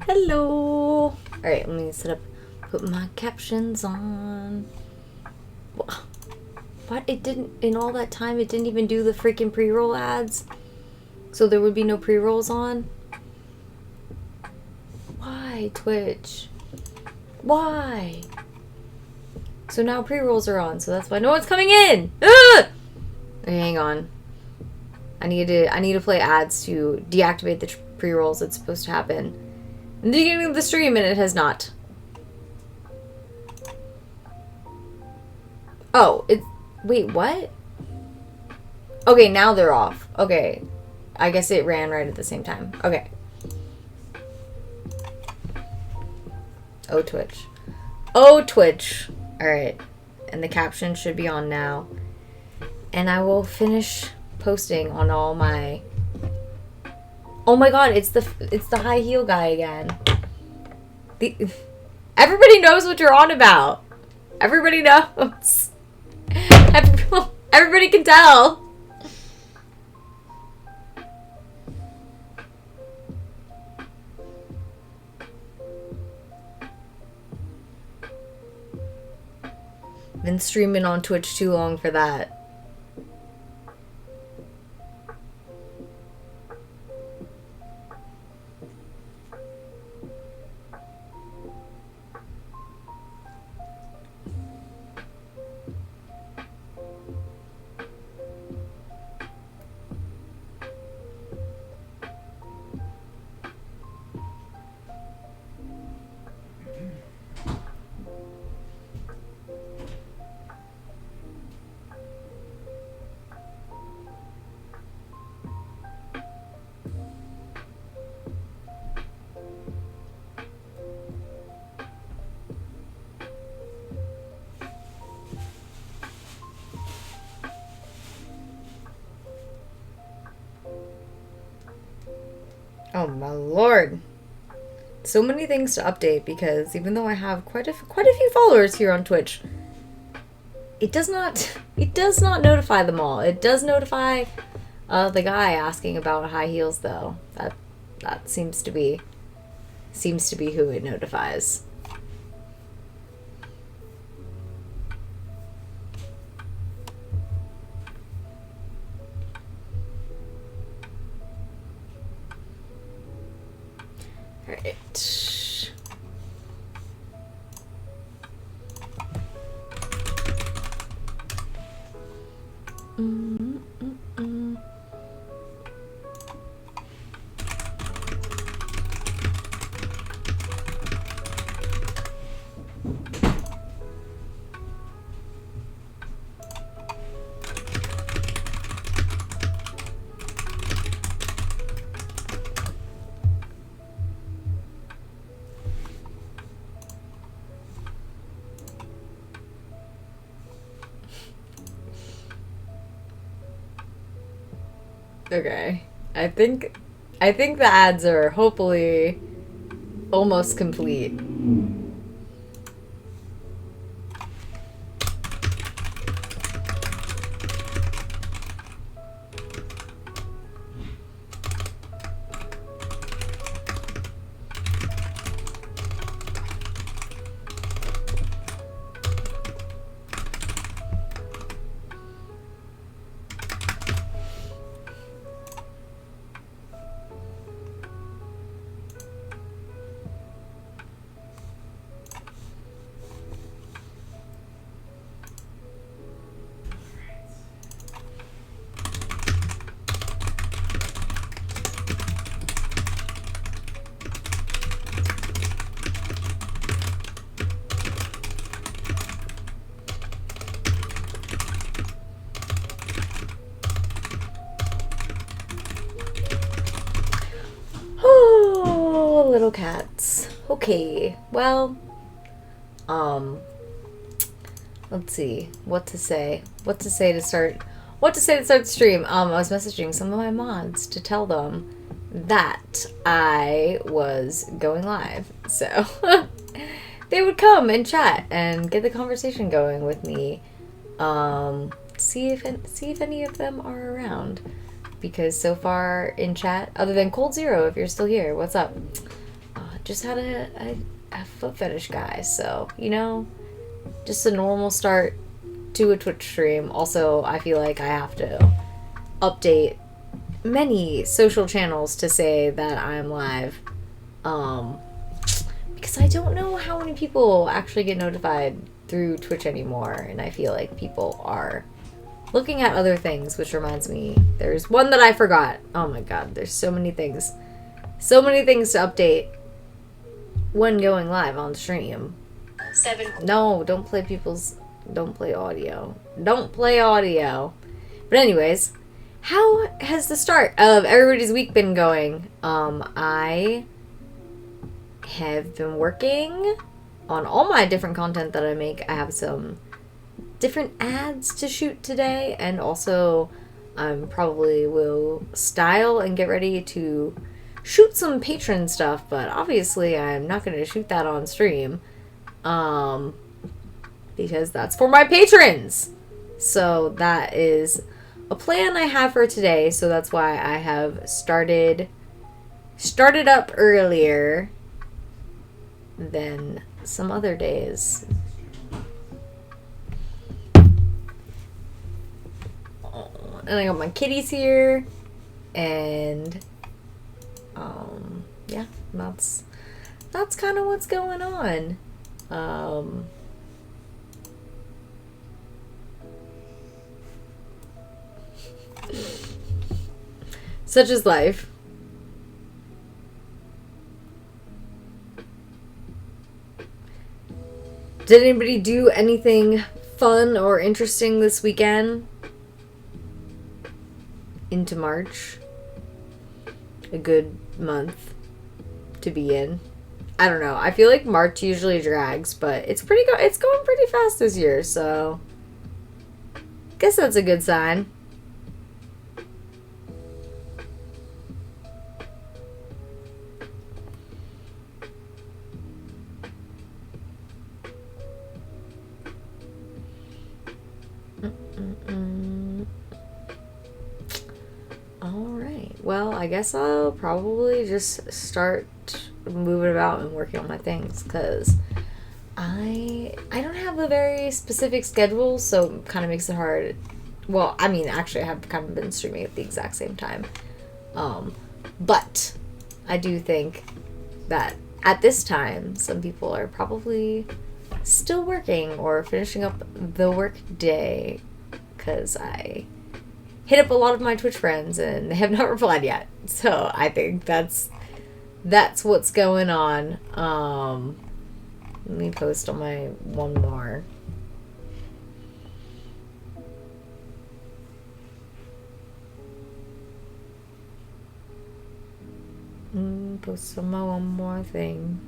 Hello. Alright, let me put my captions on. What? It didn't, in all that time, it didn't even do the freaking pre-roll ads? So there would be no pre-rolls on? Why, Twitch? Why? So now pre-rolls are on, so that's why no one's coming in! Ugh! Okay, hang on. I need to play ads to deactivate the pre-rolls that's supposed to happen in the beginning of the stream, and it has not. Oh, wait, what? Okay, now they're off. Okay. I guess it ran right at the same time. Okay. Oh, Twitch. Oh, Twitch. Alright. And the caption should be on now. And I will finish posting on all my... Oh my god, it's the high heel guy again. Everybody knows what you're on about. Everybody knows. Everybody can tell. Been streaming on Twitch too long for that. Oh my lord. So many things to update because even though I have quite a few followers here on Twitch, it does not notify them all. It does notify the guy asking about high heels though. That seems to be who it notifies. Alright. Okay. I think the ads are hopefully almost complete. Oh, little cats. Okay, well, let's see what to say to start the stream. I was messaging some of my mods to tell them that I was going live, so they would come and chat and get the conversation going with me. See if any of them are around. Because so far in chat, other than Cold Zero, if you're still here, what's up? just had a foot fetish guy. So, you know, just a normal start to a Twitch stream. Also, I feel like I have to update many social channels to say that I'm live. Because I don't know how many people actually get notified through Twitch anymore. And I feel like people are looking at other things, which reminds me, there's one that I forgot. Oh my god, there's so many things. So many things to update when going live on stream. No, don't play audio. Don't play audio. But anyways, how has the start of everybody's week been going? I have been working on all my different content that I make. I have some different ads to shoot today, and also probably will style and get ready to shoot some patron stuff, but obviously I'm not going to shoot that on stream because that's for my patrons. So that is a plan I have for today, so that's why I have started up earlier than some other days. And I got my kitties here, and yeah, that's kind of what's going on. Such is life. Did anybody do anything fun or interesting this weekend? Into March. A good month to be in. I don't know. I feel like March usually drags, but it's going pretty fast this year, so guess that's a good sign. Well, I guess I'll probably just start moving about and working on my things, because I don't have a very specific schedule, so it kind of makes it hard. Well, I mean, actually, I have kind of been streaming at the exact same time. But I do think that at this time, some people are probably still working or finishing up the work day, because I hit up a lot of my Twitch friends and they have not replied yet. So I think that's what's going on. Let me post on my one more. Post on my one more thing.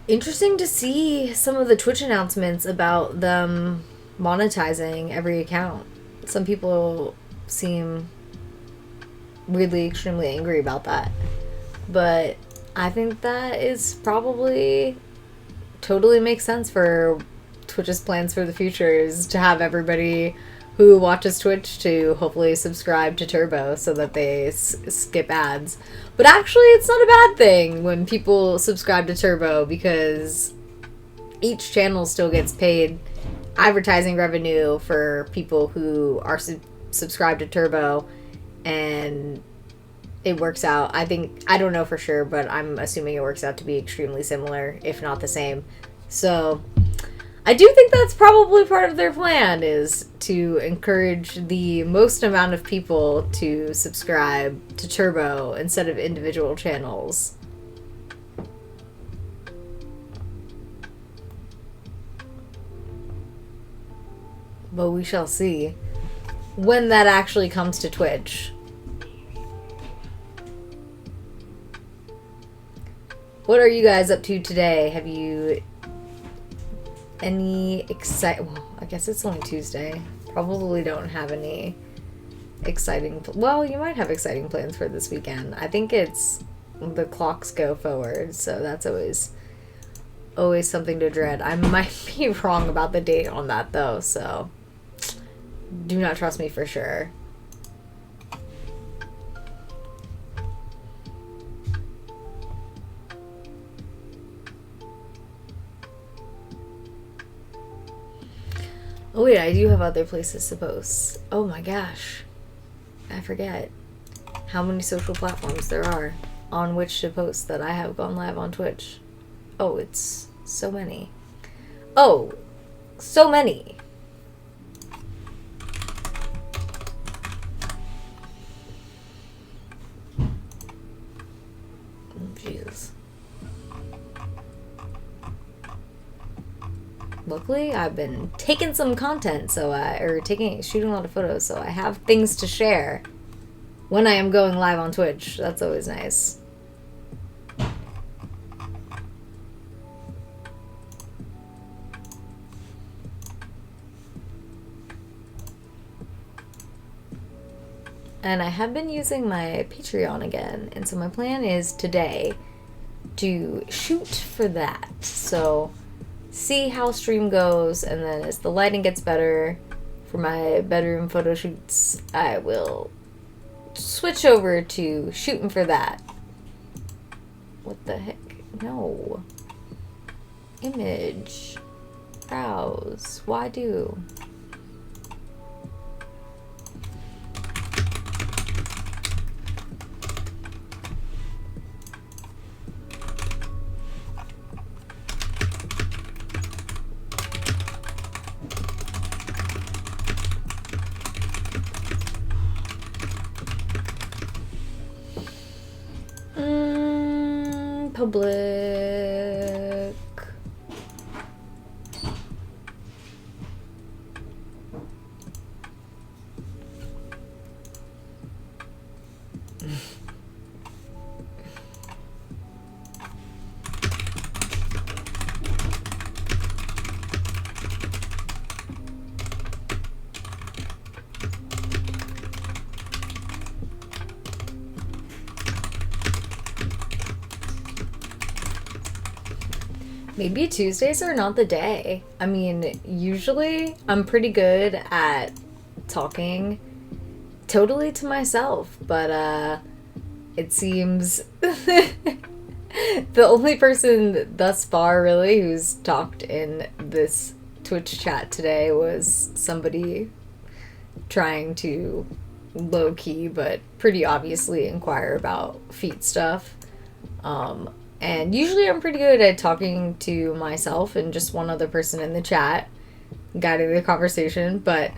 Interesting to see some of the Twitch announcements about them monetizing every account. Some people seem weirdly extremely angry about that. But I think that is probably totally makes sense for Twitch's plans for the future, is to have everybody who watches Twitch to hopefully subscribe to Turbo so that they skip ads. But actually, it's not a bad thing when people subscribe to Turbo, because each channel still gets paid advertising revenue for people who are subscribed to Turbo, and it works out. I don't know for sure, but I'm assuming it works out to be extremely similar, if not the same. So I do think that's probably part of their plan, is to encourage the most amount of people to subscribe to Turbo instead of individual channels. But we shall see when that actually comes to Twitch. What are you guys up to today? Have you any well, I guess it's only Tuesday. Probably don't have any exciting. Well, you might have exciting plans for this weekend. I think it's the clocks go forward, so that's always something to dread. I might be wrong about the date on that though, so do not trust me for sure. Oh wait, I do have other places to post. Oh my gosh. I forget how many social platforms there are on which to post that I have gone live on Twitch. Oh, it's so many. Oh, so many. Jesus. Luckily, I've been taking some content, shooting a lot of photos, so I have things to share when I am going live on Twitch. That's always nice. And I have been using my Patreon again, and so my plan is today to shoot for that. So see how stream goes, and then as the lighting gets better for my bedroom photo shoots, I will switch over to shooting for that. What the heck? No. Image. Browse. Why do? Public. Maybe Tuesdays are not the day. I mean, usually I'm pretty good at talking totally to myself, but it seems the only person thus far really who's talked in this Twitch chat today was somebody trying to low-key but pretty obviously inquire about feet stuff. And usually I'm pretty good at talking to myself and just one other person in the chat, guiding the conversation. But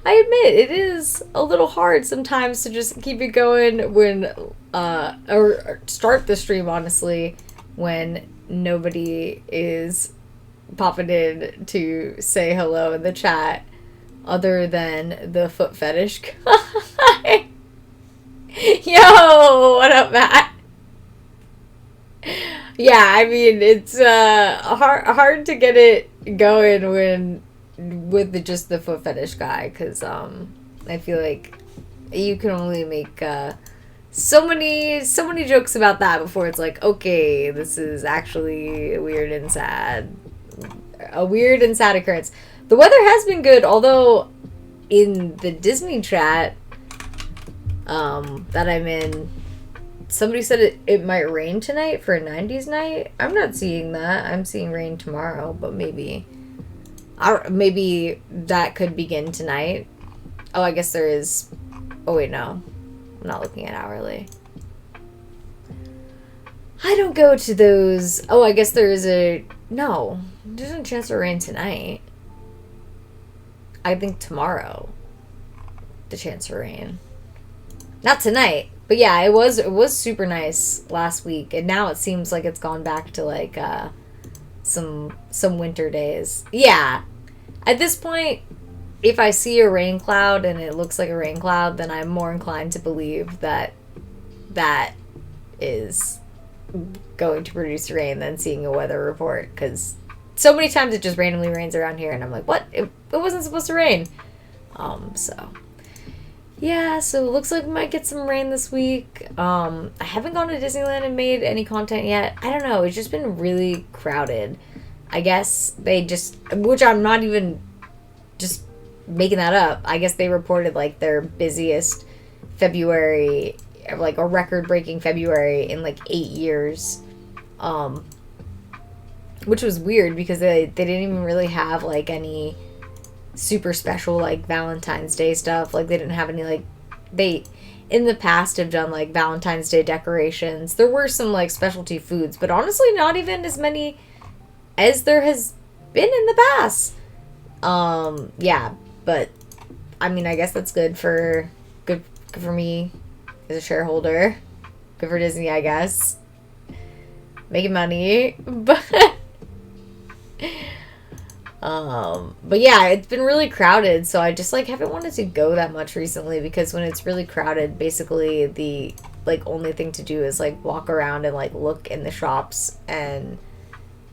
I admit it is a little hard sometimes to just keep it going when, or start the stream, honestly, when nobody is popping in to say hello in the chat other than the foot fetish guy. Yo, what up, Matt? Yeah, I mean, it's hard to get it going with just the foot fetish guy, because I feel like you can only make so many jokes about that before it's like, okay, this is actually a weird and sad occurrence. The weather has been good, although in the Disney chat that I'm in, somebody said it might rain tonight for a 90s night. I'm not seeing that. I'm seeing rain tomorrow, but maybe that could begin tonight. Oh, I guess there is. Oh, wait, no. I'm not looking at hourly. I don't go to those. Oh, I guess there is a. No. There's no chance of rain tonight. I think tomorrow. The chance for rain. Not tonight. But yeah, it was super nice last week, and now it seems like it's gone back to like some winter days. Yeah. At this point, if I see a rain cloud and it looks like a rain cloud, then I'm more inclined to believe that is going to produce rain than seeing a weather report, because so many times it just randomly rains around here and I'm like, what? It wasn't supposed to rain. So Yeah, so it looks like we might get some rain this week. I haven't gone to Disneyland and made any content yet. I don't know. It's just been really crowded. I guess they just, which I'm not even just making that up. I guess they reported like their busiest February, like a record breaking February in like 8 years. Um, which was weird because they didn't even really have like any super special like Valentine's Day stuff. Like they didn't have any like they in the past have done like Valentine's Day decorations. There were some like specialty foods, but honestly not even as many as there has been in the past. Yeah, but I mean, I guess that's good for me as a shareholder. Good for Disney, I guess. Making money, but yeah, it's been really crowded, so I just like haven't wanted to go that much recently because when it's really crowded, basically the like only thing to do is like walk around and like look in the shops and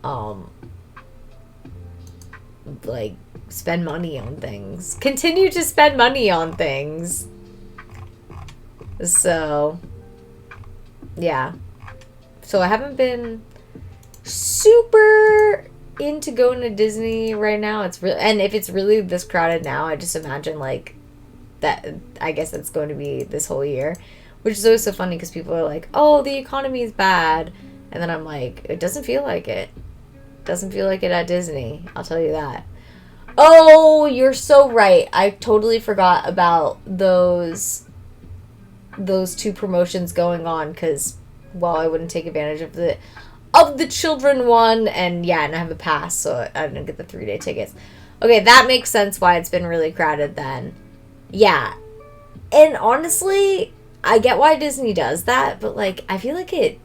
um like spend money on things. Continue to spend money on things. So yeah. So I haven't been super into going to Disney right now. It's really, and if it's really this crowded now, I just imagine like that. I guess that's going to be this whole year, which is always so funny because people are like, "Oh, the economy is bad," and then I'm like, "It doesn't feel like it. Doesn't feel like it at Disney. I'll tell you that." Oh, you're so right. I totally forgot about those two promotions going on because, well, I wouldn't take advantage of the children one, and yeah, and I have a pass, so I didn't get the 3-day tickets. Okay, that makes sense why it's been really crowded then. Yeah. And honestly, I get why Disney does that, but like I feel like it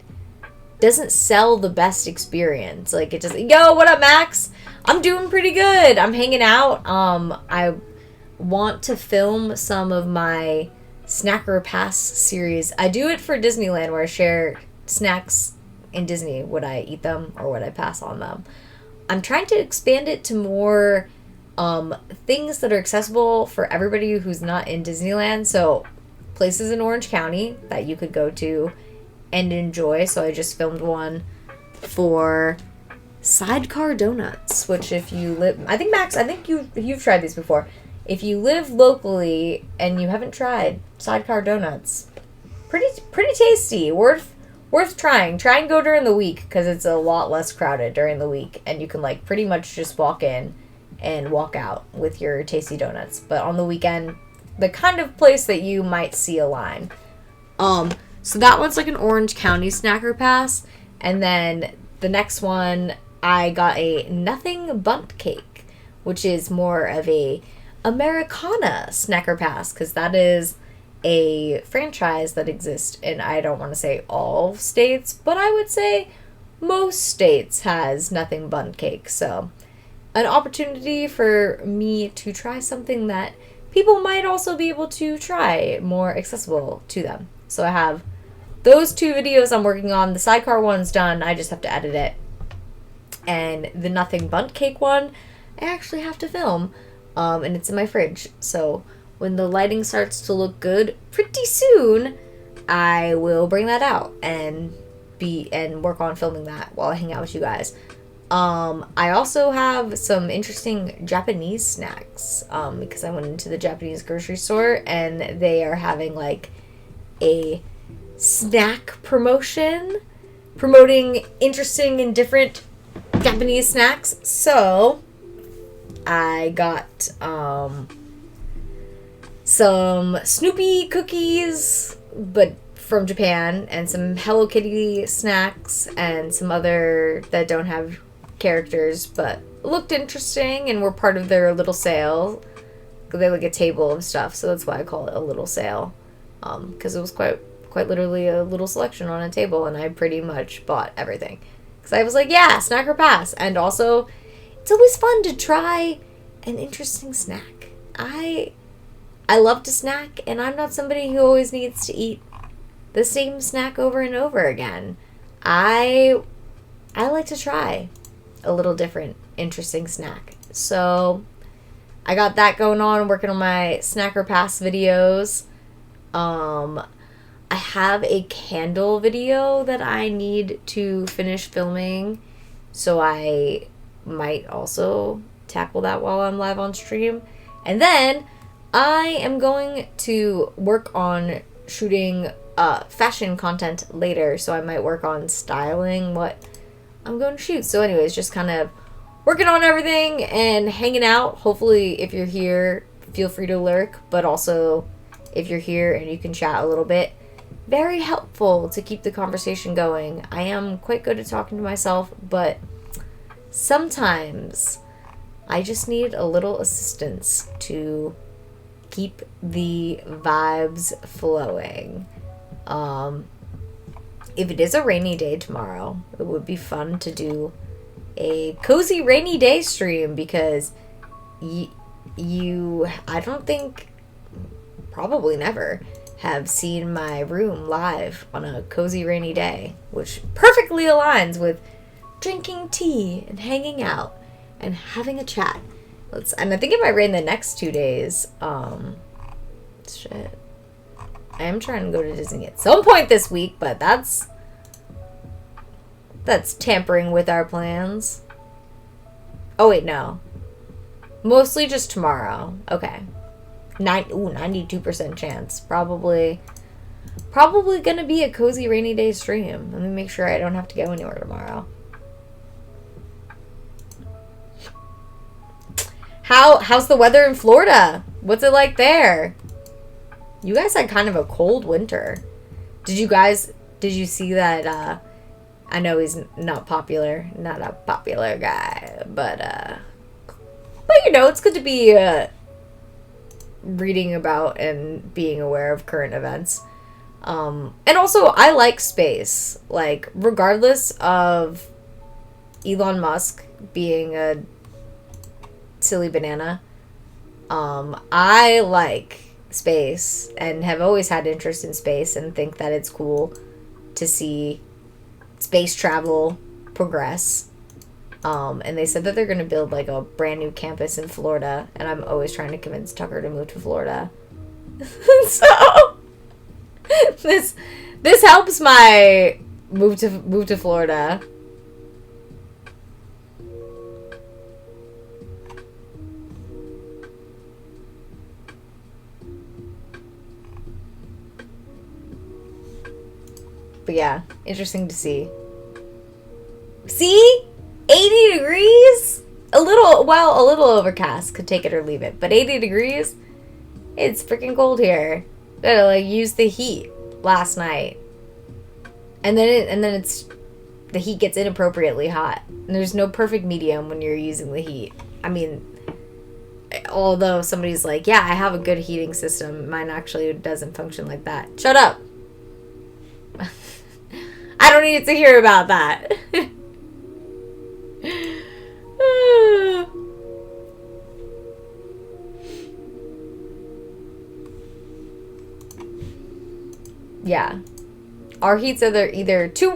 doesn't sell the best experience. Like it just, yo, what up, Max? I'm doing pretty good. I'm hanging out. I want to film some of my Snacker Pass series. I do it for Disneyland where I share snacks in Disney. Would I eat them or would I pass on them? I'm trying to expand it to more things that are accessible for everybody who's not in Disneyland. So places in Orange County that you could go to and enjoy. So I just filmed one for Sidecar Donuts, which if you live, I think Max, I think you've tried these before. If you live locally and you haven't tried Sidecar Donuts, pretty tasty, worth trying. Try and go during the week because it's a lot less crowded during the week, and you can like pretty much just walk in and walk out with your tasty donuts. But on the weekend, the kind of place that you might see a line. So that one's like an Orange County snacker pass, and then the next one I got a nothing bundt cake, which is more of a Americana snacker pass because that is a franchise that exists in, I don't want to say all states, but I would say most states has nothing bundt cake. So an opportunity for me to try something that people might also be able to try, more accessible to them. So I have those 2 videos I'm working on. The sidecar one's done. I just have to edit it. And the nothing bundt cake one, I actually have to film. And it's in my fridge. So when the lighting starts to look good pretty soon, I will bring that out and work on filming that while I hang out with you guys. I also have some interesting Japanese snacks because I went into the Japanese grocery store and they are having like a snack promotion promoting interesting and different Japanese snacks. So I got some Snoopy cookies, but from Japan, and some Hello Kitty snacks, and some other that don't have characters, but looked interesting and were part of their little sale. They had like a table of stuff, so that's why I call it a little sale, because it was quite literally a little selection on a table, and I pretty much bought everything. Because I was like, yeah, snacker pass, and also it's always fun to try an interesting snack. I love to snack, and I'm not somebody who always needs to eat the same snack over and over again. I like to try a little different, interesting snack. So I got that going on, working on my Snacker Pass videos. I have a candle video that I need to finish filming, so I might also tackle that while I'm live on stream. And then I am going to work on shooting fashion content later, so I might work on styling what I'm going to shoot. So anyways, just kind of working on everything and hanging out. Hopefully, if you're here, feel free to lurk, but also if you're here and you can chat a little bit, very helpful to keep the conversation going. I am quite good at talking to myself, but sometimes I just need a little assistance to keep the vibes flowing. If it is a rainy day tomorrow, it would be fun to do a cozy rainy day stream, because you I don't think, probably never, have seen my room live on a cozy rainy day, which perfectly aligns with drinking tea and hanging out and having a chat. And I think if I rain the next 2 days, shit. I am trying to go to Disney at some point this week, but that's tampering with our plans. Oh wait, no. Mostly just tomorrow. Okay. 92% chance. Probably gonna be a cozy rainy day stream. Let me make sure I don't have to go anywhere tomorrow. How's the weather in Florida? What's it like there? You guys had kind of a cold winter. Did you see that, I know he's not a popular guy, but you know, it's good to be, reading about and being aware of current events. And also, I like space. Like, regardless of Elon Musk being a silly banana, I like space and have always had interest in space and think that it's cool to see space travel progress. And they said that they're going to build like a brand new campus in Florida, and I'm always trying to convince Tucker to move to Florida. So this helps my move to Florida. But yeah, interesting to see. See? 80 degrees? A little overcast. Could take it or leave it. But 80 degrees? It's freaking cold here. Gotta like use the heat last night. And then it's the heat gets inappropriately hot. And there's no perfect medium when you're using the heat. I mean, although somebody's like, yeah, I have a good heating system, mine actually doesn't function like that. Shut up. I don't need to hear about that. Yeah. Our heat's either too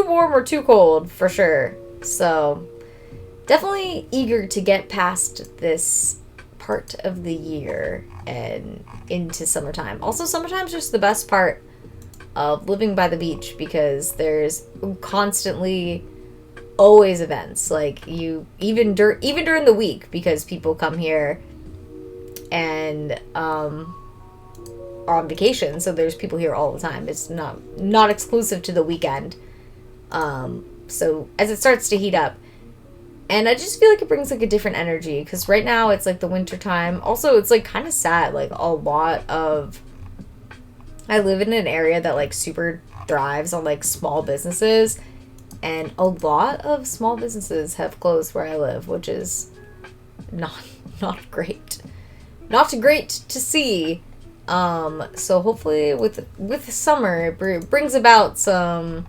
warm or too cold, for sure. So, definitely eager to get past this part of the year and into summertime. Also, summertime's just the best part of living by the beach, because there's constantly always events. Like, you even during the week, because people come here and are on vacation, so there's people here all the time. It's not exclusive to the weekend. So as it starts to heat up, and I just feel like it brings like a different energy, because right now it's like the winter time. Also, it's like kind of sad. Like, I live in an area that like super thrives on like small businesses, and a lot of small businesses have closed where I live, which is not great. Not great to see. So hopefully with summer, it brings about some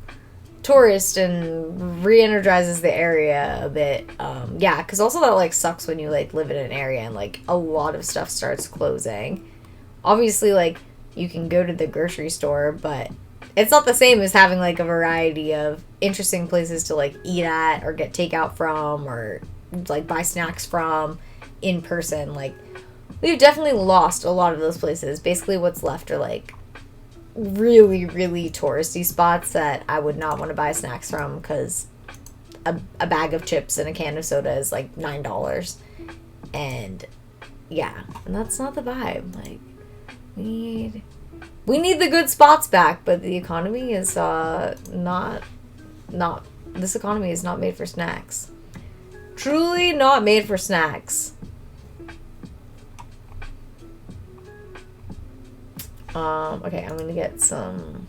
tourists and re-energizes the area a bit. Yeah, because also that like sucks when you like live in an area and like a lot of stuff starts closing. Obviously, like, you can go to the grocery store, but it's not the same as having like a variety of interesting places to like eat at or get takeout from, or like buy snacks from in person. Like, we've definitely lost a lot of those places. Basically what's left are like really, really touristy spots that I would not want to buy snacks from, because a bag of chips and a can of soda is like $9. And yeah, and that's not the vibe. Like, we need the good spots back, but the economy is not this economy is not made for snacks. Truly not made for snacks. Okay, I'm gonna get some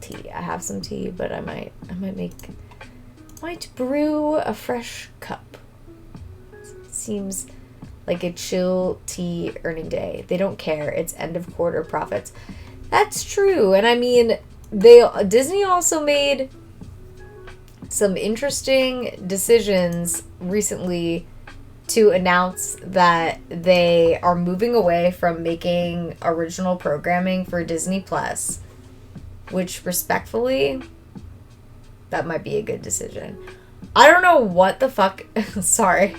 tea. I have some tea, but I might brew a fresh cup. Seems like a chill tea earning day. They don't care. It's end of quarter profits. That's true. And I mean, Disney also made some interesting decisions recently to announce that they are moving away from making original programming for Disney Plus, which respectfully, that might be a good decision. I don't know what the fuck. Sorry.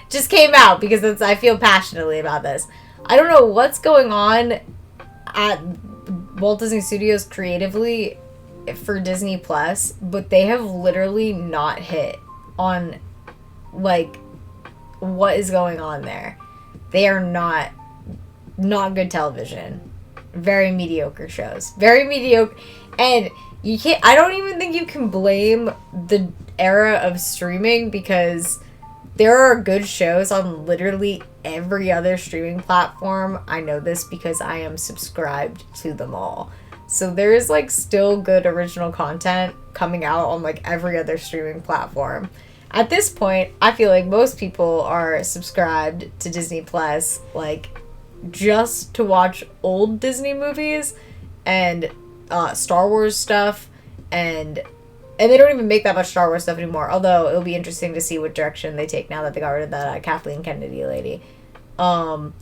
Just came out because I feel passionately about this. I don't know what's going on at Walt Disney Studios creatively for Disney Plus, but they have literally not hit on like what is going on there. They are not good television. Very mediocre shows. Very mediocre. And you can't, I don't even think you can blame the era of streaming, because there are good shows on literally every other streaming platform. I know this because I am subscribed to them all. So there is like still good original content coming out on like every other streaming platform. At this point, I feel like most people are subscribed to Disney Plus like just to watch old Disney movies and Star Wars stuff, and they don't even make that much Star Wars stuff anymore, although it'll be interesting to see what direction they take now that they got rid of that Kathleen Kennedy lady. But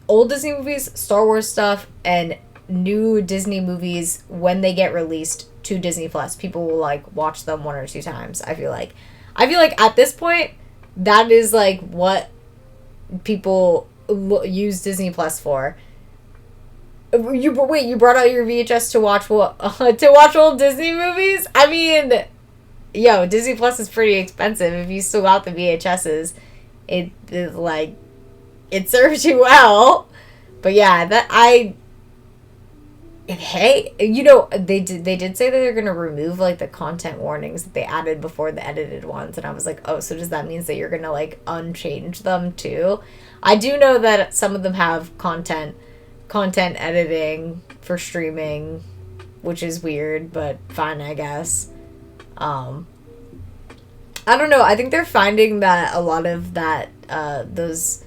old Disney movies, Star Wars stuff, and new Disney movies, when they get released to Disney Plus, people will like watch them 1 or 2 times. I feel like at this point, that is like what people use Disney Plus for. You brought out your VHS to watch what? To watch old Disney movies? I mean, yo, Disney Plus is pretty expensive. If you still got the VHSs, it is like, it serves you well. But yeah, hey, you know, they did say that they're gonna remove like the content warnings that they added before the edited ones, and I was like, oh, so does that mean that you're gonna like unchange them too? I do know that some of them have content editing for streaming, which is weird, but fine, I guess. I don't know. I think they're finding that a lot of that those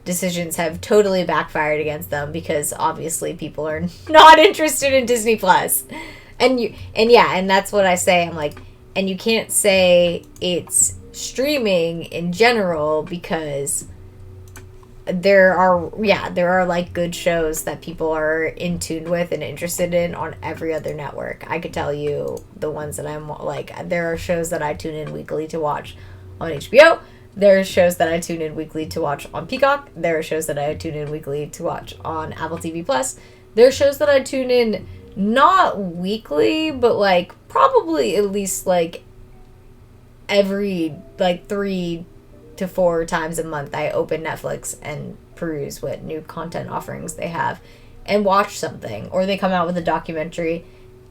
decisions have totally backfired against them, because obviously people are not interested in Disney Plus. And that's what I say. I'm like, and you can't say it's streaming in general, because there are like good shows that people are in tune with and interested in on every other network. I could tell you the ones that I'm like, there are shows that I tune in weekly to watch on HBO. There are shows that I tune in weekly to watch on Peacock. There are shows that I tune in weekly to watch on Apple TV Plus. There are shows that I tune in not weekly, but like probably at least like every like 3 to 4 times a month. I open Netflix and peruse what new content offerings they have and watch something, or they come out with a documentary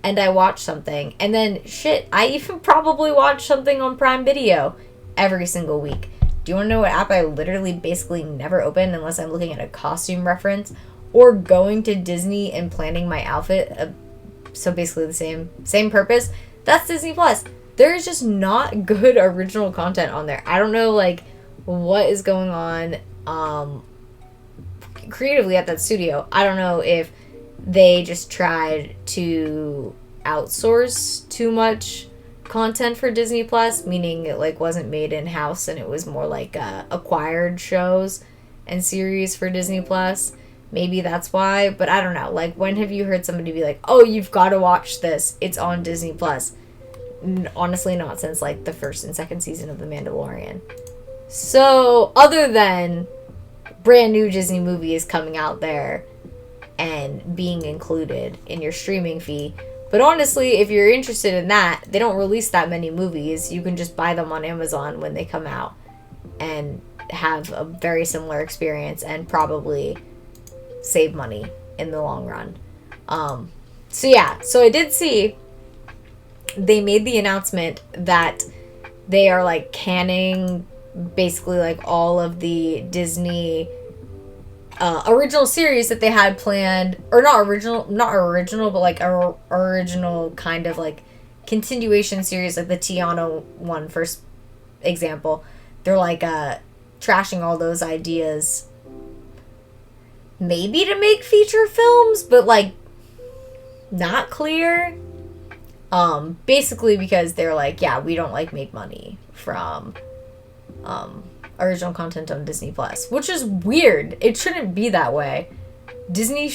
and I watch something, and then shit, I even probably watch something on Prime Video every single week. Do you want to know what app I literally basically never open unless I'm looking at a costume reference or going to Disney and planning my outfit? So basically the same purpose. That's Disney Plus. There is just not good original content on there. I don't know like what is going on creatively at that studio. I don't know if they just tried to outsource too much content for Disney Plus, meaning it like wasn't made in-house and it was more like acquired shows and series for Disney Plus. Maybe that's why, but I don't know. Like, when have you heard somebody be like, oh, you've got to watch this, it's on Disney Plus? honestly not since like the first and second season of The Mandalorian. So other than brand new Disney movies coming out there and being included in your streaming fee. But honestly, if you're interested in that, they don't release that many movies. You can just buy them on Amazon when they come out and have a very similar experience and probably save money in the long run. So I did see they made the announcement that they are like canning basically like all of the Disney original series that they had planned, or not original, but like a original kind of like continuation series, like the Tiana one, for example. They're like trashing all those ideas, maybe to make feature films, but like not clear. Basically because they're like, yeah, we don't like make money from original content on Disney Plus, which is weird. It shouldn't be that way. Disney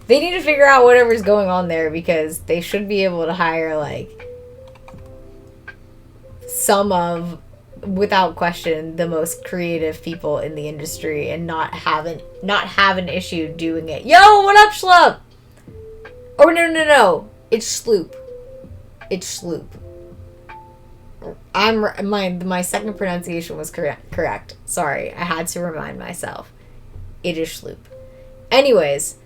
they need to figure out whatever's going on there, because they should be able to hire like some of, without question, the most creative people in the industry and not have an issue doing it. Yo, what up, Schlup? Oh, no. It's Sloop. My second pronunciation was correct. Sorry, I had to remind myself. It is Sloop. Anyways,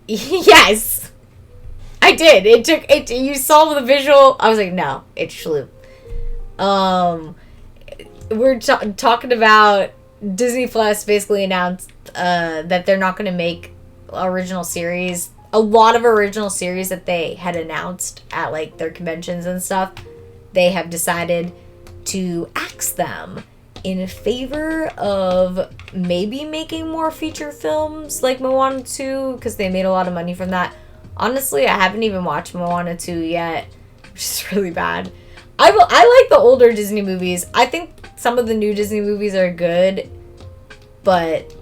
yes, I did. It took it. You saw the visual. I was like, no, it's Sloop. We're talking about Disney Plus basically announced that they're not going to make original series. A lot of original series that they had announced at like their conventions and stuff, they have decided to axe them in favor of maybe making more feature films like Moana 2, because they made a lot of money from that. Honestly, I haven't even watched Moana 2 yet, which is really bad. I like the older Disney movies. I think some of the new Disney movies are good, but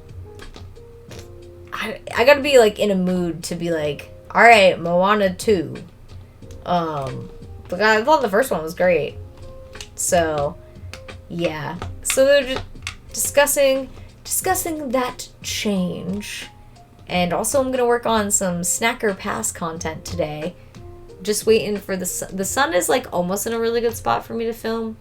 I gotta be like in a mood to be like, all right, Moana 2. But I thought the first one was great. So, yeah. So they're just discussing that change. And also I'm gonna work on some Snacker Pass content today. Just waiting for the sun is like almost in a really good spot for me to film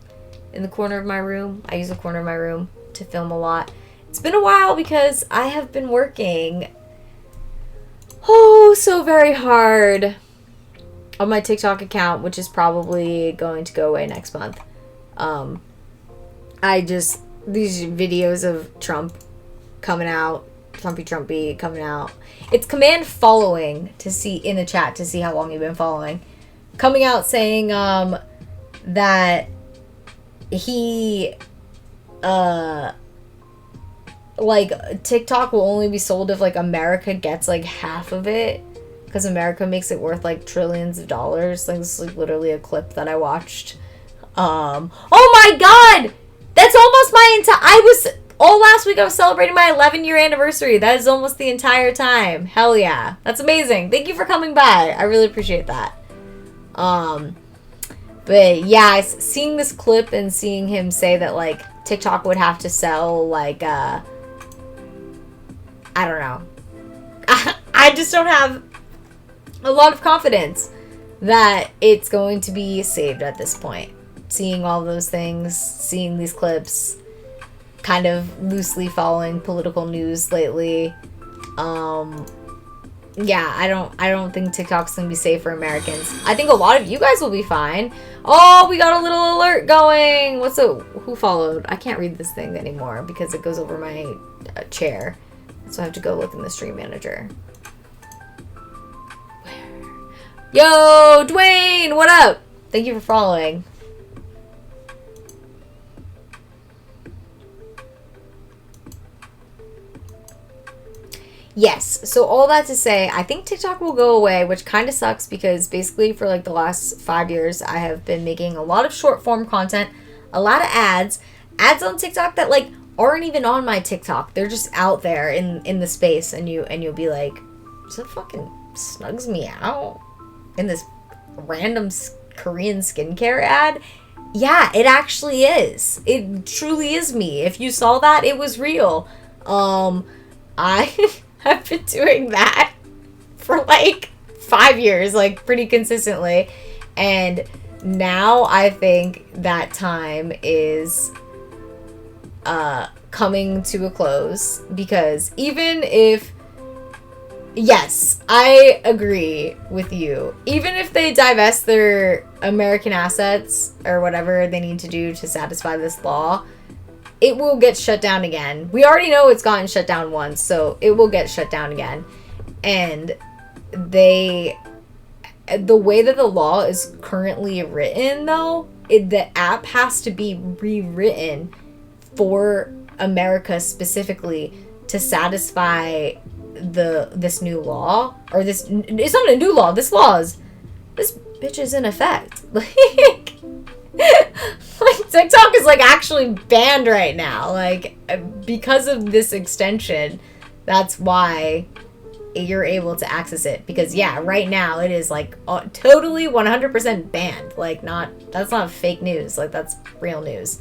in the corner of my room. I use the corner of my room to film a lot. It's been a while because I have been working so very hard on my TikTok account, which is probably going to go away next month. These videos of Trump coming out, Trumpy coming out. It's command following to see in the chat to see how long you've been following. Coming out saying that he like TikTok will only be sold if like America gets like half of it, because America makes it worth like trillions of dollars. Like, this is like literally a clip that I watched. Oh my god, that's almost all last week I was celebrating my 11-year anniversary. That is almost the entire time. Hell yeah, that's amazing. Thank you for coming by. I really appreciate that. But yeah, seeing this clip and seeing him say that like TikTok would have to sell like I don't know. I just don't have a lot of confidence that it's going to be saved at this point. Seeing all those things, seeing these clips, kind of loosely following political news lately. Yeah, I don't think TikTok's gonna be safe for Americans. I think a lot of you guys will be fine. Oh, we got a little alert going. Who followed? I can't read this thing anymore because it goes over my chair. So I have to go look in the stream manager. Yo, Dwayne, what up? Thank you for following. Yes, so all that to say, I think TikTok will go away, which kind of sucks because basically for like the last 5 years, I have been making a lot of short form content, a lot of ads on TikTok that like aren't even on my TikTok. They're just out there in the space, and you'll be like, "So fucking snugs me out." in this random Korean skincare ad. Yeah, it actually is. It truly is me. If you saw that, it was real. I have been doing that for like 5 years, like pretty consistently. And now I think that time is coming to a close, because even if, yes, I agree with you, even if they divest their American assets or whatever they need to do to satisfy this law, it will get shut down again. We already know it's gotten shut down once, so it will get shut down again. And the way that the law is currently written, though, the app has to be rewritten for America specifically to satisfy this new law, or this, it's not a new law, this bitch is in effect. Like TikTok is like actually banned right now, like because of this extension. That's why you're able to access it, because yeah, right now it is like totally 100% banned. Like, that's not fake news, like that's real news.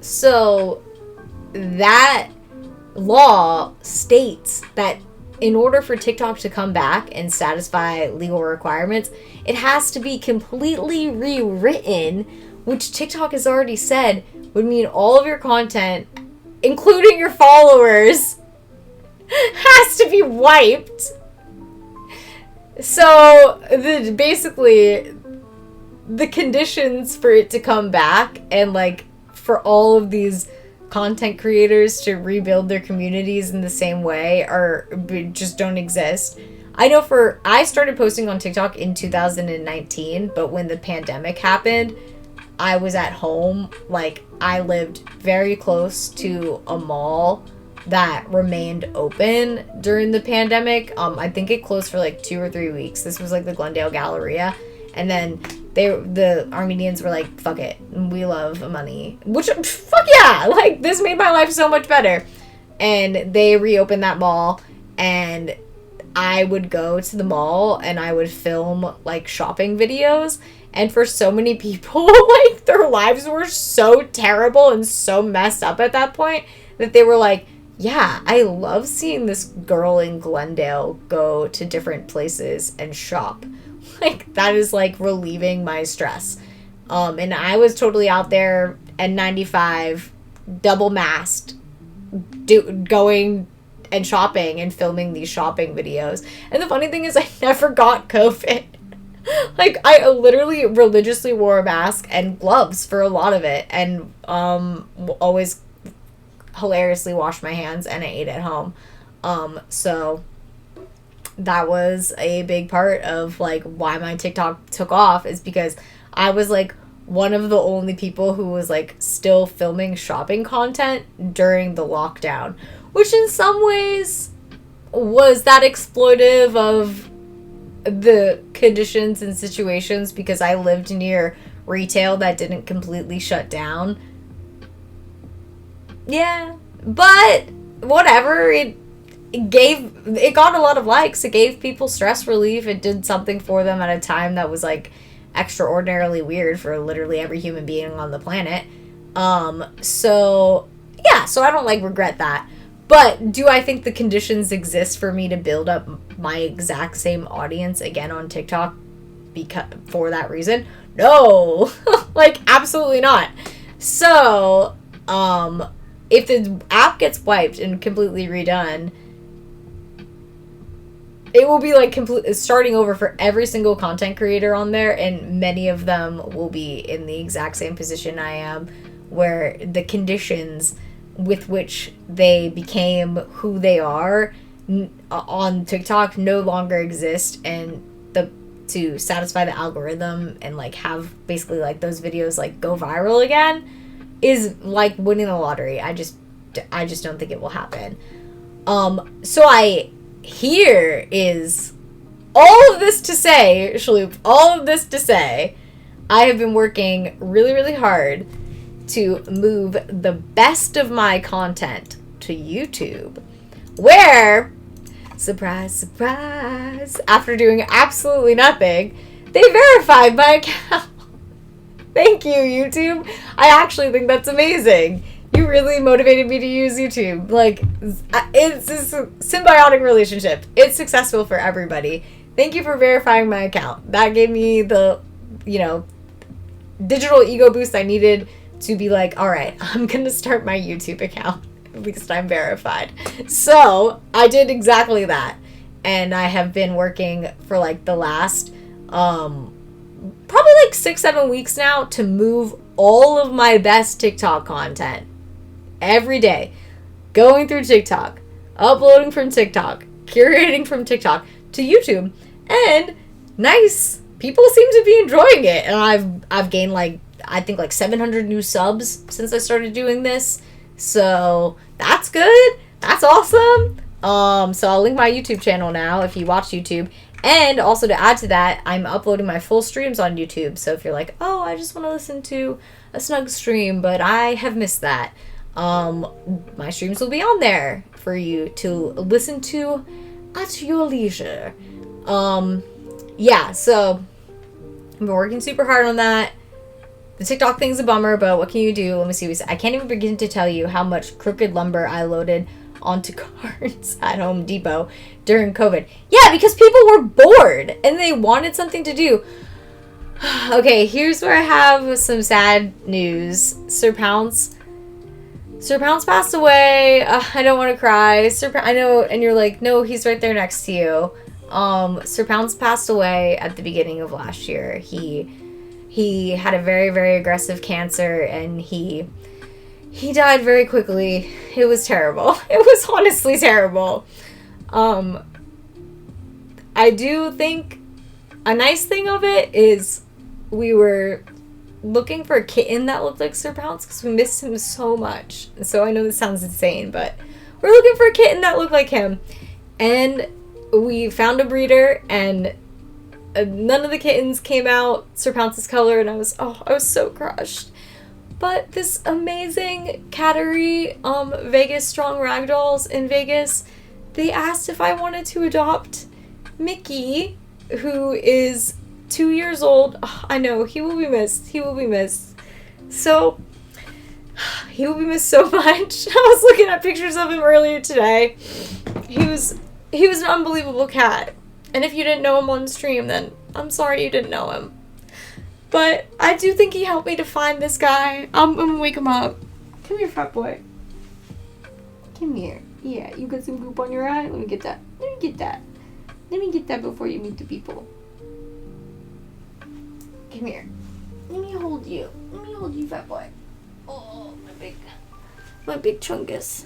So that law states that in order for TikTok to come back and satisfy legal requirements, it has to be completely rewritten, which TikTok has already said would mean all of your content, including your followers, has to be wiped. So basically the conditions for it to come back, and like for all of these content creators to rebuild their communities in the same way, just don't exist. I started posting on TikTok in 2019, but when the pandemic happened, I was at home. Like, I lived very close to a mall that remained open during the pandemic. I think it closed for like 2 or 3 weeks. This was like the Glendale Galleria. And then the Armenians were like, fuck it, we love money. Which, fuck yeah! Like, this made my life so much better. And they reopened that mall, and I would go to the mall and I would film like shopping videos. And for so many people, like, their lives were so terrible and so messed up at that point that they were like, yeah, I love seeing this girl in Glendale go to different places and shop. Like, that is like relieving my stress. And I was totally out there at 95, double masked, going and shopping and filming these shopping videos. And the funny thing is, I never got COVID. Like, I literally religiously wore a mask and gloves for a lot of it, and always hilariously washed my hands, and I ate at home. So that was a big part of like why my TikTok took off, is because I was like one of the only people who was like still filming shopping content during the lockdown, which in some ways was that exploitive of the conditions and situations, because I lived near retail that didn't completely shut down. Yeah, but whatever, it got a lot of likes. It gave people stress relief. It did something for them at a time that was like extraordinarily weird for literally every human being on the planet. So yeah, so I don't like regret that. But do I think the conditions exist for me to build up my exact same audience again on TikTok for that reason? No. Like, absolutely not. So, if the app gets wiped and completely redone, it will be like starting over for every single content creator on there, and many of them will be in the exact same position I am, where the conditions with which they became who they are on TikTok no longer exist, and to satisfy the algorithm and like have basically like those videos like go viral again is like winning the lottery. I just don't think it will happen. So here is all of this to say, Shaloop, all of this to say, I have been working really, really hard to move the best of my content to YouTube, where surprise, surprise, after doing absolutely nothing, they verified my account. Thank you, YouTube. I actually think that's amazing. You really motivated me to use YouTube. Like, it's this symbiotic relationship. It's successful for everybody. Thank you for verifying my account. That gave me the, digital ego boost I needed to be like, all right, I'm going to start my YouTube account. At least I'm verified. So I did exactly that. And I have been working for like the last, probably like 6-7 weeks now to move all of my best TikTok content every day, going through TikTok, uploading from TikTok, curating from TikTok to YouTube, and nice, people seem to be enjoying it. And I've gained like, I think like 700 new subs since I started doing this, so that's good. That's awesome. So I'll link my YouTube channel now if you watch YouTube. And also to add to that, I'm uploading my full streams on YouTube. So if you're like, oh, I just want to listen to a snug stream, but I have missed that, my streams will be on there for you to listen to at your leisure. Yeah, so I've been working super hard on that. The TikTok thing's a bummer, but what can you do? Let me see. I can't even begin to tell you how much crooked lumber I loaded onto carts at Home Depot during COVID. Yeah, because people were bored and they wanted something to do. Okay, here's where I have some sad news. Sir Pounce passed away. I don't want to cry. I know, and you're like, no, he's right there next to you. Sir Pounce passed away at the beginning of last year. He had a very, very aggressive cancer, and he died very quickly. It was terrible. It was honestly terrible. I do think a nice thing of it is we were looking for a kitten that looked like Sir Pounce because we missed him so much. So I know this sounds insane, but we're looking for a kitten that looked like him. And we found a breeder, and none of the kittens came out Sir Pounce's color, and I was so crushed. But this amazing cattery, Vegas Strong Ragdolls in Vegas, they asked if I wanted to adopt Mickey, who is 2 years old. Oh, I know, he will be missed. He will be missed. So, he will be missed so much. I was looking at pictures of him earlier today. He was an unbelievable cat. And if you didn't know him on stream, then I'm sorry you didn't know him. But I do think he helped me to find this guy. I'm gonna wake him up. Come here, fat boy. Come here. Yeah, you got some goop on your eye? Let me get that. Let me get that. Let me get that before you meet the people. Come here. Let me hold you. Let me hold you, fat boy. Oh, my big chungus.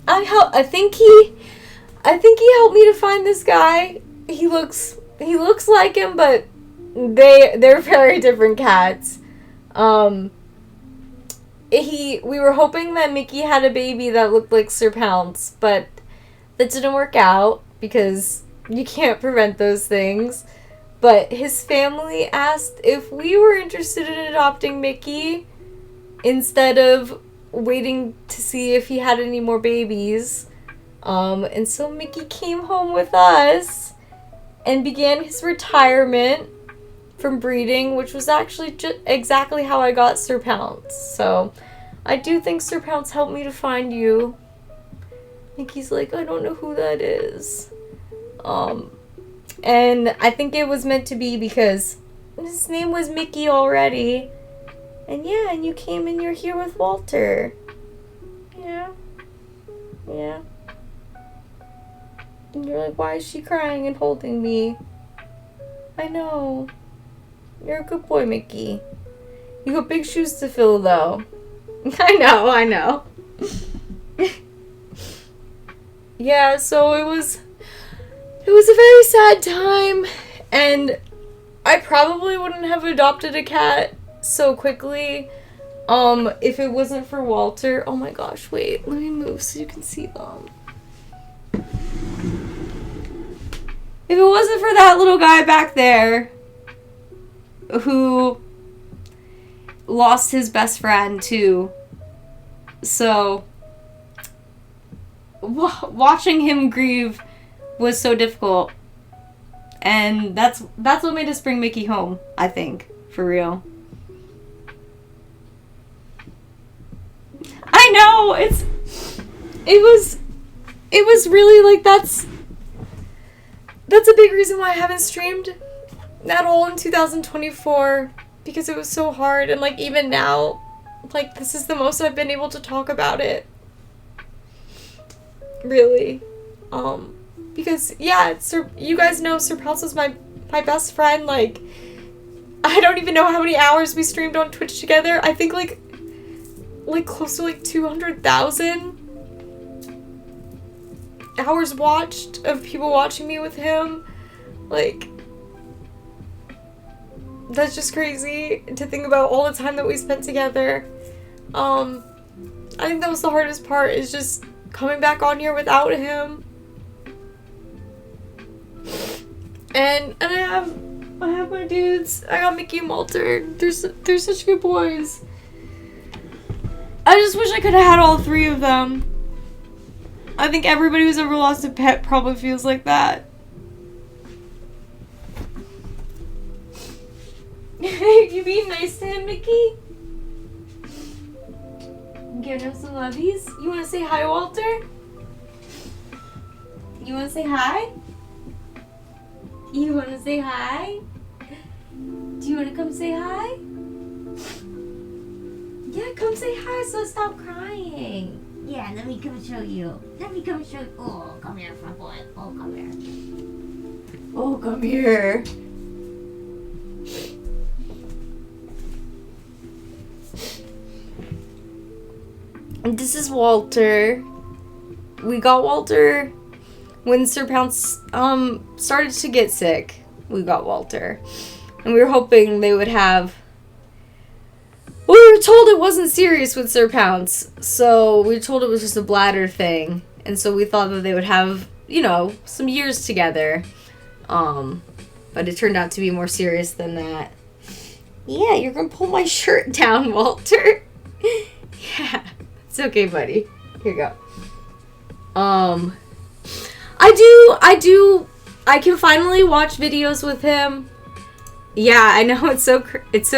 I think he helped me to find this guy. He looks like him, but they're very different cats. We were hoping that Mickey had a baby that looked like Sir Pounce, but that didn't work out because you can't prevent those things. But his family asked if we were interested in adopting Mickey instead of waiting to see if he had any more babies. And so Mickey came home with us and began his retirement from breeding, which was actually exactly how I got Sir Pounce. So I do think Sir Pounce helped me to find you. Mickey's like, I don't know who that is. And I think it was meant to be because his name was Mickey already. And yeah, and you came and you're here with Walter. Yeah. Yeah. And you're like, why is she crying and holding me? I know. You're a good boy, Mickey. You got big shoes to fill, though. I know. Yeah, so it was a very sad time, and I probably wouldn't have adopted a cat so quickly if it wasn't for Walter. Oh my gosh, wait, let me move so you can see them. If it wasn't for that little guy back there who lost his best friend too. So watching him grieve was so difficult. And that's what made us bring Mickey home, I think. For real. I know, it was really, like, that's a big reason why I haven't streamed at all in 2024, because it was so hard, and, like, even now, like, this is the most I've been able to talk about it. Really. Because, yeah, you guys know Sir Pounce was my best friend, like, I don't even know how many hours we streamed on Twitch together. I think, like close to, like, 200,000 hours watched of people watching me with him. Like, that's just crazy to think about all the time that we spent together. I think that was the hardest part, is just coming back on here without him. And I have my dudes. I got Mickey and Walter. They're such good boys. I just wish I could have had all three of them. I think everybody who's ever lost a pet probably feels like that. You being nice to him, Mickey? Giving him some lovies? You want to say hi, Walter? You want to say hi? You want to say hi? Do you want to come say hi? Yeah, come say hi, so stop crying. Yeah, let me come show you. Let me come show you. Oh, come here, my boy. Oh, come here. Oh, come here. This is Walter. We got Walter when Sir Pounce started to get sick. We got Walter. And we were hoping they would have... Well, we were told it wasn't serious with Sir Pounce, so we were told it was just a bladder thing. And so we thought that they would have, you know, some years together. But it turned out to be more serious than that. Yeah, you're gonna pull my shirt down, Walter. Yeah, it's okay, buddy. Here you go. I can finally watch videos with him. Yeah, I know, it's so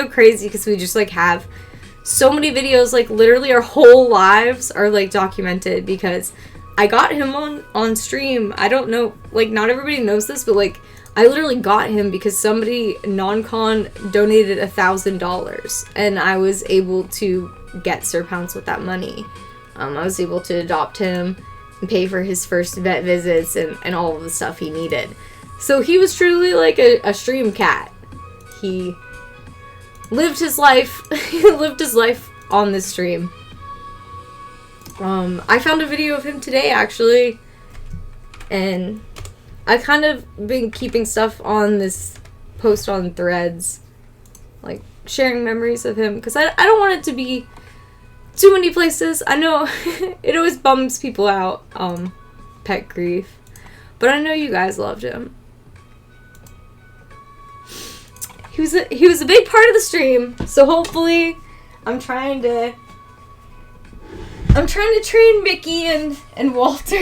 crazy because we just, like, have so many videos, like, literally our whole lives are, like, documented, because I got him on stream. I don't know, like, not everybody knows this, but, like, I literally got him because somebody, non-con, donated $1,000, and I was able to get Sir Pounce with that money. I was able to adopt him and pay for his first vet visits and all of the stuff he needed. So he was truly, like, a stream cat. He lived his life. He lived his life on this stream. I found a video of him today, actually, and I kind of been keeping stuff on this post on Threads, like sharing memories of him, because I don't want it to be too many places. I know it always bums people out, pet grief, but I know you guys loved him. He was a big part of the stream, so hopefully I'm trying to train Mickey and Walter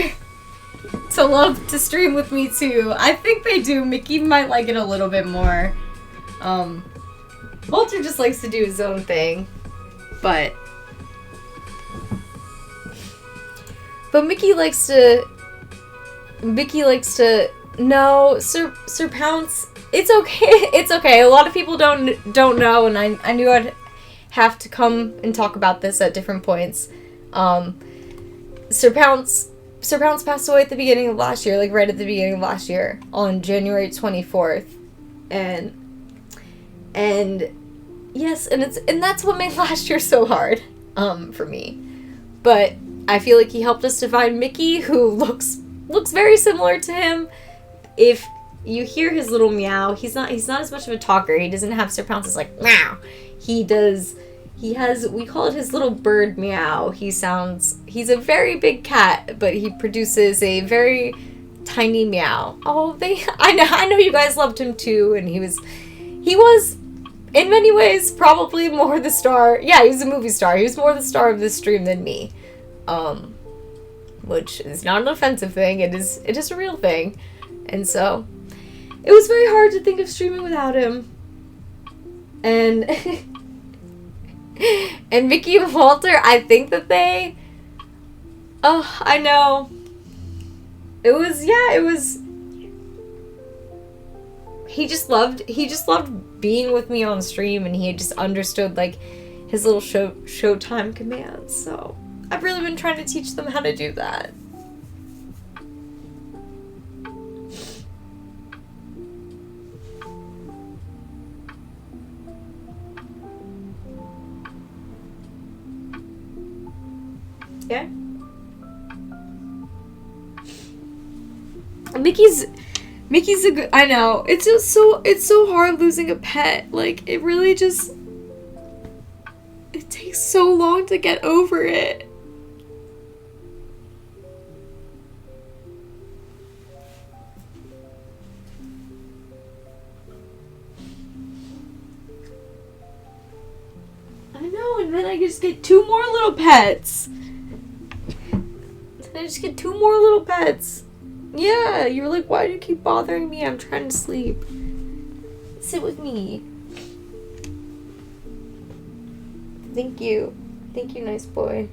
to love to stream with me too. I think they do. Mickey might like it a little bit more. Walter just likes to do his own thing, but Mickey likes to no, Sir Pounce. It's okay. It's okay. A lot of people don't know, and I knew I'd have to come and talk about this at different points. Sir Pounce passed away at the beginning of last year, like right at the beginning of last year, on January 24th, and yes, and that's what made last year so hard, for me. But I feel like he helped us to find Mickey, who looks very similar to him. If you hear his little meow, he's not as much of a talker. He doesn't have Sir Pounce's like meow. He has, we call it his little bird meow. He's a very big cat, but he produces a very tiny meow. Oh, I know you guys loved him too, and he was in many ways probably more the star. Yeah, he was a movie star. He was more the star of this stream than me. which is not an offensive thing. It is a real thing. And so it was very hard to think of streaming without him. And and Mickey and Walter, I think that they, oh, I know. It was he just loved being with me on stream, and he just understood like his little showtime commands. So I've really been trying to teach them how to do that. Yeah. Mickey's a good, I know. It's so hard losing a pet. Like, it really just, it takes so long to get over it. I know, and then I just get 2 more little pets. I just get 2 more little pets. Yeah, you were like, why do you keep bothering me? I'm trying to sleep. Sit with me. Thank you. Thank you, nice boy.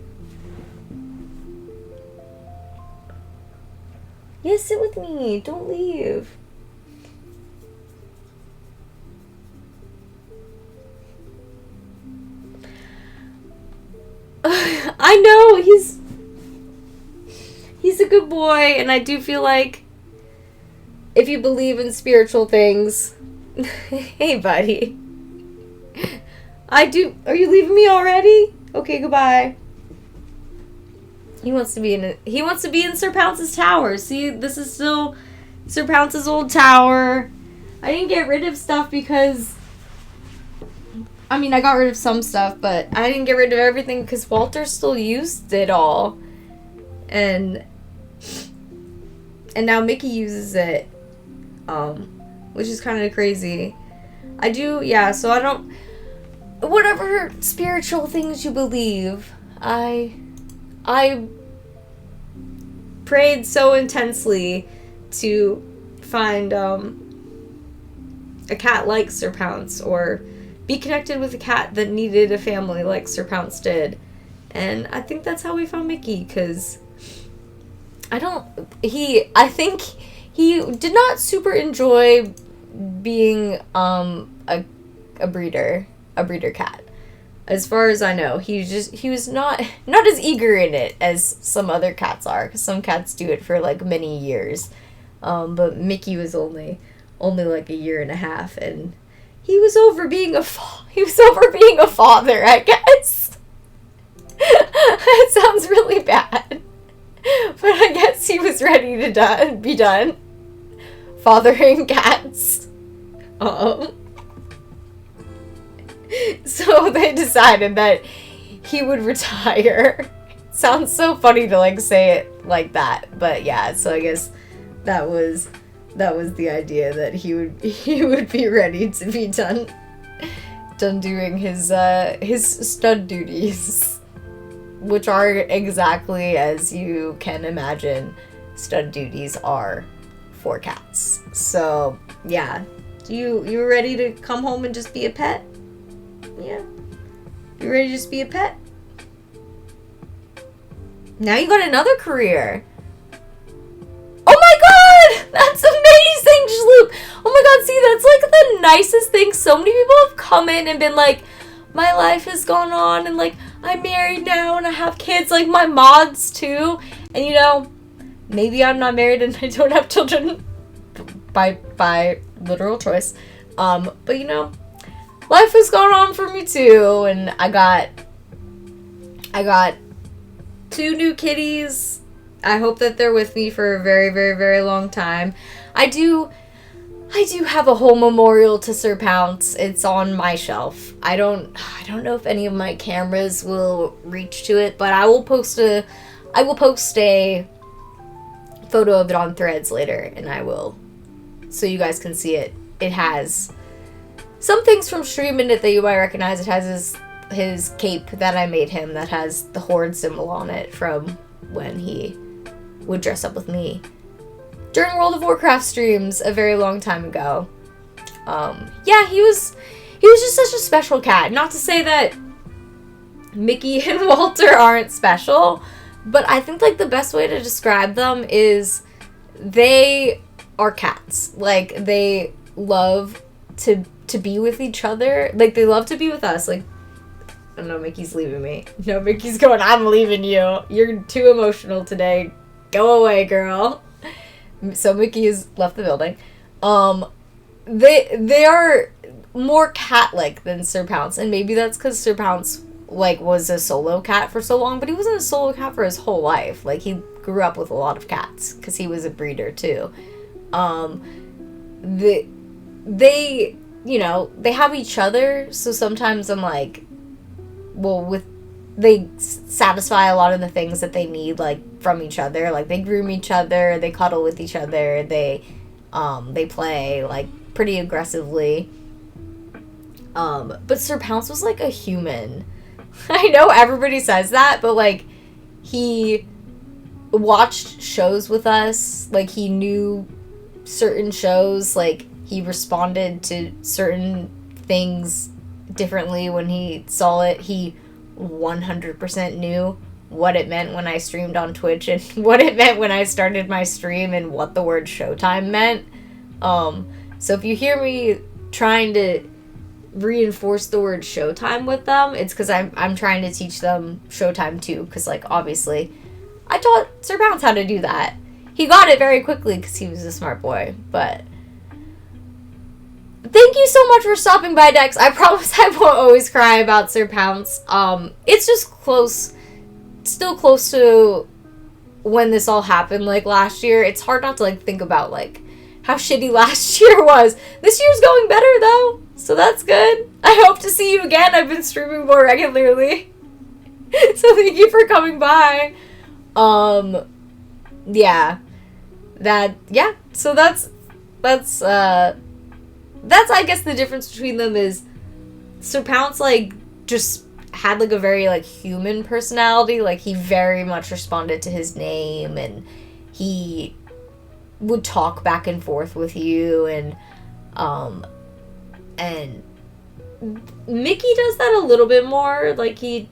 Yes, sit with me. Don't leave. I know, he's a good boy, and I do feel like if you believe in spiritual things, hey buddy, I do. Are you leaving me already? Okay, goodbye. He wants to be in Sir Pounce's tower. See, this is still Sir Pounce's old tower. I didn't get rid of stuff because, I mean, I got rid of some stuff, but I didn't get rid of everything because Walter still used it all. And now Mickey uses it, which is kind of crazy. I do, yeah, so I don't, whatever spiritual things you believe, I prayed so intensely to find a cat like Sir Pounce, or be connected with a cat that needed a family like Sir Pounce did. And I think that's how we found Mickey, because I think he did not super enjoy being a breeder cat. As far as I know, he was not as eager in it as some other cats are, because some cats do it for like many years. But Mickey was only like a year and a half, and he was over being a father, I guess. It sounds really bad. But I guess he was ready to be done fathering cats. So they decided that he would retire. Sounds so funny to like say it like that, but yeah. So I guess that was the idea, that he would be ready to be done doing his stud duties. Which are exactly as you can imagine stud duties are for cats. So, yeah. You ready to come home and just be a pet? Yeah. You ready to just be a pet? Now you got another career. Oh my god! That's amazing, Shloop! Oh my god, see, that's like the nicest thing. So many people have come in and been like, my life has gone on, and like, I'm married now and I have kids, like my mods too. And you know, maybe I'm not married and I don't have children by literal choice. But you know, life has gone on for me too, and I got 2 new kitties. I hope that they're with me for a very, very, very long time. I do have a whole memorial to Sir Pounce. It's on my shelf. I don't know if any of my cameras will reach to it, but I will post a photo of it on Threads later, and I will, so you guys can see it. It has some things from stream in it that you might recognize. It has his cape that I made him that has the Horde symbol on it from when he would dress up with me during World of Warcraft streams a very long time ago. Yeah, he was just such a special cat. Not to say that Mickey and Walter aren't special, but I think, like, the best way to describe them is they are cats. Like, they love to be with each other. Like, they love to be with us. Like, oh no, Mickey's leaving me. No, Mickey's going, I'm leaving you. You're too emotional today. Go away, girl. So Mickey has left the building. They are more cat-like than Sir Pounce, and maybe that's because Sir Pounce, like, was a solo cat for so long, but he wasn't a solo cat for his whole life. Like, he grew up with a lot of cats, because he was a breeder, too. They, you know, they have each other, so sometimes I'm like, well, they satisfy a lot of the things that they need, like, from each other. Like, they groom each other, they cuddle with each other, they play, like, pretty aggressively. But Sir Pounce was, like, a human. I know everybody says that, but, like, he watched shows with us. Like, he knew certain shows. Like, he responded to certain things differently when he saw it. He 100% knew what it meant when I streamed on Twitch and what it meant when I started my stream and what the word Showtime meant. So if you hear me trying to reinforce the word Showtime with them, it's because I'm trying to teach them Showtime too, because, like, obviously I taught Sir Pounce how to do that. He got it very quickly because he was a smart boy, but thank you so much for stopping by, Dex. I promise I won't always cry about Sir Pounce. It's just still close to when this all happened, like, last year. It's hard not to, like, think about, like, how shitty last year was. This year's going better, though, so that's good. I hope to see you again. I've been streaming more regularly. So thank you for coming by. Yeah. So that's I guess the difference between them is Sir Pounce, like, just had, like, a very, like, human personality. Like, he very much responded to his name, and he would talk back and forth with you, and Mickey does that a little bit more. Like, he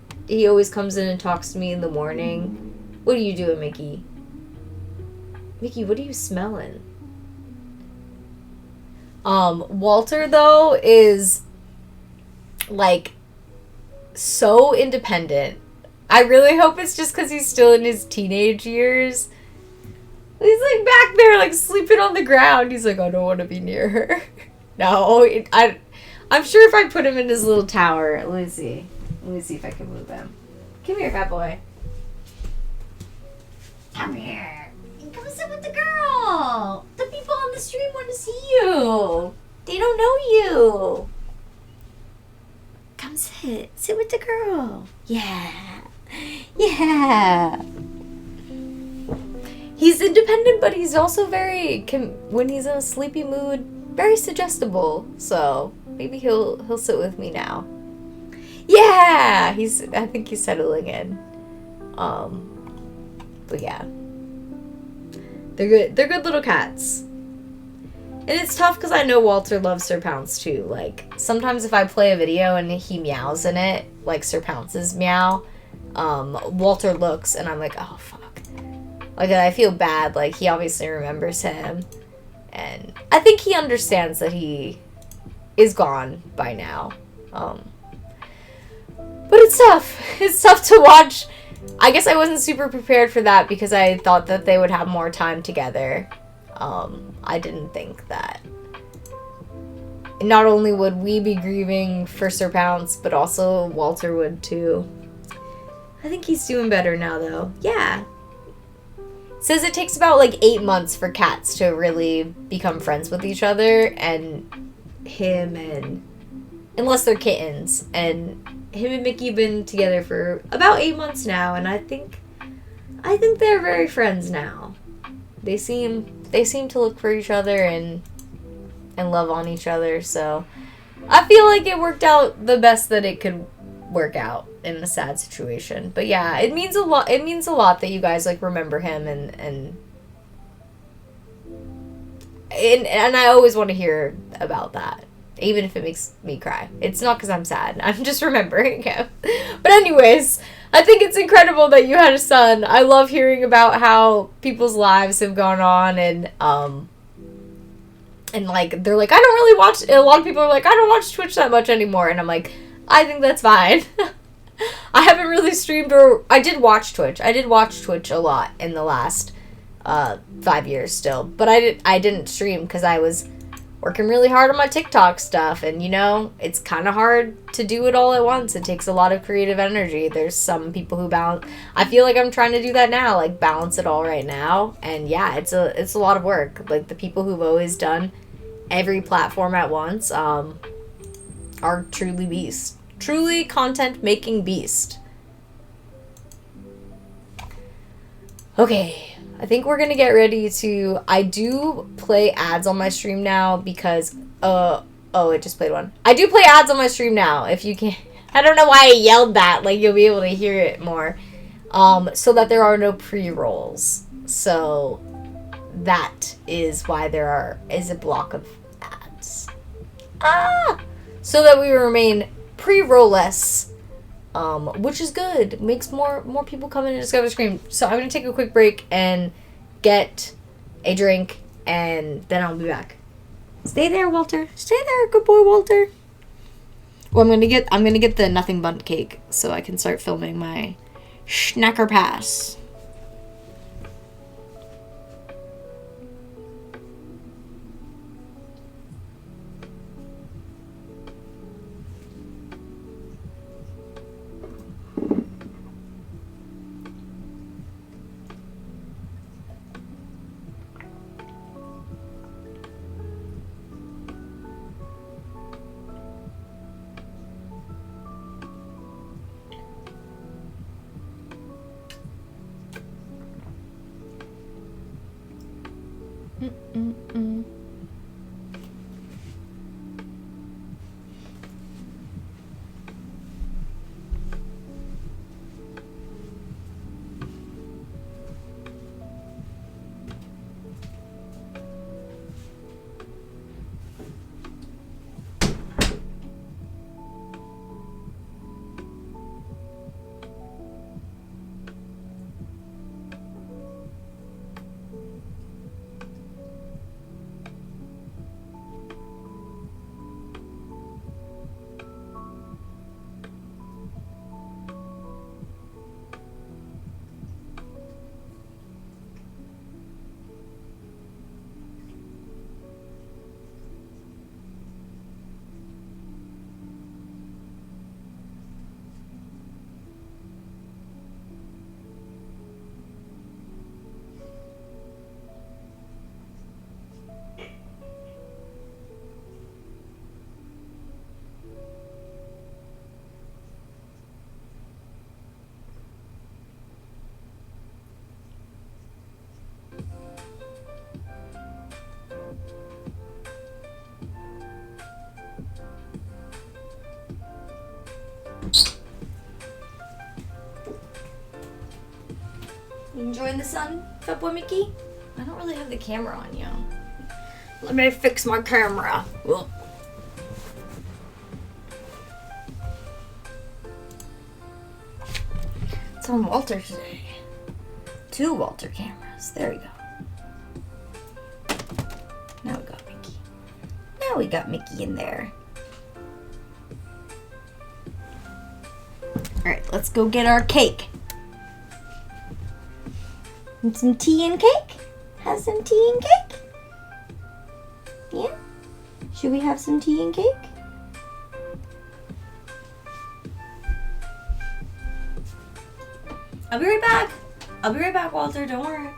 always comes in and talks to me in the morning. What are you doing, Mickey? Mickey, what are you smelling? Walter, though, is, like, so independent. I really hope it's just because he's still in his teenage years. He's, like, back there, like, sleeping on the ground. He's like, I don't want to be near her. No, I'm sure if I put him in his little tower. Let me see if I can move him. Come here, fat boy. Come here. And come sit with the girl. The people on the stream want to see you. They don't know you. Come sit. Sit with the girl. Yeah. He's independent, but he's also very, when he's in a sleepy mood, very suggestible. So maybe he'll sit with me now. Yeah, I think he's settling in. But yeah, they're good little cats. And it's tough because I know Walter loves Sir Pounce too. Like, sometimes if I play a video and he meows in it, like Sir Pounce's meow, Walter looks and I'm like, oh fuck. Like, I feel bad. Like, he obviously remembers him. And I think he understands that he is gone by now. But it's tough. It's tough to watch. I guess I wasn't super prepared for that because I thought that they would have more time together. I didn't think that not only would we be grieving for Sir Pounce, but also Walter would too. I think he's doing better now, though. Yeah. It says it takes about, like, 8 months for cats to really become friends with each other, and unless they're kittens, and him and Mickey have been together for about 8 months now, and I think they're very friends now. They seem to look for each other and love on each other, so I feel like it worked out the best that it could work out, in a sad situation. But yeah, it means a lot. It means a lot that you guys like remember him and I always want to hear about that, even if it makes me cry. It's not because I'm sad. I'm just remembering him. But anyways, I think it's incredible that you had a son. I love hearing about how people's lives have gone on and like they're like, I don't really watch. A lot of people are like, I don't watch Twitch that much anymore, and I'm like, I think that's fine. I haven't really streamed, or I did watch Twitch. I did watch Twitch a lot in the last 5 years still, but I didn't stream because I was working really hard on my TikTok stuff, and you know, it's kind of hard to do it all at once. It takes a lot of creative energy. There's some people who balance. I feel like I'm trying to do that now, like balance it all right now, and yeah, it's a lot of work. Like the people who've always done every platform at once are truly beasts, truly content making beast. Okay, I think we're gonna get ready to. I do play ads on my stream now because it just played one. I do play ads on my stream now. If you can, I don't know why I yelled that. Like you'll be able to hear it more. So that there are no pre-rolls. So that is why there is a block of ads. So that we remain pre-roll-less. Which is good. Makes more people come in and discover the stream. So I'm going to take a quick break and get a drink, and then I'll be back. Stay there, Walter. Stay there, good boy, Walter. Well, I'm gonna get the nothing bundt cake so I can start filming my Schnacker Pass. You enjoying the sun, Fat Boy Mickey? I don't really have the camera on you. Let me fix my camera. Ugh. It's on Walter today. 2 Walter cameras. There we go. Now we got Mickey. Now we got Mickey in there. Alright, let's go get our cake. And some tea and cake? Have some tea and cake? Yeah? Should we have some tea and cake? I'll be right back. I'll be right back, Walter. Don't worry.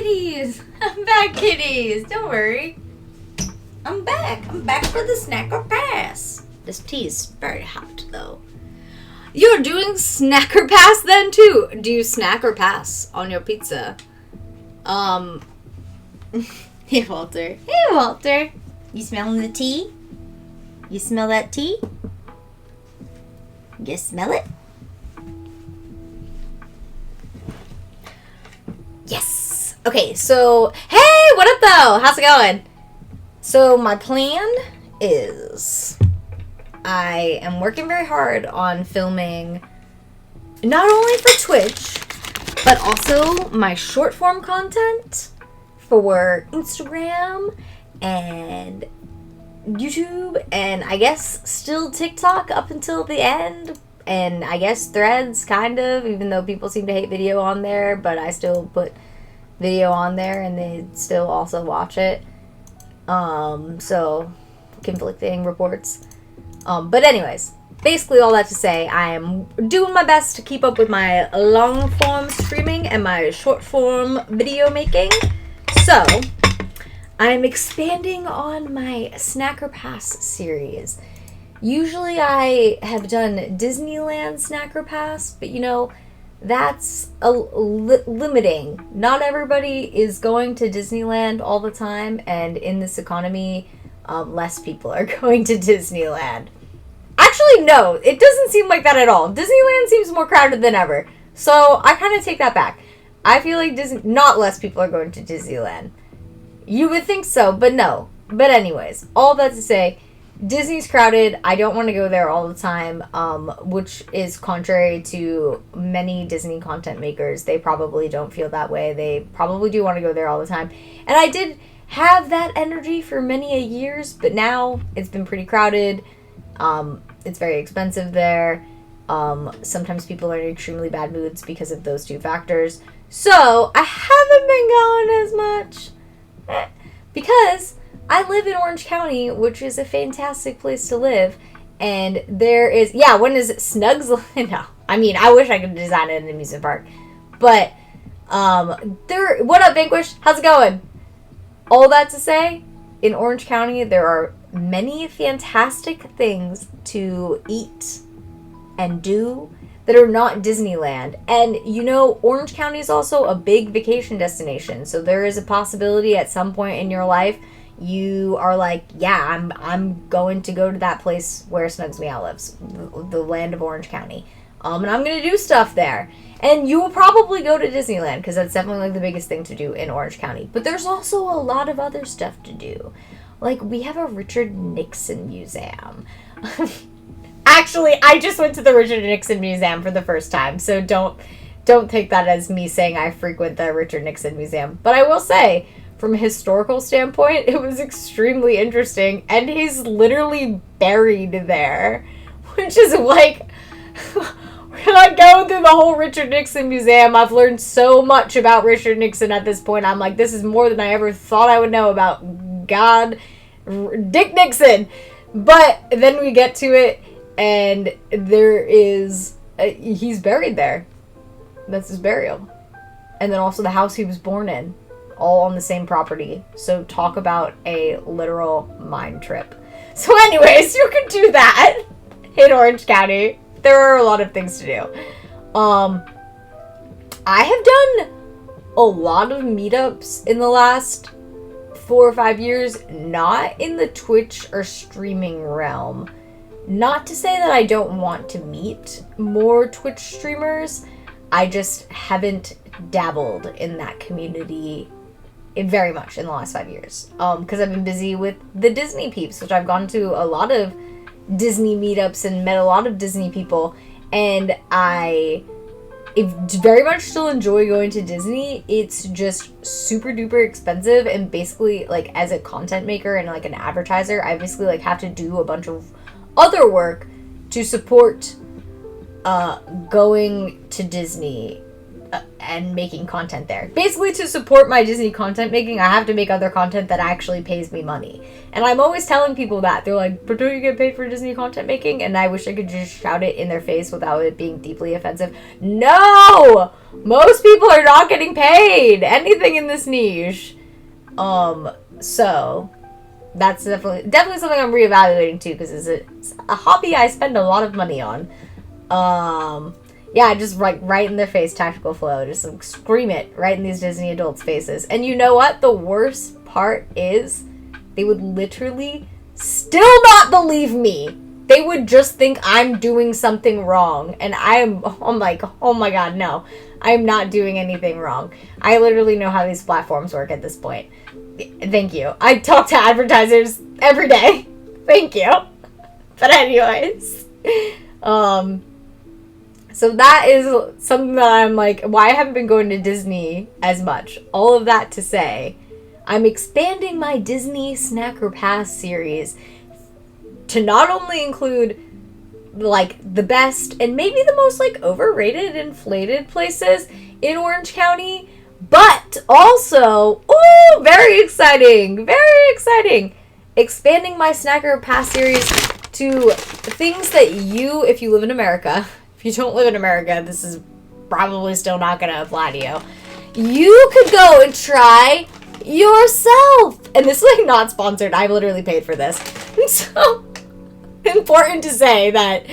kitties. I'm back, kitties. Don't worry. I'm back. I'm back for the snacker pass. This tea is very hot, though. You're doing snacker pass then, too. Do you snack or pass on your pizza? Hey, Walter. Hey, Walter. You smelling the tea? You smell that tea? You smell it? Yes. Okay, so, hey, what up, though? How's it going? So, my plan is I am working very hard on filming not only for Twitch, but also my short form content for Instagram and YouTube, and I guess still TikTok up until the end, and I guess Threads, kind of, even though people seem to hate video on there, but I still put video on there and they still also watch it. So conflicting reports. But anyways, basically all that to say, I am doing my best to keep up with my long form streaming and my short form video making. So I'm expanding on my Snacker Pass series. Usually I have done Disneyland Snacker Pass, but you know, that's limiting. Not everybody is going to Disneyland all the time, and in this economy, less people are going to Disneyland. Actually, no, it doesn't seem like that at all. Disneyland seems more crowded than ever. So I kind of take that back. I feel like not less people are going to Disneyland. You would think so, but no. But anyways, all that to say, Disney's crowded. I don't want to go there all the time, which is contrary to many Disney content makers. They probably don't feel that way. They probably do want to go there all the time. And I did have that energy for many years, but now it's been pretty crowded. It's very expensive there. Sometimes people are in extremely bad moods because of those two factors. So I haven't been going as much because I live in Orange County, which is a fantastic place to live. And there is, when is it Snugs? No, I mean, I wish I could design an amusement park. But, what up, Vanquish? How's it going? All that to say, in Orange County, there are many fantastic things to eat and do that are not Disneyland. And, you know, Orange County is also a big vacation destination. So there is a possibility at some point in your life you are like, yeah, I'm going to go to that place where Snugs Meow lives, the land of Orange County. And I'm going to do stuff there. And you will probably go to Disneyland because that's definitely like the biggest thing to do in Orange County. But there's also a lot of other stuff to do. Like, we have a Richard Nixon museum. Actually, I just went to the Richard Nixon Museum for the first time, so don't take that as me saying I frequent the Richard Nixon Museum. But I will say, from a historical standpoint, it was extremely interesting, and he's literally buried there, which is like, when I go through the whole Richard Nixon Museum, I've learned so much about Richard Nixon at this point. I'm like, this is more than I ever thought I would know about Dick Nixon. But then we get to it, and there is, he's buried there. That's his burial. And then also the house he was born in, all on the same property. So talk about a literal mind trip. So anyways, you can do that in Orange County. There are a lot of things to do. I have done a lot of meetups in the last 4 or 5 years, not in the Twitch or streaming realm. Not to say that I don't want to meet more Twitch streamers. I just haven't dabbled in that community very much in the last 5 years. Because I've been busy with the Disney peeps, which I've gone to a lot of Disney meetups and met a lot of Disney people. And I very much still enjoy going to Disney. It's just super duper expensive, and basically, like, as a content maker and like an advertiser, I basically like have to do a bunch of other work to support going to Disney. and making content there. Basically, to support my Disney content making, I have to make other content that actually pays me money. And I'm always telling people that. They're like, but don't you get paid for Disney content making? And I wish I could just shout it in their face without it being deeply offensive. No! Most people are not getting paid anything in this niche. So that's definitely something I'm reevaluating too, because it's a hobby I spend a lot of money on. Yeah, just right in their face, tactical flow. Just like, scream it right in these Disney adults' faces. And you know what? The worst part is they would literally still not believe me. They would just think I'm doing something wrong. And I'm like, oh my god, no. I'm not doing anything wrong. I literally know how these platforms work at this point. Thank you. I talk to advertisers every day. Thank you. But anyways. So that is something that I'm like, why I haven't been going to Disney as much. All of that to say, I'm expanding my Disney Snacker Pass series to not only include like the best and maybe the most like overrated, inflated places in Orange County, but also, very exciting, expanding my Snacker Pass series to things that you, if you live in America, if you don't live in America, this is probably still not going to apply to you. You could go and try yourself. And this is like not sponsored. I've literally paid for this. So important to say that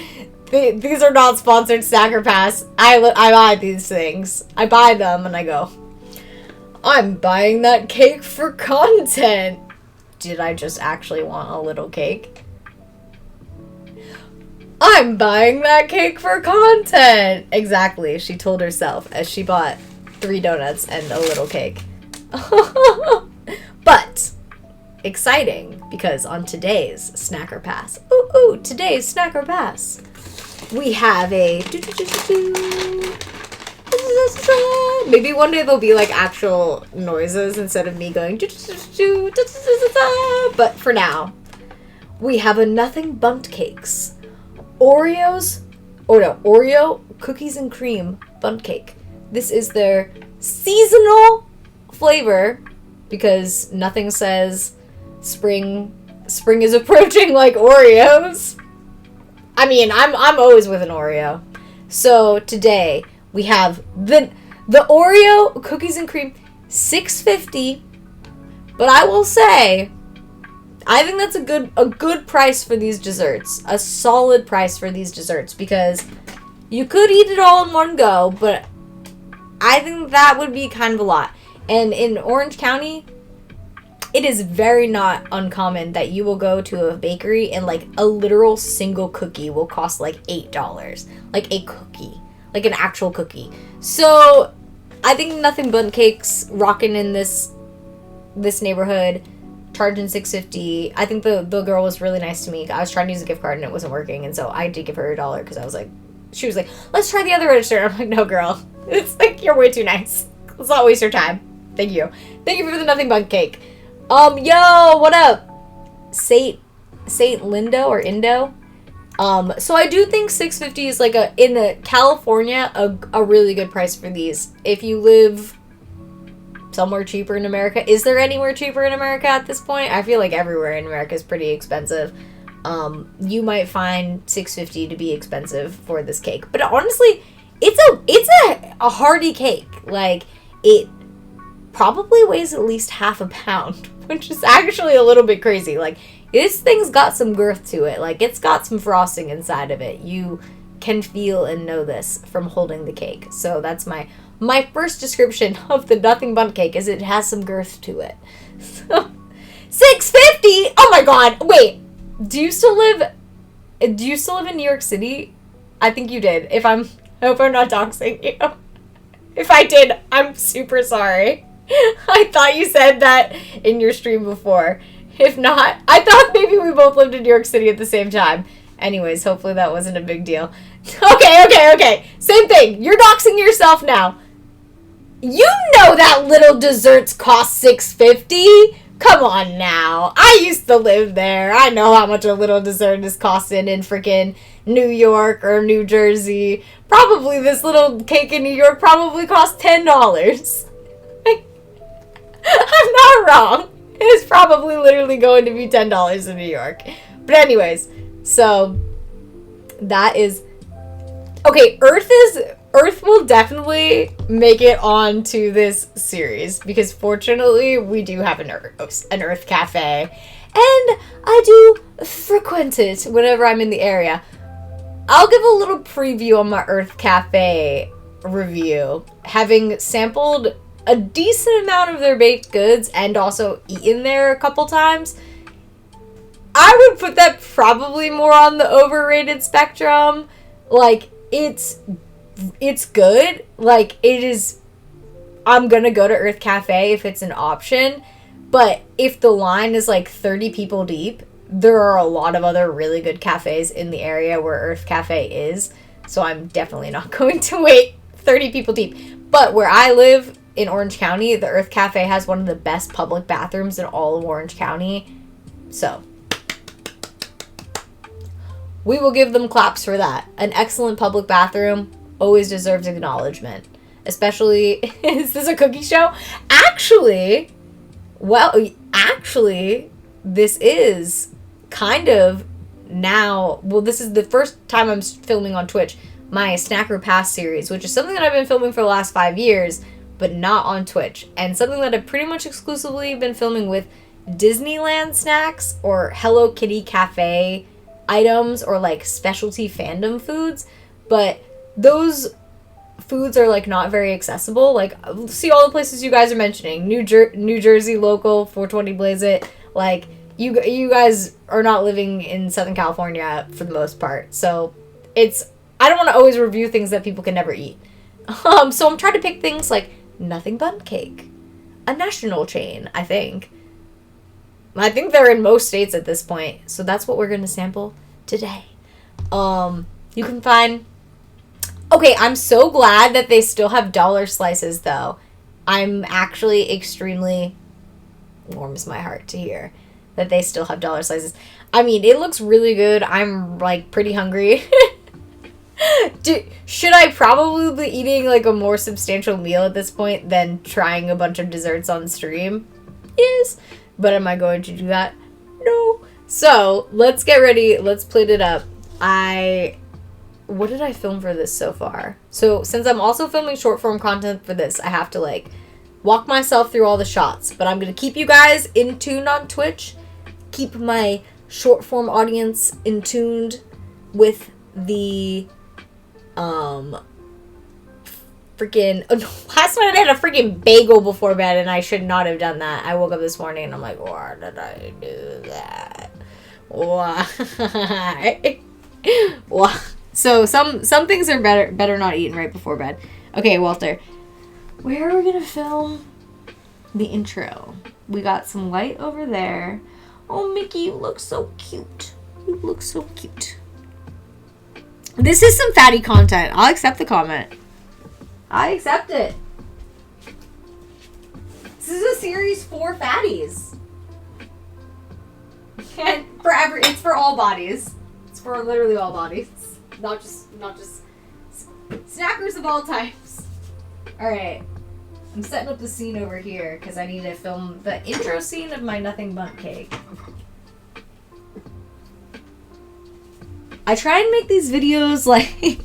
these are not sponsored Snacker Pass. I buy these things. I buy them and I go, I'm buying that cake for content. Did I just actually want a little cake? I'm buying that cake for content. Exactly, she told herself as she bought 3 donuts and a little cake. But exciting, because on today's Snacker Pass, today's Snacker Pass, we have a maybe one day there'll be like actual noises instead of me going but for now, we have a nothing bundt cakes. Oreo cookies and cream bundt cake. This is their seasonal flavor because nothing says spring is approaching like Oreos. I mean, I'm always with an Oreo. So today we have the Oreo cookies and cream, $6.50. But I will say, I think that's a good price for these desserts. A solid price for these desserts, because you could eat it all in one go, but I think that would be kind of a lot. And in Orange County, it is very not uncommon that you will go to a bakery and like a literal single cookie will cost like $8. Like a cookie. Like an actual cookie. So I think nothing bundt cakes rocking in this neighborhood, charging $6.50. I think the girl was really nice to me. I was trying to use a gift card and it wasn't working, and so I did give her $1 because I was like, she was like, let's try the other register. I'm like, no girl, it's like, you're way too nice. Let's not waste your time. Thank you for the nothing bundt cake. Yo, what up? Saint Lindo or Indo. So I do think $6.50 is like in California a really good price for these. If you live somewhere cheaper in America, is there anywhere cheaper in America at this point? I feel like everywhere in America is pretty expensive. You might find $6.50 to be expensive for this cake, but honestly, it's a hearty cake. Like, it probably weighs at least half a pound, which is actually a little bit crazy. Like, this thing's got some girth to it. Like, it's got some frosting inside of it. You can feel and know this from holding the cake. So that's my first description of the nothing bundt cake, is it has some girth to it. So, $6.50. Oh my god. Wait. Do you still live in New York City? I think you did. I hope I'm not doxing you. If I did, I'm super sorry. I thought you said that in your stream before. If not, I thought maybe we both lived in New York City at the same time. Anyways, hopefully that wasn't a big deal. Okay. Same thing. You're doxing yourself now. You know that little desserts cost $6.50. Come on now. I used to live there. I know how much a little dessert is costing in freaking New York or New Jersey, probably this little cake in New York probably cost $10. I'm not wrong. It's probably literally going to be $10 in New York. But anyways, so that is okay. Earth will definitely make it onto this series because fortunately we do have an Earth cafe, and I do frequent it whenever I'm in the area. I'll give a little preview on my Earth cafe review, having sampled a decent amount of their baked goods and also eaten there a couple times. I would put that probably more on the overrated spectrum. Like, it's good. Like, it is... I'm gonna go to Earth Cafe if it's an option. But if the line is like 30 people deep, there are a lot of other really good cafes in the area where Earth Cafe is. So I'm definitely not going to wait 30 people deep. But where I live in Orange County, the Earth Cafe has one of the best public bathrooms in all of Orange County. So we will give them claps for that. An excellent public bathroom always deserves acknowledgement. Especially, is this a cookie show? Actually, this is kind of now, this is the first time I'm filming on Twitch, my Snacker Pass series, which is something that I've been filming for the last 5 years, but not on Twitch. And something that I've pretty much exclusively been filming with Disneyland snacks or Hello Kitty Cafe items or like specialty fandom foods. But those foods are like not very accessible. Like, see all the places you guys are mentioning. New Jersey local, 420 Blaze It. Like, you guys are not living in Southern California for the most part. So I don't want to always review things that people can never eat. So I'm trying to pick things like Nothing Bundt Cake, a national chain, I think. I think they're in most states at this point. So that's what we're going to sample today. You can find... Okay, I'm so glad that they still have dollar slices, though. I'm actually extremely... warms my heart to hear that they still have dollar slices. I mean, it looks really good. I'm, like, pretty hungry. Should I probably be eating, like, a more substantial meal at this point than trying a bunch of desserts on stream? Yes. But am I going to do that? No. So, let's get ready. Let's plate it up. What did I film for this so far? So, since I'm also filming short form content for this, I have to, like, walk myself through all the shots. But I'm going to keep you guys in tune on Twitch. Keep my short form audience in tuned with the, freaking, last night I had a freaking bagel before bed and I should not have done that. I woke up this morning and I'm like, why did I do that? Why? Why? So some things are better not eaten right before bed. Okay, Walter, where are we gonna film the intro? We got some light over there. Oh, Mickey, you look so cute. You look so cute. This is some fatty content. I'll accept the comment. I accept it. This is a series for fatties. And it's for all bodies. It's for literally all bodies. Not just snackers of all types. Alright. I'm setting up the scene over here because I need to film the intro scene of my Nothing Bundt Cake. I try and make these videos like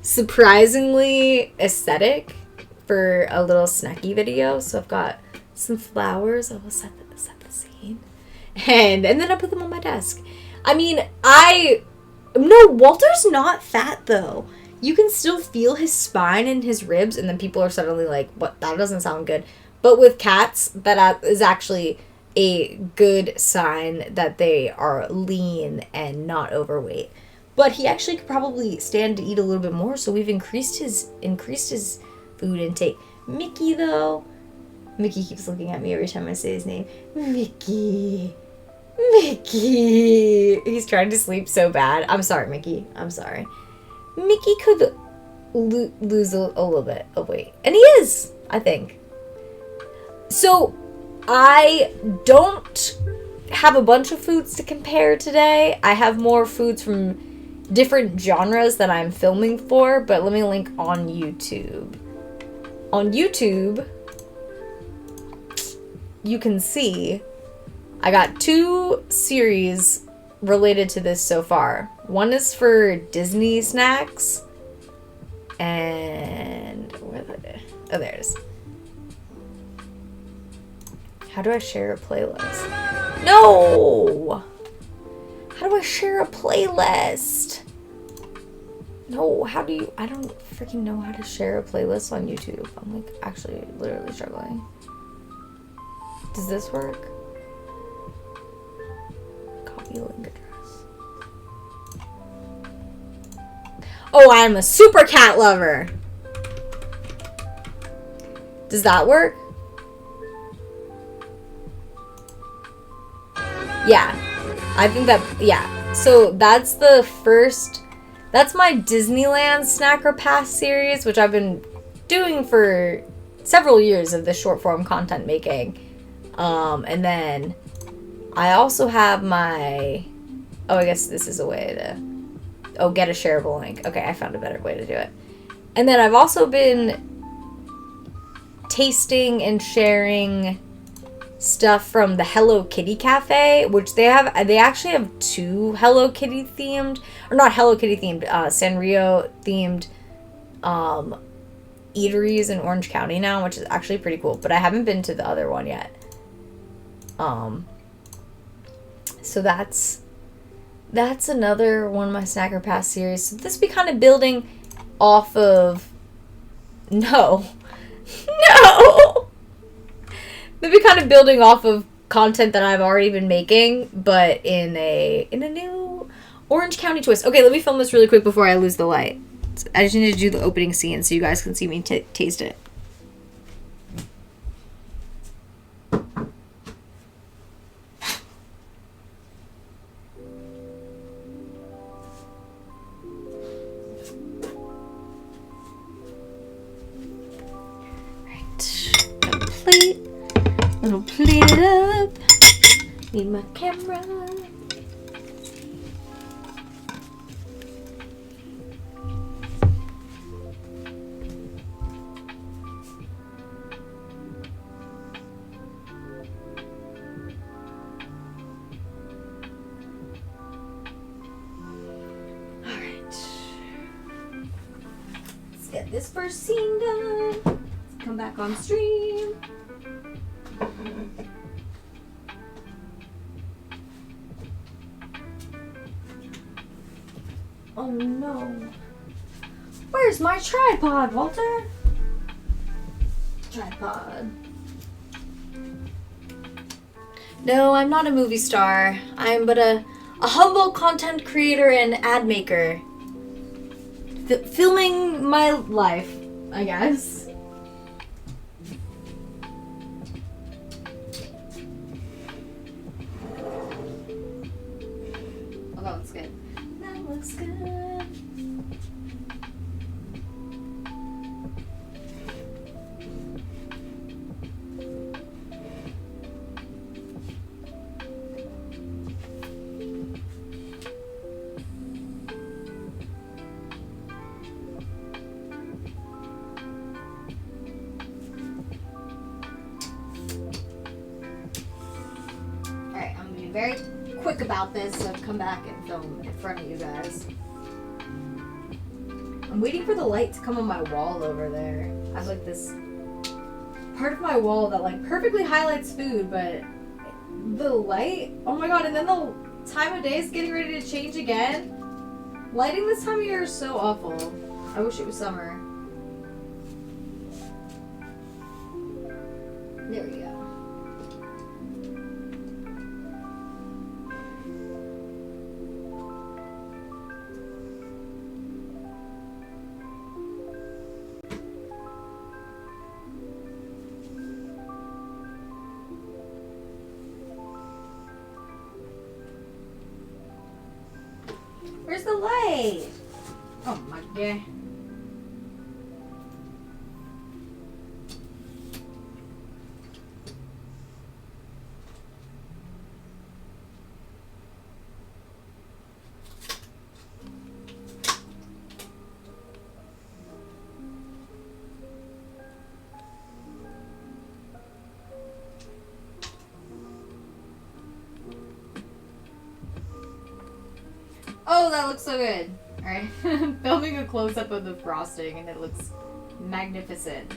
surprisingly aesthetic for a little snacky video. So I've got some flowers. I will set the scene. And then I put them on my desk. I mean, no, Walter's not fat though. You can still feel his spine and his ribs, and then people are suddenly like, what? That doesn't sound good. But with cats, that is actually a good sign that they are lean and not overweight. But he actually could probably stand to eat a little bit more, so we've increased his food intake. Mickey, though. Mickey keeps looking at me every time I say his name. Mickey. He's trying to sleep so bad. I'm sorry, Mickey. I'm sorry. Mickey could lose a little bit of weight. And he is, I think. So, I don't have a bunch of foods to compare today. I have more foods from different genres that I'm filming for, but let me link on YouTube. On YouTube, you can see I got 2 series related to this so far. One is for Disney snacks, and where are they? Oh, there it is. How do I share a playlist? No! How do I share a playlist? No, how do you... I don't freaking know how to share a playlist on YouTube. I'm like actually literally struggling. Does this work? Copy link address. Oh, I'm a super cat lover. Does that work? Yeah. I think that, yeah. So that's the first, that's my Disneyland Snacker Pass series, which I've been doing for several years of this short form content making. And then I also have my, oh, I guess this is a way to, oh, get a shareable link. Okay, I found a better way to do it. And then I've also been tasting and sharing stuff from the Hello Kitty Cafe, which they actually have 2 Hello Kitty themed, or not Hello Kitty themed, Sanrio themed eateries in Orange County now, which is actually pretty cool, but I haven't been to the other one yet. So that's another one of my Snacker Pass series. So this be kind of building off of, no. They'll be kind of building off of content that I've already been making, but in a new Orange County twist. Okay, let me film this really quick before I lose the light. I just need to do the opening scene so you guys can see me taste it. Little plate it up. Need my camera. Alright. Let's get this first scene done. Let's come back on stream. Oh no. Where's my tripod, Walter? Tripod. No, I'm not a movie star. I'm but a humble content creator and ad maker. Filming my life, I guess. Oh, that looks good. That looks good. Alright, I'm gonna be very quick about this, so come back and film in front of you guys. I'm waiting for the light to come on my wall over there. I have like this part of my wall that like perfectly highlights food, but the light, oh my god, and then the time of day is getting ready to change again. Lighting this time of year is so awful. I wish it was summer. There we go. Where's the light? Oh my god. Oh, that looks so good. Alright. I'm filming a close-up of the frosting and it looks magnificent.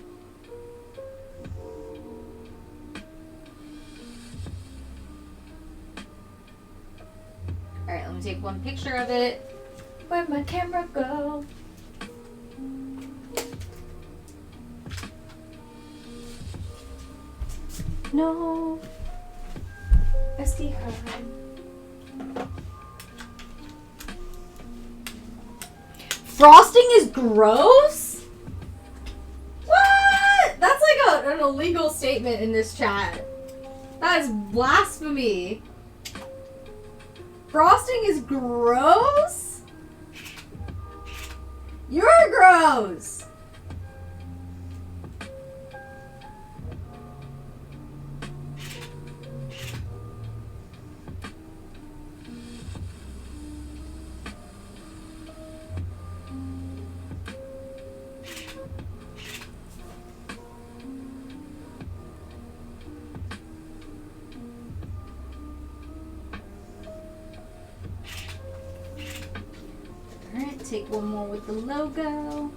Alright, let me take one picture of it. Where'd my camera go? No. SD card. Frosting is gross? What? That's like an illegal statement in this chat. That is blasphemy. Frosting is gross? You're gross. Alright, take one more with the logo.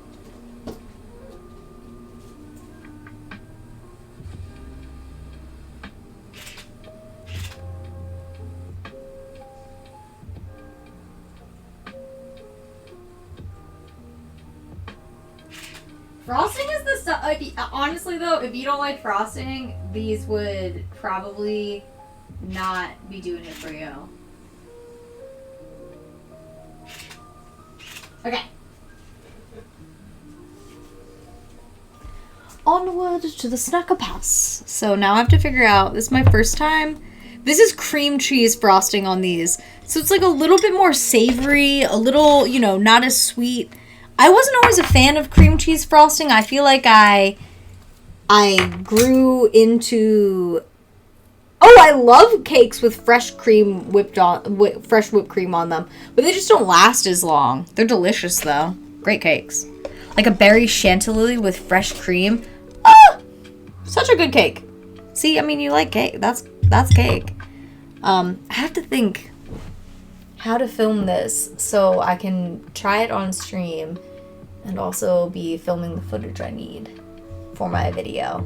Frosting is the stuff. Honestly, though, if you don't like frosting, these would probably not be doing it for you. Okay. Onward to the Snacker Pass. So now I have to figure out, this is my first time. This is cream cheese frosting on these. So it's like a little bit more savory, a little, you know, not as sweet. I wasn't always a fan of cream cheese frosting. I feel like I grew into... Oh, I love cakes with fresh cream fresh whipped cream on them. But they just don't last as long. They're delicious, though. Great cakes. Like a berry chantilly with fresh cream. Ah! Such a good cake. See, I mean, you like cake. That's cake. I have to think how to film this so I can try it on stream and also be filming the footage I need for my video.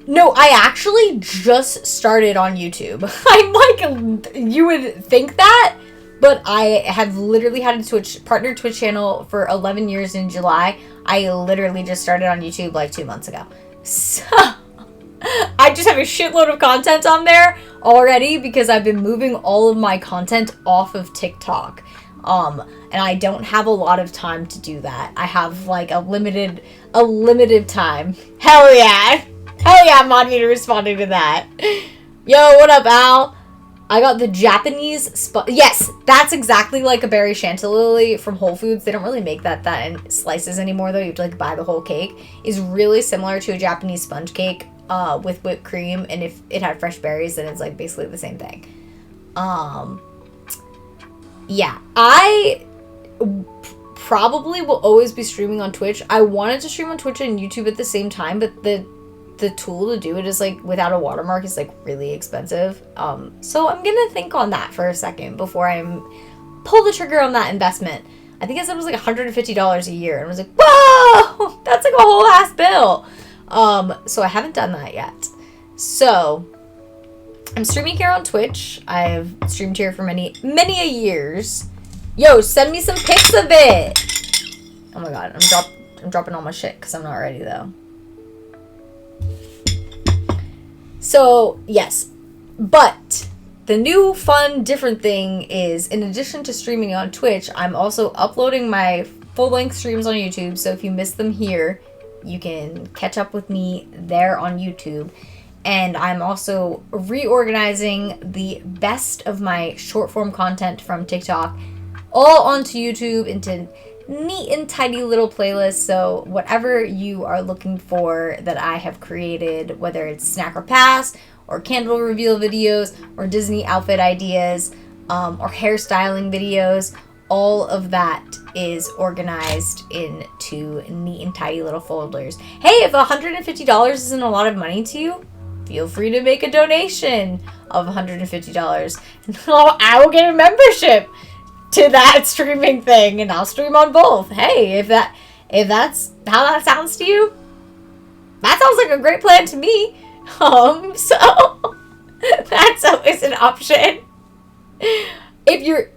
No, I actually just started on YouTube. I'm like, you would think that, but I have literally had a partner Twitch channel for 11 years in July. I literally just started on YouTube like 2 months ago. So, I just have a shitload of content on there already because I've been moving all of my content off of TikTok. And I don't have a lot of time to do that. I have like a limited time. Hell yeah! Hell yeah, Monty responding to that. Yo, what up, Al? I got the Japanese yes, that's exactly like a berry chantilly from Whole Foods. They don't really make that in slices anymore, though. You have to like buy the whole cake. It's really similar to a Japanese sponge cake with whipped cream, and if it had fresh berries, then it's like basically the same thing. Yeah, I probably will always be streaming on Twitch. I wanted to stream on Twitch and YouTube at the same time, but the tool to do it is like without a watermark is like really expensive. So I'm gonna think on that for a second before I pull the trigger on that investment. I think I said it was like $150 a year, and I was like, whoa, that's like a whole ass bill. So I haven't done that yet. So I'm streaming here on Twitch. I've streamed here for many a years. Yo, send me some pics of it. Oh my god, I'm dropping all my shit because I'm not ready though. So, yes, but the new fun different thing is, in addition to streaming on Twitch, I'm also uploading my full-length streams on YouTube, so if you miss them here, you can catch up with me there on YouTube. And I'm also reorganizing the best of my short-form content from TikTok all onto YouTube into neat and tidy little playlists. So whatever you are looking for that I have created, whether it's snack or pass or candle reveal videos or Disney outfit ideas or hairstyling videos, all of that is organized into neat and tidy little folders. Hey, if $150 isn't a lot of money to you, feel free to make a donation of $150. And I will get a membership to that streaming thing, and I'll stream on both. Hey, if that's how that sounds to you, that sounds like a great plan to me. So that's always an option. If you're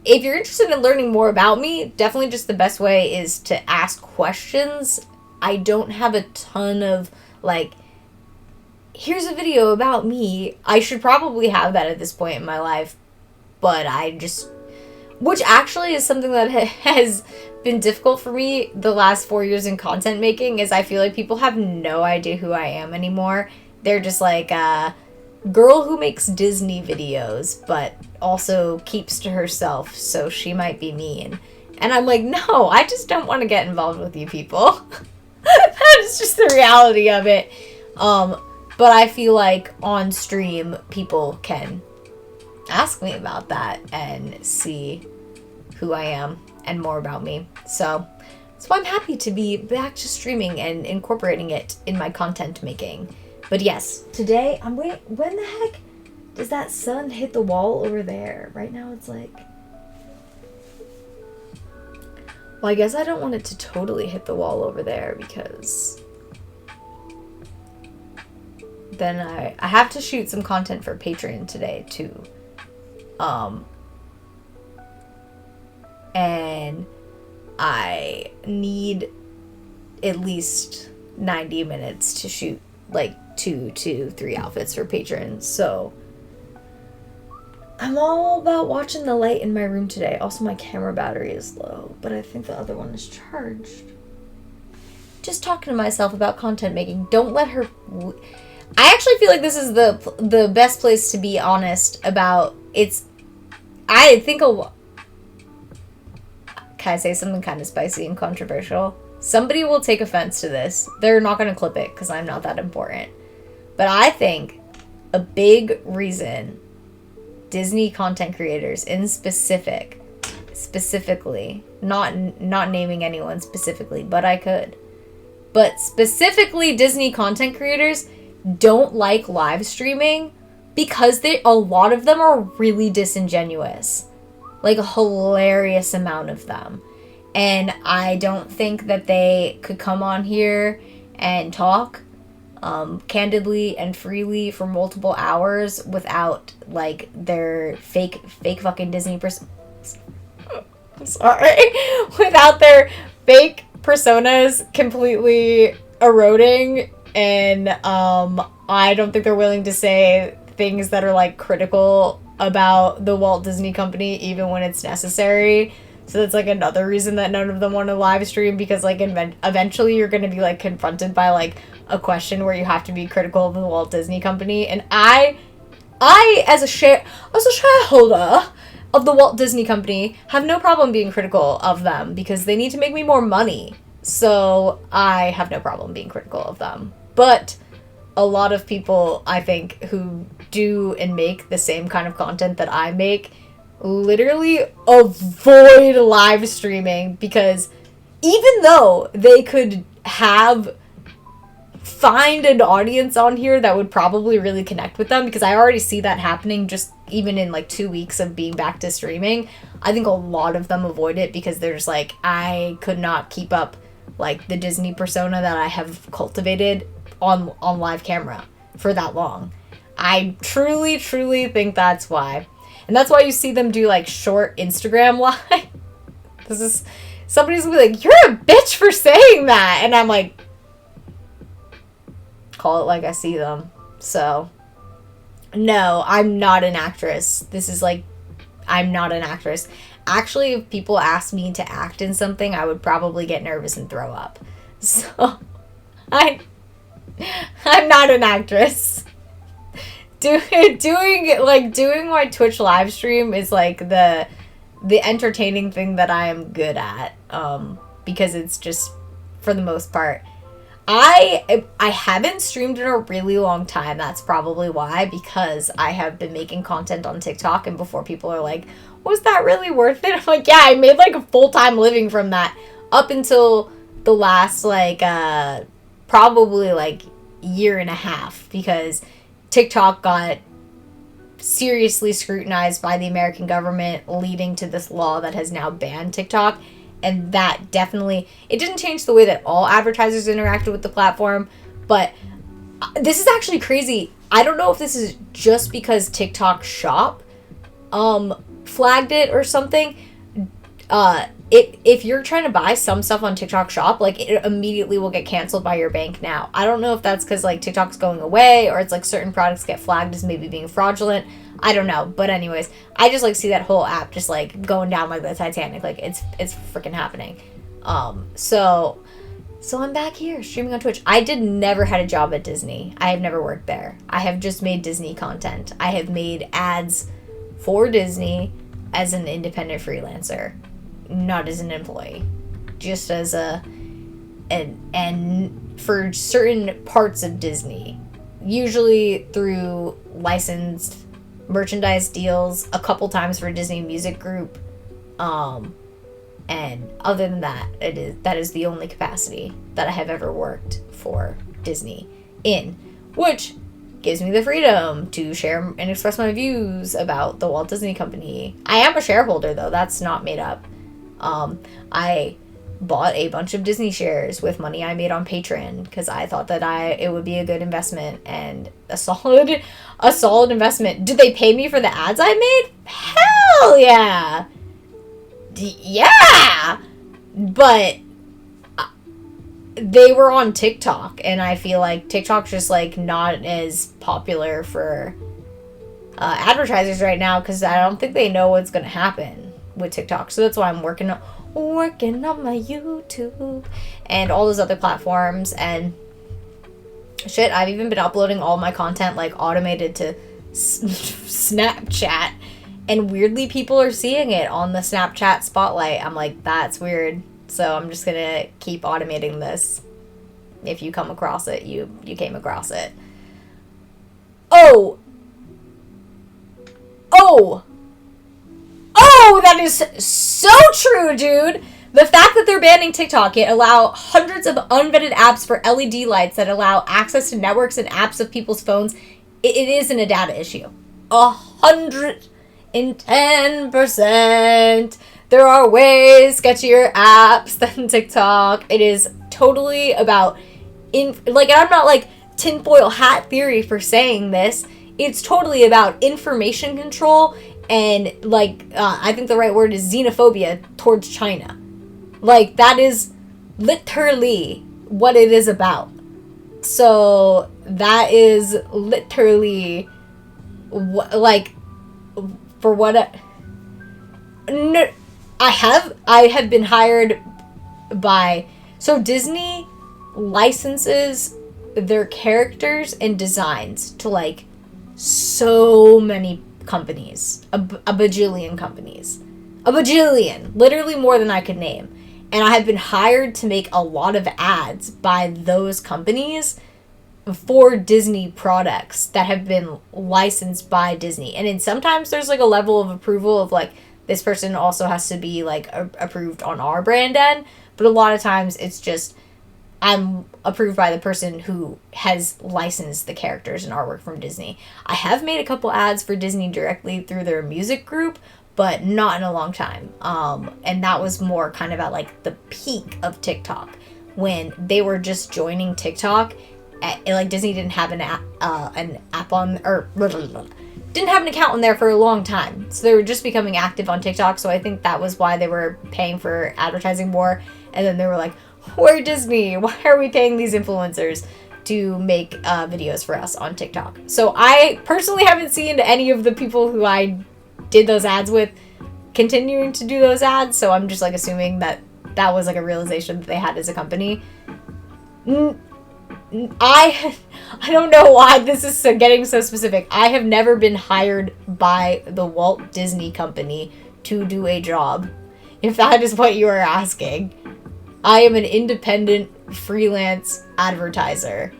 interested in learning more about me, definitely just the best way is to ask questions. I don't have a ton of, like, here's a video about me. I should probably have that at this point in my life, but which actually is something that has been difficult for me the last 4 years in content making, is I feel like people have no idea who I am anymore. They're just like, girl who makes Disney videos, but also keeps to herself, so she might be mean. And I'm like, no, I just don't want to get involved with you people. That is just the reality of it. But I feel like on stream, people can ask me about that and see who I am and more about me. So I'm happy to be back to streaming and incorporating it in my content making. But yes, today, when the heck does that sun hit the wall over there? Right now it's like... Well, I guess I don't want it to totally hit the wall over there, because then I have to shoot some content for Patreon today too. And I need at least 90 minutes to shoot like 2 to 3 outfits for patrons. So I'm all about watching the light in my room today. Also, my camera battery is low, but I think the other one is charged. Just talking to myself about content making. Don't let her... I actually feel like this is the best place to be honest about... I think Can I say something kind of spicy and controversial? Somebody will take offense to this. They're not going to clip it because I'm not that important. But I think a big reason Disney content creators in specifically, not naming anyone specifically, but I could. But specifically Disney content creators don't like live streaming because a lot of them are really disingenuous. Like a hilarious amount of them. And I don't think that they could come on here and talk candidly and freely for multiple hours without like their fake fucking Disney I'm sorry. Without their fake personas completely eroding, and I don't think they're willing to say things that are like critical about the Walt Disney Company even when it's necessary. So that's like another reason that none of them want to live stream, because like eventually you're going to be like confronted by like a question where you have to be critical of the Walt Disney Company. And I as a shareholder of the Walt Disney Company have no problem being critical of them because they need to make me more money. So I have no problem being critical of them. But a lot of people, I think, who do and make the same kind of content that I make literally avoid live streaming, because even though they could find an audience on here that would probably really connect with them, because I already see that happening just even in like 2 weeks of being back to streaming, I think a lot of them avoid it because they're just like, I could not keep up like the Disney persona that I have cultivated on live camera for that long. I truly think that's why. And that's why you see them do like short Instagram live. Somebody's gonna be like, you're a bitch for saying that. And I'm like, call it like I see them. So, no, I'm not an actress. I'm not an actress. Actually, if people ask me to act in something, I would probably get nervous and throw up. So, I'm not an actress. Doing my Twitch live stream is like the entertaining thing that I am good at, because it's just, for the most part, I haven't streamed in a really long time. That's probably why, because I have been making content on TikTok, and before people are like, was that really worth it? I'm like, yeah, I made like a full-time living from that up until the last probably like year and a half because TikTok got seriously scrutinized by the American government, leading to this law that has now banned TikTok. And that definitely, it didn't change the way that all advertisers interacted with the platform, but this is actually crazy. I don't know if this is just because TikTok Shop flagged it or something. If you're trying to buy some stuff on TikTok Shop, like, it immediately will get canceled by your bank now. I don't know if that's because, like, TikTok's going away, or it's like certain products get flagged as maybe being fraudulent. I don't know. But anyways, I just, like, see that whole app just, like, going down like the Titanic. Like, it's freaking happening. So I'm back here streaming on Twitch. I never had a job at Disney. I have never worked there. I have just made Disney content. I have made ads for Disney as an independent freelancer, not as an employee, just as and for certain parts of Disney, usually through licensed merchandise deals, a couple times for Disney Music Group, and other than that, that is the only capacity that I have ever worked for Disney in, which gives me the freedom to share and express my views about the Walt Disney Company. I am a shareholder, though. That's not made up. I bought a bunch of Disney shares with money I made on Patreon because I thought that it would be a good investment and a solid investment. Did they pay me for the ads I made? Hell yeah! Yeah! But they were on TikTok, and I feel like TikTok's just, like, not as popular for advertisers right now because I don't think they know what's going to happen with TikTok. So that's why I'm working on my YouTube and all those other platforms. And shit, I've even been uploading all my content, like, automated to Snapchat, and weirdly people are seeing it on the Snapchat spotlight. I'm like, that's weird. So I'm just gonna keep automating this. If you come across it, you came across it. Oh, that is so true, dude. The fact that they're banning TikTok, it allow hundreds of unvetted apps for LED lights that allow access to networks and apps of people's phones. It isn't a data issue. 110%. There are ways sketchier apps than TikTok. It is totally about, and I'm not, like, tinfoil hat theory for saying this. It's totally about information control and, like, I think the right word is xenophobia towards China. Like, that is literally what it is about. So that is literally I have been hired by, so Disney licenses their characters and designs to, like, so many companies, a bajillion companies, literally more than I could name. And I have been hired to make a lot of ads by those companies for Disney products that have been licensed by Disney. And then sometimes there's, like, a level of approval of, like, this person also has to be, like, approved on our brand end. But a lot of times it's just, I'm approved by the person who has licensed the characters and artwork from Disney. I have made a couple ads for Disney directly through their music group, but not in a long time. And that was more kind of at, like, the peak of TikTok, when they were just joining TikTok. Like, Disney didn't have an app on, or didn't have an account on there for a long time. So they were just becoming active on TikTok. So I think that was why they were paying for advertising more. And then they were like, we're Disney. Why are we paying these influencers to make videos for us on TikTok? So I personally haven't seen any of the people who I did those ads with continuing to do those ads. So I'm just, like, assuming that that was, like, a realization that they had as a company. I don't know why this is getting so specific. I have never been hired by the Walt Disney Company to do a job, if that is what you are asking. I am an independent freelance advertiser.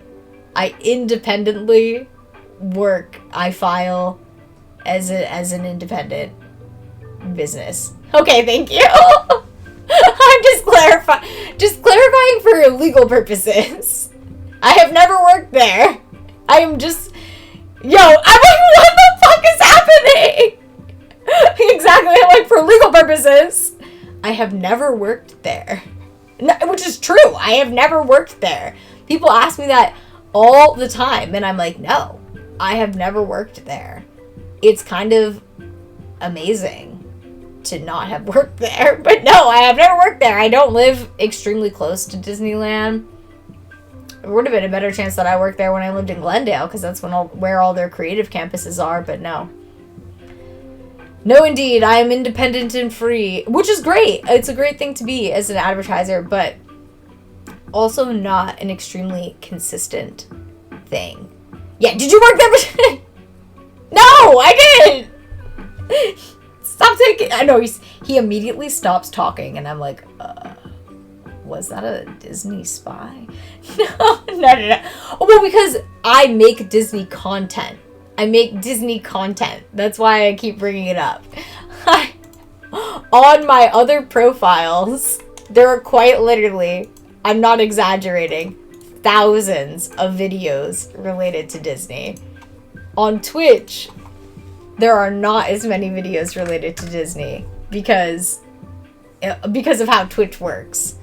I independently work. I file as an independent business. Okay, thank you. I'm just clarifying for legal purposes. I have never worked there. I am just... Yo, I'm like, what the fuck is happening? Exactly, I'm like, for legal purposes. I have never worked there. No, which is true. I have never worked there. People ask me that all the time, and I'm like, no, I have never worked there. It's kind of amazing to not have worked there, but no, I have never worked there. I don't live extremely close to Disneyland. It would have been a better chance that I worked there when I lived in Glendale, because that's where all their creative campuses are, but no. No, indeed, I am independent and free, which is great. It's a great thing to be as an advertiser, but also not an extremely consistent thing. Yeah, did you work there? No, I didn't. Stop taking... I know, he immediately stops talking, and I'm like, was that a Disney spy? No. Well, because I make Disney content. That's why I keep bringing it up. On my other profiles, there are quite literally, I'm not exaggerating, thousands of videos related to Disney. On Twitch, there are not as many videos related to Disney because of how Twitch works.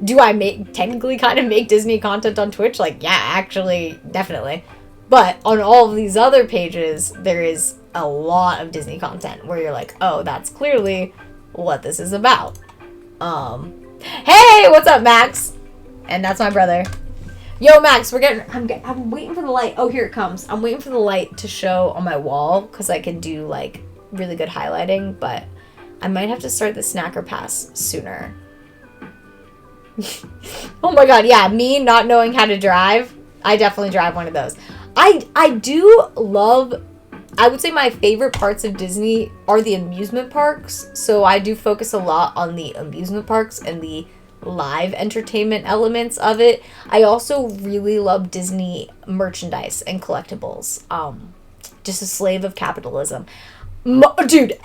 Do I technically kind of make Disney content on Twitch? Like, yeah, actually, definitely. But on all of these other pages, there is a lot of Disney content where you're like, oh, that's clearly what this is about. Hey, what's up, Max? And that's my brother. Yo, Max, I'm waiting for the light. Oh, here it comes. I'm waiting for the light to show on my wall because I can do, like, really good highlighting, but I might have to start the Snacker Pass sooner. Oh my god, yeah, me not knowing how to drive. I definitely drive one of those. I do love, I would say my favorite parts of Disney are the amusement parks. So I do focus a lot on the amusement parks and the live entertainment elements of it. I also really love Disney merchandise and collectibles. Just a slave of capitalism. Dude,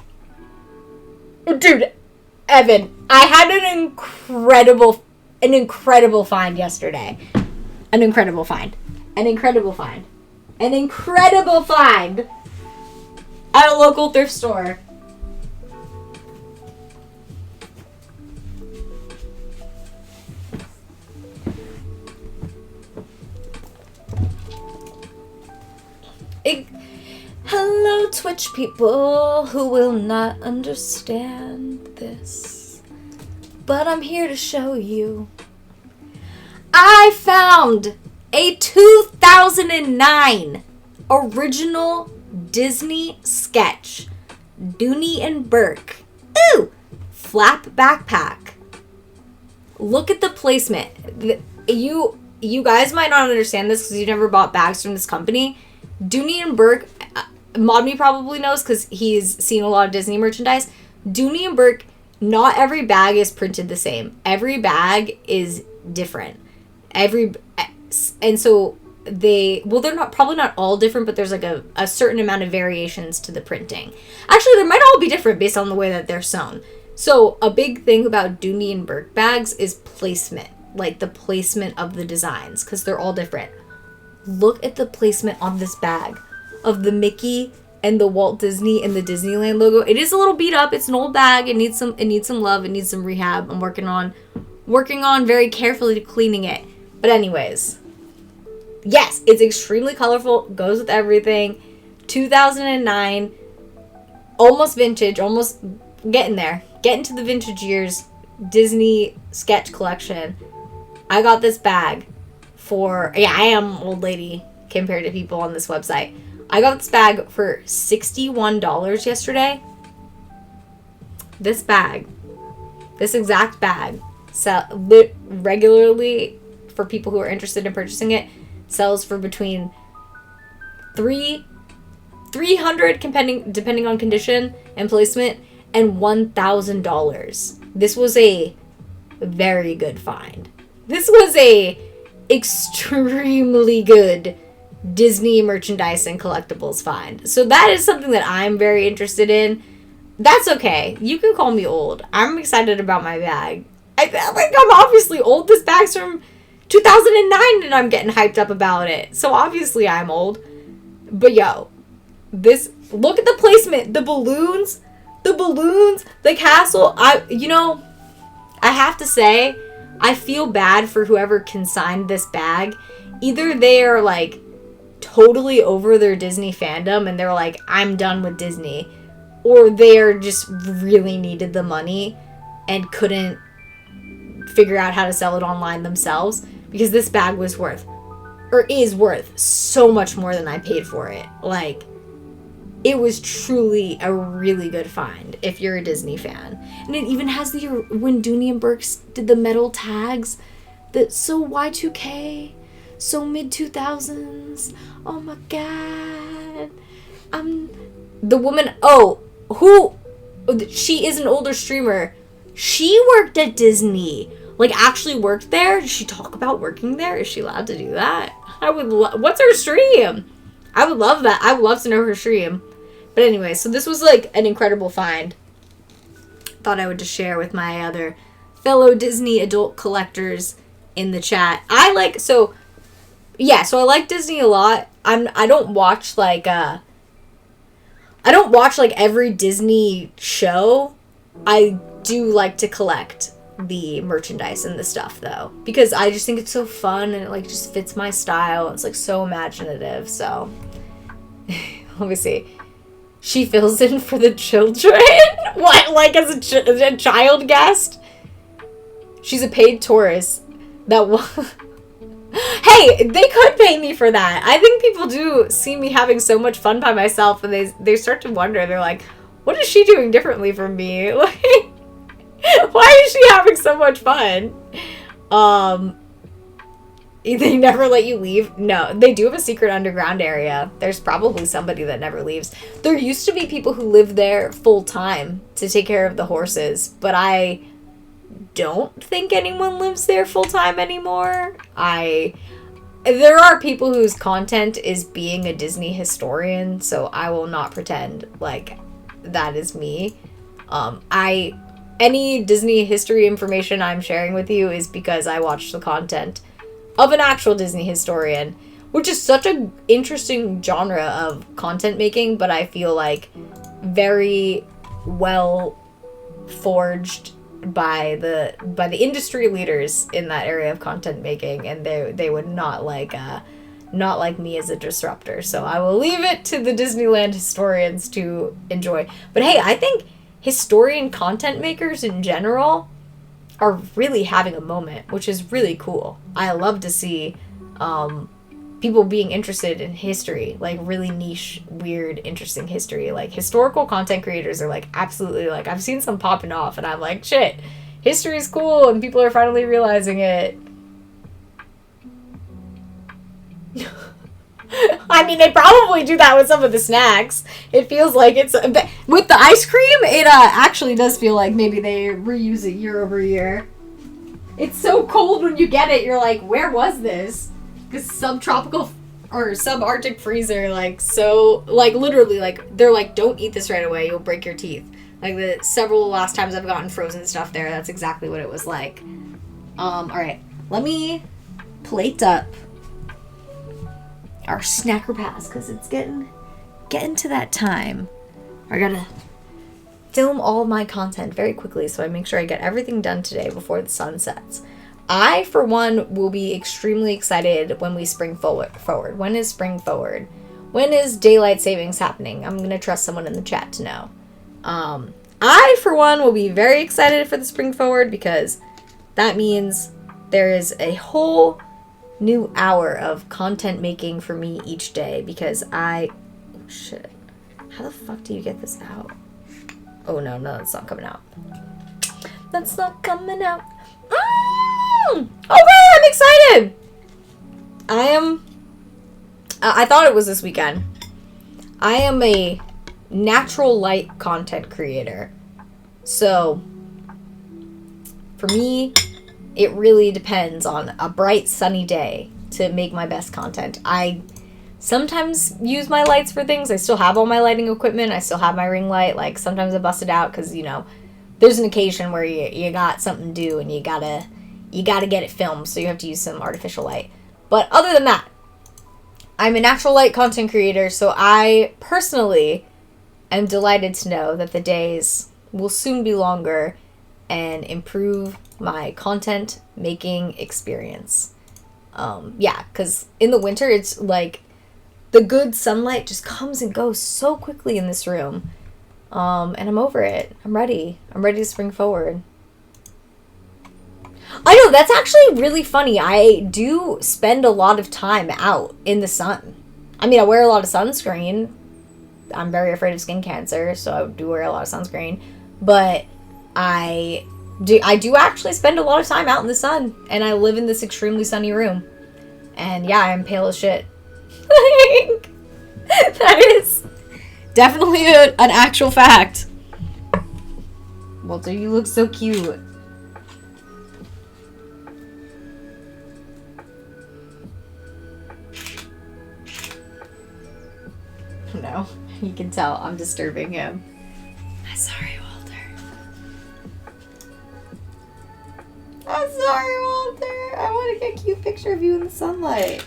Evan, I had an incredible find yesterday. An incredible find at a local thrift store. Hello, Twitch people who will not understand this, but I'm here to show you. I found a 2009 original Disney sketch. Dooney and Burke. Ooh! Flap backpack. Look at the placement. You guys might not understand this because you've never bought bags from this company. Dooney and Burke, Modmy probably knows because he's seen a lot of Disney merchandise. Dooney and Burke, not every bag is printed the same. Every bag is different. And so they're probably not all different, but there's like a certain amount of variations to the printing. Actually, they might all be different based on the way that they're sewn. So a big thing about Dooney and Burke bags is placement, like the placement of the designs, because they're all different. Look at the placement on this bag of the Mickey and the Walt Disney and the Disneyland logo. It is a little beat up. It's an old bag. It needs some love. It needs some rehab. I'm working on very carefully cleaning it. But anyways, yes, it's extremely colorful. Goes with everything. 2009, almost vintage, almost getting there. Getting to the vintage years. Disney sketch collection. I got this bag for, I am old lady compared to people on this website. I got this bag for $61 yesterday. This exact bag, regularly, for people who are interested in purchasing it, sells for between $300, depending on condition and placement, and $1,000. This was a very good find. This was a extremely good Disney merchandise and collectibles find. So that is something that I'm very interested in. That's okay. You can call me old. I'm excited about my bag. I think I'm obviously old. This bag's from 2009 and I'm getting hyped up about it. So obviously I'm old. But yo, look at the placement, the balloons, the castle. I have to say, I feel bad for whoever consigned this bag. Either they are like totally over their Disney fandom and they're like, I'm done with Disney, or they are just really needed the money and couldn't figure out how to sell it online themselves, because this bag is worth so much more than I paid for it. Like, it was truly a really good find if you're a Disney fan. And it even has when Dooney and Burks did the metal tags, that so Y2K, so mid-2000s. Oh my god. The woman, she is an older streamer. She worked at Disney. Like, actually worked there? Did she talk about working there? Is she allowed to do that? What's her stream? I would love that. I would love to know her stream. But anyway, so this was like an incredible find. Thought I would just share with my other fellow Disney adult collectors in the chat. I like Disney a lot. I don't watch like every Disney show. I do like to collect the merchandise and the stuff though, because I just think it's so fun and it like just fits my style. It's like so imaginative. So obviously she fills in for the children. What, like as a child guest? She's a paid tourist. Hey, they could pay me for that. I think people do see me having so much fun by myself, and they start to wonder. They're like, what is she doing differently from me? Like, why is she having so much fun? They never let you leave. No, they do have a secret underground area. There's probably somebody that never leaves. There used to be people who lived there full time to take care of the horses, but I don't think anyone lives there full time anymore. There are people whose content is being a Disney historian, so I will not pretend like that is me. Any Disney history information I'm sharing with you is because I watched the content of an actual Disney historian, which is such an interesting genre of content making, but I feel like very well forged by the industry leaders in that area of content making, and they would not like me as a disruptor. So I will leave it to the Disneyland historians to enjoy. But hey, I think historian content makers in general are really having a moment, which is really cool. I love to see people being interested in history, like really niche, weird, interesting history. Like historical content creators are like absolutely, like I've seen some popping off and I'm like, shit, history's cool and people are finally realizing it. I mean, they probably do that with some of the snacks. It feels like it's with the ice cream. It actually does feel like maybe they reuse it year over year. It's so cold when you get it. You're like, where was this? Because subtropical or subarctic freezer, like so, like literally, like they're like, don't eat this right away. You'll break your teeth. Like the several last times I've gotten frozen stuff there, that's exactly what it was like. All right, let me plate up our snacker pass because it's getting to that time. I gotta film all my content very quickly so I make sure I get everything done today before the sun sets. I, for one, will be extremely excited when we spring forward. When is spring forward? When is daylight savings happening? I'm gonna trust someone in the chat to know. I, for one, will be very excited for the spring forward because that means there is a whole new hour of content making for me each day because oh shit. How the fuck do you get this out? Oh no, that's not coming out. That's not coming out. Okay, I'm excited. I thought it was this weekend. I am a natural light content creator. So for me, it really depends on a bright, sunny day to make my best content. I sometimes use my lights for things. I still have all my lighting equipment. I still have my ring light. Like, sometimes I bust it out because, there's an occasion where you got something to do and you gotta you got to get it filmed, so you have to use some artificial light. But other than that, I'm a natural light content creator, so I personally am delighted to know that the days will soon be longer and improve my content making experience. Yeah, because in the winter, it's like the good sunlight just comes and goes so quickly in this room. And I'm over it. I'm ready. I'm ready to spring forward. I know, that's actually really funny. I do spend a lot of time out in the sun. I mean, I wear a lot of sunscreen. I'm very afraid of skin cancer, so I do wear a lot of sunscreen. But I do actually spend a lot of time out in the sun, and I live in this extremely sunny room. And yeah, I'm pale as shit. That is definitely an actual fact. Walter, you look so cute. No, you can tell I'm disturbing him. I'm sorry, Walter. I'm sorry, Walter. I want to get a cute picture of you in the sunlight.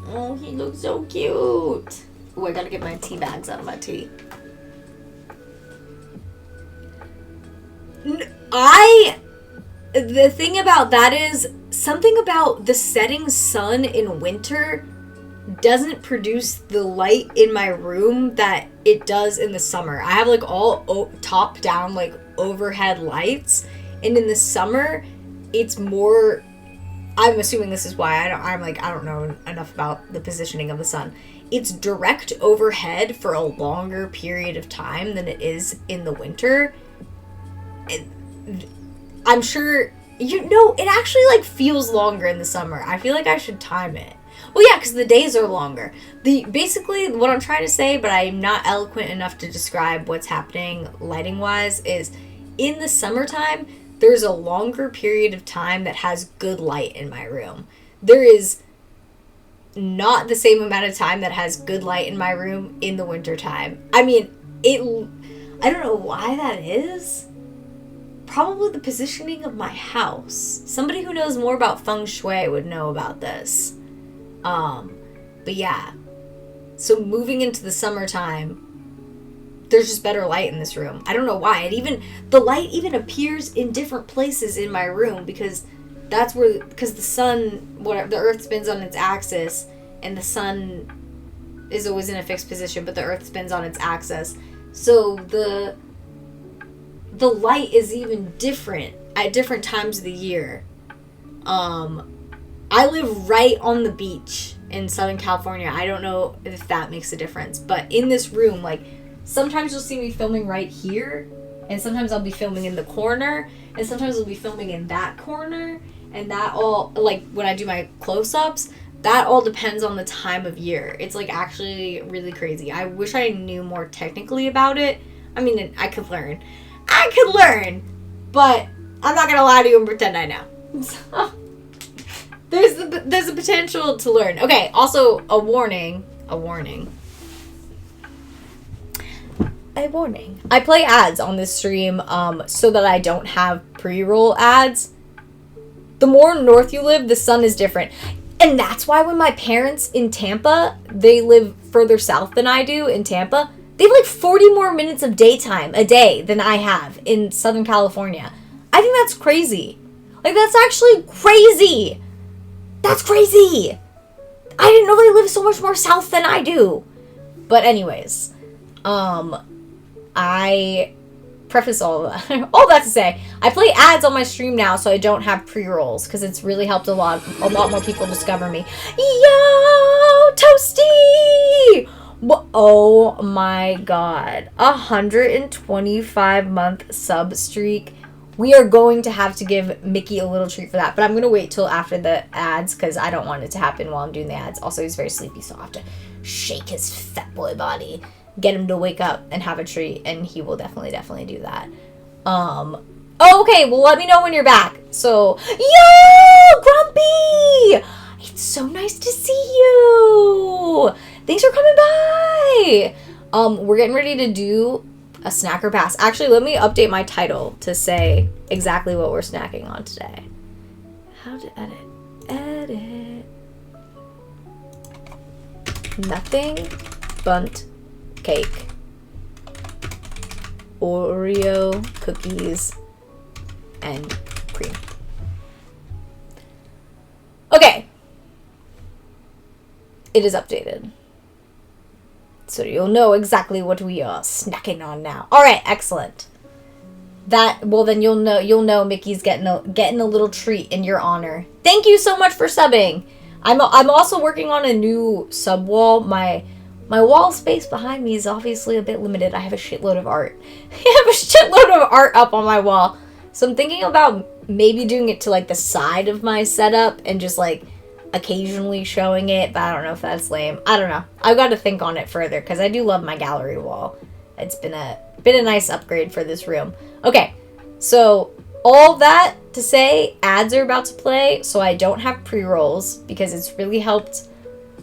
Oh, he looks so cute. Oh, I gotta get my tea bags out of my tea. The thing about that is, something about the setting sun in winter doesn't produce the light in my room that it does in the summer. I have like all top down like overhead lights, and in the summer it's more, I'm assuming this is why I don't know enough about the positioning of the sun. It's direct overhead for a longer period of time than it is in the winter. I'm sure, it actually like feels longer in the summer. I feel like I should time it. Well, yeah, because the days are longer. Basically, what I'm trying to say, but I'm not eloquent enough to describe what's happening lighting-wise, is in the summertime, there's a longer period of time that has good light in my room. There is not the same amount of time that has good light in my room in the wintertime. I mean, I don't know why that is. Probably the positioning of my house. Somebody who knows more about feng shui would know about this. But yeah. So moving into the summertime, there's just better light in this room. I don't know why. The light even appears in different places in my room because the sun, the earth spins on its axis, and the sun is always in a fixed position, but the earth spins on its axis. So the light is even different at different times of the year. I live right on the beach in Southern California. I don't know if that makes a difference, but in this room, like, sometimes you'll see me filming right here, and sometimes I'll be filming in the corner, and sometimes I'll be filming in that corner, and that all, like, when I do my close-ups, that all depends on the time of year. It's, like, actually really crazy. I wish I knew more technically about it. I mean, I could learn, but I'm not gonna lie to you and pretend I know. So, there's a potential to learn. Okay, also, a warning. I play ads on this stream so that I don't have pre-roll ads. The more north you live, the sun is different. And that's why when my parents in Tampa, they live further south than I do in Tampa, they have like 40 more minutes of daytime a day than I have in Southern California. I think that's crazy. Like, that's actually crazy. That's crazy. I didn't know they live so much more south than I do. But anyways, I preface all that to say, I play ads on my stream now, so I don't have pre-rolls, because it's really helped a lot more people discover me. Yo, Toasty! Oh my god, 125 month sub streak. We are going to have to give Mickey a little treat for that, but I'm going to wait till after the ads, because I don't want it to happen while I'm doing the ads. Also, he's very sleepy, so I'll have to shake his fat boy body, get him to wake up and have a treat, and he will definitely do that. Okay, well, let me know when you're back. So, yo, Grumpy! It's so nice to see you. Thanks for coming by. We're getting ready to do a snacker pass. Actually, let me update my title to say exactly what we're snacking on today. How to edit? Edit. Nothing bundt cake. Oreo cookies and cream. Okay. It is updated. So you'll know exactly what we are snacking on now. All right, excellent. Then you'll know Mickey's getting a little treat in your honor. Thank you so much for subbing. I'm also working on a new sub wall. My wall space behind me is obviously a bit limited. I have a shitload of art. I have a shitload of art up on my wall. So I'm thinking about maybe doing it to like the side of my setup and just like occasionally showing it, but I don't know if that's lame. I don't know. I've got to think on it further because I do love my gallery wall. It's been a nice upgrade for this room. Okay, so all that to say, ads are about to play, so I don't have pre-rolls because it's really helped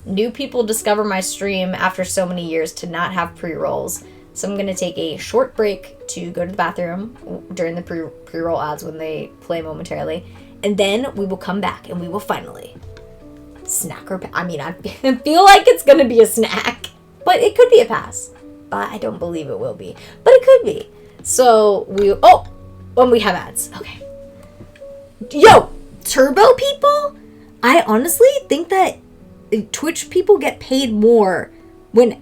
new people discover my stream after so many years to not have pre-rolls. So I'm going to take a short break to go to the bathroom during the pre-roll ads when they play momentarily. And then we will come back and we will finally snack or I mean, I feel like it's going to be a snack. But it could be a pass. But I don't believe it will be. But it could be. So when we have ads. Okay. Yo, Turbo people? I honestly think that Twitch people get paid more when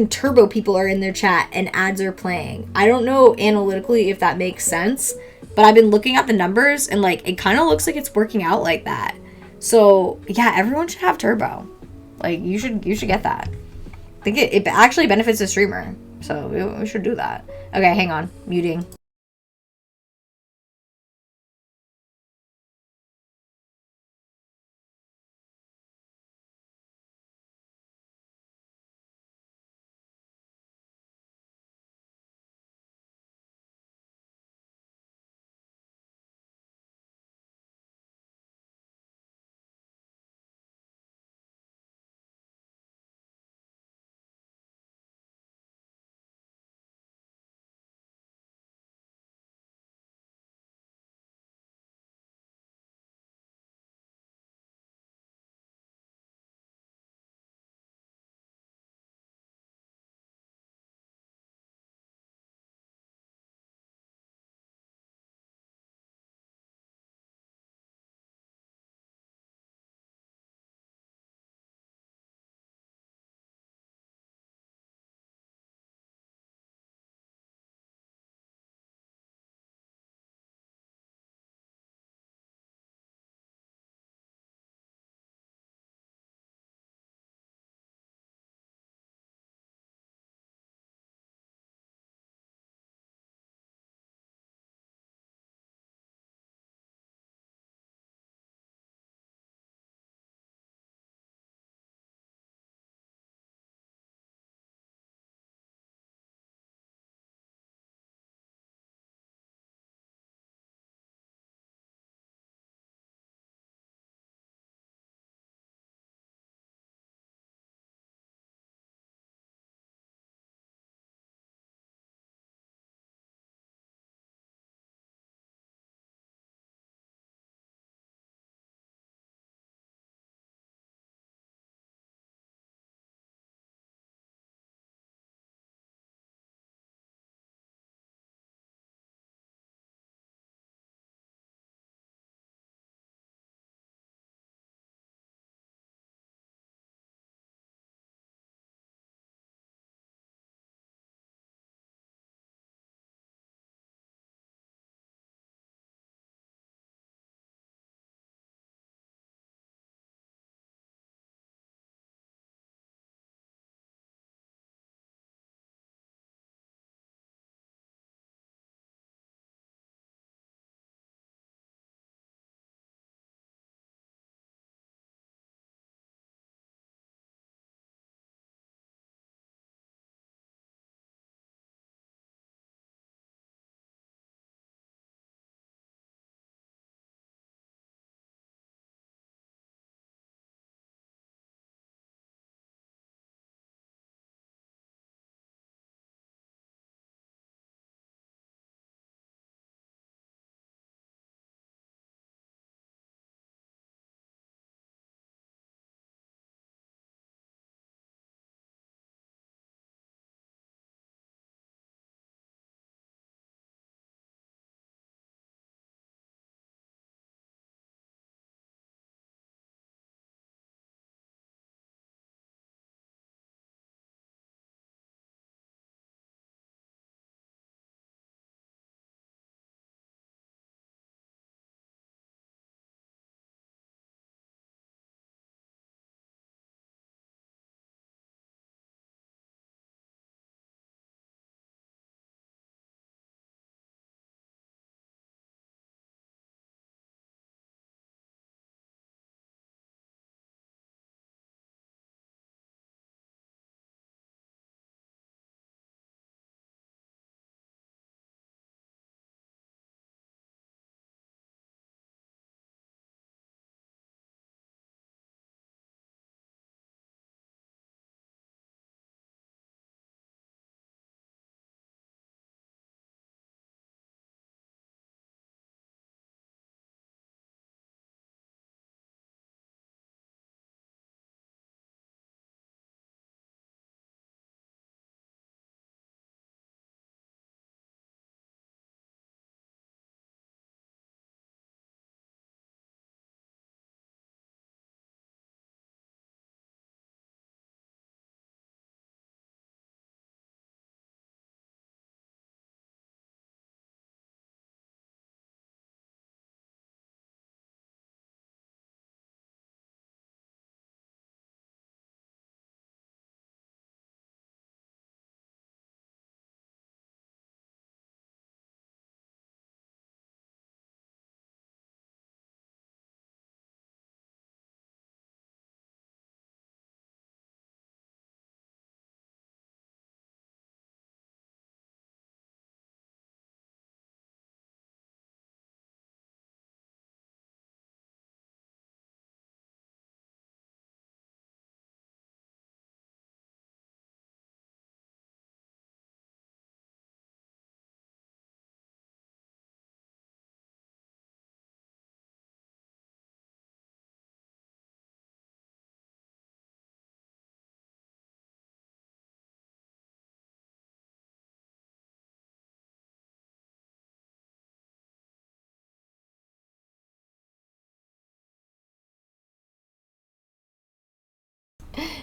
Turbo people are in their chat and ads are playing. I don't know analytically if that makes sense, but I've been looking at the numbers and like it kind of looks like it's working out like that. So yeah, everyone should have Turbo. Like you should get that. I think it actually benefits the streamer. So we should do that. Okay, hang on. Muting.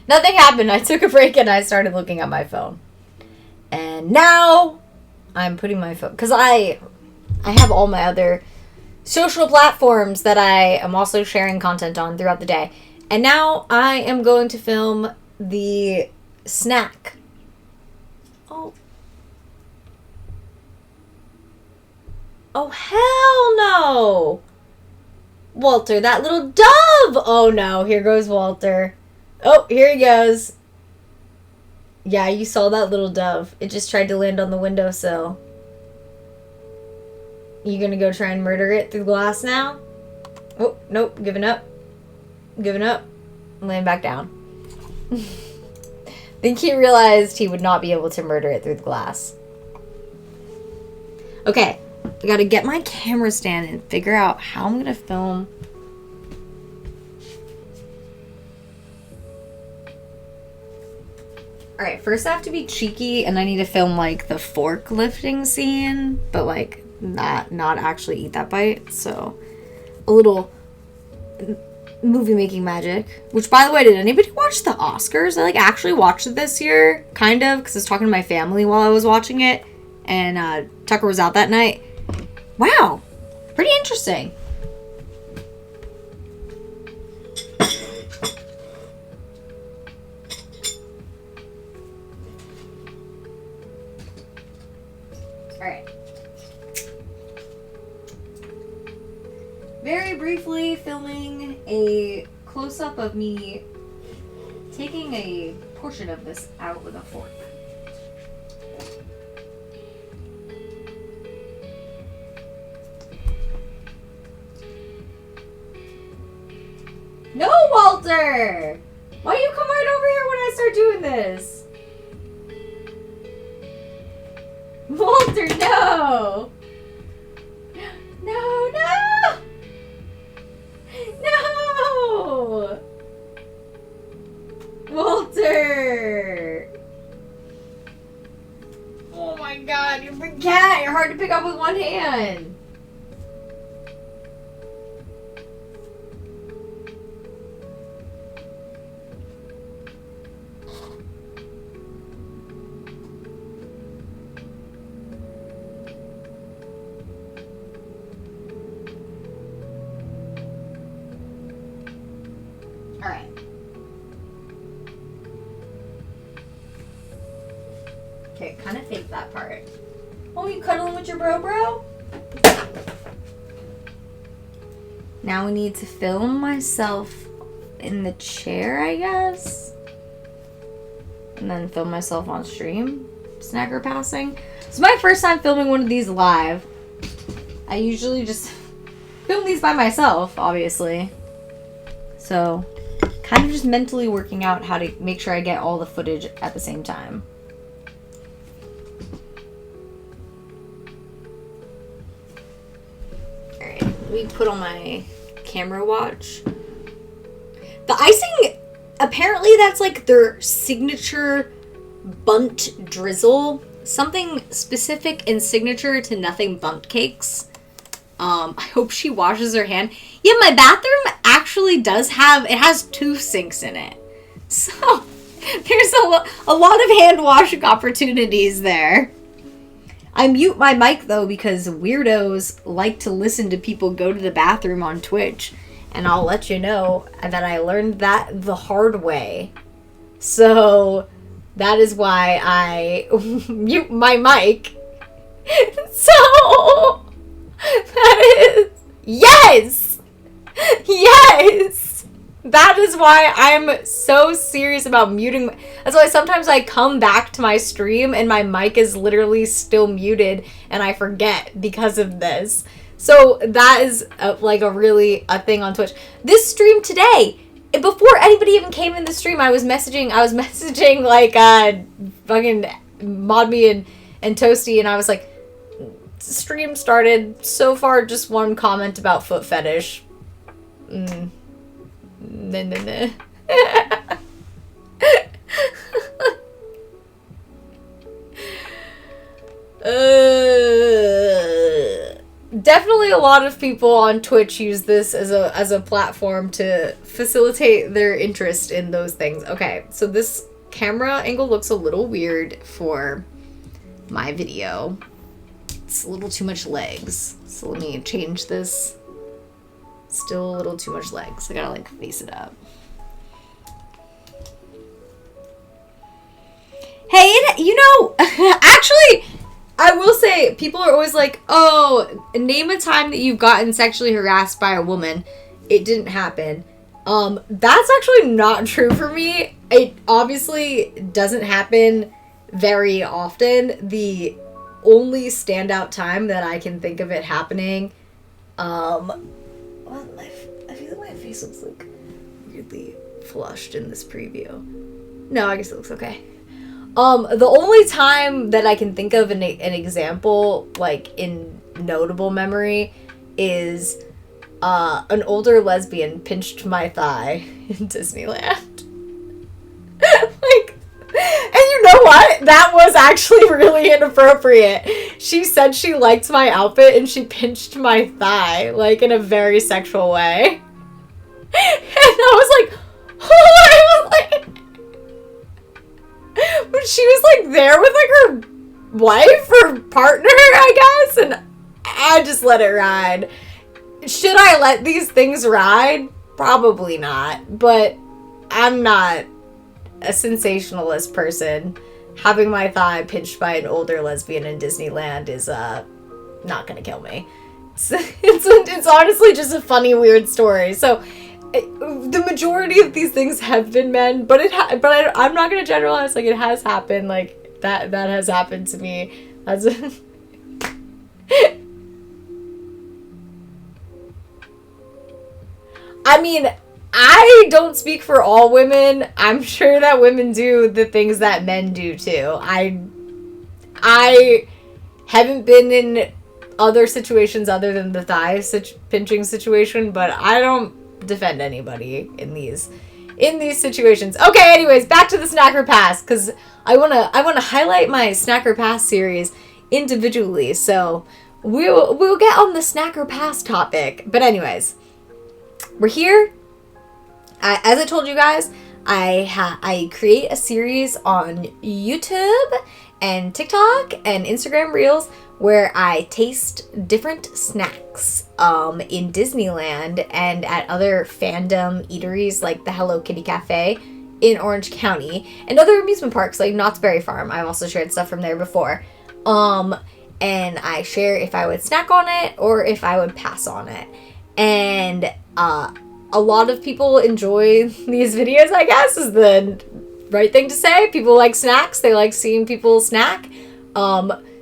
Nothing happened. I took a break and I started looking at my phone. And now I'm putting my phone, because I have all my other social platforms that I am also sharing content on throughout the day. And now I am going to film the snack. Oh. Oh, hell no. Walter, that little dove. Oh, no. Here goes Walter. Oh, here he goes. Yeah, you saw that little dove. It just tried to land on the windowsill. You gonna go try and murder it through glass now? Oh, nope. Giving up. Giving up. Laying back down. Think he realized he would not be able to murder it through the glass. Okay. I gotta get my camera stand and figure out how I'm gonna film. Alright, first I have to be cheeky and I need to film like the fork lifting scene, but like not actually eat that bite. So a little movie making magic. Which, by the way, did anybody watch the Oscars? I like actually watched it this year, kind of, because I was talking to my family while I was watching it, and Tucker was out that night. Wow, pretty interesting. Alright. Very briefly filming a close-up of me taking a portion of this out with a fork. No, Walter! Why you come right over here when I start doing this? Walter, no! No, no! No! Walter! Oh my god, you're a big cat! You're hard to pick up with one hand! Alright. Okay, kind of fake that part. Oh, you cuddling with your bro? Now we need to film myself in the chair, I guess. And then film myself on stream. Snacker passing. It's my first time filming one of these live. I usually just film these by myself, obviously. So, kind of just mentally working out how to make sure I get all the footage at the same time. Alright, let me put on my camera watch. The icing, apparently that's like their signature bundt drizzle. Something specific and signature to Nothing Bundt cakes. I hope she washes her hand. Yeah, my bathroom actually does have, it has 2 sinks in it. So, there's a lot of hand washing opportunities there. I mute my mic though because weirdos like to listen to people go to the bathroom on Twitch. And I'll let you know that I learned that the hard way. So, that is why I mute my mic. So... that is... Yes! Yes! That is why I'm so serious about muting... That's why sometimes I come back to my stream and my mic is literally still muted and I forget because of this. So that is a thing on Twitch. This stream today, before anybody even came in the stream, I was messaging like fucking Modme and Toasty, and I was like, stream started. So far, just one comment about foot fetish. Nah. definitely a lot of people on Twitch use this as a platform to facilitate their interest in those things. Okay, so this camera angle looks a little weird for my video. It's a little too much legs. So let me change this. Still a little too much legs. I gotta like face it up. Hey, you know, actually, I will say, people are always like, oh, name a time that you've gotten sexually harassed by a woman. It didn't happen. That's actually not true for me. It obviously doesn't happen very often. The only standout time that I can think of it happening, well, I feel like my face looks like weirdly flushed in this preview. No, I guess it looks okay. The only time that I can think of an example, like, in notable memory is, an older lesbian pinched my thigh in Disneyland. Like, and you know what? That was actually really inappropriate. She said she liked my outfit and she pinched my thigh, like, in a very sexual way. And I was like, oh, but she was like there with like her wife or partner, I guess, and I just let it ride. Should I let these things ride? Probably not, but I'm not a sensationalist person. Having my thigh pinched by an older lesbian in Disneyland is not gonna kill me. It's honestly just a funny, weird story. So the majority of these things have been men, but I'm not gonna generalize. Like, it has happened. Like that has happened to me. That's I mean, I don't speak for all women. I'm sure that women do the things that men do too. I haven't been in other situations other than the thigh pinching situation, but I don't defend anybody in these situations. Okay, anyways, back to the Snacker Pass, because I wanna highlight my Snacker Pass series individually. So we'll get on the Snacker Pass topic. But anyways, we're here. As I told you guys, I create a series on YouTube and TikTok and Instagram Reels where I taste different snacks in Disneyland and at other fandom eateries like the Hello Kitty Cafe in Orange County and other amusement parks like Knott's Berry Farm. I've also shared stuff from there before. And I share if I would snack on it or if I would pass on it. And a lot of people enjoy these videos, I guess, is the right thing to say. People like snacks. They like seeing people snack.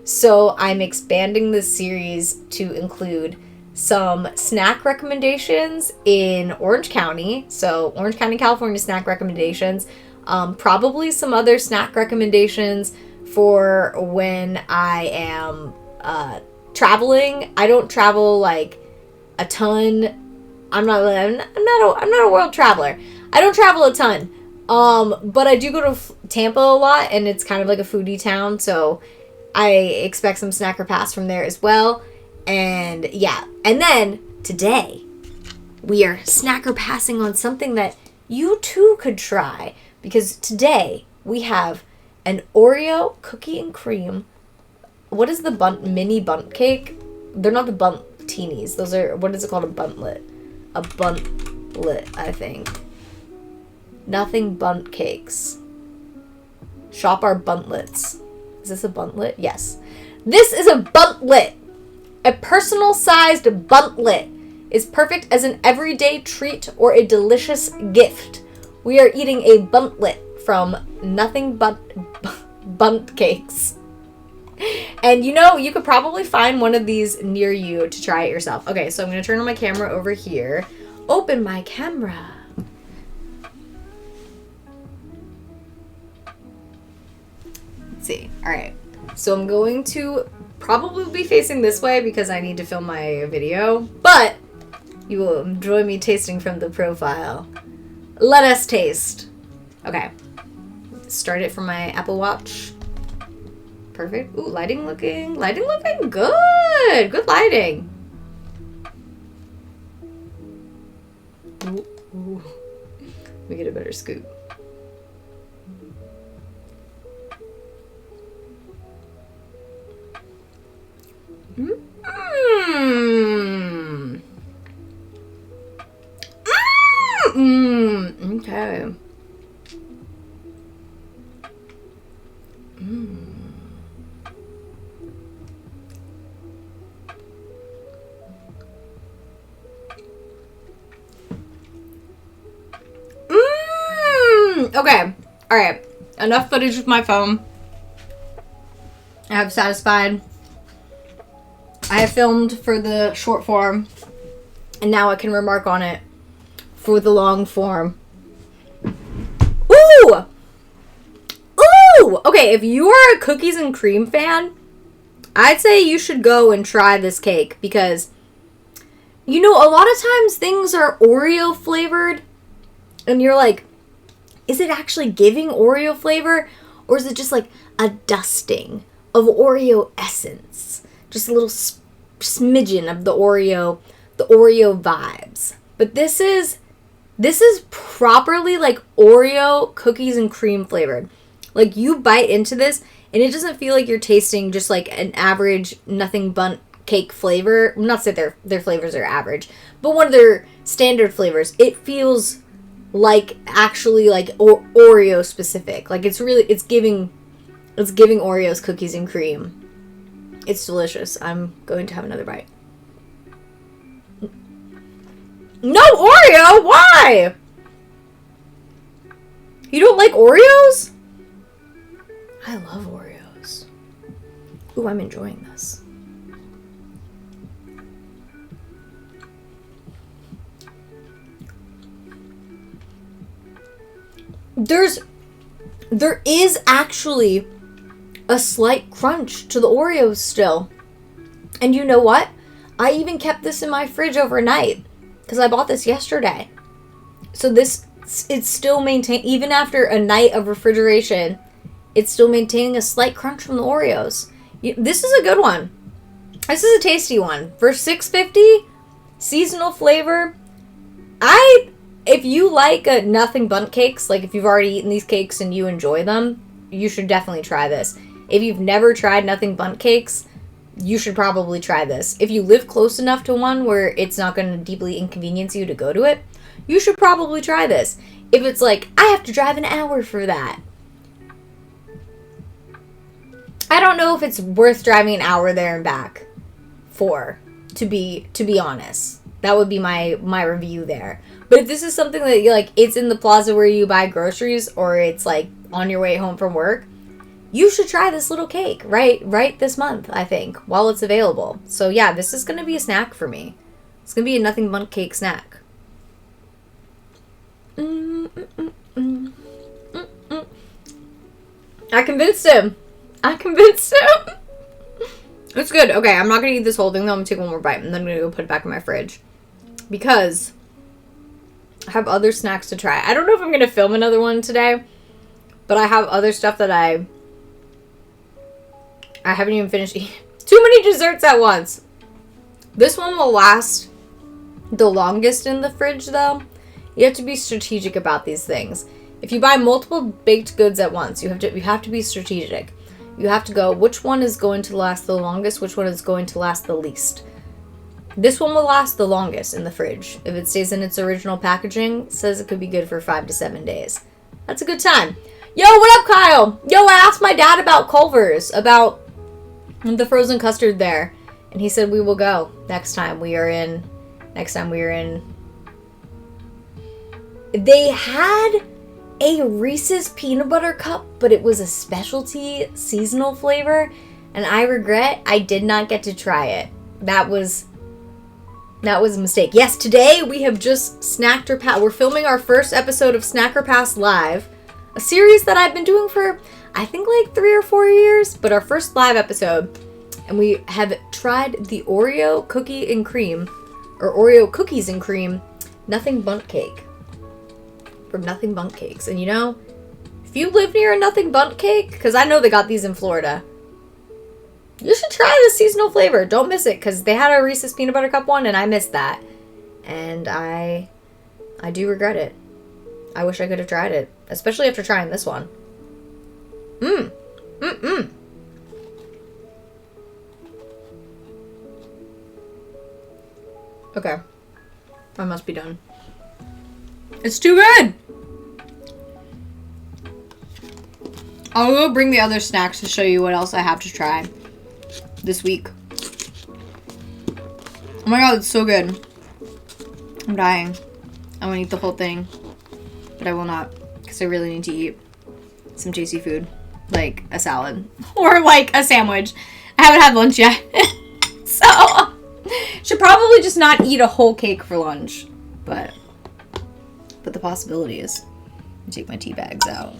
So I'm expanding this series to include some snack recommendations in Orange County. So Orange County, California snack recommendations. Probably some other snack recommendations for when I am traveling. I don't travel like a ton. I'm not a world traveler. I don't travel a ton. But I do go to Tampa a lot, and it's kind of like a foodie town, so I expect some Snacker Pass from there as well. And yeah, and then today we are Snacker Passing on something that you too could try, because today we have an Oreo cookie and cream. What is the mini bundt cake? They're not the bundt teenies. Those are, what is it called? A buntlet. A buntlet, I think. Nothing bundt cakes. Shop our buntlets. Is this a buntlet? Yes. This is a buntlet. A personal-sized buntlet is perfect as an everyday treat or a delicious gift. We are eating a buntlet from Nothing But Bundt Cakes. And you know, you could probably find one of these near you to try it yourself. Okay, so I'm going to turn on my camera over here. Open my camera. Let's see. All right. So I'm going to probably be facing this way because I need to film my video, but you will enjoy me tasting from the profile. Let us taste. Okay. Start it from my Apple Watch. Perfect. Ooh, lighting looking good. Good lighting. Ooh. Let me get a better scoop. Mm. Okay. Okay. All right. Enough footage with my phone. I have satisfied. I have filmed for the short form, and now I can remark on it for the long form. Ooh! Ooh! Okay, if you are a cookies and cream fan, I'd say you should go and try this cake because, you know, a lot of times things are Oreo flavored, and you're like, is it actually giving Oreo flavor, or is it just like a dusting of Oreo essence? Just a little smidgen of the Oreo vibes. But this is properly like Oreo cookies and cream flavored. Like you bite into this and it doesn't feel like you're tasting just like an average nothing bundt cake flavor. Not to say their flavors are average, but one of their standard flavors. It feels like actually like Oreo specific. Like it's giving Oreos cookies and cream. It's delicious. I'm going to have another bite. No Oreo? Why? You don't like Oreos? I love Oreos. Ooh, I'm enjoying this. There is actually a slight crunch to the Oreos still. And you know what? I even kept this in my fridge overnight because I bought this yesterday. So it's still maintained, even after a night of refrigeration, it's still maintaining a slight crunch from the Oreos. This is a good one. This is a tasty one. For $6.50, seasonal flavor. If you like nothing bundt cakes, like if you've already eaten these cakes and you enjoy them, you should definitely try this. If you've never tried nothing bundt cakes, you should probably try this. If you live close enough to one where it's not going to deeply inconvenience you to go to it, you should probably try this. If it's like, I have to drive an hour for that, I don't know if it's worth driving an hour there and back for, to be honest. That would be my review there. But if this is something that you like, it's in the plaza where you buy groceries, or it's like on your way home from work, you should try this little cake right this month, I think, while it's available. So yeah, this is going to be a snack for me. It's going to be a nothing bundt cake snack. I convinced him. It's good. Okay, I'm not going to eat this whole thing though. I'm going to take one more bite and then I'm going to go put it back in my fridge. Because I have other snacks to try. I don't know if I'm going to film another one today, but I have other stuff that I haven't even finished eating. Too many desserts at once. This one will last the longest in the fridge, though. You have to be strategic about these things. If you buy multiple baked goods at once, you have to be strategic. You have to go, which one is going to last the longest? Which one is going to last the least? This one will last the longest in the fridge. If it stays in its original packaging, it says it could be good for 5 to 7 days. That's a good time. Yo, what up, Kyle? Yo, I asked my dad about Culver's, about the frozen custard there. And he said we will go next time we are in. They had a Reese's peanut butter cup, but it was a specialty seasonal flavor. And I regret I did not get to try it. That was a mistake. Yes, today we have just snacked or passed. We're filming our first episode of Snack or Pass Live, a series that I've been doing for, I think, like 3 or 4 years, but our first live episode. And we have tried the Oreo cookie and cream, or Oreo cookies and cream, nothing bundt cake from Nothing Bundt Cakes. And you know, if you live near a Nothing Bundt Cake, because I know they got these in Florida, you should try the seasonal flavor. Don't miss it, because they had a Reese's peanut butter cup one, and I missed that. And I I do regret it. I wish I could have tried it, especially after trying this one. Okay. I must be done. It's too good! I'll go bring the other snacks to show you what else I have to try this week. Oh my god, it's so good. I'm dying. I want to eat the whole thing. But I will not, because I really need to eat some tasty food. Like a salad. Or like a sandwich. I haven't had lunch yet. So, should probably just not eat a whole cake for lunch. But the possibility is, take my tea bags out.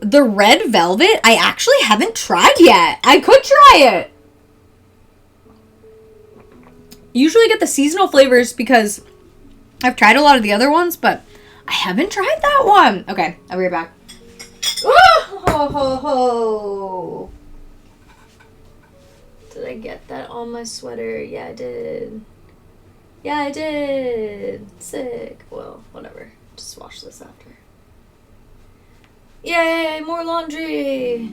The red velvet, I actually haven't tried yet. I could try it. Usually get the seasonal flavors because I've tried a lot of the other ones, but I haven't tried that one. Okay, I'll be right back. Oh, ho, ho, ho. Did I get that on my sweater? Yeah, I did. Yeah, I did. Sick. Well, whatever. Just wash this after. Yay, more laundry!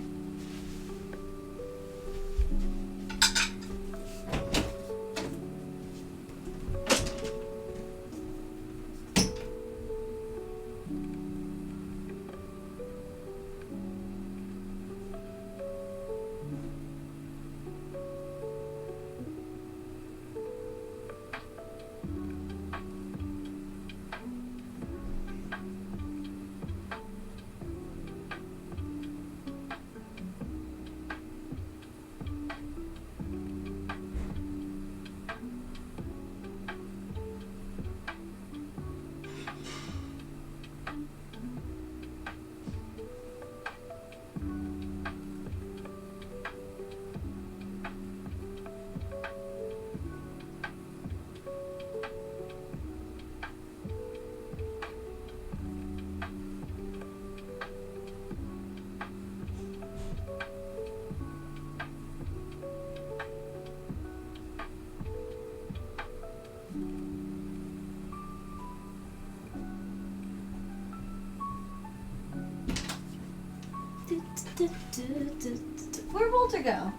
Where'd Walter go?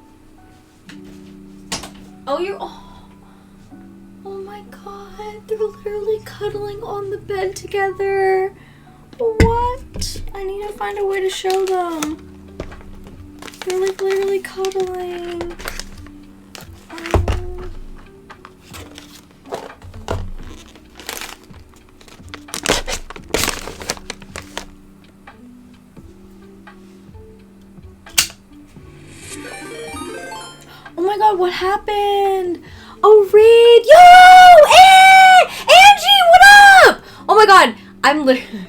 Oh, you're... Oh my god. They're literally cuddling on the bed together. What? I need to find a way to show them. They're like literally cuddling. Oh my god, what happened? Oh, Reed! Yo! Angie, what up? Oh my god, I'm literally...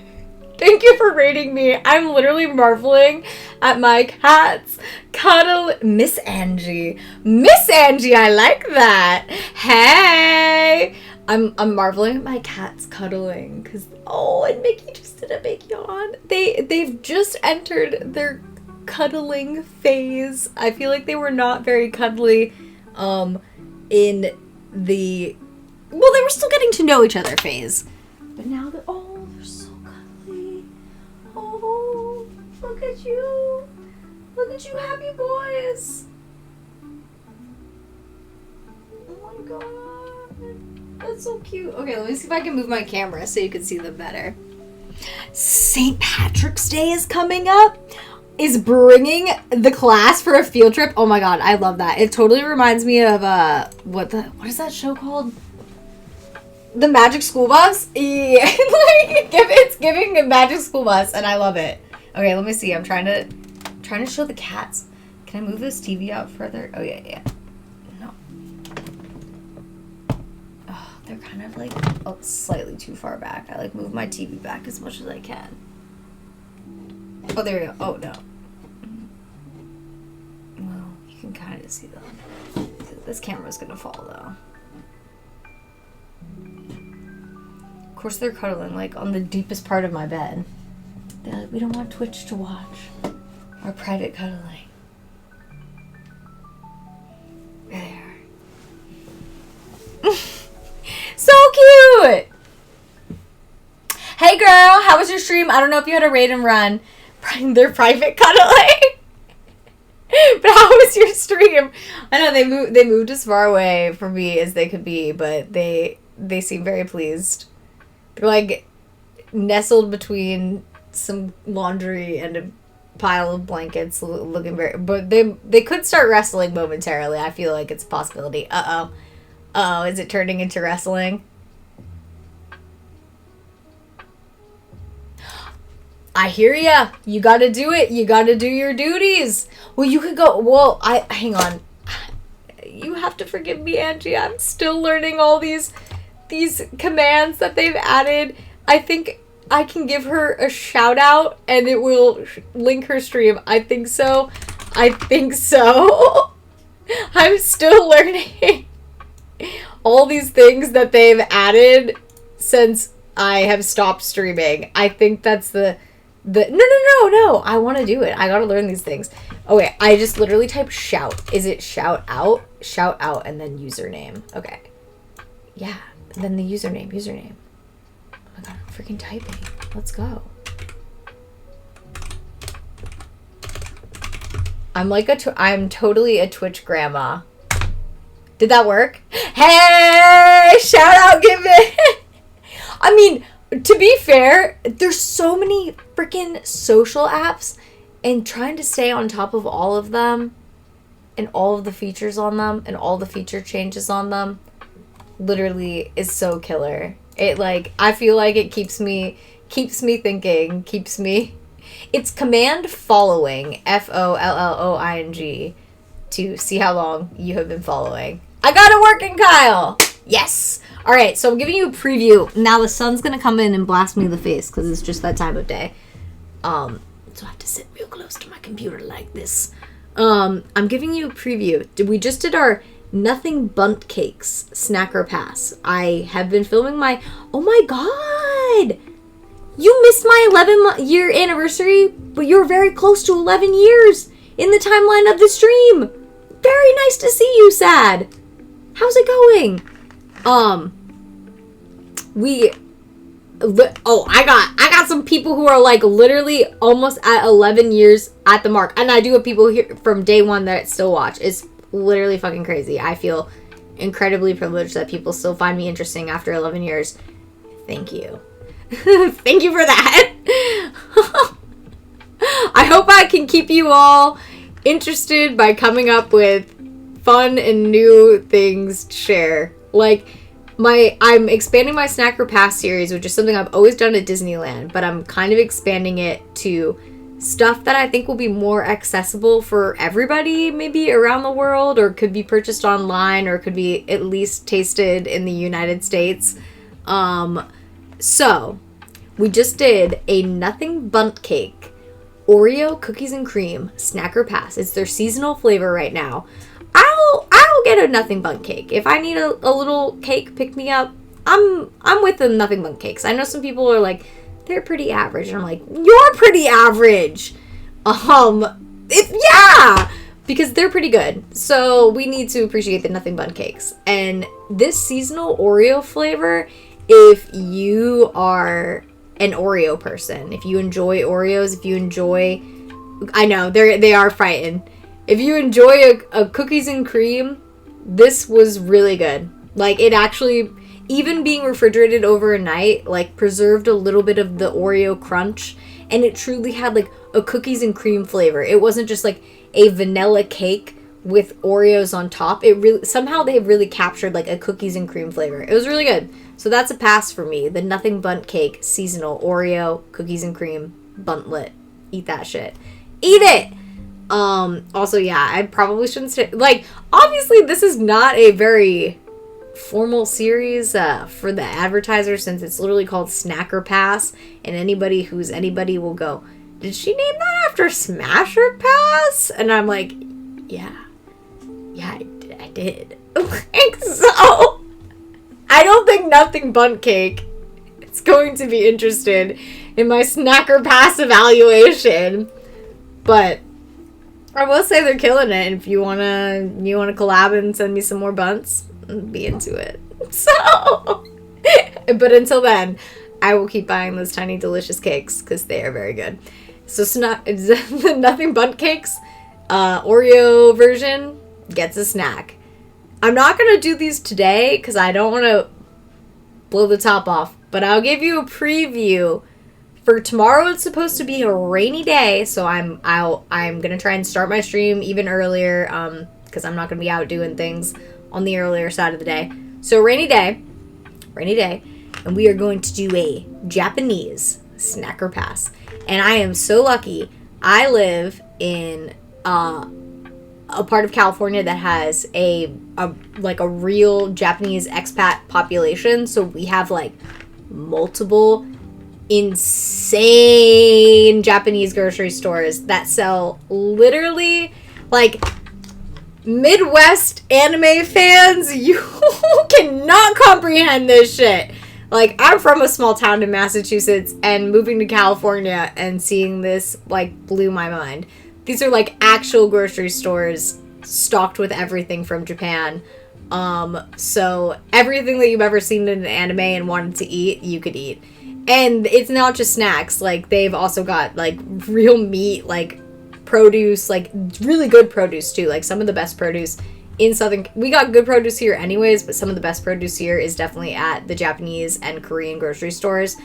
Thank you for rating me. I'm literally marveling at my cat's cuddle. Miss Angie. Miss Angie, I like that. Hey! I'm marveling at my cats cuddling. Cause, oh, and Mickey just did a big yawn. They've just entered their cuddling phase. I feel like they were not very cuddly in the... Well, they were still getting to know each other phase. But now they're... Oh, they're so cuddly. Oh, look at you. Look at you happy boys. Oh my god. That's so cute. Okay, let me see if I can move my camera so you can see them better. St. Patrick's Day is coming up. Is bringing the class for a field trip. Oh my god, I love that. It totally reminds me of what is that show called? The Magic School Bus? Yeah. It's giving a Magic School Bus and I love it. Okay, let me see. I'm trying to show the cats. Can I move this TV out further? Oh yeah. No. Oh, they're kind of like slightly too far back. I like move my TV back as much as I can. Oh, there we go. Oh, no. Well, you can kind of see them. This camera's gonna fall, though. Of course, they're cuddling, like, on the deepest part of my bed. They're like, we don't want Twitch to watch our private cuddling. cute. Hey girl, how was your stream? I don't know if you had a raid and run. They're private cuddling. But how was your stream? I know they moved as far away from me as they could be, but they seem very pleased. They're like nestled between some laundry and a pile of blankets, looking very. But they could start wrestling momentarily. I feel like it's a possibility. Uh-oh, is it turning into wrestling? I hear ya. You gotta do it. You gotta do your duties. Well, you could go. Well, hang on. You have to forgive me, Angie. I'm still learning all these commands that they've added. I think I can give her a shout out and it will link her stream. I think so. I'm still learning all these things that they've added since I have stopped streaming. I think that's no. I want to do it. I gotta learn these things. Okay, I just literally type shout. Is it shout out? Shout out and then username. Okay. Yeah. Then the username. Oh my god, I'm freaking typing. Let's go. I'm totally a Twitch grandma. Did that work? Hey! Shout out, give it! I mean, to be fair, there's so many freaking social apps, and trying to stay on top of all of them, and all of the features on them, and all the feature changes on them, literally is so killer. I feel like it keeps me thinking, it's command following, FOLLOING, to see how long you have been following. I got it working, Kyle! Yes! Alright, so I'm giving you a preview. Now the sun's gonna come in and blast me in the face, because it's just that time of day. So I have to sit real close to my computer like this. I'm giving you a preview. We just did our Nothing Bundt Cakes Snacker Pass. I have been filming my... Oh my god! You missed my 11-year anniversary, but you're very close to 11 years in the timeline of the stream. Very nice to see you, Sad. How's it going? I got some people who are like literally almost at 11 years at the mark. And I do have people here from day one that still watch. It's literally fucking crazy. I feel incredibly privileged that people still find me interesting after 11 years. Thank you. Thank you for that. I hope I can keep you all interested by coming up with fun and new things to share. I'm expanding my Snacker Pass series, which is something I've always done at Disneyland, but I'm kind of expanding it to stuff that I think will be more accessible for everybody, maybe around the world, or could be purchased online, or could be at least tasted in the United States. So, we just did a Nothing Bundt Cake Oreo Cookies and Cream Snacker Pass. It's their seasonal flavor right now. I'll get a Nothing Bundt Cake. If I need a little cake pick me up, I'm with the Nothing Bundt Cakes. I know some people are like, they're pretty average, and I'm like, you're pretty average. Yeah, because they're pretty good. So we need to appreciate the Nothing Bundt Cakes. And this seasonal Oreo flavor, if you are an Oreo person, if you enjoy Oreos, if you enjoy, I know they are frightened. If you enjoy a cookies and cream, this was really good. Like, it actually, even being refrigerated overnight, like, preserved a little bit of the Oreo crunch, and it truly had, like, a cookies and cream flavor. It wasn't just, like, a vanilla cake with Oreos on top. It really, somehow they really captured, like, a cookies and cream flavor. It was really good. So that's a pass for me. The Nothing Bundt Cake seasonal Oreo cookies and cream buntlet. Eat that shit. Eat it! Also, yeah, I probably shouldn't say, like, obviously this is not a very formal series, for the advertiser, since it's literally called Snacker Pass, and anybody who's anybody will go, did she name that after Smasher Pass? And I'm like, yeah, I did. So, I don't think Nothing Bundt Cake is going to be interested in my Snacker Pass evaluation, but I will say they're killing it, and if you wanna collab and send me some more bunts, I'd be into it. So, But until then, I will keep buying those tiny delicious cakes because they are very good. So the Nothing Bundt cakes, Oreo version gets a snack. I'm not going to do these today because I don't want to blow the top off, but I'll give you a preview. For tomorrow, it's supposed to be a rainy day, so I'm going to try and start my stream even earlier because I'm not going to be out doing things on the earlier side of the day. So rainy day, and we are going to do a Japanese snacker pass. And I am so lucky. I live in a part of California that has a real Japanese expat population. So we have like multiple insane Japanese grocery stores that sell literally like Midwest anime fans. You cannot comprehend this shit. Like, I'm from a small town in Massachusetts, and moving to California and seeing this, like, blew my mind. These are, like, actual grocery stores stocked with everything from Japan. So everything that you've ever seen in an anime and wanted to eat, you could eat. And it's not just snacks. Like, they've also got, like, real meat, like, produce, like, really good produce, too. Like, some of the best produce in we got good produce here anyways, but some of the best produce here is definitely at the Japanese and Korean grocery stores.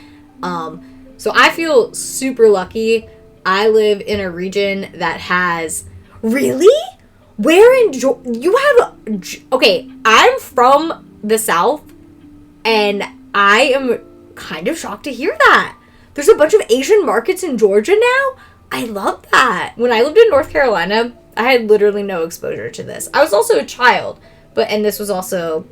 So I feel super lucky. I live in a region that has... Really? Where in... You have... Okay, I'm from the South, and I am kind of shocked to hear that. There's a bunch of Asian markets in Georgia now? I love that. When I lived in North Carolina, I had literally no exposure to this. I was also a child, and this was also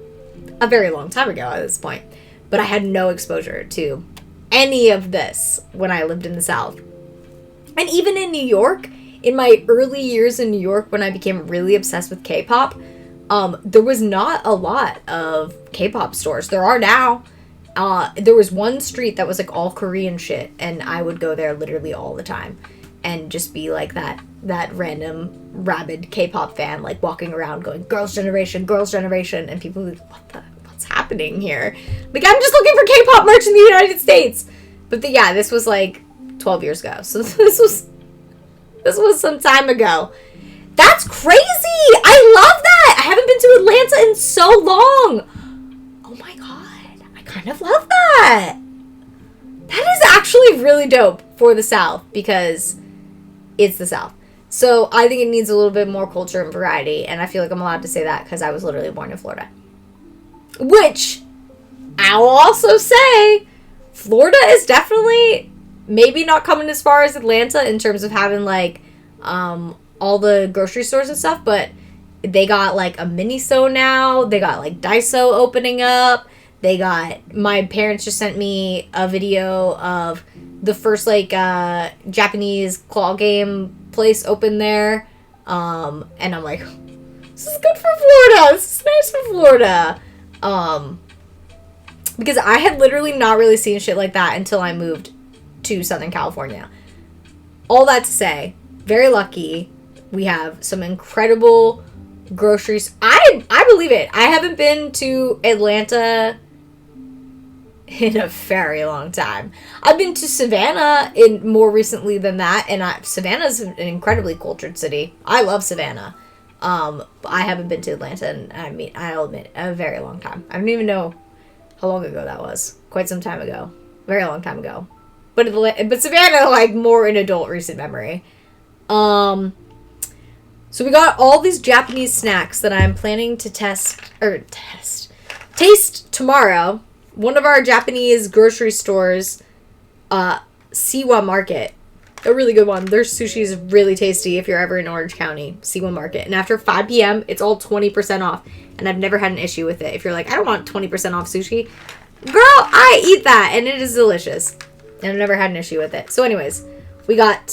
a very long time ago at this point. But I had no exposure to any of this when I lived in the South. And even in New York, in my early years in New York, when I became really obsessed with K-pop, there was not a lot of K-pop stores. There are now. There was one street that was like all Korean shit, and I would go there literally all the time. And just be like that random rabid K-pop fan, like walking around going, girls' generation, and people would, what's happening here? Like, I'm just looking for K-pop merch in the United States. But this was like 12 years ago. So this was some time ago. That's crazy! I love that! I haven't been to Atlanta in so long. Oh my god. I kind of love that. That is actually really dope for the South because it's the South. So I think it needs a little bit more culture and variety, and I feel like I'm allowed to say that because I was literally born in Florida. Which, I'll also say, Florida is definitely maybe not coming as far as Atlanta in terms of having, like, all the grocery stores and stuff, but they got, like, a Miniso now. They got, like, Daiso opening up. They got... My parents just sent me a video of the first, like, Japanese claw game place open there. And I'm like, this is good for Florida. This is nice for Florida. Because I had literally not really seen shit like that until I moved to Southern California. All that to say, very lucky. We have some incredible groceries. I believe it. I haven't been to Atlanta in a very long time. I've been to Savannah in more recently than that, and Savannah's an incredibly cultured city. I love Savannah. I haven't been to Atlanta, and I'll admit, a very long time. I don't even know how long ago that was. Quite some time ago. Very long time ago. But Savannah, like, more an adult recent memory. So we got all these Japanese snacks that I'm planning to taste tomorrow. One of our Japanese grocery stores, Siwa Market. A really good one. Their sushi is really tasty if you're ever in Orange County. Siwa Market. And after 5 p.m., it's all 20% off. And I've never had an issue with it. If you're like, I don't want 20% off sushi. Girl, I eat that. And it is delicious. And I've never had an issue with it. So anyways, we got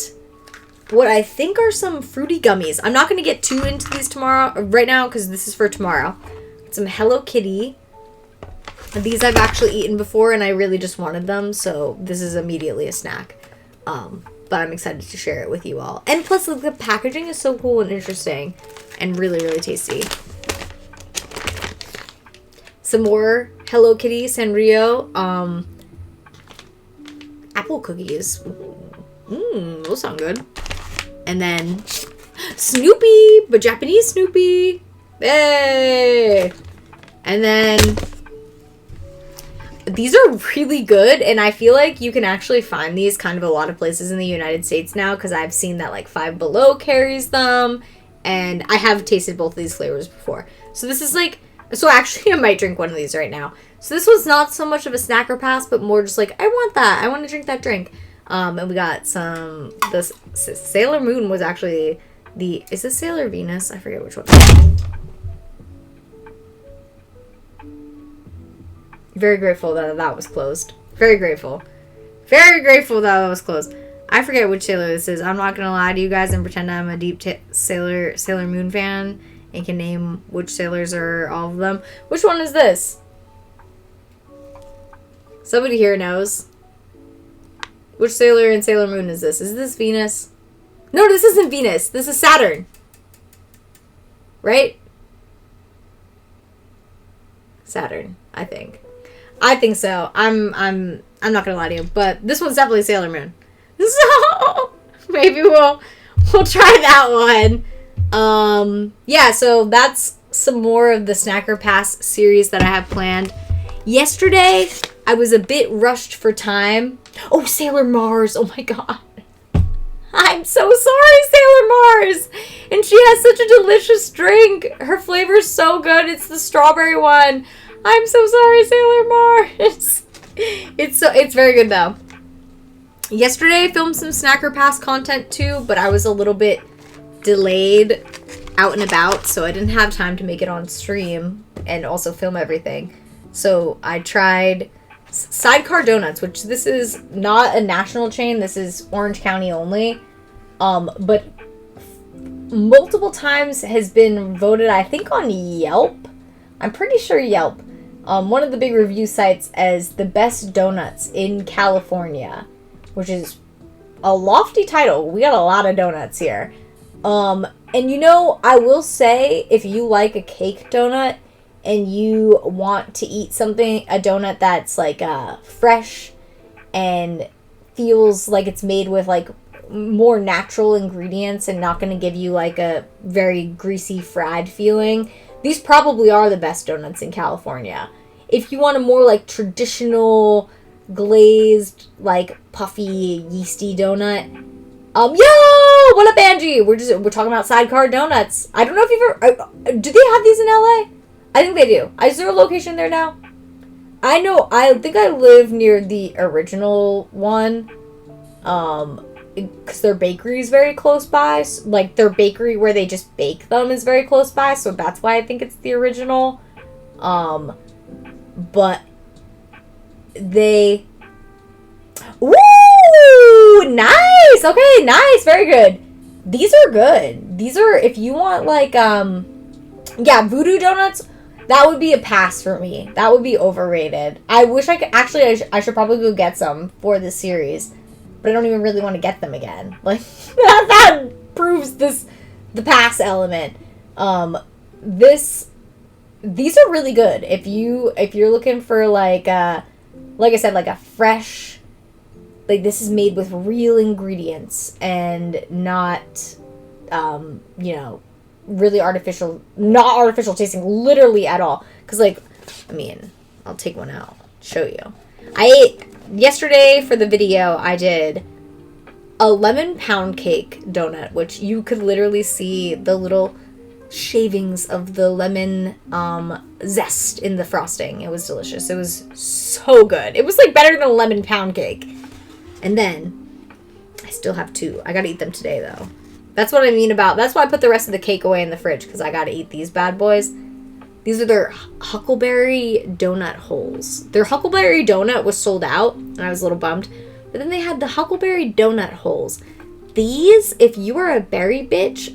what I think are some fruity gummies. I'm not going to get too into these right now because this is for tomorrow. Some Hello Kitty. These I've actually eaten before and I really just wanted them, so this is immediately a snack. But I'm excited to share it with you all. And plus, the packaging is so cool and interesting and really, really tasty. Some more Hello Kitty Sanrio apple cookies. Those sound good. And then Snoopy, but Japanese Snoopy. Hey! And then these are really good, and I feel like you can actually find these kind of a lot of places in the United States now, because I've seen that like Five Below carries them, and I have tasted both of these flavors before. So this is like, so actually I might drink one of these right now. So this was not so much of a snacker pass, but more just like, I want that. I want to drink that drink. And we got some, this Sailor Moon was actually is this Sailor Venus? I forget which one. Very grateful that that was closed. Very grateful. Very grateful that was closed. I forget which Sailor this is. I'm not gonna lie to you guys and pretend I'm a deep Sailor Moon fan and can name which sailors are all of them. Which one is this? Somebody here knows. Which Sailor in Sailor Moon is this? Is this Venus? No, this isn't Venus. This is Saturn. Right? Saturn, I think. I think so. I'm not gonna lie to you, but this one's definitely Sailor Moon. So maybe we'll try that one. Yeah, so that's some more of the Snacker Pass series that I have planned. Yesterday, I was a bit rushed for time. Oh, Sailor Mars. Oh my god. I'm so sorry, Sailor Mars. And she has such a delicious drink. Her flavor's so good. It's the strawberry one. I'm so sorry, Sailor Mars. It's very good though. Yesterday I filmed some Snacker Pass content too, but I was a little bit delayed out and about, so I didn't have time to make it on stream and also film everything. So I tried Sidecar Donuts, which this is not a national chain. This is Orange County only. But multiple times has been voted, I think, on Yelp. I'm pretty sure Yelp. One of the big review sites as the best donuts in California, which is a lofty title. We got a lot of donuts here. And you know, I will say, if you like a cake donut and you want to eat something, a donut that's like fresh and feels like it's made with like more natural ingredients and not going to give you like a very greasy fried feeling, these probably are the best donuts in California. If you want a more like traditional glazed, like puffy, yeasty donut, yo, what up, Angie? We're talking about Sidecar Donuts. I don't know if you've ever, do they have these in LA? I think they do. Is there a location there now? I know, I think I live near the original one, because their bakery is very close by. Like, their bakery where they just bake them is very close by, so that's why I think it's the original. But they... Woo! Nice! Okay, nice! Very good. These are good. These are, if you want, like, yeah, Voodoo Donuts, that would be a pass for me. That would be overrated. I wish I could, actually, I should probably go get some for this series. But I don't even really want to get them again. Like, that proves the pass element. These are really good. If you're looking for like I said, like a fresh, like this is made with real ingredients and not, you know, really artificial, not artificial tasting literally at all. Cause like, I mean, I'll take one out, show you. Yesterday for the video, I did a lemon pound cake donut, which you could literally see the little shavings of the lemon zest in the frosting. It was delicious. It was so good. It was like better than a lemon pound cake. And then I still have two. I gotta eat them today though. That's what I mean about, that's why I put the rest of the cake away in the fridge, because I gotta eat these bad boys. These are their Huckleberry Donut holes. Their Huckleberry Donut was sold out, and I was a little bummed. But then they had the Huckleberry Donut holes. These, if you are a berry bitch,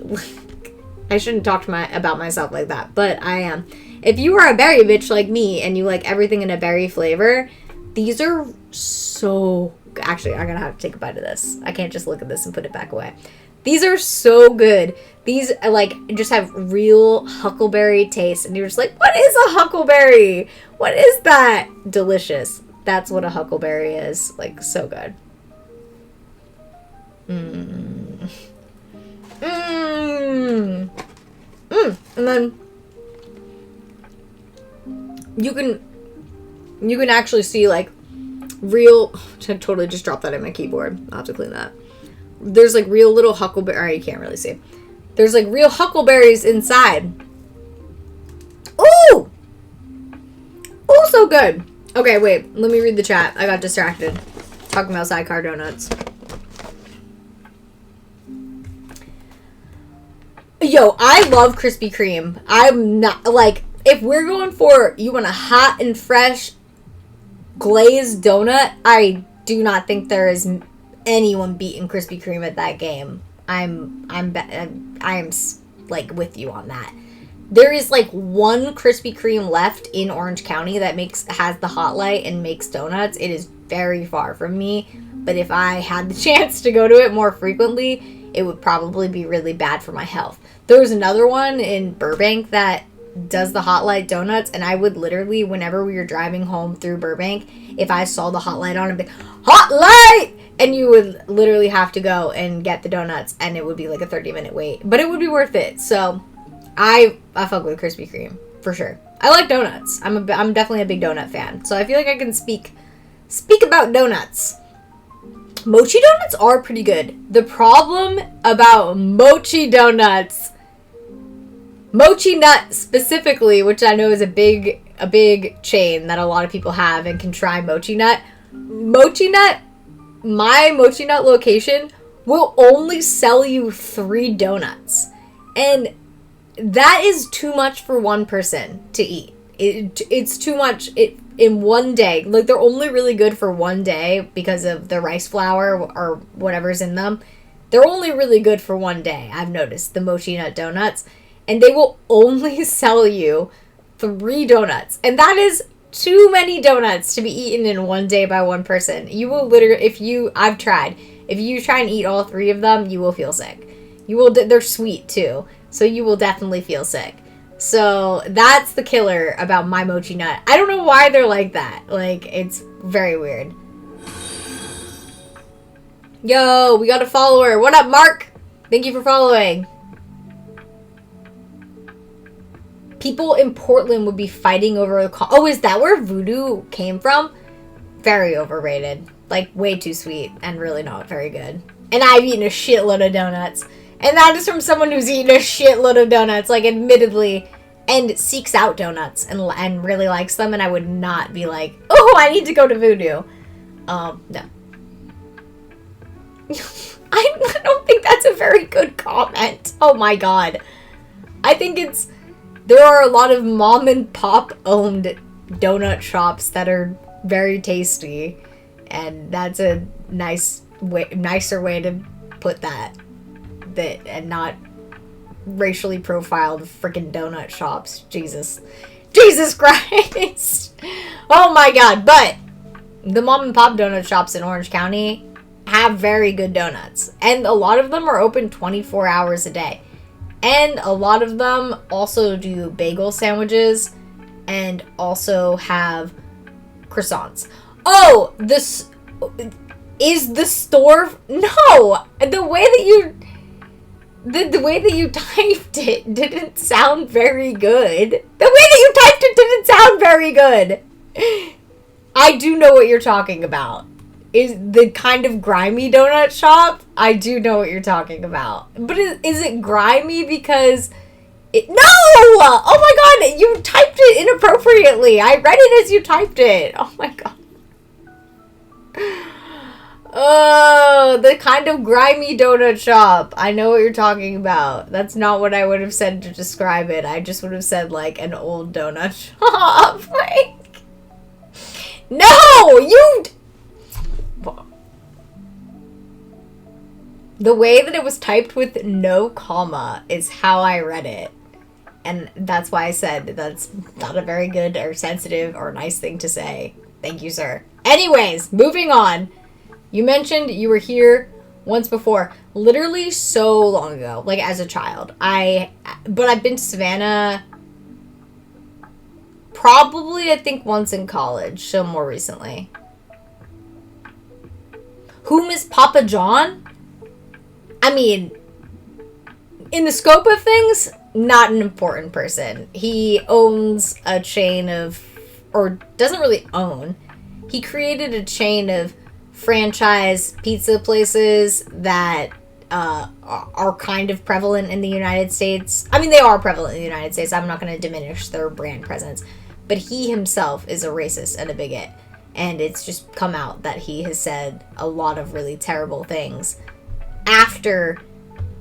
I shouldn't talk about myself like that, but I am. If you are a berry bitch like me, and you like everything in a berry flavor, these are so... Actually, I'm gonna have to take a bite of this. I can't just look at this and put it back away. These are so good. These like just have real huckleberry taste, and you're just like, what is a huckleberry? What is that? Delicious. That's what a huckleberry is. Like, so good. And then you can actually see like real. I totally just dropped that in my keyboard. I'll have to clean that. There's like real little huckleberry. You can't really see. There's like real huckleberries inside. Ooh! Oh, so good. Okay, wait. Let me read the chat. I got distracted. Talking about sidecar donuts. Yo, I love Krispy Kreme. I'm not, like, if we're going for, you want a hot and fresh glazed donut, I do not think there is anyone beating Krispy Kreme at that game. I am like with you on that. There is like one Krispy Kreme left in Orange County that has the hot light and makes donuts. It is very far from me, but if I had the chance to go to it more frequently, it would probably be really bad for my health. There was another one in Burbank that does the hot light donuts, and I would literally, whenever we were driving home through Burbank, if I saw the hot light on, I'd be hot light, and you would literally have to go and get the donuts, and it would be like a 30-minute wait, but it would be worth it. So I fuck with Krispy Kreme for sure. I like donuts. I'm definitely a big donut fan, so I feel like I can speak about donuts. Mochi donuts are pretty good. The problem about mochi donuts, Mochi Nut specifically, which I know is a big chain that a lot of people have and can try Mochi Nut. Mochi Nut, my Mochi Nut location will only sell you 3 donuts. And that is too much for one person to eat. It's too much in one day. Like, they're only really good for one day because of the rice flour or whatever's in them. They're only really good for one day, I've noticed, the Mochi Nut donuts. And they will only sell you 3 donuts. And that is too many donuts to be eaten in one day by one person. You will literally, I've tried. If you try and eat all 3 of them, you will feel sick. They're sweet too. So you will definitely feel sick. So that's the killer about my Mochi Nut. I don't know why they're like that. Like, it's very weird. Yo, we got a follower. What up, Mark? Thank you for following. People in Portland would be fighting over the oh, is that where voodoo came from? Very overrated. Like, way too sweet and really not very good. And I've eaten a shitload of donuts. And that is from someone who's eaten a shitload of donuts, like, admittedly, and seeks out donuts and really likes them, and I would not be like, oh, I need to go to voodoo. No. I don't think that's a very good comment. Oh my god. I think there are a lot of mom and pop owned donut shops that are very tasty, and that's a nicer way to put that and not racially profiled freaking donut shops. Jesus Christ. Oh my god. But the mom and pop donut shops in Orange County have very good donuts, and a lot of them are open 24 hours a day. And a lot of them also do bagel sandwiches and also have croissants. Oh, this is the store. No, the way that you typed it didn't sound very good. The way that you typed it didn't sound very good. I do know what you're talking about. Is the kind of grimy donut shop. I do know what you're talking about. But is it grimy because no! Oh my god, you typed it inappropriately. I read it as you typed it. Oh my god. Oh, the kind of grimy donut shop. I know what you're talking about. That's not what I would have said to describe it. I just would have said, like, an old donut shop. Like, no! The way that it was typed with no comma is how I read it. And that's why I said that's not a very good or sensitive or nice thing to say. Thank you, sir. Anyways, moving on. You mentioned you were here once before, literally so long ago, like as a child. But I've been to Savannah probably, I think, once in college, so more recently. Whom is Papa John? I mean, in the scope of things, not an important person. He owns a chain of, or doesn't really own, he created a chain of franchise pizza places that are kind of prevalent in the United States. I mean, they are prevalent in the United States. I'm not going to diminish their brand presence. But he himself is a racist and a bigot. And it's just come out that he has said a lot of really terrible things after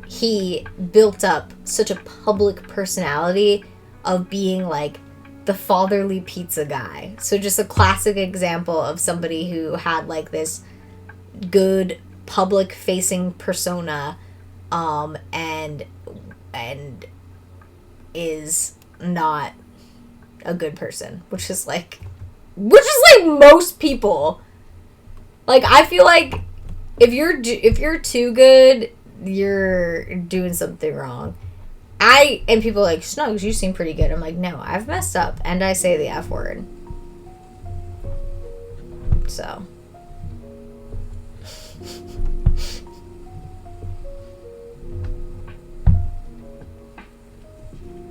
he built up such a public personality of being like the fatherly pizza guy. So just a classic example of somebody who had like this good public facing persona and is not a good person, which is like most people. Like, I feel like if you're too good, you're doing something wrong. And people are like, Snugs, you seem pretty good. I'm like, no, I've messed up and I say the F word. So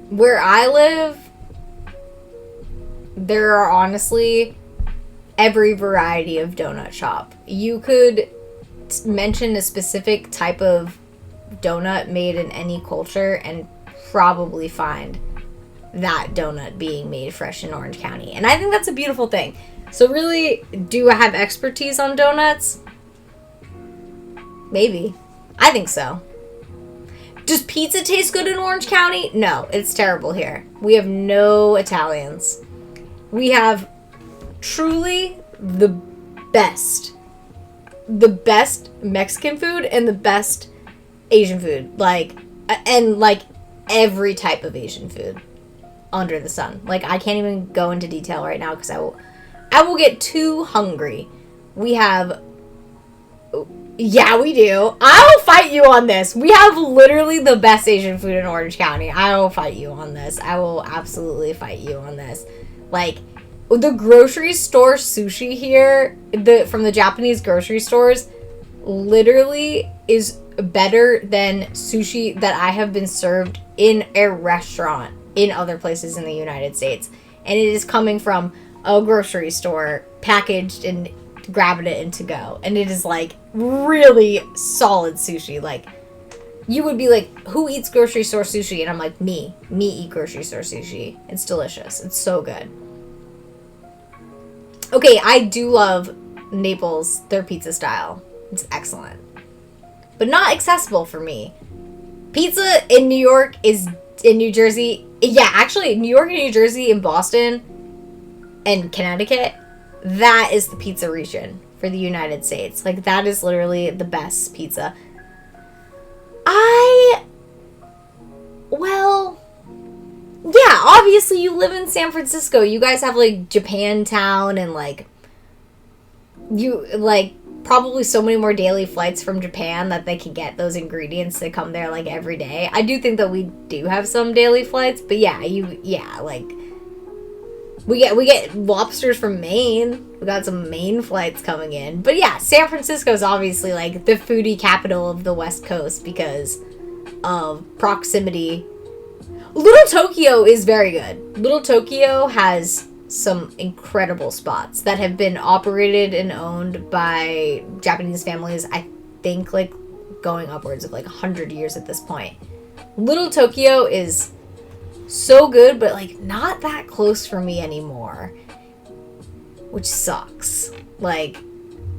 where I live, there are honestly every variety of donut shop. You could mention a specific type of donut made in any culture and probably find that donut being made fresh in Orange County. And I think that's a beautiful thing. So really, do I have expertise on donuts? Maybe. I think so. Does pizza taste good in Orange County? No, it's terrible here. We have no Italians. We have truly the best Mexican food and the best Asian food. Like every type of Asian food under the sun. Like, I can't even go into detail right now because I will get too hungry. We have... Yeah, we do. I will fight you on this. We have literally the best Asian food in Orange County. I will fight you on this. I will absolutely fight you on this. Like, the grocery store sushi here, from the Japanese grocery stores, literally is better than sushi that I have been served in a restaurant in other places in the United States. And it is coming from a grocery store, packaged and grabbing it in to go. And it is like really solid sushi. Like, you would be like, who eats grocery store sushi? And I'm like, me eat grocery store sushi. It's delicious. It's so good. Okay, I do love Naples, their pizza style. It's excellent. But not accessible for me. Pizza in New York is in New Jersey. Yeah, actually, New York and New Jersey and Boston and Connecticut, that is the pizza region for the United States. Like, that is literally the best pizza. Well, yeah, obviously you live in San Francisco. You guys have, like, Japantown and, like, you, like, probably so many more daily flights from Japan that they can get those ingredients to come there, like, every day. I do think that we do have some daily flights, but yeah, like, we get lobsters from Maine. We got some Maine flights coming in. But yeah, San Francisco is obviously, like, the foodie capital of the West Coast because of proximity. Little Tokyo is very good. Little Tokyo has some incredible spots that have been operated and owned by Japanese families, I think, like, going upwards of, like, 100 years at this point. Little Tokyo is so good, but, like, not that close for me anymore, which sucks. Like,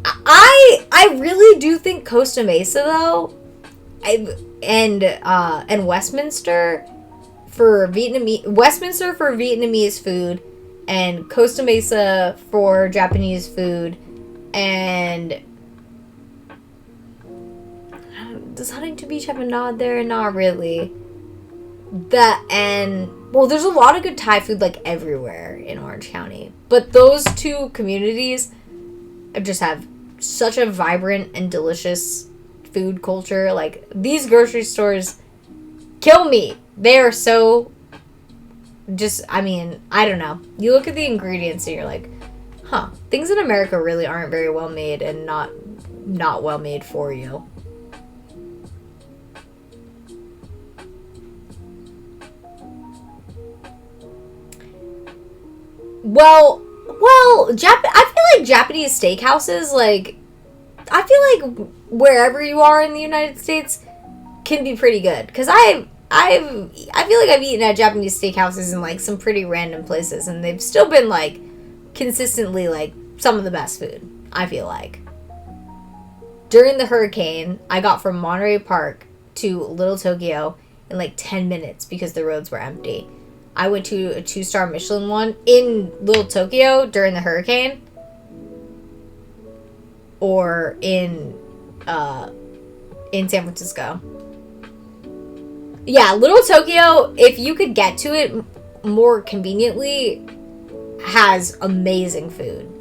I really do think Costa Mesa, though, and Westminster for Vietnamese food, and Costa Mesa for Japanese food, and does Huntington Beach have a nod there? Not really. Well, there's a lot of good Thai food, like, everywhere in Orange County. But those two communities just have such a vibrant and delicious food culture. Like, these grocery stores kill me. They are so just, I mean, I don't know. You look at the ingredients and you're like, huh, things in America really aren't very well made and not well made for you. Well, I feel like Japanese steakhouses, like, I feel like wherever you are in the United States can be pretty good. Because I feel like I've eaten at Japanese steakhouses in, like, some pretty random places, and they've still been, like, consistently, like, some of the best food, I feel like. During the hurricane, I got from Monterey Park to Little Tokyo in, like, 10 minutes because the roads were empty. I went to a 2-star Michelin one in Little Tokyo during the hurricane. Or in San Francisco. Yeah, Little Tokyo, if you could get to it more conveniently, has amazing food.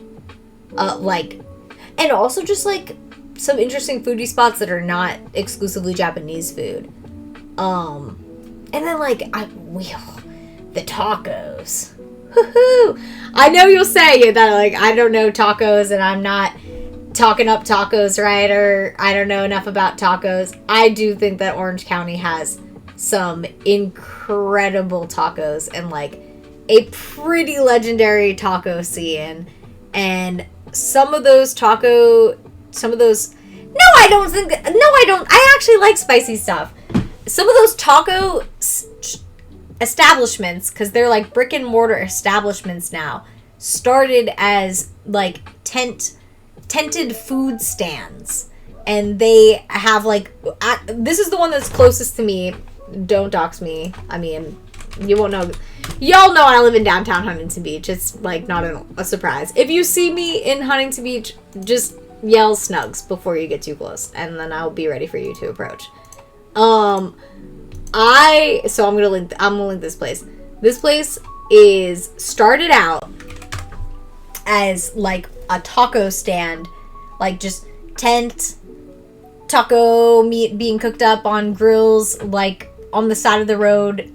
And also just, like, some interesting foodie spots that are not exclusively Japanese food. And then, like, the tacos. Woohoo! I know you'll say that, like, I don't know tacos and I'm not talking up tacos, right? Or I don't know enough about tacos. I do think that Orange County has some incredible tacos and, like, a pretty legendary taco scene. And some of those no, I don't. I actually like spicy stuff. Some of those taco establishments, because they're like brick and mortar establishments now, started as like tented food stands, and they have like this is the one that's closest to me. Don't dox me. I mean, you won't know. Y'all know I live in downtown Huntington Beach. It's like not a surprise. If you see me in Huntington Beach, just yell Snugs before you get too close, and then I'll be ready for you to approach. I'm gonna link this place. This place is started out as like a taco stand, like just tent taco meat being cooked up on grills, like on the side of the road.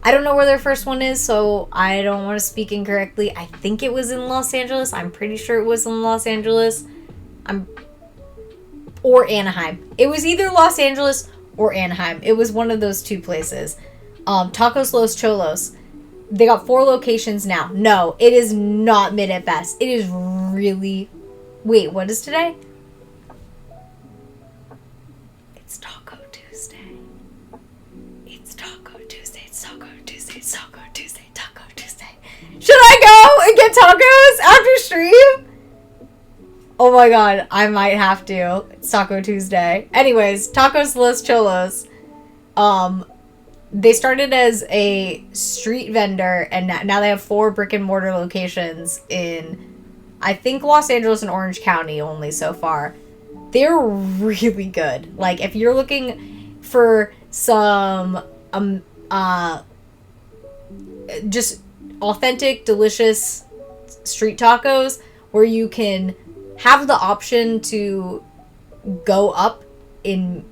I don't know where their first one is, so I don't want to speak incorrectly. I think it was in Los Angeles. I'm pretty sure it was in Los Angeles. Or Anaheim. It was either Los Angeles or Anaheim. It was one of those two places. Tacos Los Cholos. They got 4 locations now. No, it is not mid at best. It is really... Wait, what is today? It's Taco Tuesday. It's Taco Tuesday. It's Taco Tuesday. It's Taco Tuesday. Taco Tuesday. Should I go and get tacos after stream? Oh my god, I might have to. It's Taco Tuesday. Anyways, Tacos Los Cholos. They started as a street vendor, and now they have 4 brick and mortar locations in, I think, Los Angeles and Orange County only so far. They're really good. Like, if you're looking for some just authentic, delicious street tacos where you can have the option to go up in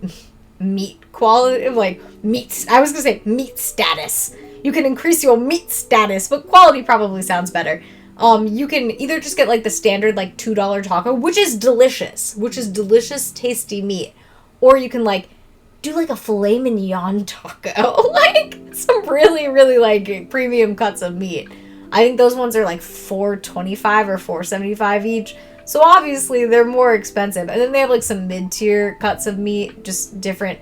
meat quality, like meat. I was gonna say meat status. You can increase your meat status, but quality probably sounds better. You can either just get like the standard like $2 taco, which is delicious, tasty meat, or you can like do like a filet mignon taco, like some really, really like premium cuts of meat. I think those ones are like $4.25 or $4.75 each. So obviously they're more expensive. And then they have like some mid-tier cuts of meat, just different.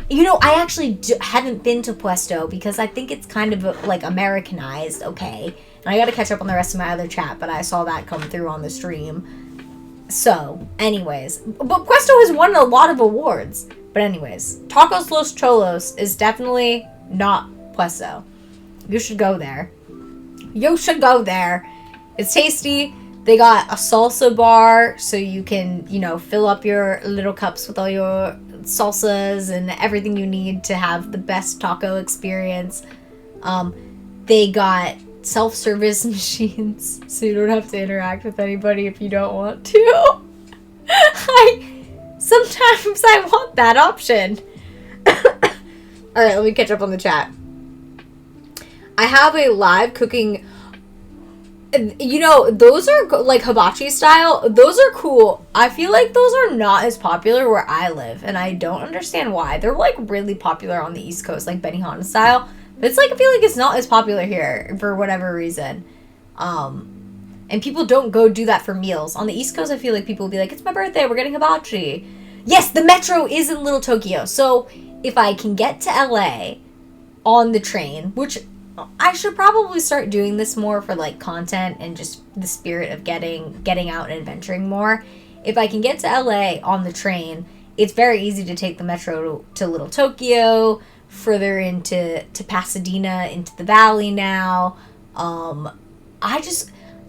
You know, I actually haven't been to Puesto because I think it's kind of like Americanized, okay? And I gotta catch up on the rest of my other chat, but I saw that come through on the stream. So, anyways. But Puesto has won a lot of awards. But anyways, Tacos Los Cholos is definitely not Puesto. You should go there. It's tasty. They got a salsa bar, so you can, you know, fill up your little cups with all your salsas and everything you need to have the best taco experience. They got self-service machines, so you don't have to interact with anybody if you don't want to. Sometimes I want that option. All right, let me catch up on the chat. I have a live cooking. You know, those are like hibachi style. Those are cool. I feel like those are not as popular where I live, and I don't understand why. They're like really popular on the East Coast, like Benihana style. But it's like I feel like it's not as popular here for whatever reason. And people don't go do that for meals. On the East Coast, I feel like people will be like, "It's my birthday. We're getting hibachi." Yes, the metro is in Little Tokyo, so if I can get to LA on the train, which I should probably start doing this more for like content and just the spirit of getting out and adventuring more. If I can get to LA on the train, it's very easy to take the metro to Little Tokyo, further into Pasadena, into the valley now.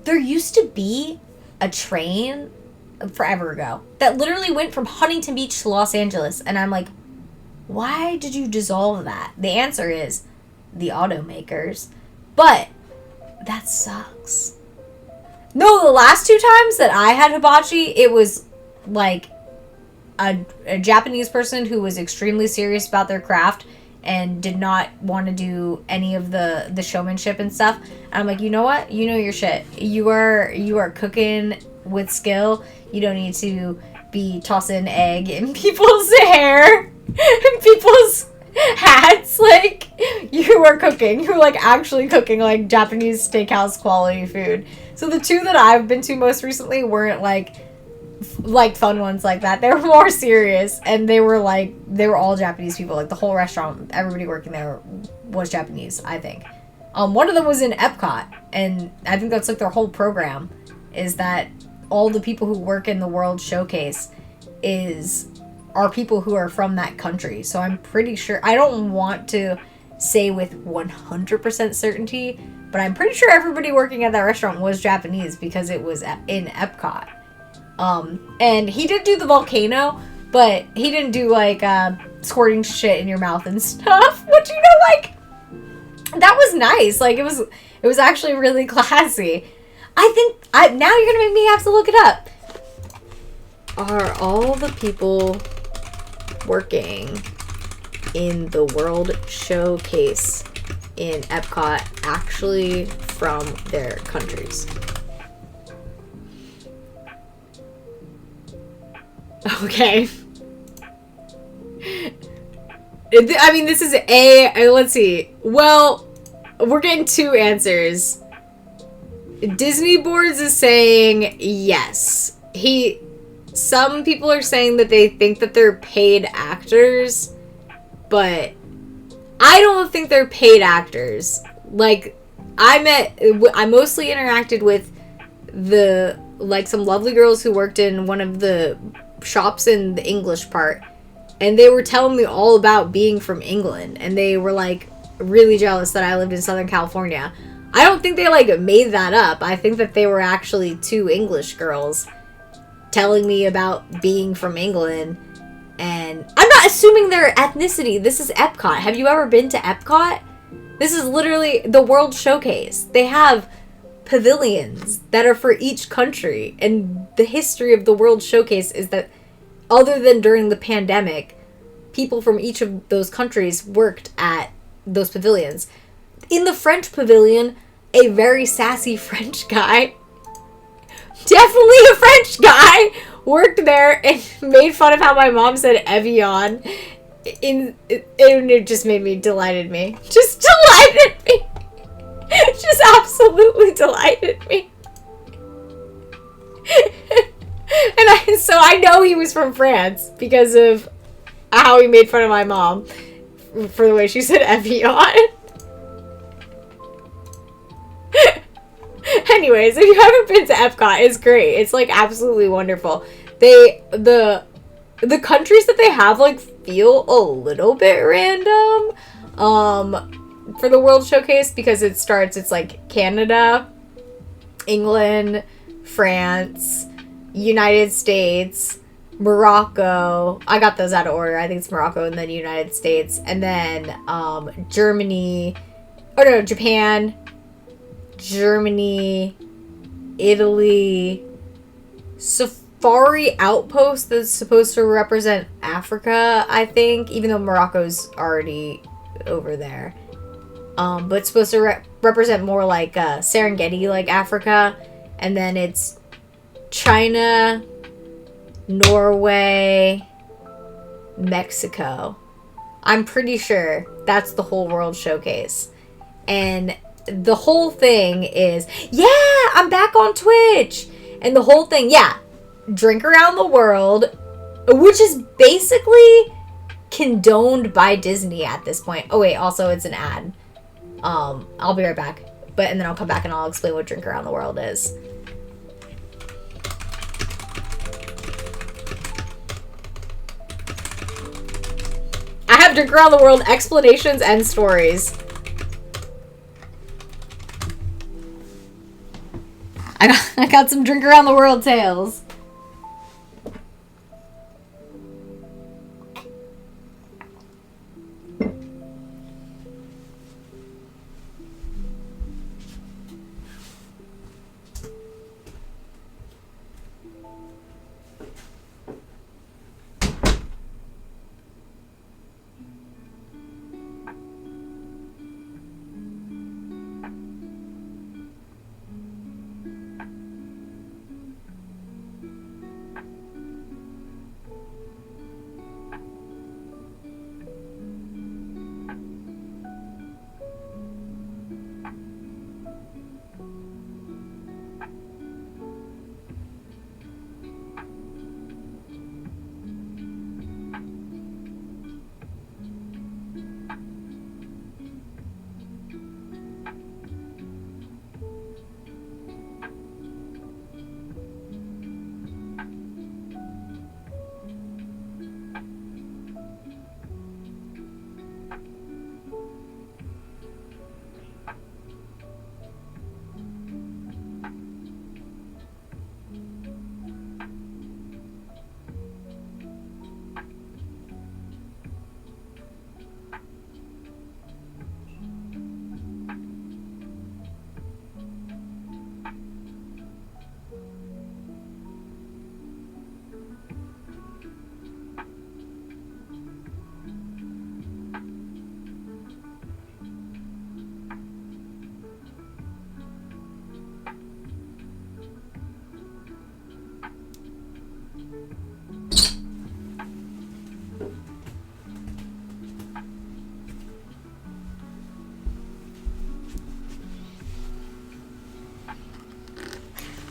There used to be a train forever ago that literally went from Huntington Beach to Los Angeles, and I'm like, why did you dissolve that? The answer is the automakers, but that sucks. No, the last 2 times that I had hibachi, it was like a Japanese person who was extremely serious about their craft and did not want to do any of the showmanship and stuff. And I'm like, you know what? You know your shit. You are cooking with skill. You don't need to be tossing egg in people's hair and people's hats. Like, you are cooking. You're like actually cooking like Japanese steakhouse quality food. So the 2 that I've been to most recently weren't like fun ones like that. They were more serious, and they were all Japanese people. Like the whole restaurant, everybody working there was Japanese, I think. One of them was in Epcot, and I think that's like their whole program, is that all the people who work in the World Showcase are people who are from that country. So I'm pretty sure, I don't want to say with 100% certainty, but I'm pretty sure everybody working at that restaurant was Japanese because it was in Epcot. And he did do the volcano, but he didn't do like squirting shit in your mouth and stuff, which, you know, like, that was nice. Like, it was actually really classy. Now you're gonna make me have to look it up. Are all the people working in the World Showcase in Epcot actually from their countries? Okay. I mean, this is let's see. Well, we're getting 2 answers. Disney Boards is saying yes. Some people are saying that they think that they're paid actors, but I don't think they're paid actors. Like, I mostly interacted with some lovely girls who worked in one of the shops in the English part, and they were telling me all about being from England, and they were like really jealous that I lived in Southern California. I don't think they like made that up. I think that they were actually 2 English girls telling me about being from England, and I'm not assuming their ethnicity. This is Epcot. Have you ever been to Epcot? This is literally the World Showcase. They have pavilions that are for each country, and the history of the World Showcase is that, other than during the pandemic, people from each of those countries worked at those pavilions. In the French pavilion, a very sassy French guy, definitely a French guy, worked there and made fun of how my mom said Evian. It just delighted me. Just delighted me. Just absolutely delighted me. And so I know he was from France because of how he made fun of my mom for the way she said Evian. Anyways, if you haven't been to Epcot, it's great. It's like absolutely wonderful. The countries that they have like feel a little bit random for the World Showcase, because it's like Canada, England, France, United States, Morocco. I got those out of order. I think it's Morocco and then United States, and then Japan, Germany, Italy, safari outpost that's supposed to represent Africa, I think, even though Morocco's already over there. But it's supposed to represent more like Serengeti, like Africa. And then it's China, Norway, Mexico. I'm pretty sure that's the whole World Showcase. And the whole thing is, yeah, I'm back on Twitch. And the whole thing, yeah, drink around the world, which is basically condoned by Disney at this point. Oh wait, also it's an ad. I'll be right back. And then I'll come back and I'll explain what drink around the world is. I have drink around the world explanations and stories. I got some drink around the world tales.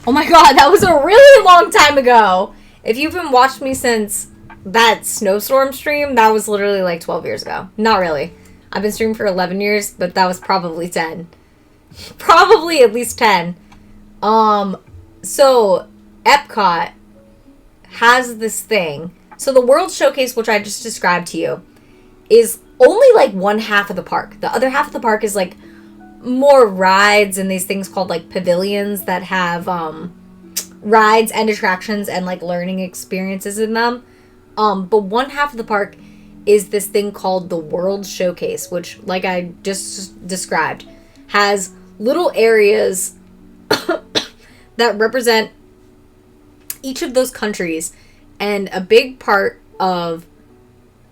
Oh my god, that was a really long time ago. If you've been watching me since that snowstorm stream, that was literally like 12 years ago. Not really. I've been streaming for 11 years, but that was probably 10. Probably at least 10. So Epcot has this thing. So the World Showcase, which I just described to you, is only like one half of the park. The other half of the park is like more rides and these things called like pavilions that have rides and attractions and like learning experiences in them. But one half of the park is this thing called the World Showcase, which, like I just described, has little areas that represent each of those countries. And a big part of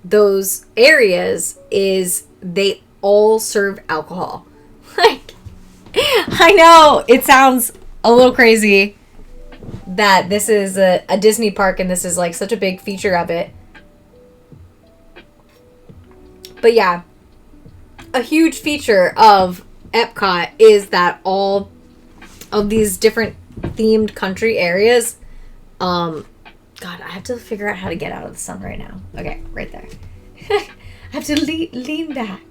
those areas is they all serve alcohol. Like, I know it sounds a little crazy that this is a Disney park and this is like such a big feature of it. But yeah, a huge feature of Epcot is that all of these different themed country areas, God, I have to figure out how to get out of the sun right now. Okay, right there. I have to lean back.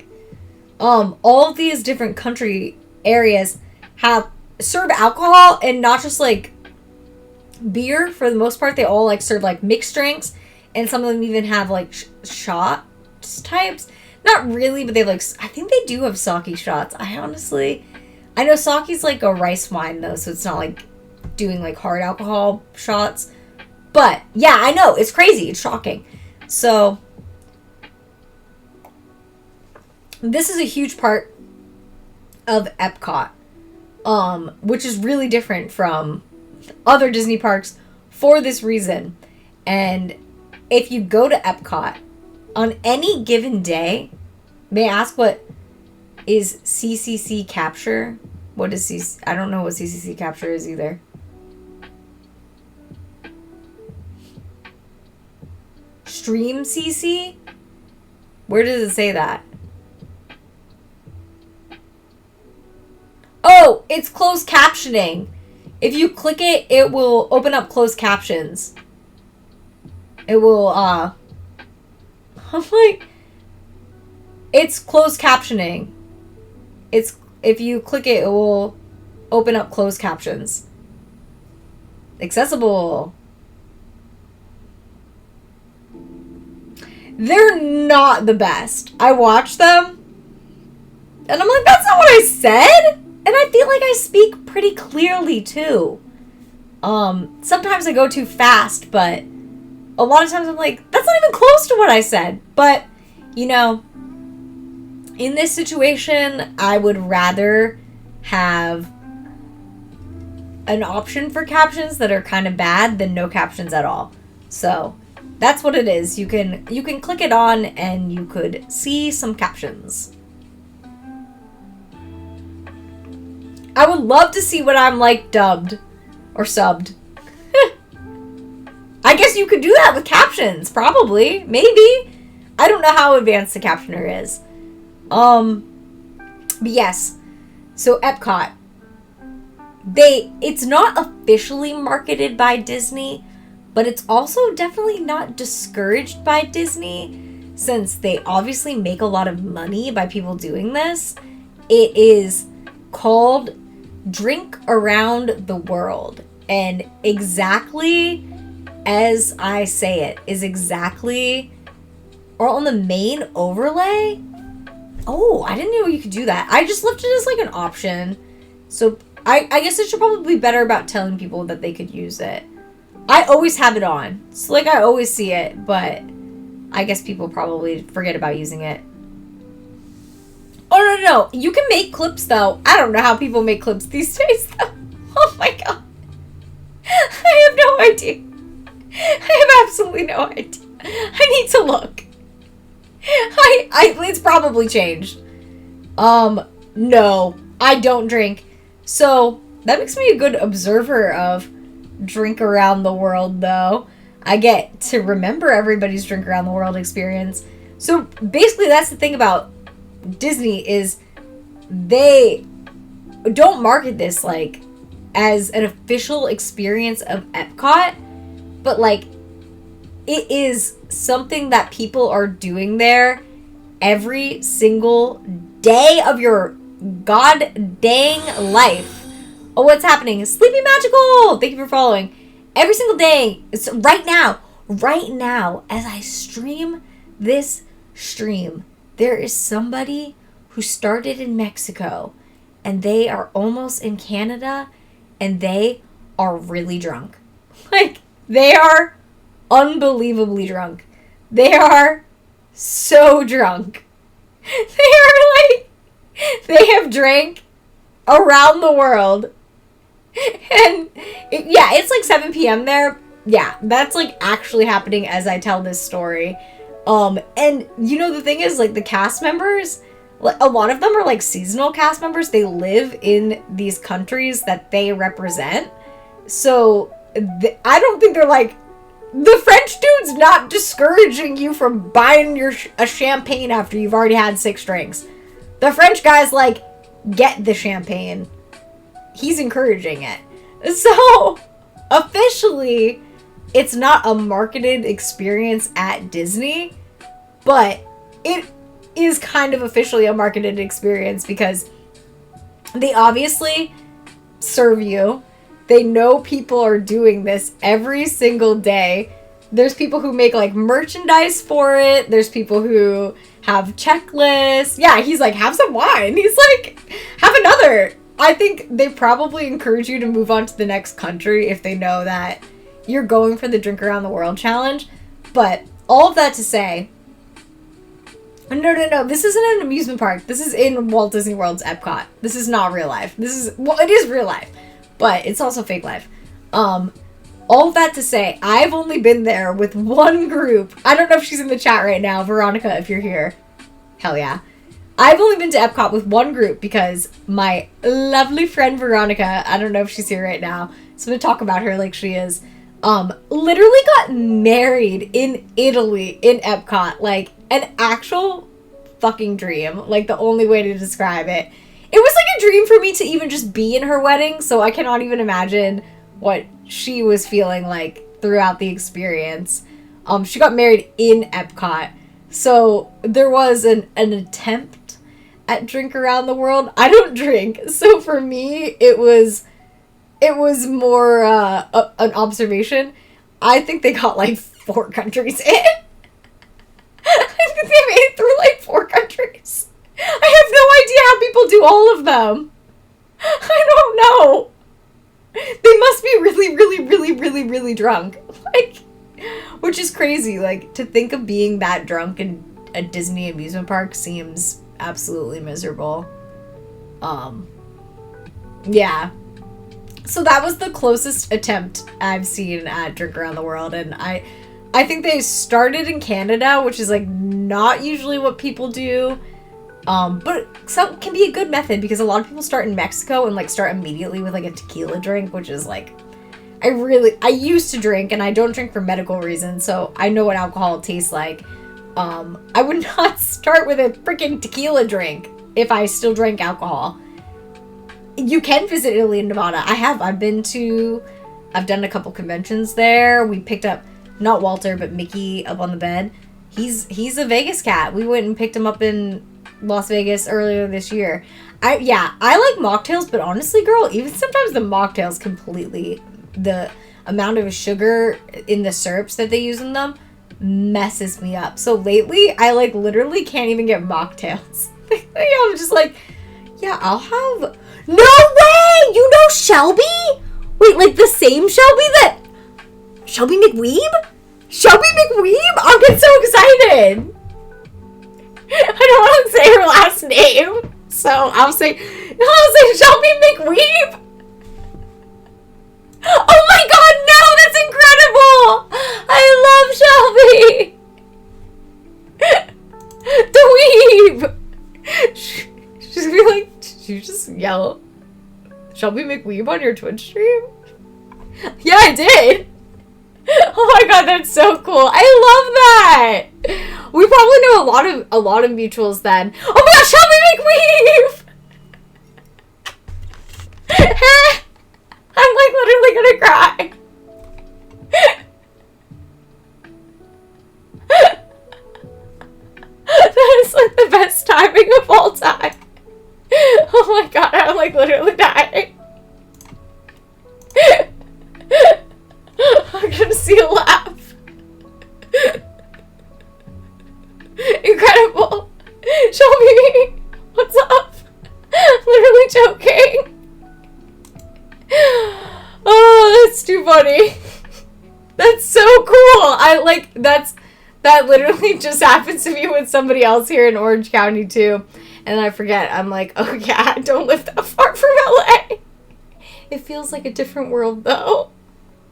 All of these different country areas serve alcohol, and not just like beer. For the most part, they all like serve like mixed drinks, and some of them even have like shots types. Not really, but they like, I think they do have sake shots. I know sake's like a rice wine though, so it's not like doing like hard alcohol shots. But yeah, I know, it's crazy, it's shocking. So this is a huge part of Epcot, which is really different from other Disney parks for this reason. And if you go to Epcot on any given day, may I ask what is CCC capture? What is CCC? I don't know what CCC capture is either. Stream CC? Where does it say that? Oh, it's closed captioning. If you click it, it will open up closed captions. It will, I'm like, it's closed captioning. If you click it, it will open up closed captions. Accessible. They're not the best. I watch them, and I'm like, that's not what I said. And I feel like I speak pretty clearly too. Sometimes I go too fast, but a lot of times I'm like, that's not even close to what I said. But, you know, in this situation, I would rather have an option for captions that are kind of bad than no captions at all. So that's what it is. You can click it on and you could see some captions. I would love to see what I'm like dubbed or subbed. I guess you could do that with captions, probably, maybe. I don't know how advanced the captioner is. But yes. So Epcot, it's not officially marketed by Disney, but it's also definitely not discouraged by Disney, since they obviously make a lot of money by people doing this. It is called Drink Around the World, and exactly as I say it is exactly, or on the main overlay. Oh, I didn't know you could do that. I just left it as like an option. So I guess I should probably be better about telling people that they could use it. I always have it on. So like I always see it, but I guess people probably forget about using it. Oh, no. You can make clips, though. I don't know how people make clips these days, though. Oh, my God. I have no idea. I have absolutely no idea. I need to look. It's probably changed. No. I don't drink. So, that makes me a good observer of Drink Around the World, though. I get to remember everybody's Drink Around the World experience. So, basically, that's the thing about Disney is they don't market this like as an official experience of Epcot, but like it is something that people are doing there every single day of your god dang life. Oh, what's happening? Sleepy Magical! Thank you for following. Every single day. It's right now, as I stream this stream, there is somebody who started in Mexico and they are almost in Canada and they are really drunk. Like, they are unbelievably drunk. They are so drunk. They have drank around the world. And it's like 7 p.m. there. Yeah, that's like actually happening as I tell this story. And you know, the thing is, like, the cast members, a lot of them are like seasonal cast members. They live in these countries that they represent. So I don't think they're like, the French dude's not discouraging you from buying a champagne after you've already had 6 drinks. The French guy's like, get the champagne. He's encouraging it. So officially, it's not a marketed experience at Disney, but it is kind of officially a marketed experience because they obviously serve you. They know people are doing this every single day. There's people who make like merchandise for it. There's people who have checklists. Yeah, he's like, have some wine. He's like, have another. I think they probably encourage you to move on to the next country if they know that you're going for the Drink Around the World challenge. But all of that to say, no, this isn't an amusement park. This is in Walt Disney World's Epcot. This is not real life. It is real life, but it's also fake life. All of that to say, I've only been there with one group. I don't know if she's in the chat right now. Veronica, if you're here. Hell yeah. I've only been to Epcot with one group because my lovely friend Veronica, I don't know if she's here right now, so I'm going to talk about her like she is, literally got married in Italy in Epcot. Like, an actual fucking dream. Like, the only way to describe it. It was like a dream for me to even just be in her wedding, so I cannot even imagine what she was feeling like throughout the experience. She got married in Epcot, so there was an attempt at Drink Around the World. I don't drink, so for me, it was more an observation. I think they got like 4 countries in. I think they made it through like 4 countries. I have no idea how people do all of them. I don't know. They must be really, really, really, really, really drunk. Like, which is crazy. Like, to think of being that drunk in a Disney amusement park seems absolutely miserable. Yeah. So that was the closest attempt I've seen at Drink Around the World, and I think they started in Canada, which is like not usually what people do. But some can be a good method because a lot of people start in Mexico and like start immediately with like a tequila drink, which is like, I used to drink and I don't drink for medical reasons, so I know what alcohol tastes like. I would not start with a freaking tequila drink if I still drank alcohol. You can visit Italy and Nevada. I've done a couple conventions there. We picked up, not Walter, but Mickey up on the bed. He's a Vegas cat. We went and picked him up in Las Vegas earlier this year. I like mocktails, but honestly, girl, even sometimes the mocktails completely, the amount of sugar in the syrups that they use in them messes me up. So lately, I like literally can't even get mocktails. I'm just like, yeah, I'll have... No way! You know Shelby? Wait, like the same Shelby that... Shelby McWeeb? Shelby McWeeb? I'll get so excited! I don't want to say her last name, so I'll say Shelby McWeeb. Oh my god, no, that's incredible! I love Shelby! The Weeb! She's gonna be like, did you just yell Shelby McWeeb on your Twitch stream? Yeah, I did! Oh my god, that's so cool. I love that. We probably know a lot of mutuals then. Oh my gosh, Shelby McWeave! I'm like literally gonna cry. That is like the best timing of all time. Oh my god, I'm like literally dying. I'm gonna see a laugh. Incredible. Shelby, what's up? Literally joking. Oh, that's too funny. That's so cool. That literally just happens to me with somebody else here in Orange County too. And I forget. I'm like, oh yeah, I don't live that far from LA. It feels like a different world though.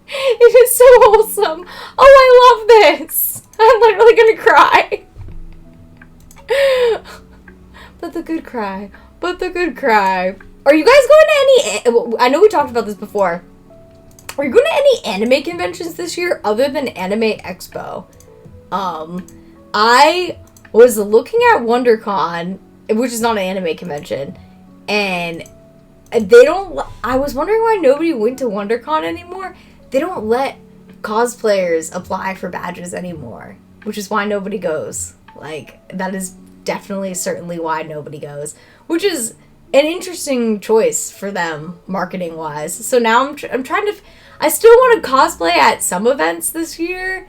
It is so wholesome. Oh, I love this. I'm literally gonna cry. But the good cry. Are you guys going to any... I know we talked about this before. Are you going to any anime conventions this year other than Anime Expo? I was looking at WonderCon, which is not an anime convention, and they don't... I was wondering why nobody went to WonderCon anymore. They don't let cosplayers apply for badges anymore, which is why nobody goes. Like, that is definitely, certainly why nobody goes, which is an interesting choice for them, marketing-wise. So now I'm trying to... I still want to cosplay at some events this year,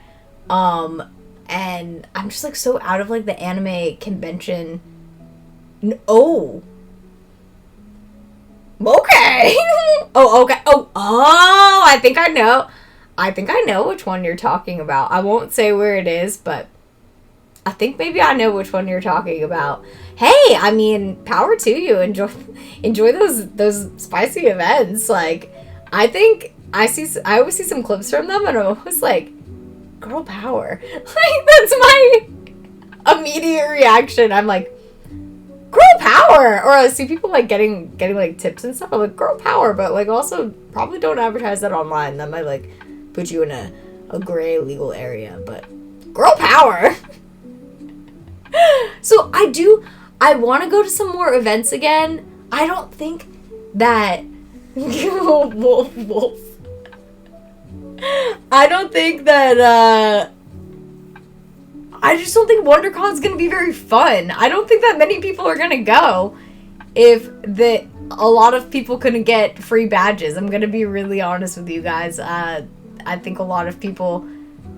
and I'm just, like, so out of, like, the anime convention... Oh! Okay! Oh, okay. Oh, I think I know which one you're talking about. I won't say where it is, but I think maybe I know which one you're talking about. Hey, I mean, power to you. Enjoy those spicy events. Like, I think I always see some clips from them, and I'm always like, girl power. Like, that's my immediate reaction. I'm like, girl power. Or I see people like getting like tips and stuff. I'm like, girl power, but like also probably don't advertise that online. That might like put you in a gray legal area, but girl power. So I want to go to some more events again. I don't think that wolf. I don't think that I just don't think WonderCon's gonna be very fun. I don't think that many people are gonna go if a lot of people couldn't get free badges. I'm gonna be really honest with you guys. I think a lot of people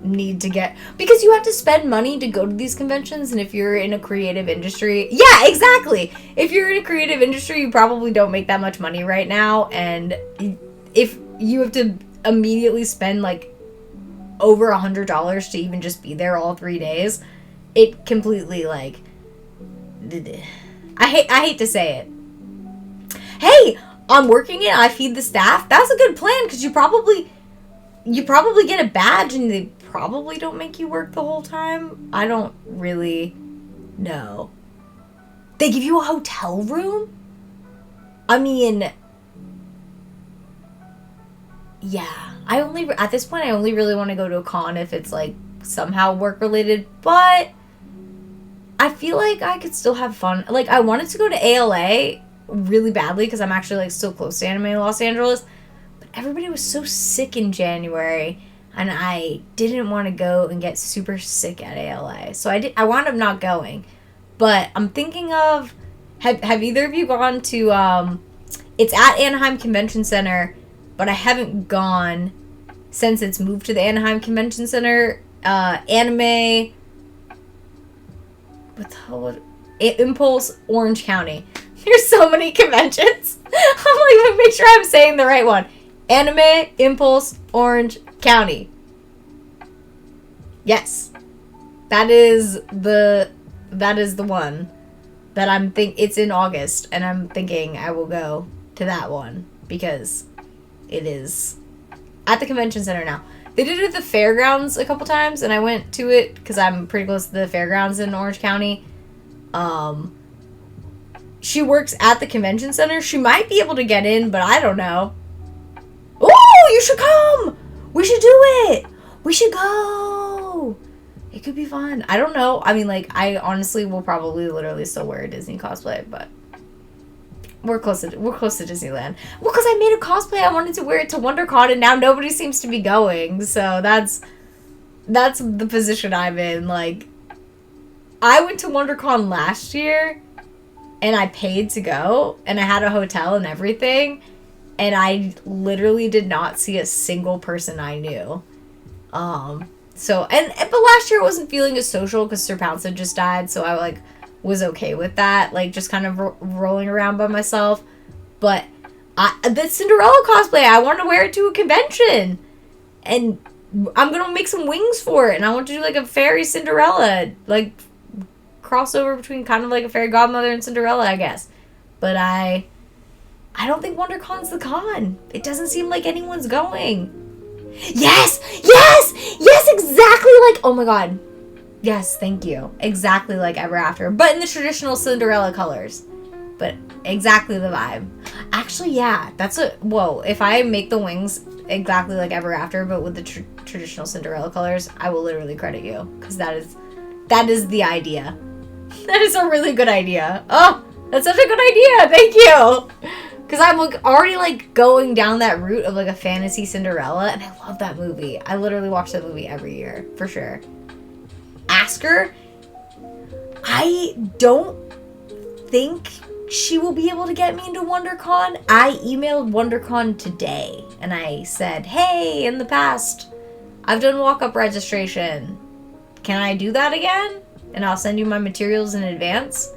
need to get, because you have to spend money to go to these conventions, and if you're in a creative industry, yeah, exactly. If you're in a creative industry, you probably don't make that much money right now, and if you have to immediately spend like over $100 to even just be there all 3 days, it completely like, I hate to say it. Hey, I'm working it, I feed the staff. That's a good plan, because you probably get a badge and they probably don't make you work the whole time. I don't really know. They give you a hotel room? I mean, yeah. At this point, I only really want to go to a con if it's like somehow work related, but I feel like I could still have fun. Like, I wanted to go to ALA really badly because I'm actually like so close to Anime Los Angeles, but everybody was so sick in January, and I didn't want to go and get super sick at ALA. So I wound up not going. But I'm thinking of, have either of you gone to, it's at Anaheim Convention Center, but I haven't gone since it's moved to the Anaheim Convention Center. Anime, what the hell? Impulse, Orange County. There's so many conventions. I'm like, make sure I'm saying the right one. Anime, Impulse, Orange County. Yes. That is the one that it's in August, and I'm thinking I will go to that one because it is at the convention center now. They did it at the fairgrounds a couple times, and I went to it because I'm pretty close to the fairgrounds in Orange County. She works at the convention center. She might be able to get in, but I don't know. Oh, you should come! We should do it! We should go! It could be fun. I don't know. I mean, like, I honestly will probably literally still wear a Disney cosplay, but we're close to Disneyland. Well, because I made a cosplay, I wanted to wear it to WonderCon, and now nobody seems to be going. So that's the position I'm in. Like, I went to WonderCon last year, and I paid to go, and I had a hotel and everything, and I literally did not see a single person I knew. But last year I wasn't feeling as social because Sir Pounce had just died, so I like was okay with that, like just kind of rolling around by myself. But the Cinderella cosplay, I want to wear it to a convention, and I'm gonna make some wings for it, and I want to do like a fairy Cinderella, like crossover between kind of like a fairy godmother and Cinderella, I guess. But I don't think WonderCon's the con. It doesn't seem like anyone's going. Yes, exactly like, oh my god. Yes, thank you. Exactly like Ever After, but in the traditional Cinderella colors. But exactly the vibe. Actually, yeah, if I make the wings exactly like Ever After, but with the traditional Cinderella colors, I will literally credit you, because that is the idea. That is a really good idea. Oh, that's such a good idea. Thank you. Because I'm already like going down that route of like a fantasy Cinderella, and I love that movie. I literally watch that movie every year, for sure. Ask her. I don't think she will be able to get me into WonderCon. I emailed WonderCon today, and I said, hey, in the past, I've done walk-up registration. Can I do that again? And I'll send you my materials in advance.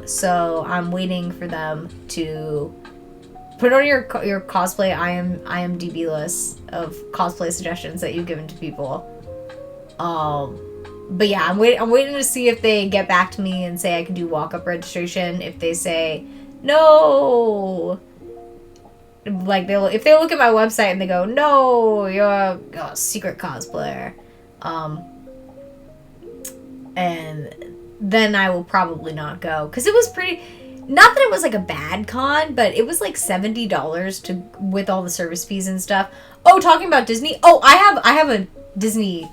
So I'm waiting for them to put on your cosplay IMDb list of cosplay suggestions that you've given to people. But yeah, I'm waiting to see if they get back to me and say I can do walk-up registration. If they say no, like if they look at my website and they go, no, you're a secret cosplayer, and then I will probably not go, because it was pretty, not that it was like a bad con, but it was like $70 to with all the service fees and stuff. Oh, talking about Disney, I have a Disney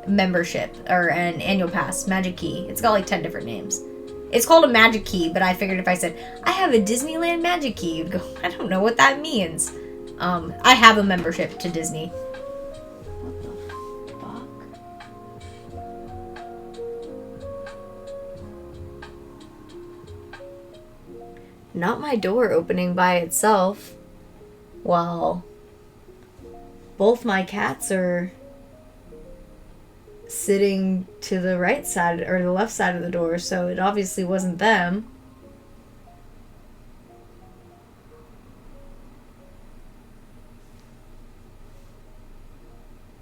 membership, or an annual pass, Magic Key. It's got like 10 different names. It's called a Magic Key, but I figured if I said, I have a Disneyland Magic Key, you'd go, I don't know what that means. I have a membership to Disney. What the fuck? Not my door opening by itself while both my cats are sitting to the right side or the left side of the door, so it obviously wasn't them.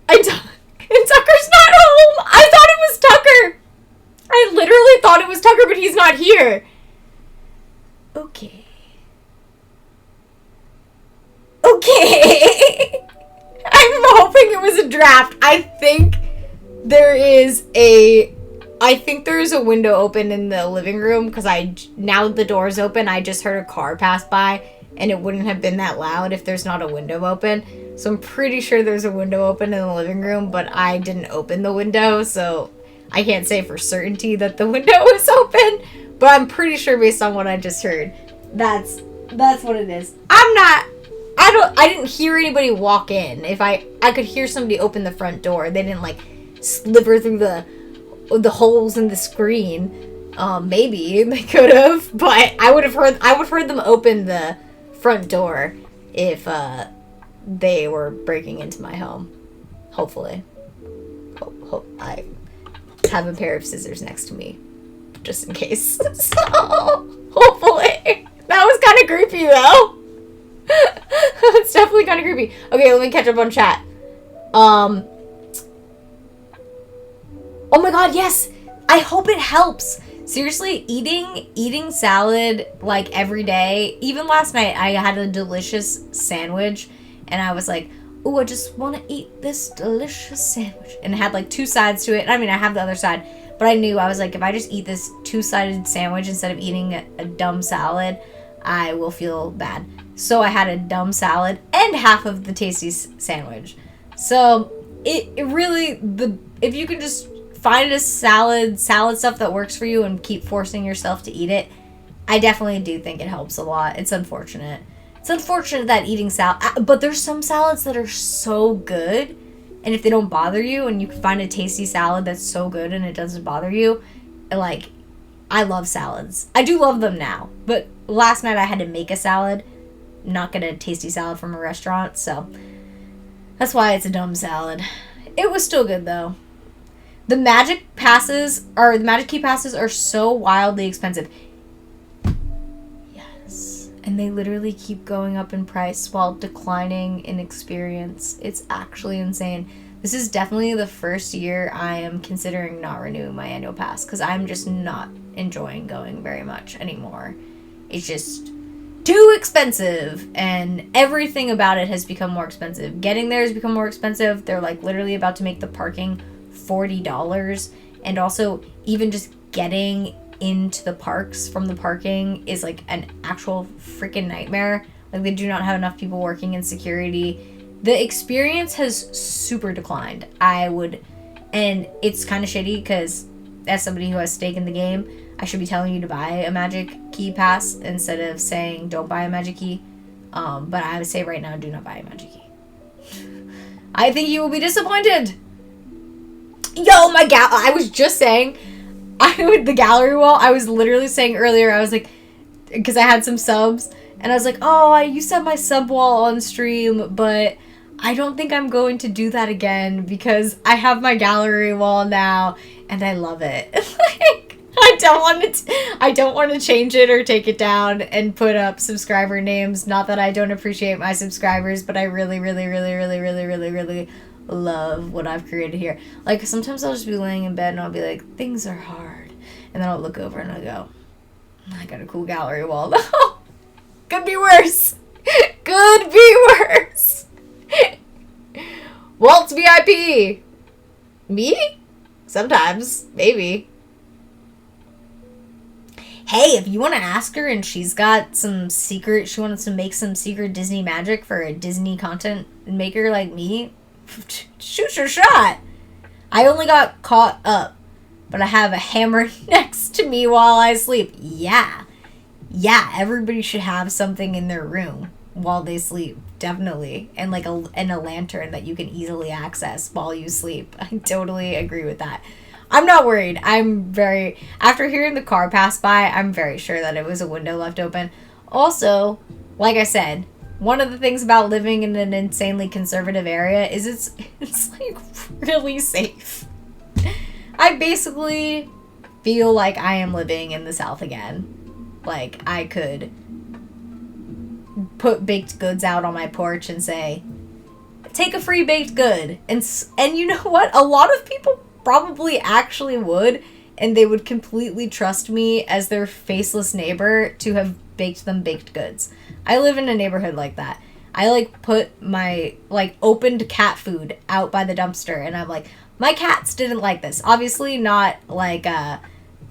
And Tucker's not home. I thought it was Tucker. I literally thought it was Tucker, but he's not here. Okay. I'm hoping it was a draft. I think there is a window open in the living room, because now that the door's open, I just heard a car pass by, and it wouldn't have been that loud if there's not a window open. So I'm pretty sure there's a window open in the living room, but I didn't open the window, so I can't say for certainty that the window is open, but I'm pretty sure based on what I just heard. That's what it is. I didn't hear anybody walk in. If I could hear somebody open the front door. They didn't like sliver through the holes in the screen. Maybe they could have, but I would have heard them open the front door if they were breaking into my home. Hopefully. Hope I have a pair of scissors next to me, just in case. So hopefully. That was kind of creepy though. It's definitely kind of creepy. Okay, let me catch up on chat. Oh my god, yes! I hope it helps. Seriously, eating salad like every day. Even last night, I had a delicious sandwich, and I was like, "Ooh, I just want to eat this delicious sandwich." And it had like two sides to it. I mean, I have the other side, but I knew, I was like, if I just eat this two-sided sandwich instead of eating a dumb salad, I will feel bad. So I had a dumb salad and half of the tasty sandwich. So it really, if you can just find a salad stuff that works for you and keep forcing yourself to eat it, I definitely do think it helps a lot. It's unfortunate. It's unfortunate that eating salad, but there's some salads that are so good, and if they don't bother you, and you can find a tasty salad that's so good and it doesn't bother you, like, I love salads. I do love them now, but last night I had to make a salad, not get a tasty salad from a restaurant, so that's why it's a dumb salad. It was still good though. The Magic Key passes are so wildly expensive. Yes. And they literally keep going up in price while declining in experience. It's actually insane. This is definitely the first year I am considering not renewing my annual pass, because I'm just not enjoying going very much anymore. It's just too expensive, and everything about it has become more expensive. Getting there has become more expensive. They're like literally about to make the parking $40, and also even just getting into the parks from the parking is like an actual freaking nightmare. Like, they do not have enough people working in security. The experience has super declined. And it's kind of shitty, because as somebody who has stake in the game, I should be telling you to buy a Magic Key pass instead of saying don't buy a Magic Key. But I would say right now, do not buy a Magic Key. I think you will be disappointed. Yo, I was just saying, the gallery wall, I was literally saying earlier, I was like, because I had some subs, and I was like, oh, I used to have my sub wall on stream, but I don't think I'm going to do that again, because I have my gallery wall now, and I love it. Like, I don't want to change it or take it down and put up subscriber names. Not that I don't appreciate my subscribers, but I really, really, really, really, really, really, really love what I've created here. Like, sometimes I'll just be laying in bed and I'll be like, things are hard. And then I'll look over and I'll go, I got a cool gallery wall though. Could be worse. Could be worse. Walt's VIP. Me? Sometimes. Maybe. Hey, if you want to ask her and she's got some secret, she wants to make some secret Disney magic for a Disney content maker like me, shoot your shot. I only got caught up, but I have a hammer next to me while I sleep. Yeah, everybody should have something in their room while they sleep, definitely. And like a lantern that you can easily access while you sleep. I totally agree with that. I'm not worried. After hearing the car pass by, I'm very sure that it was a window left open. Also, like I said, one of the things about living in an insanely conservative area is it's like really safe. I basically feel like I am living in the South again. Like, I could put baked goods out on my porch and say, take a free baked good. And you know what? A lot of people probably actually would, and they would completely trust me as their faceless neighbor to have baked them baked goods. I live in a neighborhood like that. I like put my like opened cat food out by the dumpster, and I'm like, my cats didn't like this. Obviously not like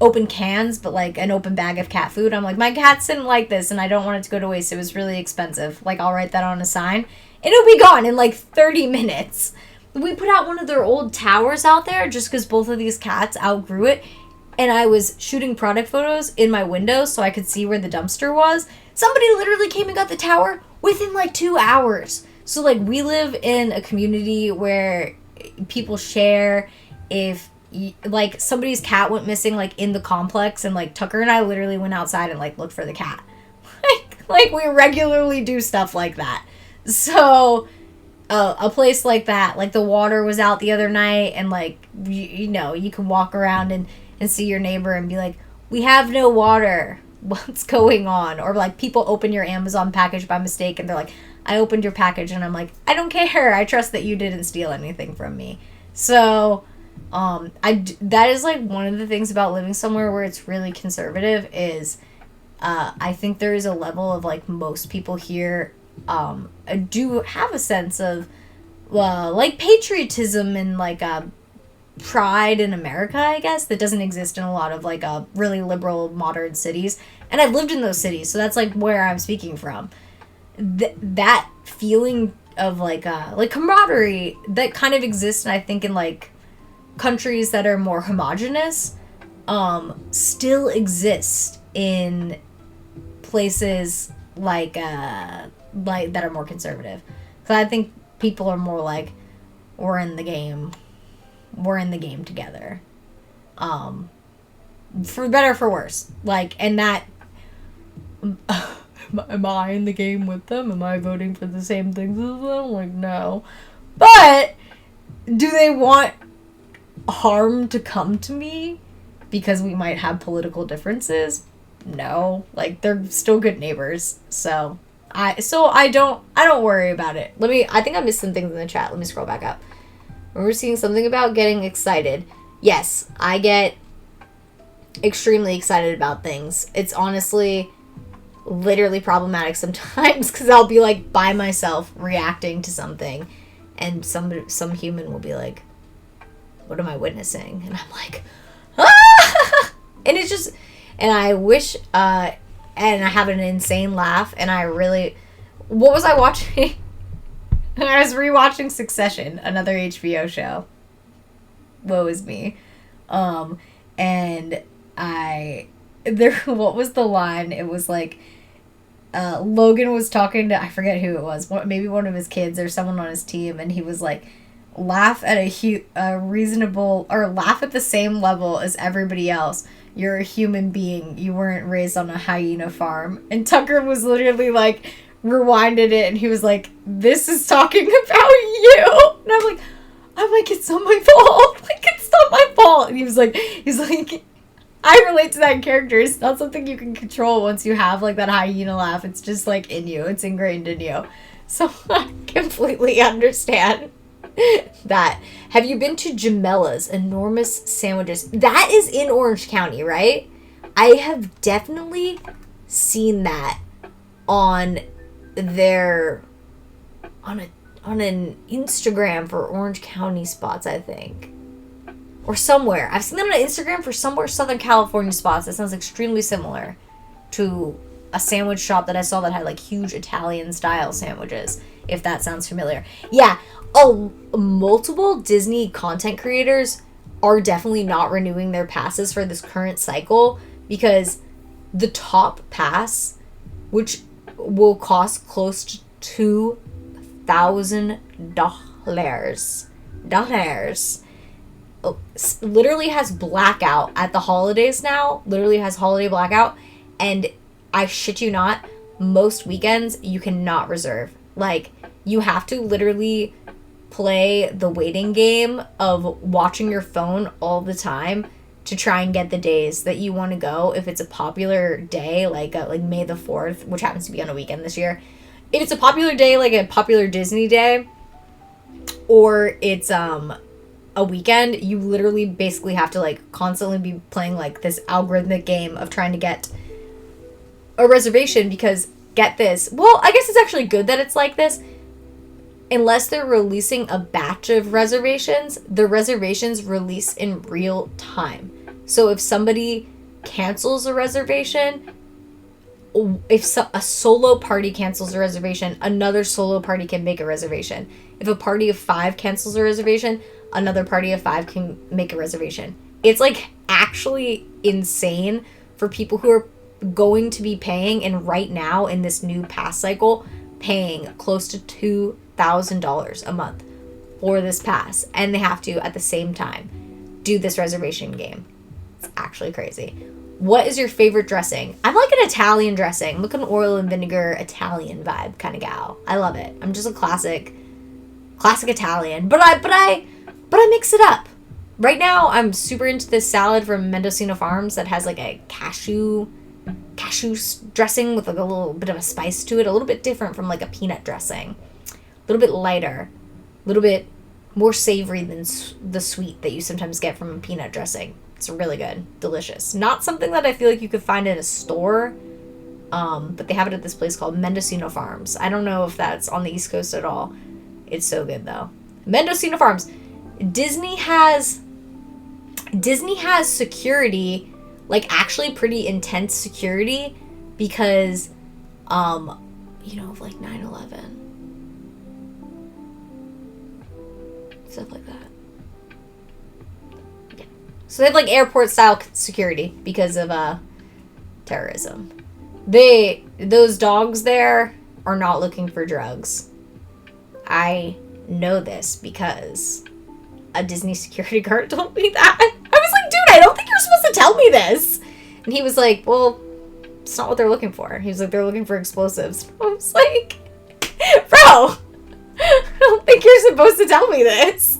open cans, but like an open bag of cat food. I'm like, my cats didn't like this and I don't want it to go to waste. It was really expensive. Like, I'll write that on a sign. It'll be gone in like 30 minutes. We put out one of their old towers out there just because both of these cats outgrew it. And I was shooting product photos in my window so I could see where the dumpster was. Somebody literally came and got the tower within like 2 hours. So like, we live in a community where people share. If like somebody's cat went missing like in the complex, and like Tucker and I literally went outside and like looked for the cat. like we regularly do stuff like that. So a place like that, like the water was out the other night, and like you know, you can walk around and see your neighbor and be like, we have no water, what's going on? Or like, people open your Amazon package by mistake and they're like, I opened your package, and I'm like, I don't care, I trust that you didn't steal anything from me. So that is like one of the things about living somewhere where it's really conservative is I think there is a level of like, most people here do have a sense of like patriotism and like pride in America, I guess, that doesn't exist in a lot of like really liberal modern cities. And I've lived in those cities, so that's like where I'm speaking from. That feeling of like camaraderie that kind of exists, and I think in like countries that are more homogenous, still exist in places like that are more conservative. So I think people are more like, we're in the game together, for better or for worse. Like, and that am I in the game with them? Am I voting for the same things as them? Like, no. But do they want harm to come to me because we might have political differences? No. Like, they're still good neighbors. So I don't worry about it. I think I missed some things in the chat. Let me scroll back up. We're seeing something about getting excited. Yes, I get extremely excited about things. It's honestly literally problematic sometimes because I'll be like by myself reacting to something, and some human will be like, what am I witnessing? And I'm like, ah! And it's just, and I wish, and I have an insane laugh, and what was I watching? I was rewatching Succession, another HBO show. Woe is me. And what was the line? It was like, Logan was talking to, I forget who it was, maybe one of his kids or someone on his team, and he was like, laugh at a reasonable, or laugh at the same level as everybody else. You're a human being. You weren't raised on a hyena farm. And Tucker was literally like, rewinded it, and he was like, this is talking about you. And I'm like, it's not my fault. Like, it's not my fault. And he's like, I relate to that character. It's not something you can control once you have like that hyena laugh. It's just like in you. It's ingrained in you. So I completely understand that. Have you been to Gemella's enormous sandwiches? That is in Orange County, right? I have definitely seen that on they're on an Instagram for Orange County spots, I think. Or somewhere. I've seen them on Instagram for somewhere Southern California spots. That sounds extremely similar to a sandwich shop that I saw that had like huge Italian style sandwiches, if that sounds familiar. Yeah. Oh, multiple Disney content creators are definitely not renewing their passes for this current cycle because the top pass, which will cost close to $2,000, literally has blackout at the holidays now. Literally has holiday blackout. And I shit you not, most weekends you cannot reserve. Like, you have to literally play the waiting game of watching your phone all the time to try and get the days that you want to go. If it's a popular day, like May the 4th, which happens to be on a weekend this year. If it's a popular day, like a popular Disney day, or it's a weekend, you literally basically have to like constantly be playing like this algorithmic game of trying to get a reservation because, get this, well, I guess it's actually good that it's like this. Unless they're releasing a batch of reservations, the reservations release in real time. So if somebody cancels a reservation, if a solo party cancels a reservation, another solo party can make a reservation. If a party of 5 cancels a reservation, another party of 5 can make a reservation. It's like actually insane for people who are going to be paying, and right now in this new pass cycle, paying close to $2,000 a month for this pass, and they have to at the same time do this reservation game. It's actually crazy. What is your favorite dressing? I'm like an Italian dressing. I'm like an oil and vinegar Italian vibe kind of gal. I love it. I'm just a classic Italian, but I mix it up. Right now, I'm super into this salad from Mendocino Farms that has like a cashew dressing with like a little bit of a spice to it, a little bit different from like a peanut dressing, a little bit lighter, a little bit more savory than the sweet that you sometimes get from a peanut dressing. It's really good, delicious. Not something that I feel like you could find in a store, but they have it at this place called Mendocino Farms. I don't know if that's on the East Coast at all. It's so good though. Mendocino Farms. Disney has security, like actually pretty intense security, because of like 9/11, stuff like that. Yeah. So they have like airport style security because of terrorism. Those dogs there are not looking for drugs. I know this because a Disney security guard told me that. I was like, dude, I don't think you're supposed to tell me this. And he was like, well, it's not what they're looking for. He was like, they're looking for explosives. I was like, bro, I don't think you're supposed to tell me this.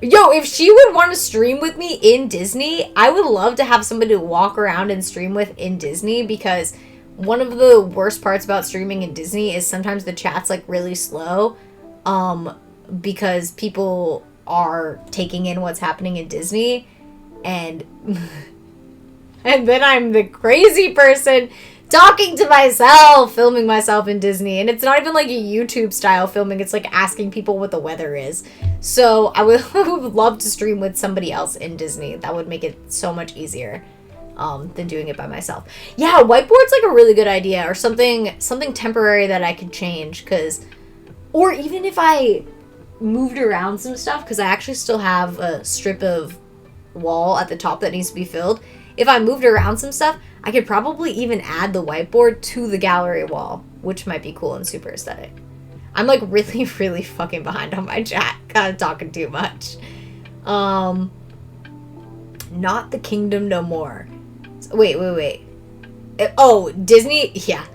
Yo, if she would want to stream with me in Disney, I would love to have somebody to walk around and stream with in Disney, because one of the worst parts about streaming in Disney is sometimes the chat's like really slow, because people are taking in what's happening in Disney, and then I'm the crazy person talking to myself, filming myself in Disney, and it's not even like a YouTube style filming, it's like asking people what the weather is. So I would love to stream with somebody else in Disney. That would make it so much easier than doing it by myself. Yeah, whiteboard's like a really good idea, or something temporary that I could change, or even if I moved around some stuff, because I actually still have a strip of wall at the top that needs to be filled. If I moved around some stuff, I could probably even add the whiteboard to the gallery wall, which might be cool and super aesthetic. I'm like really, really fucking behind on my chat. Kind of talking too much. Not the Kingdom No More. Wait. Oh, Disney? Yeah.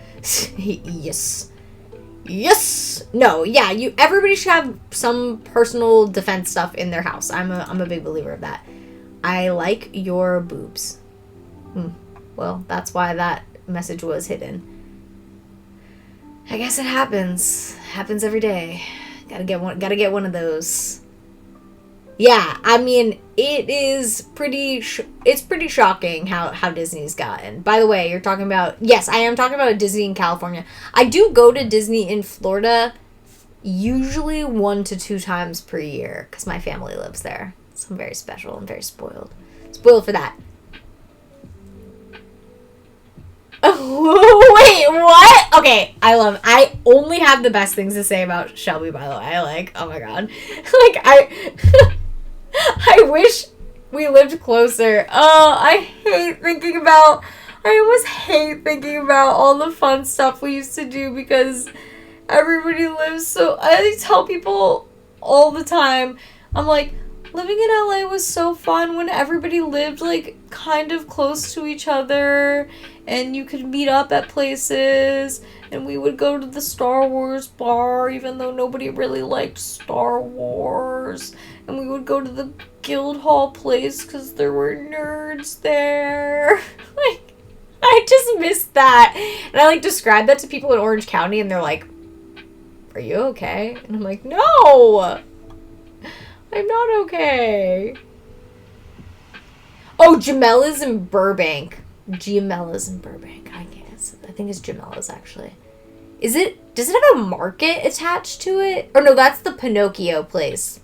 Yes. No, yeah, everybody should have some personal defense stuff in their house. I'm a big believer of that. I like your boobs. Well, that's why that message was hidden. I guess it happens. Happens every day. Gotta get one of those. Yeah, I mean, it is it's pretty shocking how Disney's gotten. By the way, you're talking about, yes, I am talking about Disney in California. I do go to Disney in Florida usually 1 to 2 times per year because my family lives there. So I'm very special. I'm very spoiled. Spoiled for that. Oh, wait, what? Okay, I only have the best things to say about Shelby, by the way. Oh my god. I wish we lived closer. Oh, I almost hate thinking about all the fun stuff we used to do because everybody lives so... I tell people all the time, I'm like, living in LA was so fun when everybody lived, kind of close to each other, and you could meet up at places, and we would go to the Star Wars bar, even though nobody really liked Star Wars, and we would go to the Guildhall place because there were nerds there. I just miss that. And I, describe that to people in Orange County, and they're like, are you okay? And I'm like, no! I'm not okay. Oh, Gemella's in Burbank. Gemella's in Burbank, I guess. I think it's Gemella's, actually. Does it have a market attached to it? Or no, that's the Pinocchio place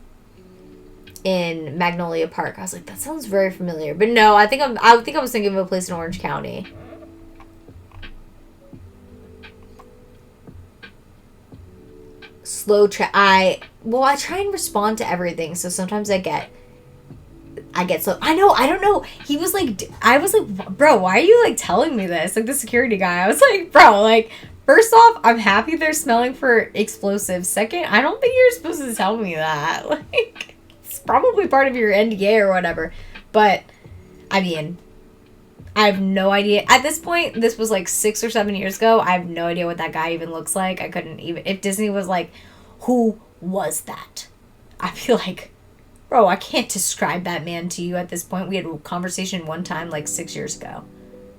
in Magnolia Park. I was like, that sounds very familiar. But no, I think I was thinking of a place in Orange County. I try and respond to everything, so sometimes I get so... I don't know. He was I was like, bro, why are you, telling me this? The security guy. I was like, bro, first off, I'm happy they're smelling for explosives. Second, I don't think you're supposed to tell me that. It's probably part of your NDA or whatever. But, I mean, I have no idea. At this point, this was 6 or 7 years ago. I have no idea what that guy even looks like. I couldn't even... If Disney was like, who was that? I'd be like, bro, I can't describe that man to you at this point. We had a conversation one time 6 years ago.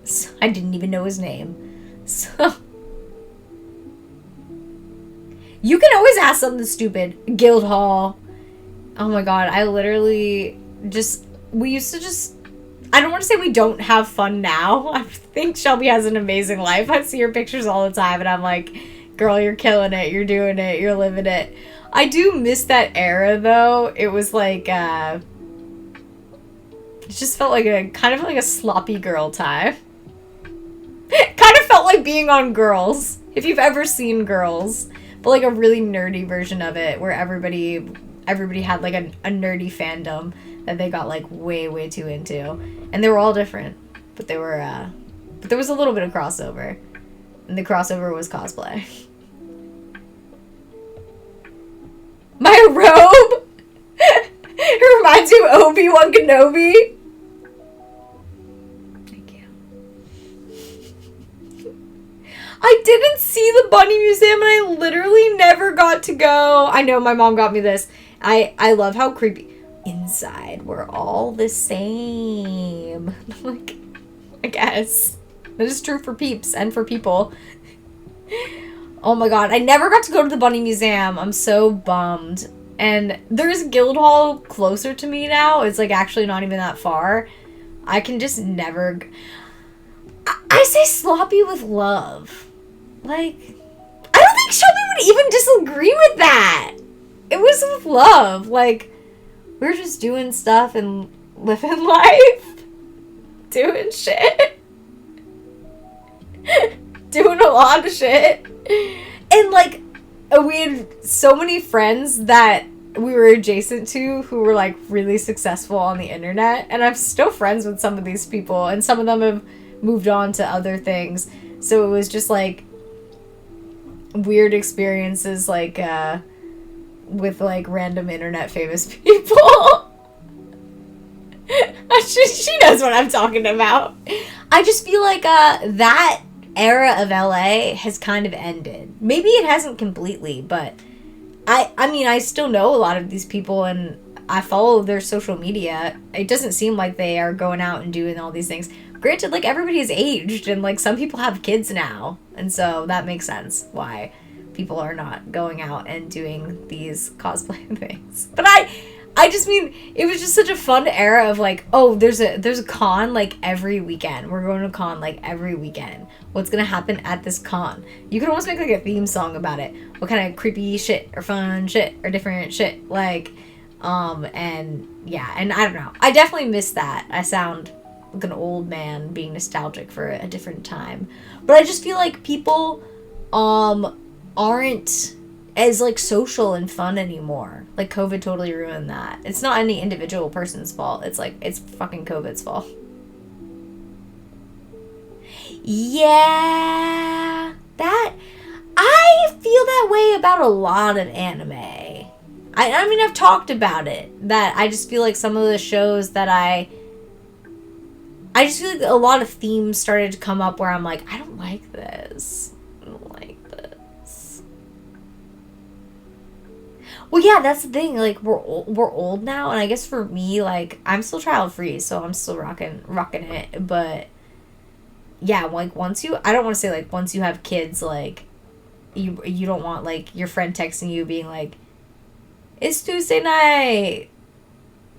So I didn't even know his name. So... You can always ask something stupid. Guildhall. Oh my god, I literally just... We used to just... I don't want to say we don't have fun now. I think Shelby has an amazing life. I see her pictures all the time, and I'm like, girl, you're killing it. You're doing it. You're living it. I do miss that era, though. It was it just felt kind of like a sloppy girl time. Kind of felt like being on Girls, if you've ever seen Girls. But a really nerdy version of it, where everybody had a nerdy fandom that they got way too into, and they were all different, but they were but there was a little bit of crossover, and the crossover was cosplay. My robe. It reminds you of Obi-Wan Kenobi. Thank you. I didn't see the Bunny Museum, and I literally never got to go. I know my mom got me this. I love how creepy. Inside, we're all the same. I guess. That is true for peeps and for people. Oh my god, I never got to go to the Bunny Museum. I'm so bummed. And there's Guildhall closer to me now. It's actually not even that far. I can just never... I say sloppy with love. I don't think Shelby would even disagree with that. It was with love. We're just doing stuff and living life. Doing shit. Doing a lot of shit. And, we had so many friends that we were adjacent to who were, really successful on the internet. And I'm still friends with some of these people. And some of them have moved on to other things. So it was just, weird experiences, with random internet famous people. She knows what I'm talking about. I just feel that era of LA has kind of ended. Maybe it hasn't completely, but I mean, I still know a lot of these people, and I follow their social media. It doesn't seem like they are going out and doing all these things. Granted, everybody's aged, and some people have kids now, and so that makes sense why people are not going out and doing these cosplay things. But I just mean, it was just such a fun era of like, oh, there's a con like every weekend. We're going to a con like every weekend. What's gonna happen at this con? You could almost make like a theme song about it. What kind of creepy shit or fun shit or different shit, like, and yeah, and I don't know. I definitely miss that. I sound like an old man being nostalgic for a different time, but I just feel like people, aren't as like social and fun anymore. Like COVID totally ruined that. It's not any individual person's fault. It's like, it's fucking COVID's fault. Yeah, that, I feel that way about a lot of anime. I mean, I've talked about it, that I just feel like some of the shows that I just feel like a lot of themes started to come up where I'm like, I don't like this. I don't like this. Well, yeah, that's the thing. Like, we're old now, and I guess for me, like, I'm still child free, so I'm still rocking it. But yeah, like once you, I don't want to say like once you have kids, like you don't want like your friend texting you being like, it's Tuesday night,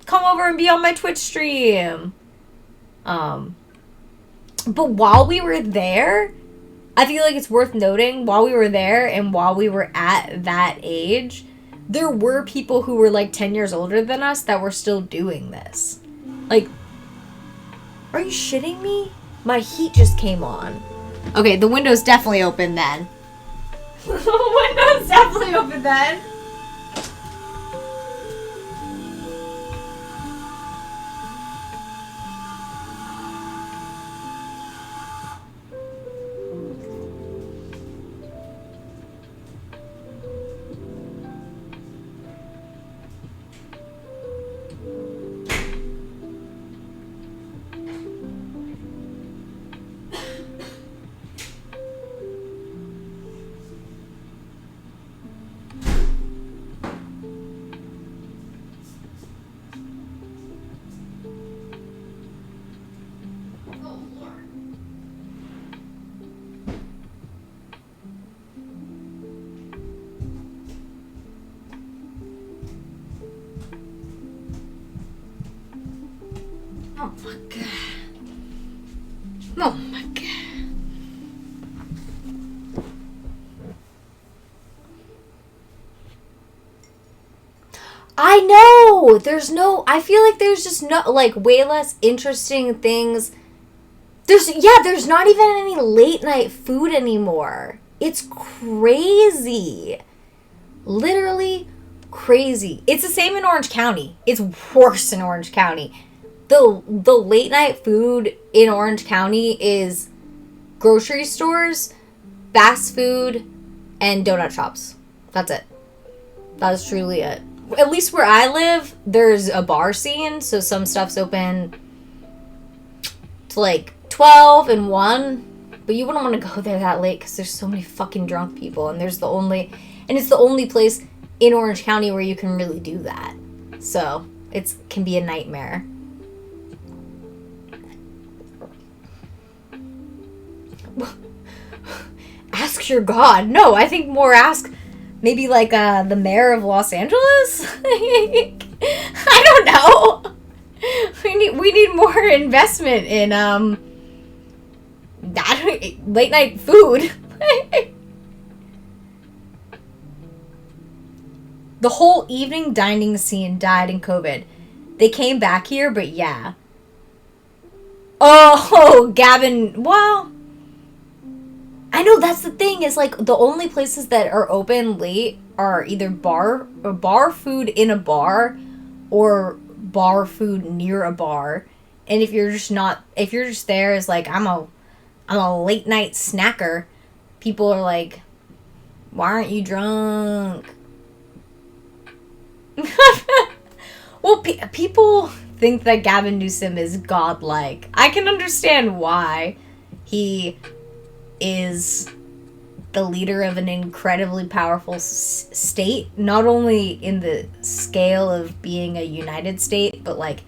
come over and be on my Twitch stream. But while we were there, I feel like it's worth noting, while we were there and while we were at that age, there were people who were like 10 years older than us that were still doing this. Like, are you shitting me? My heat just came on. Okay, the window's definitely open then. The window's definitely open then. Oh my god. Oh my god. I know! I feel like there's just no, like, way less interesting things. There's not even any late night food anymore. It's crazy. Literally crazy. It's the same in Orange County. It's worse in Orange County. The late night food in Orange County is grocery stores, fast food, and donut shops. That's it. That is truly it. At least where I live, there's a bar scene, so some stuff's open to like 12 and 1, but you wouldn't want to go there that late because there's so many fucking drunk people, and it's the only place in Orange County where you can really do that. So it can be a nightmare. Ask your God. No, I think more ask maybe like the mayor of Los Angeles. I don't know. We need more investment in late night food. The whole evening dining scene died in COVID. They came back here, but yeah. Oh, Gavin. Well, I know that's the thing, is like the only places that are open late are either bar food in a bar or bar food near a bar. And if you're just there as like, I'm a late night snacker, people are like, why aren't you drunk? Well, people think that Gavin Newsom is godlike. I can understand why. He is the leader of an incredibly powerful state, not only in the scale of being a united state, but like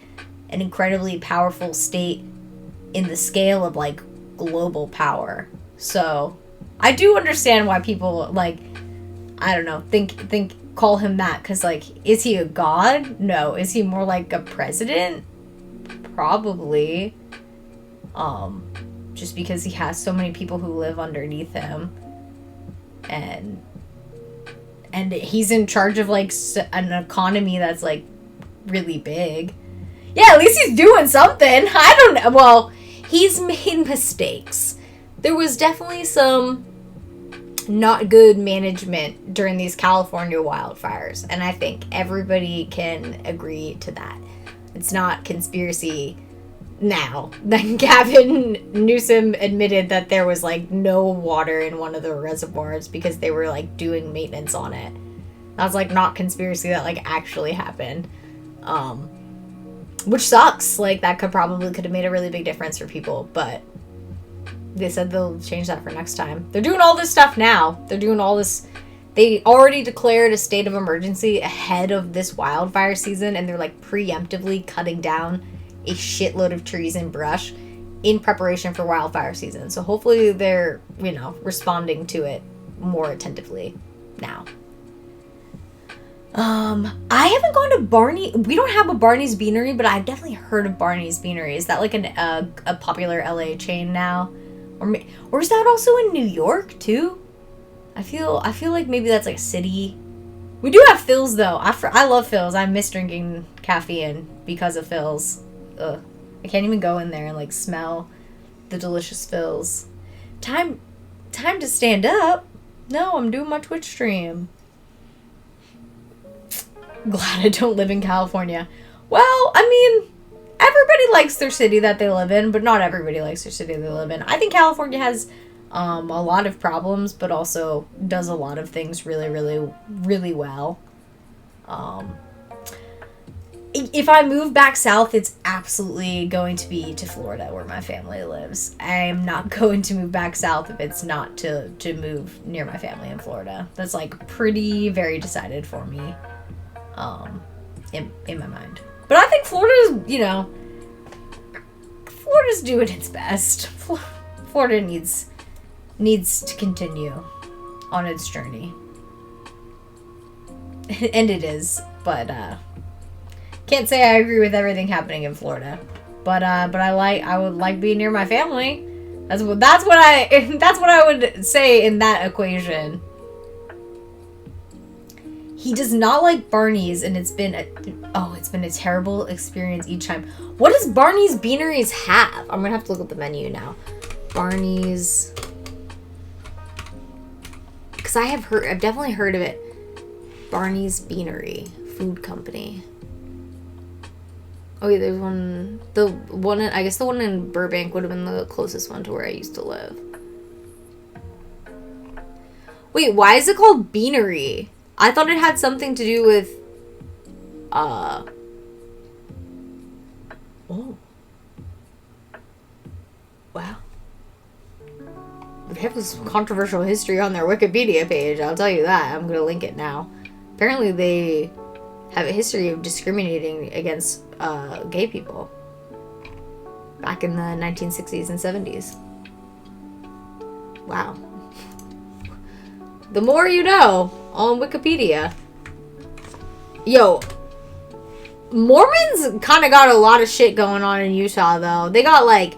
an incredibly powerful state in the scale of like global power. So I do understand why people like, I don't know, think call him that, because, like, is he a god? No. Is he more like a president? Probably. Just because he has so many people who live underneath him. And he's in charge of, like, an economy that's, like, really big. Yeah, at least he's doing something. I don't know. Well, he's made mistakes. There was definitely some not good management during these California wildfires, and I think everybody can agree to that. It's not conspiracy now. Then Gavin Newsom admitted that there was, like, no water in one of the reservoirs because they were, like, doing maintenance on it. That's, like, not conspiracy. That, like, actually happened. Which sucks. Like, that could have made a really big difference for people, but they said they'll change that for next time. They're doing all this stuff now. They're doing all this. They already declared a state of emergency ahead of this wildfire season, and they're, like, preemptively cutting down a shitload of trees and brush in preparation for wildfire season. So hopefully they're, you know, responding to it more attentively now. I haven't gone to Barney. We don't have a Barney's Beanery, but I've definitely heard of Barney's Beanery. Is that like a popular LA chain now? Or is that also in New York too? I feel like maybe that's like a city. We do have Phil's though. I love Phil's. I miss drinking caffeine because of Phil's. Ugh. I can't even go in there and, like, smell the delicious Phil's. Time to stand up. No, I'm doing my Twitch stream. Glad I don't live in California. Well, I mean, everybody likes their city that they live in, but not everybody likes their city they live in. I think California has a lot of problems, but also does a lot of things really, really, really well. If I move back south, it's absolutely going to be to Florida, where my family lives. I am not going to move back south if it's not to move near my family in Florida. That's, like, pretty very decided for me, in my mind. But I think Florida's, you know, Florida's doing its best. Florida needs to continue on its journey. And it is, but, can't say I agree with everything happening in Florida, but I would like being near my family. That's what I would say in that equation. He does not like Barney's, and it's been a terrible experience each time. What does Barney's Beaneries have? I'm gonna have to look at the menu now. Barney's, because I've definitely heard of it. Barney's Beanery Food Company. Oh yeah, there's one. I guess the one in Burbank would have been the closest one to where I used to live. Wait, why is it called Beanery? I thought it had something to do with, Oh. Wow. They have this controversial history on their Wikipedia page, I'll tell you that. I'm gonna link it now. Apparently they have a history of discriminating against gay people back in the 1960s and 70s. Wow. The more you know on Wikipedia. Yo, Mormons kind of got a lot of shit going on in Utah, though. They got, like,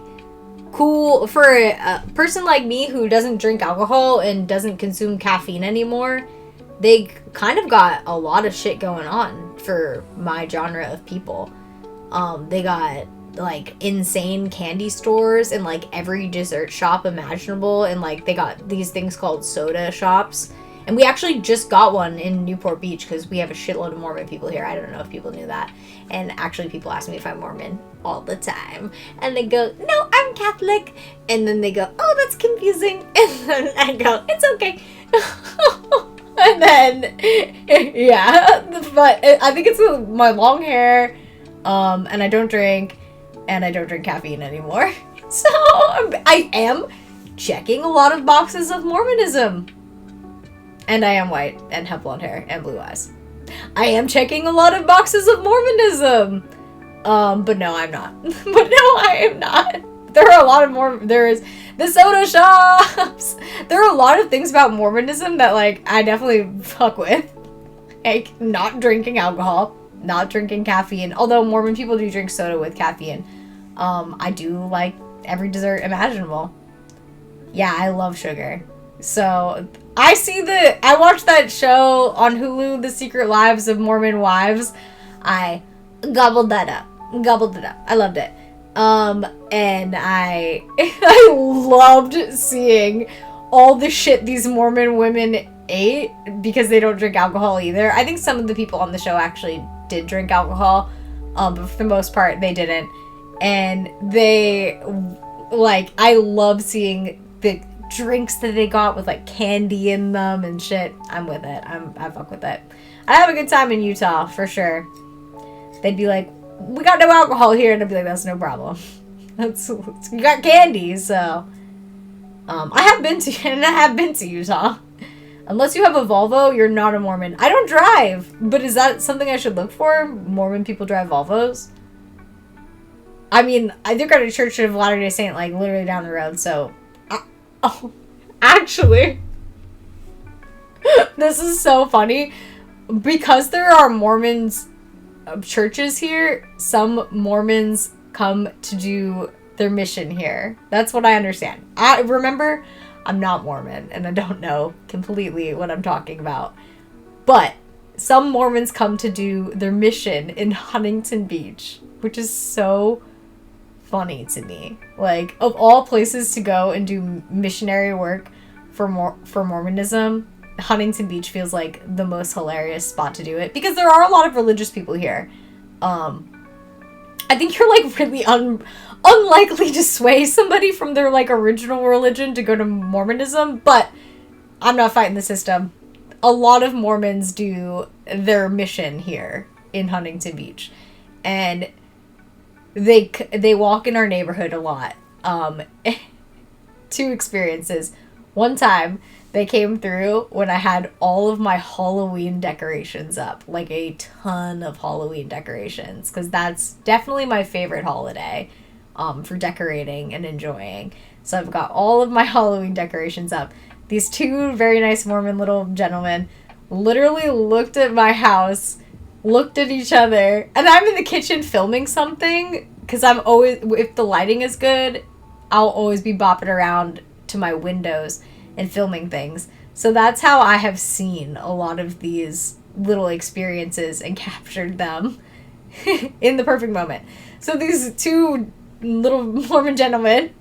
cool, for a person like me who doesn't drink alcohol and doesn't consume caffeine anymore, they kind of got a lot of shit going on for my genre of people. They got, like, insane candy stores and, like, every dessert shop imaginable, and, like, they got these things called soda shops. And we actually just got one in Newport Beach because we have a shitload of Mormon people here. I don't know if people knew that. And actually people ask me if I'm Mormon all the time. And they go, no, I'm Catholic. And then they go, oh, that's confusing. And then I go, it's okay. And then, yeah. But I think it's my long hair. And I don't drink. And I don't drink caffeine anymore. So I am checking a lot of boxes of Mormonism. And I am white and have blonde hair and blue eyes. I am checking a lot of boxes of Mormonism. But no, I'm not. But no, I am not. There are a lot of there is the soda shops. There are a lot of things about Mormonism that, like, I definitely fuck with. like not drinking alcohol, not drinking caffeine. Although Mormon people do drink soda with caffeine. I do like every dessert imaginable. Yeah, I love sugar. So I watched that show on Hulu, The Secret Lives of Mormon Wives. I gobbled that up. Gobbled it up. I loved it. And I loved seeing all the shit these Mormon women ate because they don't drink alcohol either. I think some of the people on the show actually did drink alcohol, but for the most part they didn't. And they, like, I love seeing the drinks that they got with like candy in them and shit. I'm with it. I fuck with it. I have a good time in Utah for sure. They'd be like, we got no alcohol here, and I'd be like, that's no problem. You got candy, so I have been to Utah. Unless you have a Volvo, you're not a Mormon. I don't drive, but is that something I should look for? Mormon people drive Volvos? I mean, I do go to Church of Latter-day Saint, like, literally down the road, so... Oh, actually... This is so funny. Because there are Mormons churches here, some Mormons come to do their mission here. That's what I understand. I remember, I'm not Mormon, and I don't know completely what I'm talking about. But some Mormons come to do their mission in Huntington Beach, which is so funny to me. Like, of all places to go and do missionary work for Mormonism, Huntington Beach feels like the most hilarious spot to do it because there are a lot of religious people here. I think you're like really unlikely to sway somebody from their like original religion to go to Mormonism, but I'm not fighting the system. A lot of Mormons do their mission here in Huntington Beach, and they walk in our neighborhood a lot. Two experiences. One time, they came through when I had all of my Halloween decorations up. Like a ton of Halloween decorations. Because that's definitely my favorite holiday for decorating and enjoying. So I've got all of my Halloween decorations up. These two very nice Mormon little gentlemen literally looked at my house, looked at each other. And I'm in the kitchen filming something. Because I'm always, if the lighting is good, I'll always be bopping around to my windows and filming things. So that's how I have seen a lot of these little experiences and captured them in the perfect moment. So these two little Mormon gentlemen,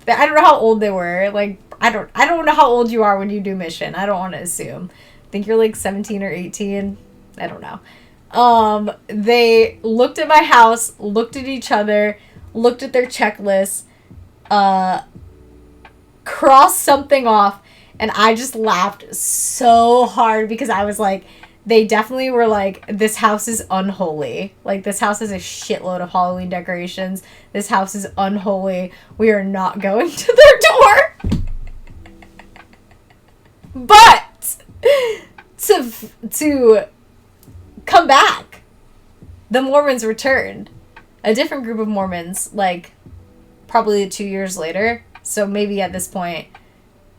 I don't know how old they were. Like, I don't know how old you are when you do mission. I don't want to assume. I think you're like 17 or 18. I don't know. They looked at my house, looked at each other, looked at their checklist, crossed something off, and I just laughed so hard because I was like, they definitely were like, this house is unholy. Like, this house has a shitload of Halloween decorations. This house is unholy. We are not going to their door. But to come back, the Mormons returned. A different group of Mormons, like, probably 2 years later. So maybe at this point,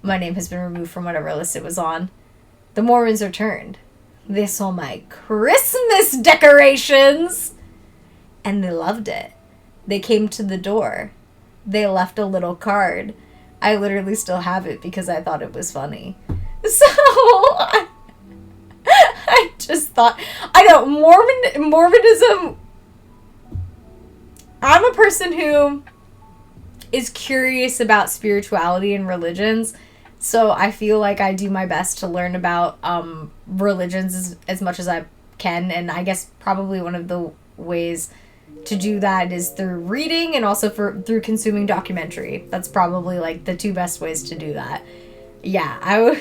my name has been removed from whatever list it was on. The Mormons returned. They saw my Christmas decorations, and they loved it. They came to the door. They left a little card. I literally still have it because I thought it was funny. So, I just thought, I know, Mormonism, I'm a person who is curious about spirituality and religions, so I feel like I do my best to learn about religions as much as I can, and I guess probably one of the ways to do that is through reading and also through consuming documentary. That's probably like the two best ways to do that. Yeah,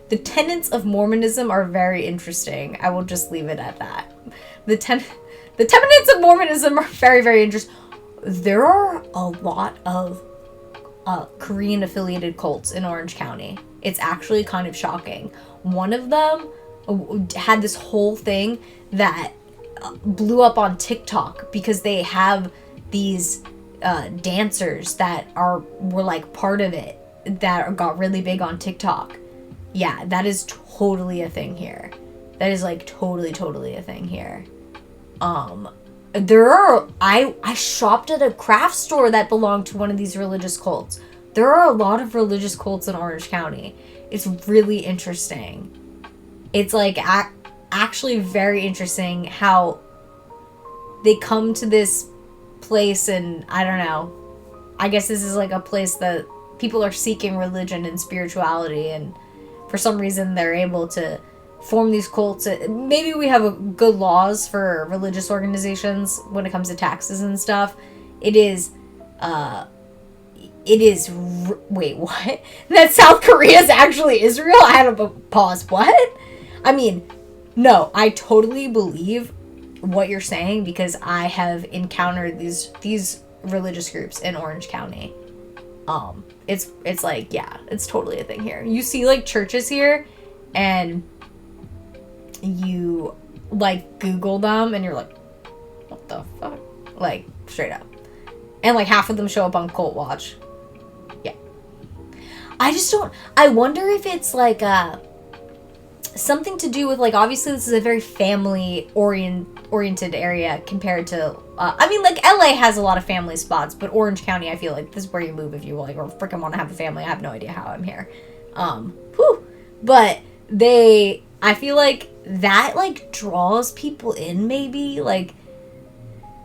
the tenets of Mormonism are very interesting. I will just leave it at that. The tenets of Mormonism are very, very interesting. There are a lot of Korean affiliated cults in Orange County. It's actually kind of shocking. One of them had this whole thing that blew up on TikTok because they have these dancers that were like part of it that got really big on TikTok. Yeah, that is totally a thing here. That is like totally a thing here. There are I shopped at a craft store that belonged to one of these religious cults. There are a lot of religious cults in Orange County. It's really interesting. It's like actually very interesting how they come to this place, and I don't know. I guess this is like a place that people are seeking religion and spirituality, and for some reason they're able to form these cults. Maybe we have good laws for religious organizations when it comes to taxes and stuff. It is wait, what? That South Korea is actually Israel? I had to pause. What? I mean, no, I totally believe what you're saying because I have encountered these religious groups in Orange County. It's like, yeah, it's totally a thing here. You see like churches here, and you like Google them, and you're like, what the fuck? Like, straight up. And like half of them show up on Cult Watch. Yeah. I wonder if it's like something to do with like, obviously this is a very family oriented area compared to I mean, like LA has a lot of family spots, but Orange County, I feel like this is where you move if you like or freaking want to have a family. I have no idea how I'm here. But I feel like that like draws people in, maybe like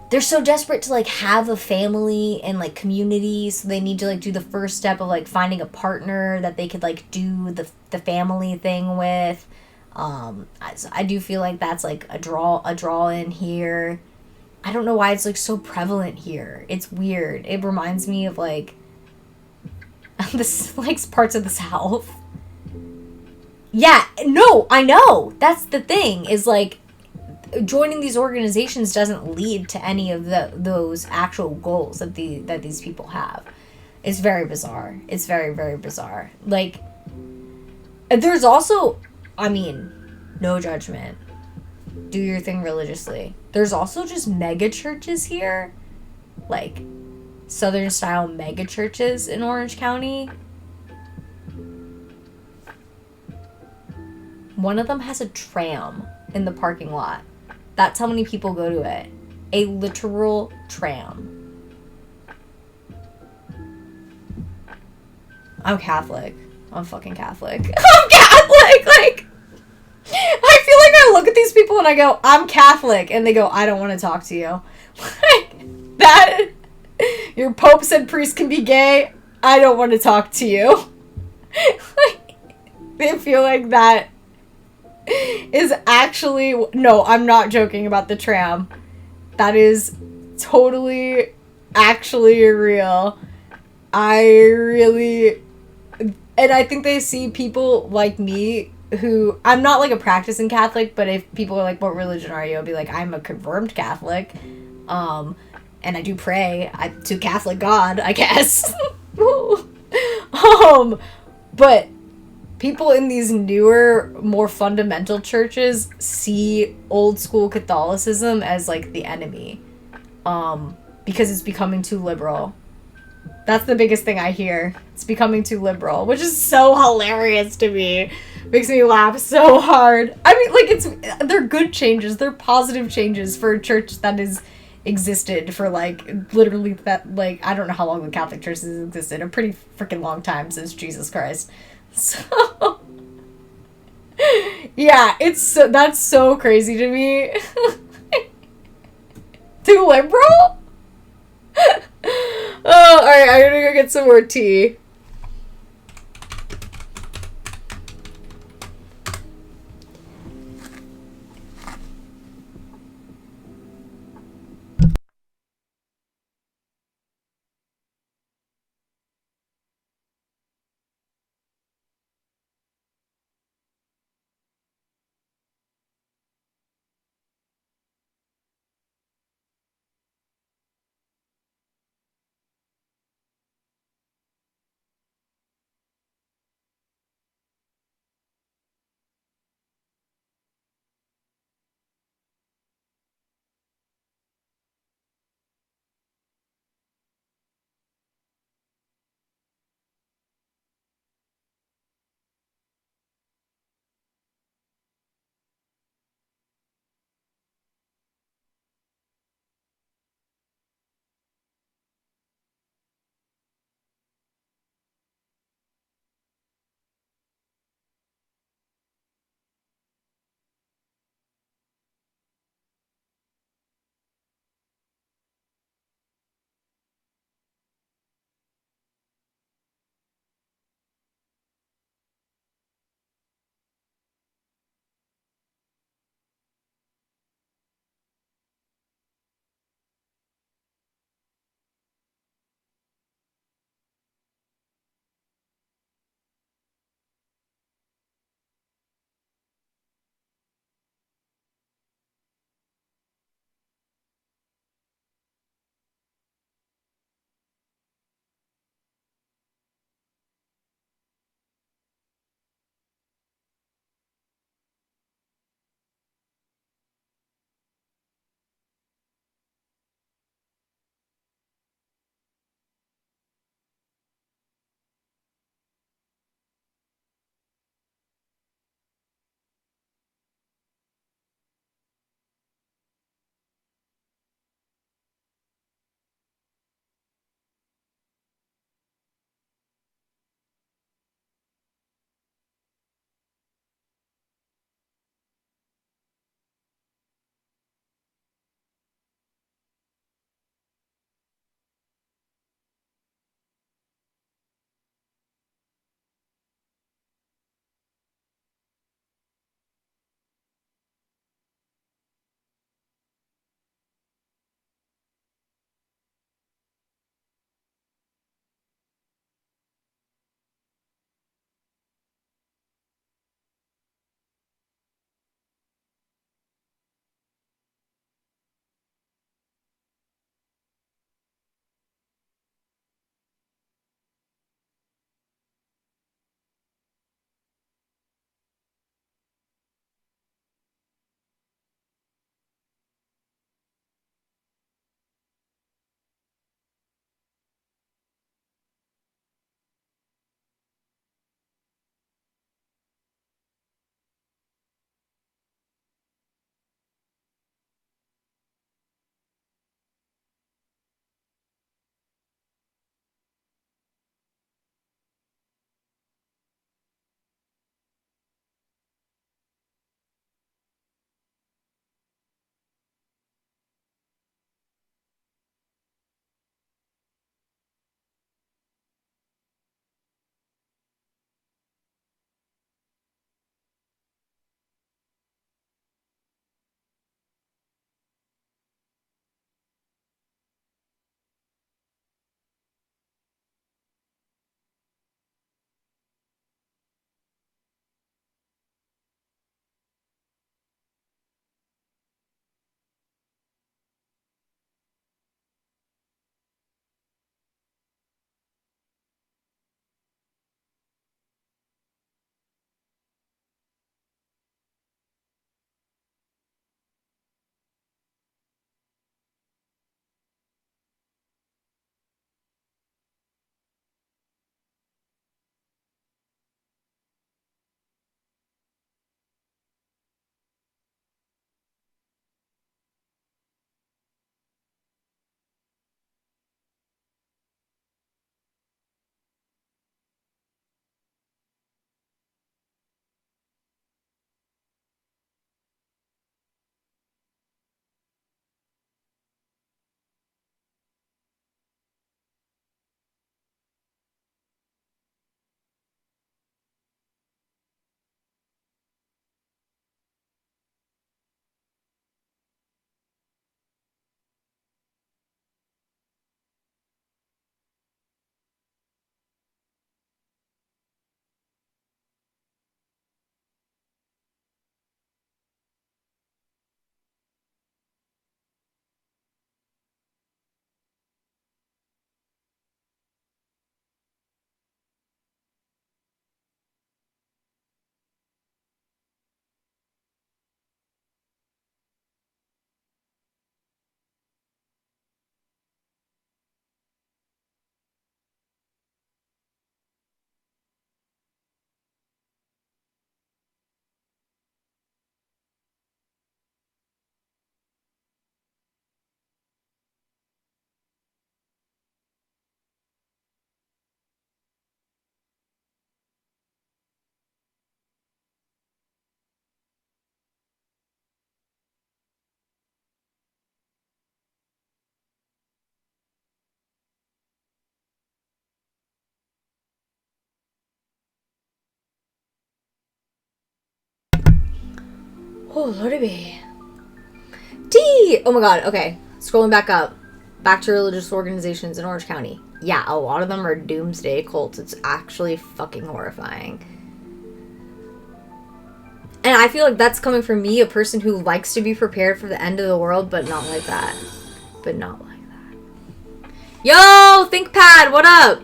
they're so desperate to like have a family and like community, so they need to like do the first step of like finding a partner that they could like do the family thing with. I do feel like that's like a draw in here. I don't know why it's like so prevalent here. It's weird. It reminds me of like this like parts of the South. Yeah, no, I know. That's the thing, is like joining these organizations doesn't lead to any of those actual goals that these people have. It's very bizarre. It's very bizarre. Like, there's also, I mean, no judgment. Do your thing religiously. There's also just mega churches here, like Southern style mega churches in Orange County. One of them has a tram in the parking lot. That's how many people go to it. A literal tram. I'm Catholic. I'm fucking Catholic. I'm Catholic! Like, I feel like I look at these people and I go, I'm Catholic. And they go, I don't want to talk to you. Like, that, your Pope said priests can be gay. I don't want to talk to you. Like, they feel like that is actually, no, I'm not joking about the tram. That is totally actually real. And I think they see people like me who, I'm not like a practicing Catholic, but if people are like, what religion are you? I'll be like, I'm a confirmed Catholic. And I do pray to Catholic God, I guess. But people in these newer, more fundamental churches see old school Catholicism as like the enemy. Because it's becoming too liberal. That's the biggest thing I hear. It's becoming too liberal, which is so hilarious to me. Makes me laugh so hard. I mean, like, they're good changes. They're positive changes for a church that has existed for, like, literally that, like, I don't know how long the Catholic Church has existed. A pretty freaking long time since Jesus Christ. So, yeah, that's so crazy to me. Too liberal? Oh, alright, I'm gonna go get some more tea. Oh, Lordy be. D! Oh my god, okay. Scrolling back up. Back to religious organizations in Orange County. Yeah, a lot of them are doomsday cults. It's actually fucking horrifying. And I feel like that's coming from me, a person who likes to be prepared for the end of the world, but not like that. But not like that. Yo, ThinkPad, what up?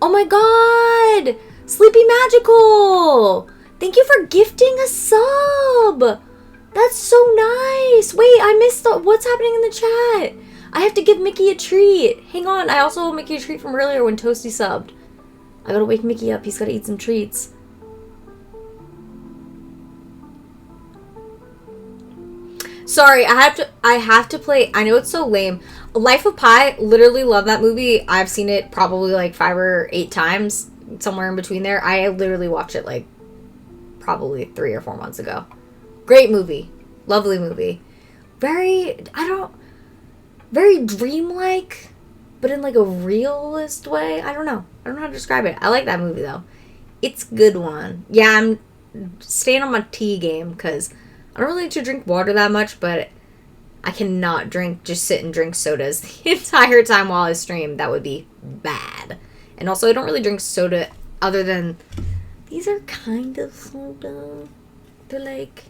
Oh my god! Sleepy Magical! Thank you for gifting a sub! That's so nice! Wait, I missed what's happening in the chat? I have to give Mickey a treat. Hang on, I also owe Mickey a treat from earlier when Toasty subbed. I gotta wake Mickey up, he's gotta eat some treats. Sorry, I have to play. I know it's so lame. Life of Pi, literally love that movie. I've seen it probably like 5 or 8 times, somewhere in between there. I literally watched it like probably 3 or 4 months ago. Great movie. Lovely movie. Very dreamlike, but in like a realist way. I don't know how to describe it. I like that movie though. It's a good one. Yeah, I'm staying on my tea game because I don't really like to drink water that much, but I cannot just sit and drink sodas the entire time while I stream. That would be bad. And also, I don't really drink soda other than... These are kind of soda. They're like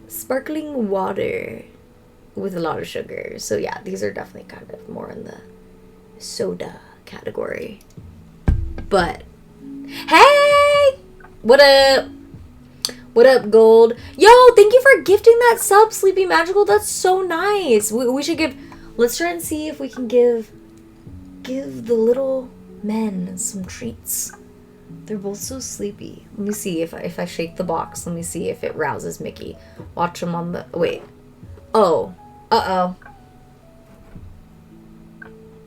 sparkling water with a lot of sugar. So yeah, these are definitely kind of more in the soda category. But, hey! What up? What up, Gold? Yo, thank you for gifting that sub, Sleepy Magical. That's so nice. We should give... Let's try and see if we can give the little men some treats. They're both so sleepy. Let me see if I shake the box. Let me see if it rouses Mickey. Watch him on the... Wait. Oh. Uh-oh.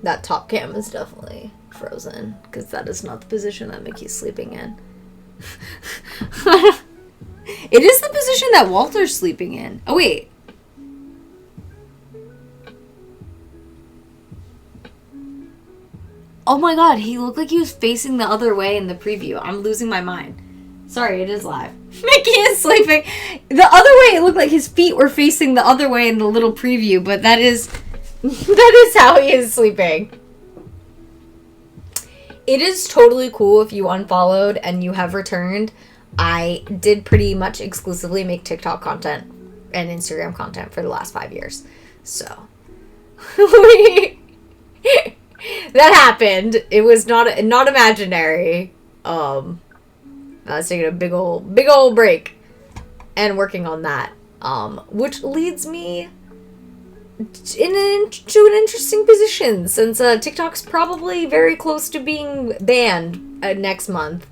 That top cam is definitely frozen, because that is not the position that Mickey's sleeping in. It is the position that Walter's sleeping in. Oh, wait. Oh my god, he looked like he was facing the other way in the preview. I'm losing my mind. Sorry, it is live. Mickey is sleeping. The other way, it looked like his feet were facing the other way in the little preview, but that is how he is sleeping. It is totally cool if you unfollowed and you have returned. I did pretty much exclusively make TikTok content and Instagram content for the last 5 years. So, that happened. It was not imaginary. I was taking a big old break and working on that. Which leads me to an interesting position, since TikTok's probably very close to being banned next month.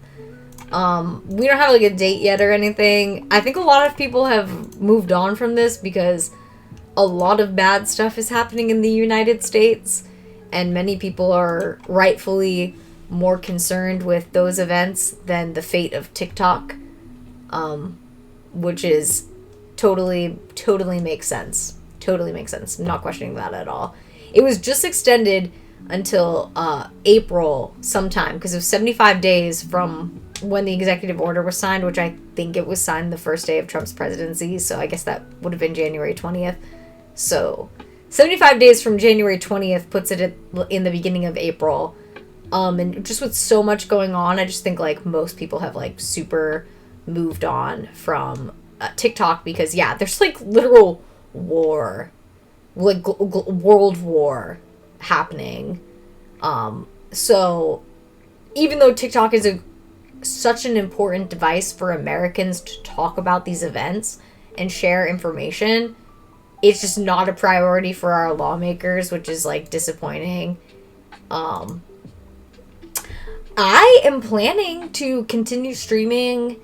We don't have like a date yet or anything. I think a lot of people have moved on from this because a lot of bad stuff is happening in the United States, and many people are rightfully more concerned with those events than the fate of TikTok, which is totally makes sense. Totally makes sense. I'm not questioning that at all. It was just extended until April sometime, because it was 75 days from when the executive order was signed, which I think it was signed the first day of Trump's presidency, so I guess that would have been January 20th. So 75 days from January 20th puts it in the beginning of April. And just with so much going on, I just think like most people have like super moved on from TikTok, because yeah, there's like literal war, like world war happening. So even though TikTok is such an important device for Americans to talk about these events and share information, it's just not a priority for our lawmakers, which is like disappointing. I am planning to continue streaming,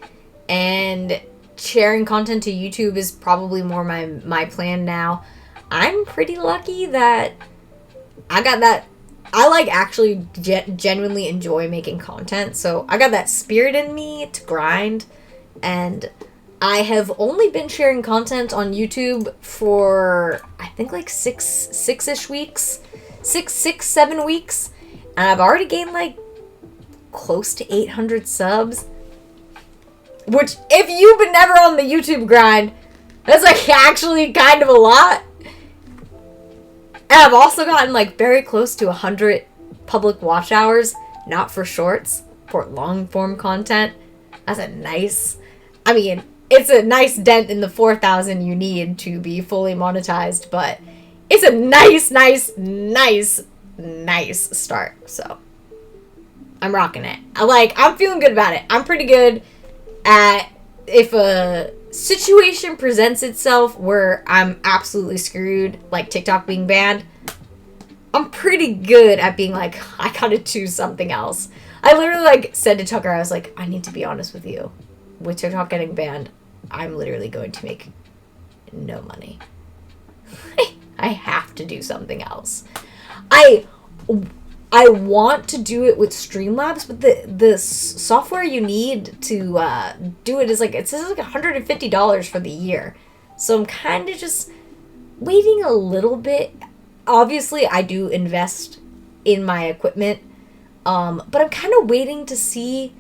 and sharing content to YouTube is probably more my plan now. I'm pretty lucky that I got that. I like actually genuinely enjoy making content, so I got that spirit in me to grind, and I have only been sharing content on YouTube for I think like 6-7 weeks, and I've already gained like close to 800 subs. Which, if you've been never on the YouTube grind, that's like actually kind of a lot. And I've also gotten like very close to 100 public watch hours, not for shorts, for long form content. That's a nice, I mean, it's a nice dent in the 4,000 you need to be fully monetized, but it's a nice start. So I'm rocking it. I'm feeling good about it. I'm pretty good at, if a situation presents itself where I'm absolutely screwed, like TikTok being banned, I'm pretty good at being like, I gotta choose something else. I literally said to Tucker, I was like, I need to be honest with you. With TikTok getting banned, I'm literally going to make no money. I have to do something else. I want to do it with Streamlabs, but the software you need to do it is it says $150 for the year. So I'm kind of just waiting a little bit. Obviously, I do invest in my equipment, but I'm kind of waiting to see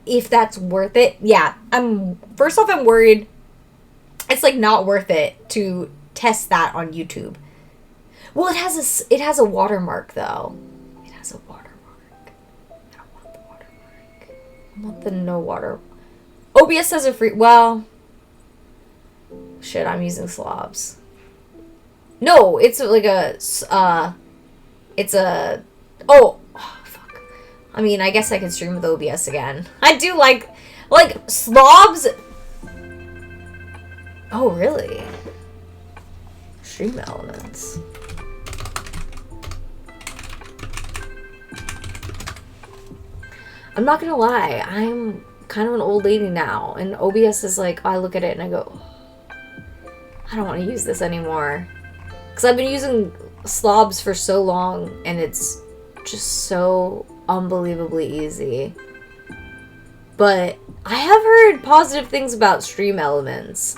if that's worth it. Yeah, I'm worried it's not worth it to test that on YouTube. Well, it has a watermark though. It has a watermark. I don't want the watermark. I want the no water. OBS has a free. Well, shit. I'm using slobs. No, it's oh fuck. I mean, I guess I could stream with OBS again. I do like slobs. Oh really? Stream elements. I'm not gonna lie, I'm kind of an old lady now, and OBS is I look at it and I go, I don't want to use this anymore. Because I've been using slobs for so long, and it's just so unbelievably easy. But I have heard positive things about stream elements.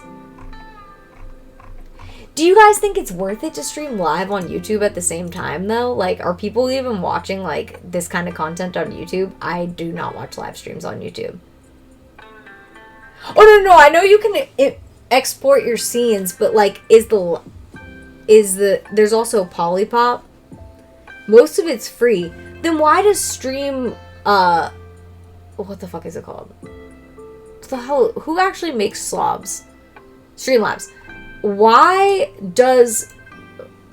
Do you guys think it's worth it to stream live on YouTube at the same time, though? Are people even watching, this kind of content on YouTube? I do not watch live streams on YouTube. Oh, no, I know you can export your scenes, but, there's also Polypop. Most of it's free. Then why does what the fuck is it called? What the hell? Who actually makes slobs? Streamlabs. Why does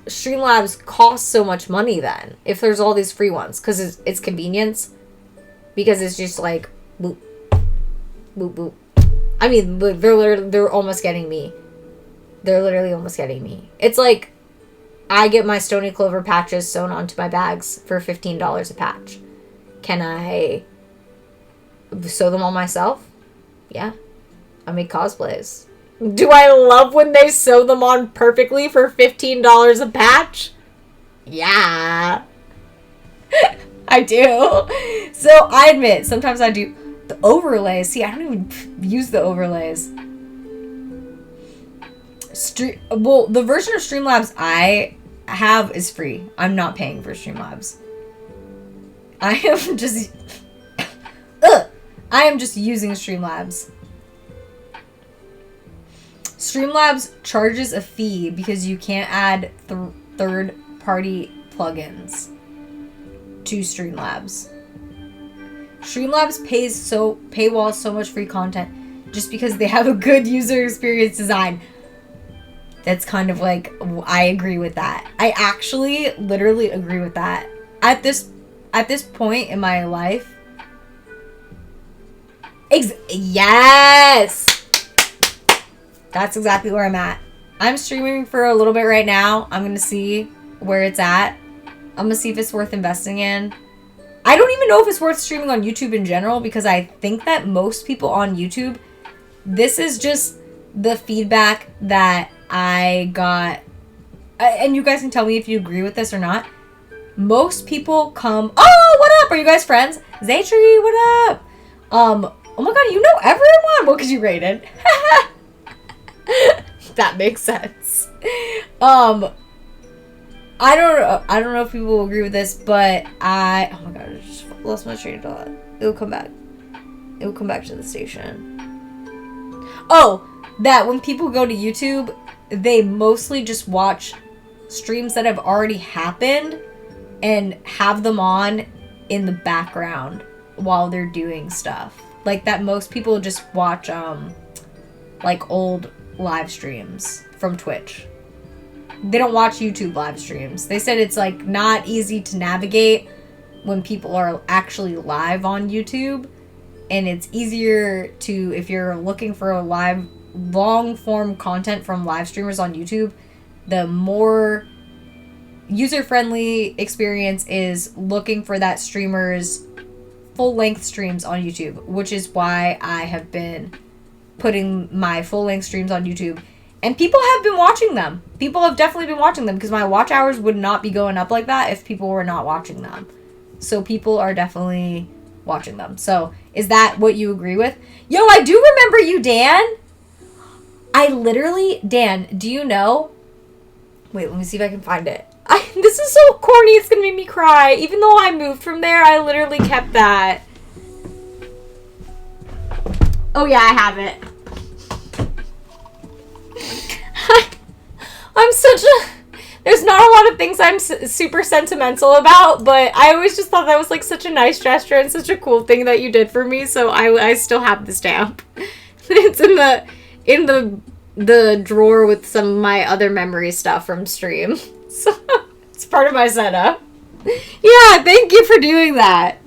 Streamlabs cost so much money then, if there's all these free ones? Because it's convenience? Because it's just boop, boop, boop. I mean, they're almost getting me. They're literally almost getting me. It's I get my Stony Clover patches sewn onto my bags for $15 a patch. Can I sew them on myself? Yeah. I make cosplays. Do I love when they sew them on perfectly for $15 a patch? Yeah. I do. So I admit, sometimes I do the overlays. See, I don't even use the overlays. Well, the version of Streamlabs I have is free. I'm not paying for Streamlabs. I am just using Streamlabs. Streamlabs charges a fee because you can't add third-party plugins to Streamlabs. Streamlabs paywalls so much free content just because they have a good user experience design. That's kind of I agree with that. I actually literally agree with that. At this point in my life. Yes! That's exactly where I'm at. I'm streaming for a little bit right now. I'm going to see where it's at. I'm going to see if it's worth investing in. I don't even know if it's worth streaming on YouTube in general, because I think that most people on YouTube, this is just the feedback that I got. And you guys can tell me if you agree with this or not. Most people come, oh, what up? Are you guys friends? Zaytree, what up? Oh my god, you know everyone? Well, because you rated. That makes sense. I don't know if people will agree with this, but oh my god, I just lost my train of thought. It will come back to the station. Oh, that when people go to YouTube, they mostly just watch streams that have already happened and have them on in the background while they're doing stuff. Like that most people just watch like old live streams from Twitch. They don't watch YouTube live streams. They said it's like not easy to navigate when people are actually live on YouTube, and it's easier to, if you're looking for a live long form content from live streamers on YouTube, the more user-friendly experience is looking for that streamer's full-length streams on YouTube, which is why I have been putting my full-length streams on YouTube, and people have been watching them. People have definitely been watching them, because my watch hours would not be going up like that if people were not watching them. So people are definitely watching them. So is that what you agree with? Yo, I do remember you, Dan. Dan, do you know? Wait, let me see if I can find it. This is so corny, it's gonna make me cry. Even though I moved from there, I literally kept that. Oh yeah, I have it. I'm such a... There's not a lot of things I'm super sentimental about, but I always just thought that was like such a nice gesture and such a cool thing that you did for me, so I still have the stamp. It's in the drawer with some of my other memory stuff from stream. So it's part of my setup. Yeah, thank you for doing that.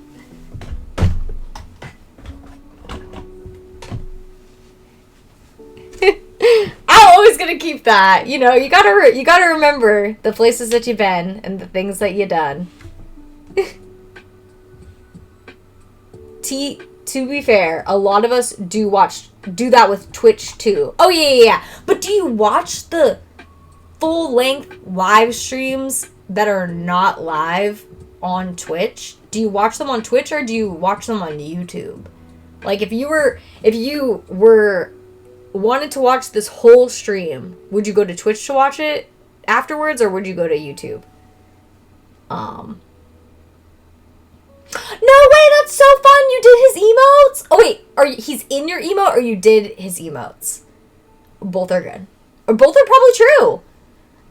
I'm always gonna keep that. You know, you gotta remember the places that you've been and the things that you done. To be fair, a lot of us do that with Twitch too. Oh yeah. But do you watch the full-length live streams that are not live on Twitch? Do you watch them on Twitch or do you watch them on YouTube? Like if you were wanted to watch this whole stream, would you go to Twitch to watch it afterwards, or would you go to YouTube? No way, that's so fun! You did his emotes? Oh wait, he's in your emote or you did his emotes? Both are good. Or both are probably true.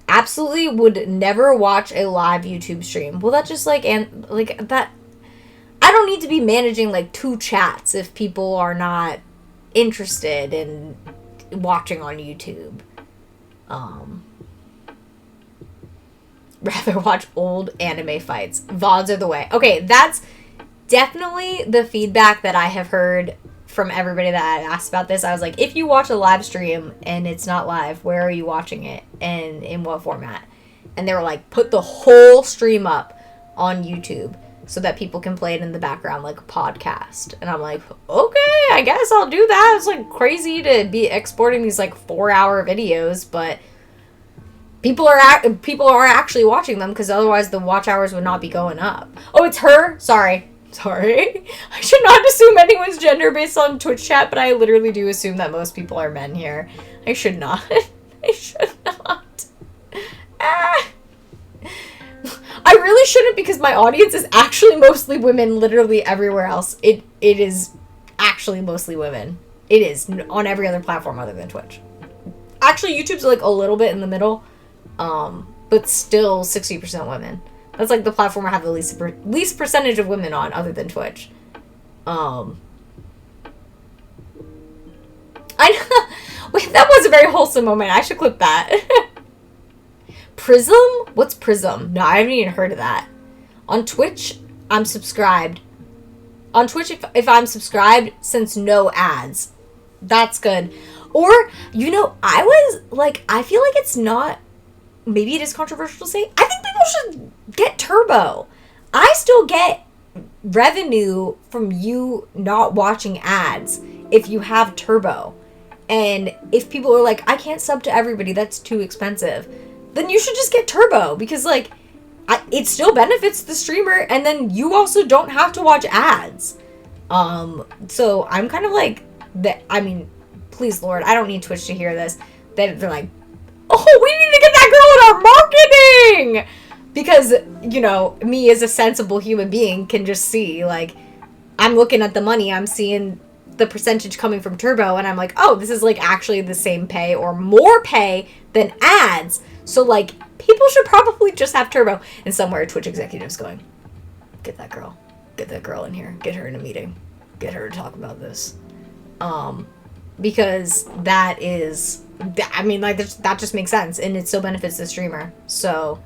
Absolutely would never watch a live YouTube stream. Well, that's just like that. I don't need to be managing like 2 chats if people are not interested in watching on YouTube. Rather watch old anime fights. VODs are the way. Okay, that's definitely the feedback that I have heard from everybody that I asked about this. I was like, if you watch a live stream and it's not live, where are you watching it and in what format? And they were like, put the whole stream up on YouTube so that people can play it in the background like a podcast. And I'm like, okay, I guess I'll do that. It's like crazy to be exporting these like 4-hour videos, but people are actually watching them, because otherwise the watch hours would not be going up. Oh, it's her? Sorry. I should not assume anyone's gender based on Twitch chat, but I literally do assume that most people are men here. I should not. I should not. I really shouldn't, because my audience is actually mostly women literally everywhere else. It is actually mostly women. It is on every other platform other than Twitch. Actually, YouTube's like a little bit in the middle, but still 60% women. That's like the platform I have the least percentage of women on other than Twitch. I wait, that was a very wholesome moment. I should clip that. Prism? What's Prism? No, I haven't even heard of that. On Twitch, I'm subscribed. On Twitch, if I'm subscribed, since no ads. That's good. Or, you know, I feel like it's not, maybe it is controversial to say, I think people should get Turbo. I still get revenue from you not watching ads if you have Turbo. And if people are like, I can't sub to everybody, that's too expensive, then you should just get Turbo, because like it still benefits the streamer, and then you also don't have to watch ads. So I'm kind of like that. I mean, please Lord, I don't need Twitch to hear this, that they're like, oh, we need to get that girl in our marketing, because, you know, me as a sensible human being can just see, like, I'm looking at the money, I'm seeing the percentage coming from Turbo, and I'm like, oh, this is like actually the same pay or more pay than ads. So like people should probably just have Turbo. And somewhere Twitch executives going, get that girl in here, get her in a meeting, get her to talk about this, because that is, I mean, like that just makes sense, and it still benefits the streamer. So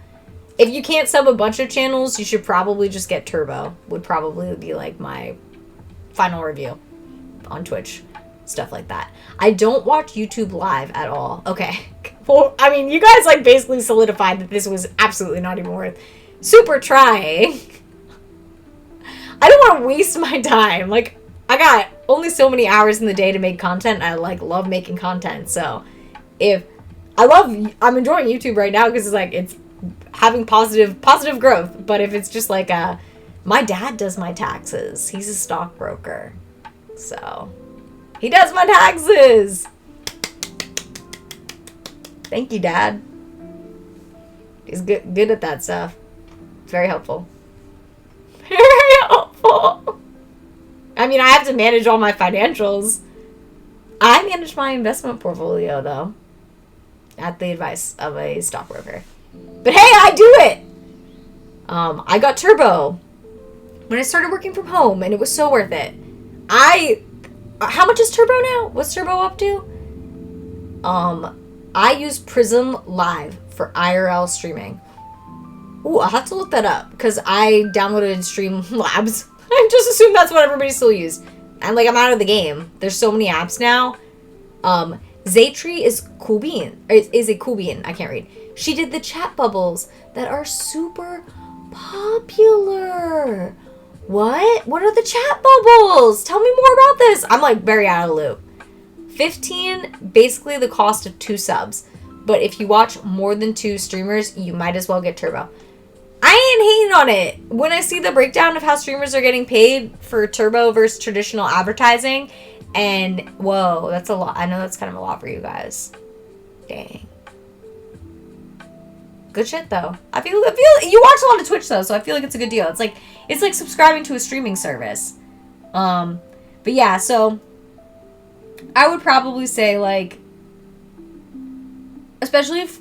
if you can't sub a bunch of channels, you should probably just get Turbo, would probably be like my final review on Twitch, stuff like that. I don't watch YouTube live at all. Okay. Well, I mean, you guys like basically solidified that this was absolutely not even worth super trying. I don't want to waste my time. Like, I got only so many hours in the day to make content. I like love making content. So if I'm enjoying YouTube right now because it's like, it's having positive growth. But if it's just like my dad does my taxes. He's a stockbroker. So he does my taxes. Thank you, Dad. He's good at that stuff. It's very helpful. Very helpful. I mean, I have to manage all my financials. I manage my investment portfolio, though, at the advice of a stockbroker. But hey, I do it! I got Turbo when I started working from home, and it was so worth it. How much is Turbo now? What's Turbo up to? I use Prism Live for IRL streaming. Ooh, I'll have to look that up, because I downloaded Streamlabs. I just assumed that's what everybody still used. And, like, I'm out of the game. There's so many apps now. Zaytree is cool bean. Is a cool bean. I can't read. She did the chat bubbles that are super popular. What? What are the chat bubbles? Tell me more about this. I'm, like, very out of the loop. 15, basically the cost of 2 subs. But if you watch more than 2 streamers, you might as well get Turbo. I ain't hating on it. When I see the breakdown of how streamers are getting paid for Turbo versus traditional advertising, and whoa, that's a lot. I know that's kind of a lot for you guys. Dang. Good shit though. I feel you watch a lot of Twitch though, so I feel like it's a good deal. It's like subscribing to a streaming service. But yeah, so I would probably say, like, especially if,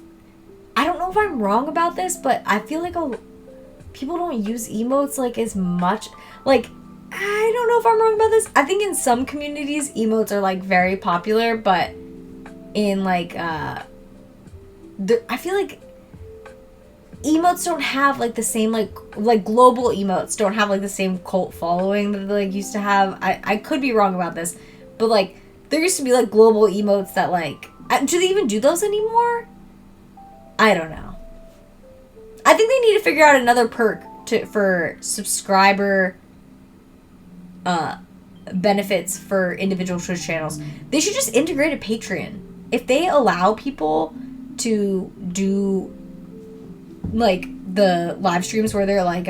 I don't know if I'm wrong about this, but I feel like people don't use emotes, like, as much. Like, I don't know if I'm wrong about this. I think in some communities, emotes are, like, very popular, but in, like, I feel like emotes don't have, like, the same, like global emotes don't have, like, the same cult following that they, like, used to have. I could be wrong about this, but, like, there used to be, like, global emotes that, like, do they even do those anymore? I don't know. I think they need to figure out another perk for subscriber benefits for individual Twitch channels. They should just integrate a Patreon. If they allow people to do, like, the live streams where they're, like,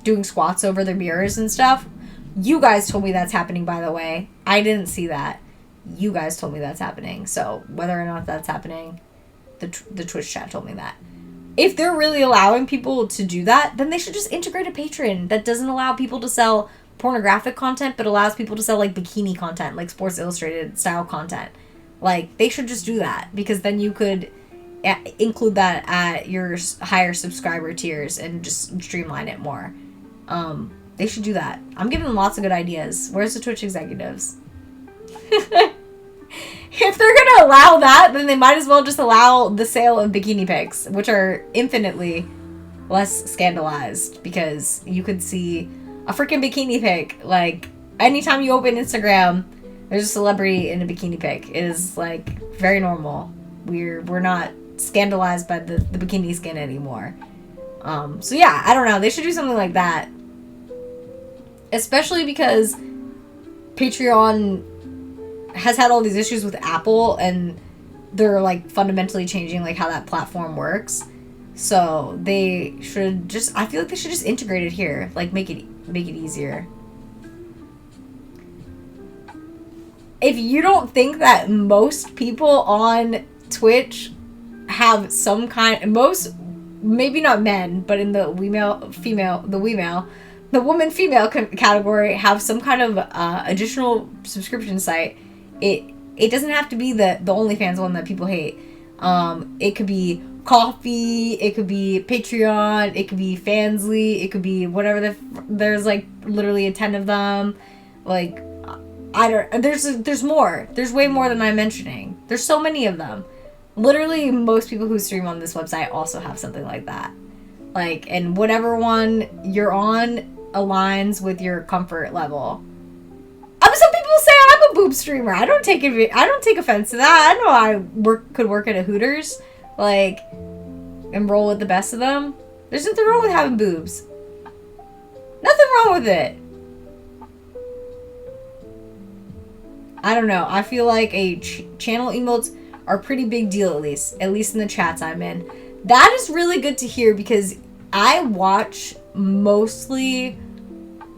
doing squats over their mirrors and stuff. You guys told me that's happening, by the way. I didn't see that. You guys told me that's happening. So whether or not that's happening, the Twitch chat told me that. If they're really allowing people to do that, then they should just integrate a Patreon that doesn't allow people to sell pornographic content, but allows people to sell, like, bikini content, like Sports Illustrated style content. Like, they should just do that, because then you could include that at your higher subscriber tiers and just streamline it more. They should do that. I'm giving them lots of good ideas. Where's the Twitch executives? If they're gonna allow that, then they might as well just allow the sale of bikini pics, which are infinitely less scandalized, because you could see a freaking bikini pic. Like, anytime you open Instagram, there's a celebrity in a bikini pic. It is, like, very normal. We're not scandalized by the bikini skin anymore. So yeah, I don't know. They should do something like that. Especially because Patreon has had all these issues with Apple, and they're, like, fundamentally changing, like, how that platform works. So they should just, I feel like they should just integrate it here, like, make it easier. If you don't think that most people on Twitch have some kind, maybe not men, but in the female, the woman-female category have some kind of additional subscription site. It doesn't have to be the OnlyFans one that people hate. It could be Coffee, it could be Patreon, it could be Fansly, it could be whatever. There's like literally 10 of them. Like, there's more. There's way more than I'm mentioning. There's so many of them. Literally, most people who stream on this website also have something like that. Like, and whatever one you're on aligns with your comfort level. Some people say I'm a boob streamer. I don't take offense to that. I know I could work at a Hooters, like, and roll with the best of them. There's nothing wrong with having boobs. Nothing wrong with it. I don't know. I feel like a channel emotes are a pretty big deal, at least in the chats I'm in. That is really good to hear because I watch mostly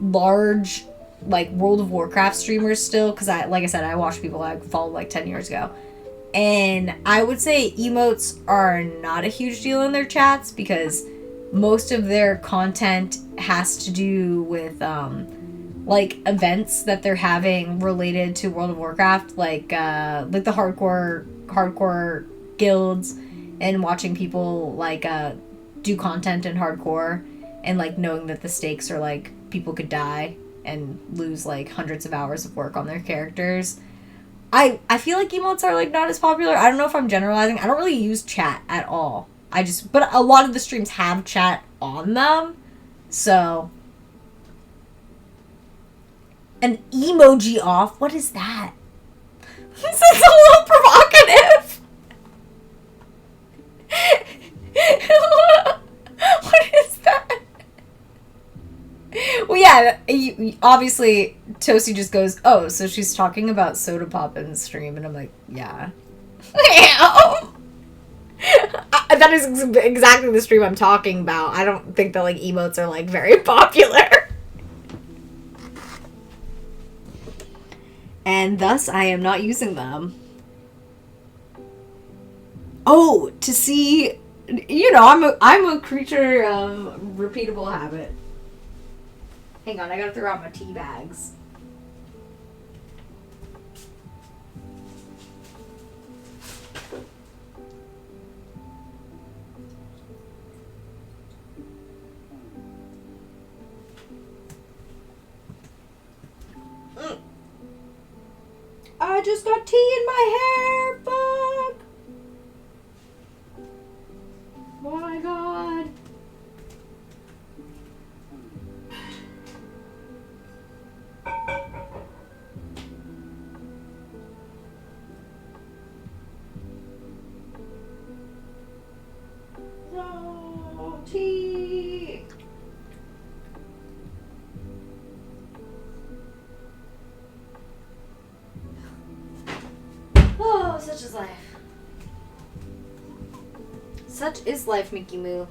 large, like, World of Warcraft streamers still, because like I said, I watch people I followed like 10 years ago. And I would say emotes are not a huge deal in their chats because most of their content has to do with like events that they're having related to World of Warcraft, like the hardcore guilds, and watching people like do content in hardcore, and like knowing that the stakes are like people could die and lose like hundreds of hours of work on their characters. I feel like emotes are like not as popular. I don't know if I'm generalizing. I don't really use chat at all. But a lot of the streams have chat on them. So, an emoji off? What is that? This is a little provocative. What is that? Well, yeah, obviously, Toasty just goes, oh, so she's talking about Soda Pop in the stream, and I'm like, yeah. That is exactly the stream I'm talking about. I don't think that, like, emotes are, like, very popular. And thus, I am not using them. Oh, to see, you know, I'm a creature of repeatable habit. Hang on, I gotta throw out my tea bags. I just got tea in my hair, fuck! Oh my god. No, tea. Oh, such is life. Such is life, Mickey Moo.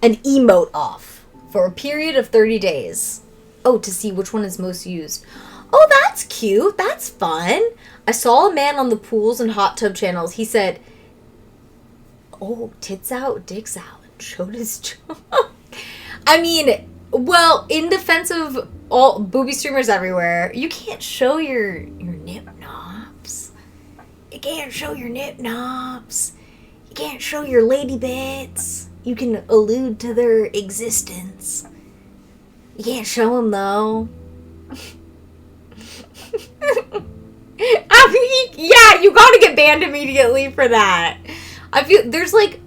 An emote off for a period of 30 days. Oh, to see which one is most used. Oh, that's cute. That's fun. I saw a man on the pools and hot tub channels. He said, oh, tits out, dicks out, and showed his jaw. I mean, well, in defense of all booby streamers everywhere, you can't show your nip knobs. You can't show your nip knobs. You can't show your lady bits. You can allude to their existence. You can't show them, though. I mean, yeah, you gotta get banned immediately for that. I feel there's like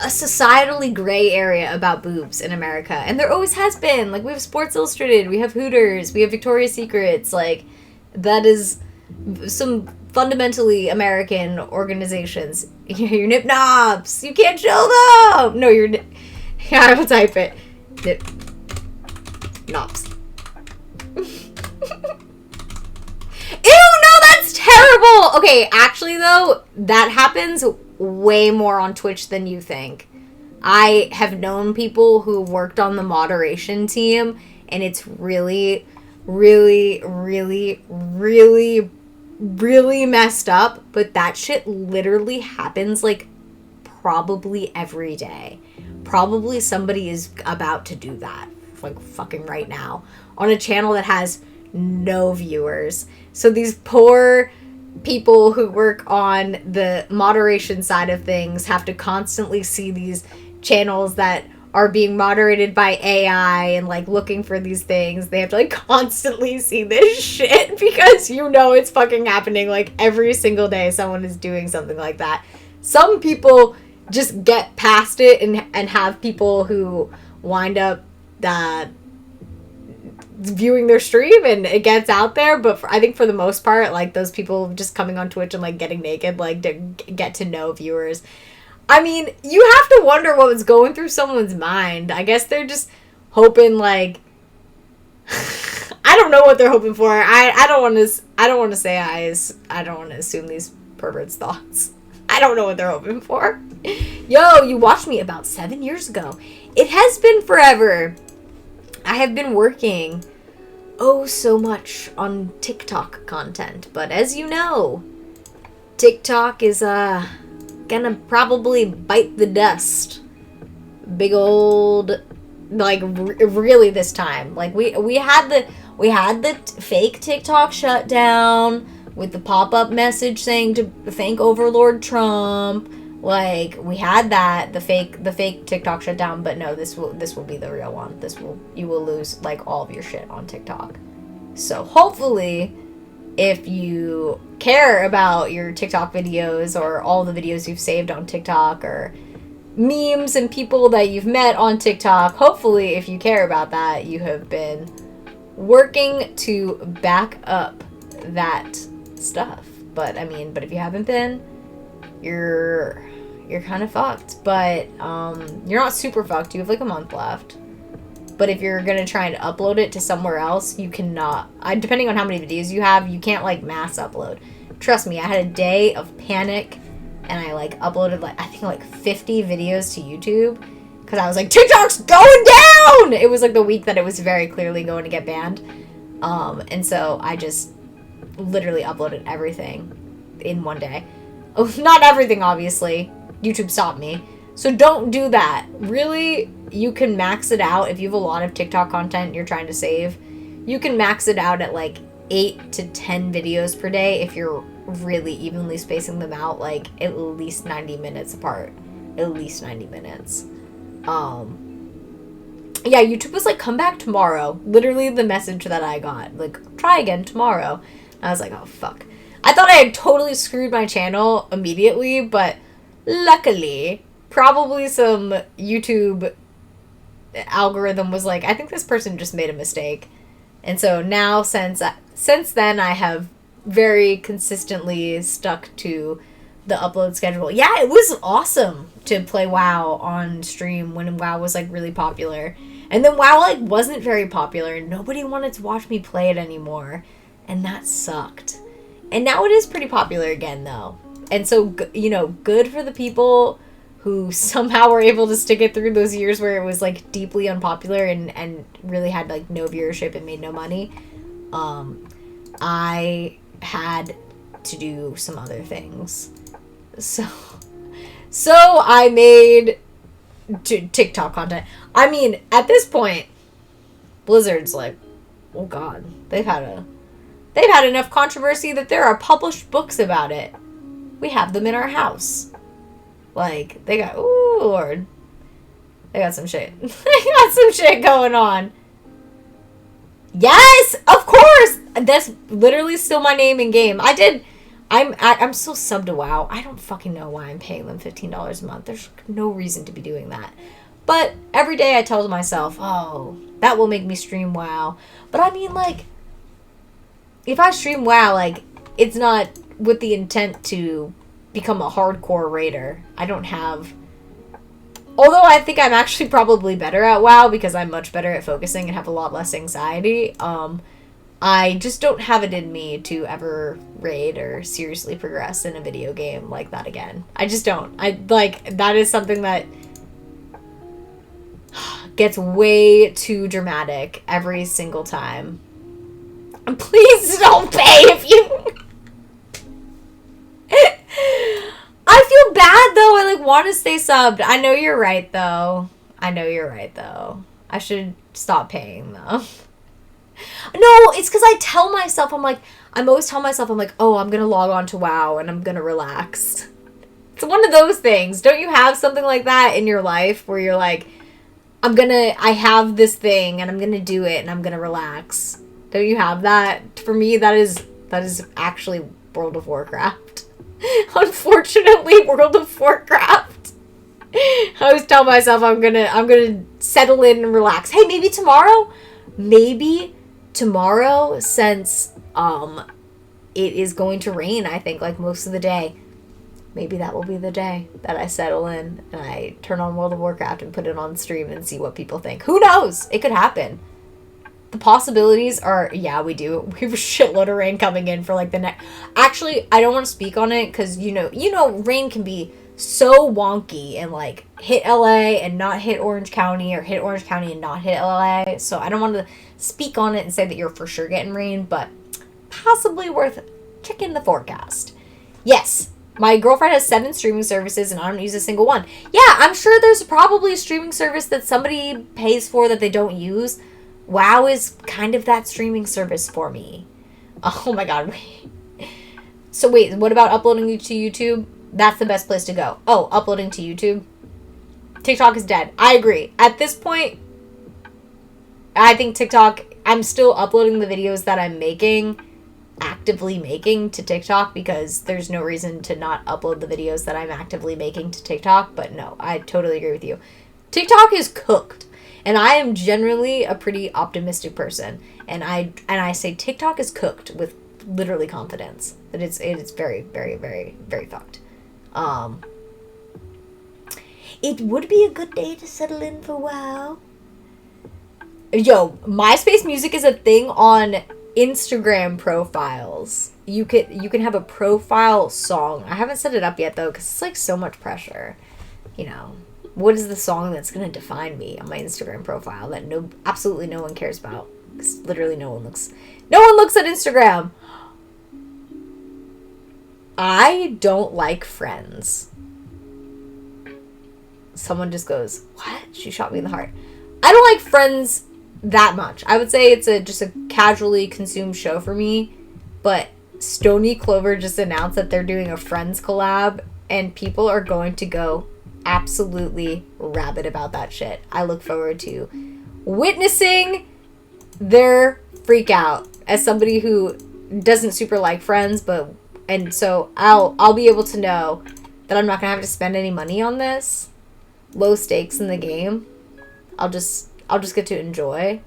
a societally gray area about boobs in America, and there always has been. Like, we have Sports Illustrated, we have Hooters, we have Victoria's Secrets. Like, that is some fundamentally American organizations. Your nip knobs, you can't show them. No, your yeah, I will type it. Nip knobs. Ew, no, that's terrible. Okay, actually though, that happens way more on Twitch than you think. I have known people who worked on the moderation team, and it's really, really, really, really really messed up, but that shit literally happens, like, probably every day. Probably somebody is about to do that, like, fucking right now, on a channel that has no viewers. So these poor people who work on the moderation side of things have to constantly see these channels that are being moderated by AI and, like, looking for these things. They have to, like, constantly see this shit because you know it's fucking happening. Like, every single day someone is doing something like that. Some people just get past it and have people who wind up viewing their stream and it gets out there, but I think for the most part, like, those people just coming on Twitch and, like, getting naked, like, to get to know viewers. I mean, you have to wonder what was going through someone's mind. I guess they're just hoping, like, I don't know what they're hoping for. I don't want to say I don't want to assume these perverts' thoughts. I don't know what they're hoping for. Yo, you watched me about 7 years ago. It has been forever. I have been working so much on TikTok content, but as you know, TikTok is gonna probably bite the dust. Big old, like, really this time. Like, we had the fake TikTok shutdown with the pop-up message saying to thank Overlord Trump. Like, we had that, the fake TikTok shutdown, but no, this will be the real one. You will lose, like, all of your shit on TikTok. So hopefully, if you care about your TikTok videos or all the videos you've saved on TikTok or memes and people that you've met on TikTok, hopefully if you care about that, you have been working to back up that stuff. But if you haven't been, you're kind of fucked. But you're not super fucked. You have, like, a month left. But if you're gonna try and upload it to somewhere else, you cannot. Depending on how many videos you have, you can't, like, mass upload. Trust me, I had a day of panic, and I, like, uploaded, like, I think, like, 50 videos to YouTube, because I was like, TikTok's going down! It was, like, the week that it was very clearly going to get banned. And so I just literally uploaded everything in one day. Oh, not everything, obviously. YouTube stopped me. So don't do that. Really, you can max it out. If you have a lot of TikTok content you're trying to save, you can max it out at, like, 8 to 10 videos per day if you're really evenly spacing them out, like, at least 90 minutes apart. At least 90 minutes. Yeah, YouTube was like, come back tomorrow. Literally the message that I got. Like, try again tomorrow. I was like, oh, fuck. I thought I had totally screwed my channel immediately, but luckily, probably some YouTube algorithm was like, I think this person just made a mistake. And so now, since then, I have very consistently stuck to the upload schedule. Yeah, it was awesome to play WoW on stream when WoW was, like, really popular. And then WoW, like, wasn't very popular, and nobody wanted to watch me play it anymore. And that sucked. And now it is pretty popular again, though. And so, you know, good for the people who somehow were able to stick it through those years where it was, like, deeply unpopular and really had, like, no viewership and made no money. I had to do some other things. So I made TikTok content. I mean, at this point, Blizzard's like, oh god, they've had enough controversy that there are published books about it. We have them in our house. Like, they got, ooh, Lord. They got some shit. They got some shit going on. Yes, of course. That's literally still my name in game. I'm still subbed to WoW. I don't fucking know why I'm paying them $15 a month. There's no reason to be doing that. But every day I tell myself, oh, that will make me stream WoW. But I mean, like, if I stream WoW, like, it's not with the intent to become a hardcore raider. I don't have... Although I think I'm actually probably better at WoW because I'm much better at focusing and have a lot less anxiety. I just don't have it in me to ever raid or seriously progress in a video game like that again. I just don't. That is something that gets way too dramatic every single time. And please don't pay if you... bad though. I like want to stay subbed. I know you're right though. I should stop paying though. No, it's because I tell myself, I'm always telling myself, oh, I'm going to log on to WoW and I'm going to relax. It's one of those things. Don't you have something like that in your life where you're like, I have this thing and I'm going to do it and I'm going to relax? Don't you have that? For me, that is actually World of Warcraft. Unfortunately, World of Warcraft. I always tell myself I'm gonna settle in and relax. Hey, maybe tomorrow, since it is going to rain, I think, like most of the day. Maybe that will be the day that I settle in and I turn on World of Warcraft and put it on stream and see what people think. Who knows? It could happen. The possibilities are, yeah, we do. We have a shitload of rain coming in for like the next. Actually, I don't want to speak on it because you know, rain can be so wonky and like hit LA and not hit Orange County, or hit Orange County and not hit LA. So I don't want to speak on it and say that you're for sure getting rain, but possibly worth checking the forecast. Yes, my girlfriend has 7 streaming services and I don't use a single one. Yeah, I'm sure there's probably a streaming service that somebody pays for that they don't use. WoW is kind of that streaming service for me. Oh my god. So wait, what about uploading you to YouTube? That's the best place to go. Oh, uploading to YouTube? TikTok is dead. I agree. At this point, I think TikTok, I'm still uploading the videos that I'm actively making to TikTok, because there's no reason to not upload the videos that I'm actively making to TikTok. But no, I totally agree with you. TikTok is cooked. And I am generally a pretty optimistic person. And I say TikTok is cooked with literally confidence. That it's very, very, very, very fucked. It would be a good day to settle in for WoW. Yo, MySpace music is a thing on Instagram profiles. You can have a profile song. I haven't set it up yet though, because it's like so much pressure. You know, what is the song that's gonna define me on my Instagram profile that absolutely no one cares about? Because literally no one looks at Instagram. I don't like Friends. Someone just goes, what? She shot me in the heart. I don't like Friends that much. I would say it's just a casually consumed show for me. But Stony Clover just announced that they're doing a Friends collab, and people are going to go absolutely rabid about that shit. I look forward to witnessing their freak out as somebody who doesn't super like Friends, and so I'll be able to know that I'm not gonna have to spend any money on this. Low stakes in the game. I'll just get to enjoy.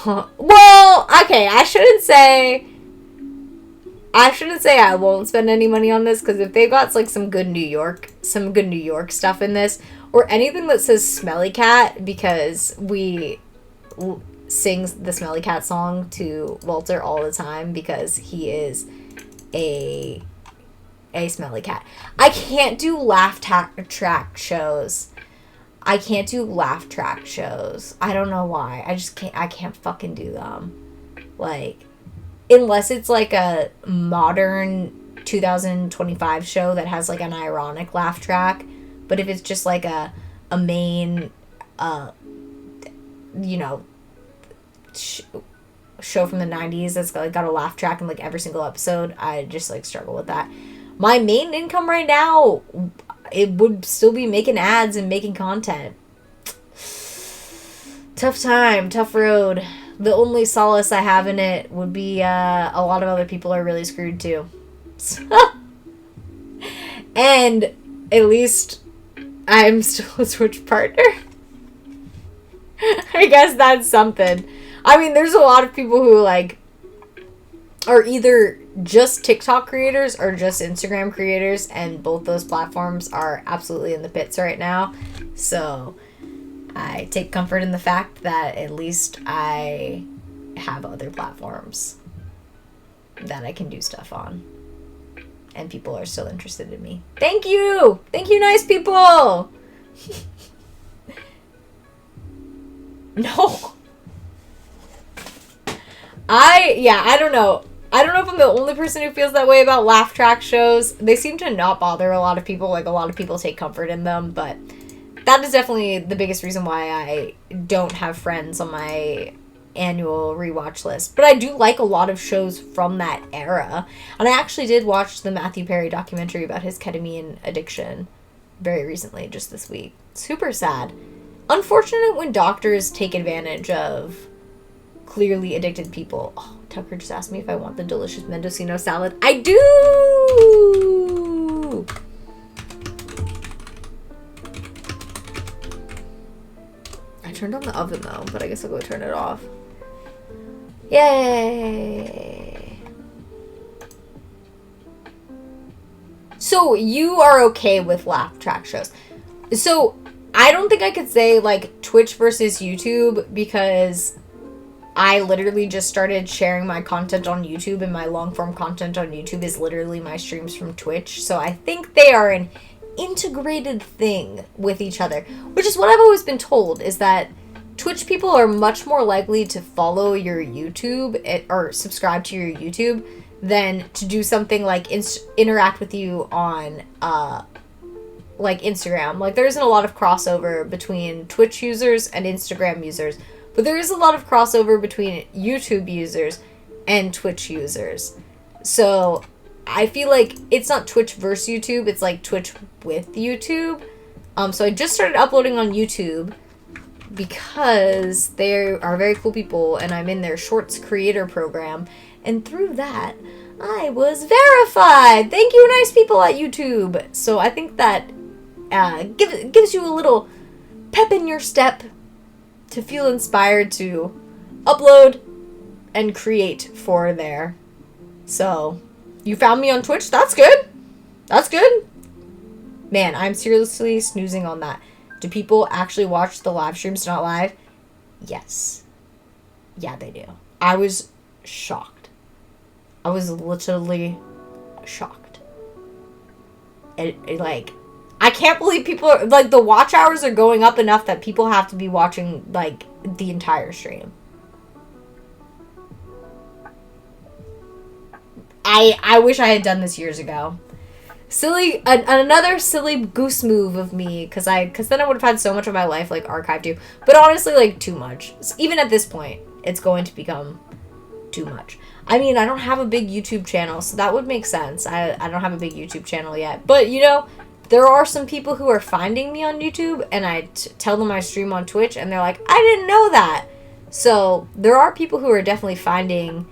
Well, okay, I shouldn't say I won't spend any money on this, because if they've got like some good New York stuff in this, or anything that says Smelly Cat, because we sings the Smelly Cat song to Walter all the time because he is a smelly cat. I can't do laugh track shows. I don't know why. I can't fucking do them. Like, unless it's like a modern 2025 show that has like an ironic laugh track. But if it's just like a main, show from the 90s that's got a laugh track in like every single episode, I just like struggle with that. My main income right now, it would still be making ads and making content. Tough time, tough road. The only solace I have in it would be a lot of other people are really screwed too. And at least I'm still a Twitch partner. I guess that's something. I mean, there's a lot of people who like are either just TikTok creators or just Instagram creators, and both those platforms are absolutely in the pits right now. So I take comfort in the fact that at least I have other platforms that I can do stuff on, and people are still interested in me. Thank you, nice people. No. I don't know. I don't know if I'm the only person who feels that way about laugh track shows. They seem to not bother a lot of people. Like, a lot of people take comfort in them, but that is definitely the biggest reason why I don't have Friends on my annual rewatch list. But I do like a lot of shows from that era. And I actually did watch the Matthew Perry documentary about his ketamine addiction very recently, just this week. Super sad. Unfortunate when doctors take advantage of clearly addicted people. Oh, Tucker just asked me if I want the delicious Mendocino salad. I do! I turned on the oven though, but I guess I'll go turn it off. Yay! So you are okay with laugh track shows. So I don't think I could say like Twitch versus YouTube because I literally just started sharing my content on YouTube, and my long form content on YouTube is literally my streams from Twitch. So I think they are an integrated thing with each other, which is what I've always been told, is that Twitch people are much more likely to follow your YouTube or subscribe to your YouTube than to do something like interact with you on like Instagram. Like, there isn't a lot of crossover between Twitch users and Instagram users, but there is a lot of crossover between YouTube users and Twitch users. So I feel like it's not Twitch versus YouTube, it's like Twitch with YouTube. So I just started uploading on YouTube because they are very cool people, and I'm in their Shorts creator program, and through that I was verified. Thank you, nice people at YouTube. So I think that gives you a little pep in your step to feel inspired to upload and create for there. So you found me on Twitch. That's good. That's good. Man, I'm seriously snoozing on that. Do people actually watch the live streams not live? Yes. Yeah, they do. I was shocked. I was literally shocked. Like, I can't believe people are, like, the watch hours are going up enough that people have to be watching, like, the entire stream. I wish I had done this years ago. Another silly goose move of me, because then I would have had so much of my life, like, archived too. But honestly, like, too much. Even at this point, it's going to become too much. I mean, I don't have a big YouTube channel, so that would make sense. I don't have a big YouTube channel yet. But, you know, there are some people who are finding me on YouTube, and I tell them I stream on Twitch, and they're like, I didn't know that. So there are people who are definitely finding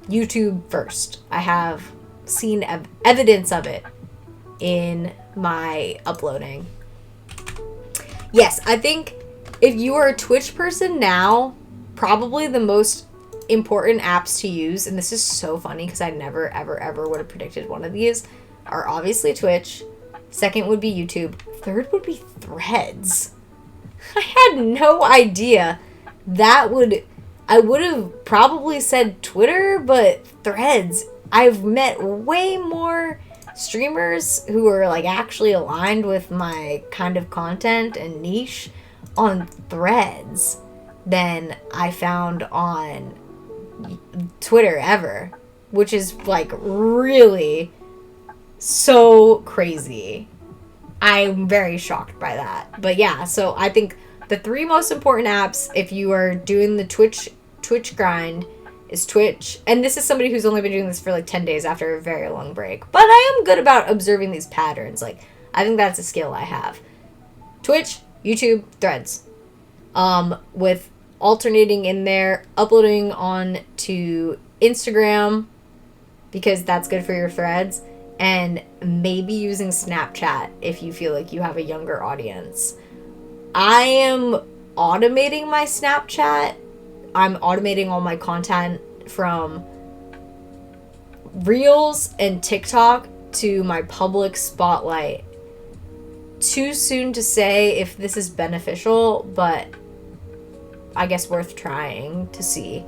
YouTube first. I have seen evidence of it in my uploading. Yes, I think if you are a Twitch person now, probably the most important apps to use, and this is so funny because I never, ever, ever would have predicted one of these, are obviously Twitch. Second would be YouTube. Third would be Threads. I had no idea I would have probably said Twitter, but Threads. I've met way more streamers who are like actually aligned with my kind of content and niche on Threads than I found on Twitter ever, which is like really so crazy. I'm very shocked by that. But yeah, so I think the three most important apps if you are doing the Twitch grind is Twitch. And this is somebody who's only been doing this for like 10 days after a very long break. But I am good about observing these patterns. Like, I think that's a skill I have. Twitch, YouTube, Threads. With alternating in there, uploading on to Instagram because that's good for your threads, and maybe using Snapchat if you feel like you have a younger audience. I am automating my Snapchat. I'm automating all my content from Reels and TikTok to my public spotlight. Too soon to say if this is beneficial, but I guess worth trying to see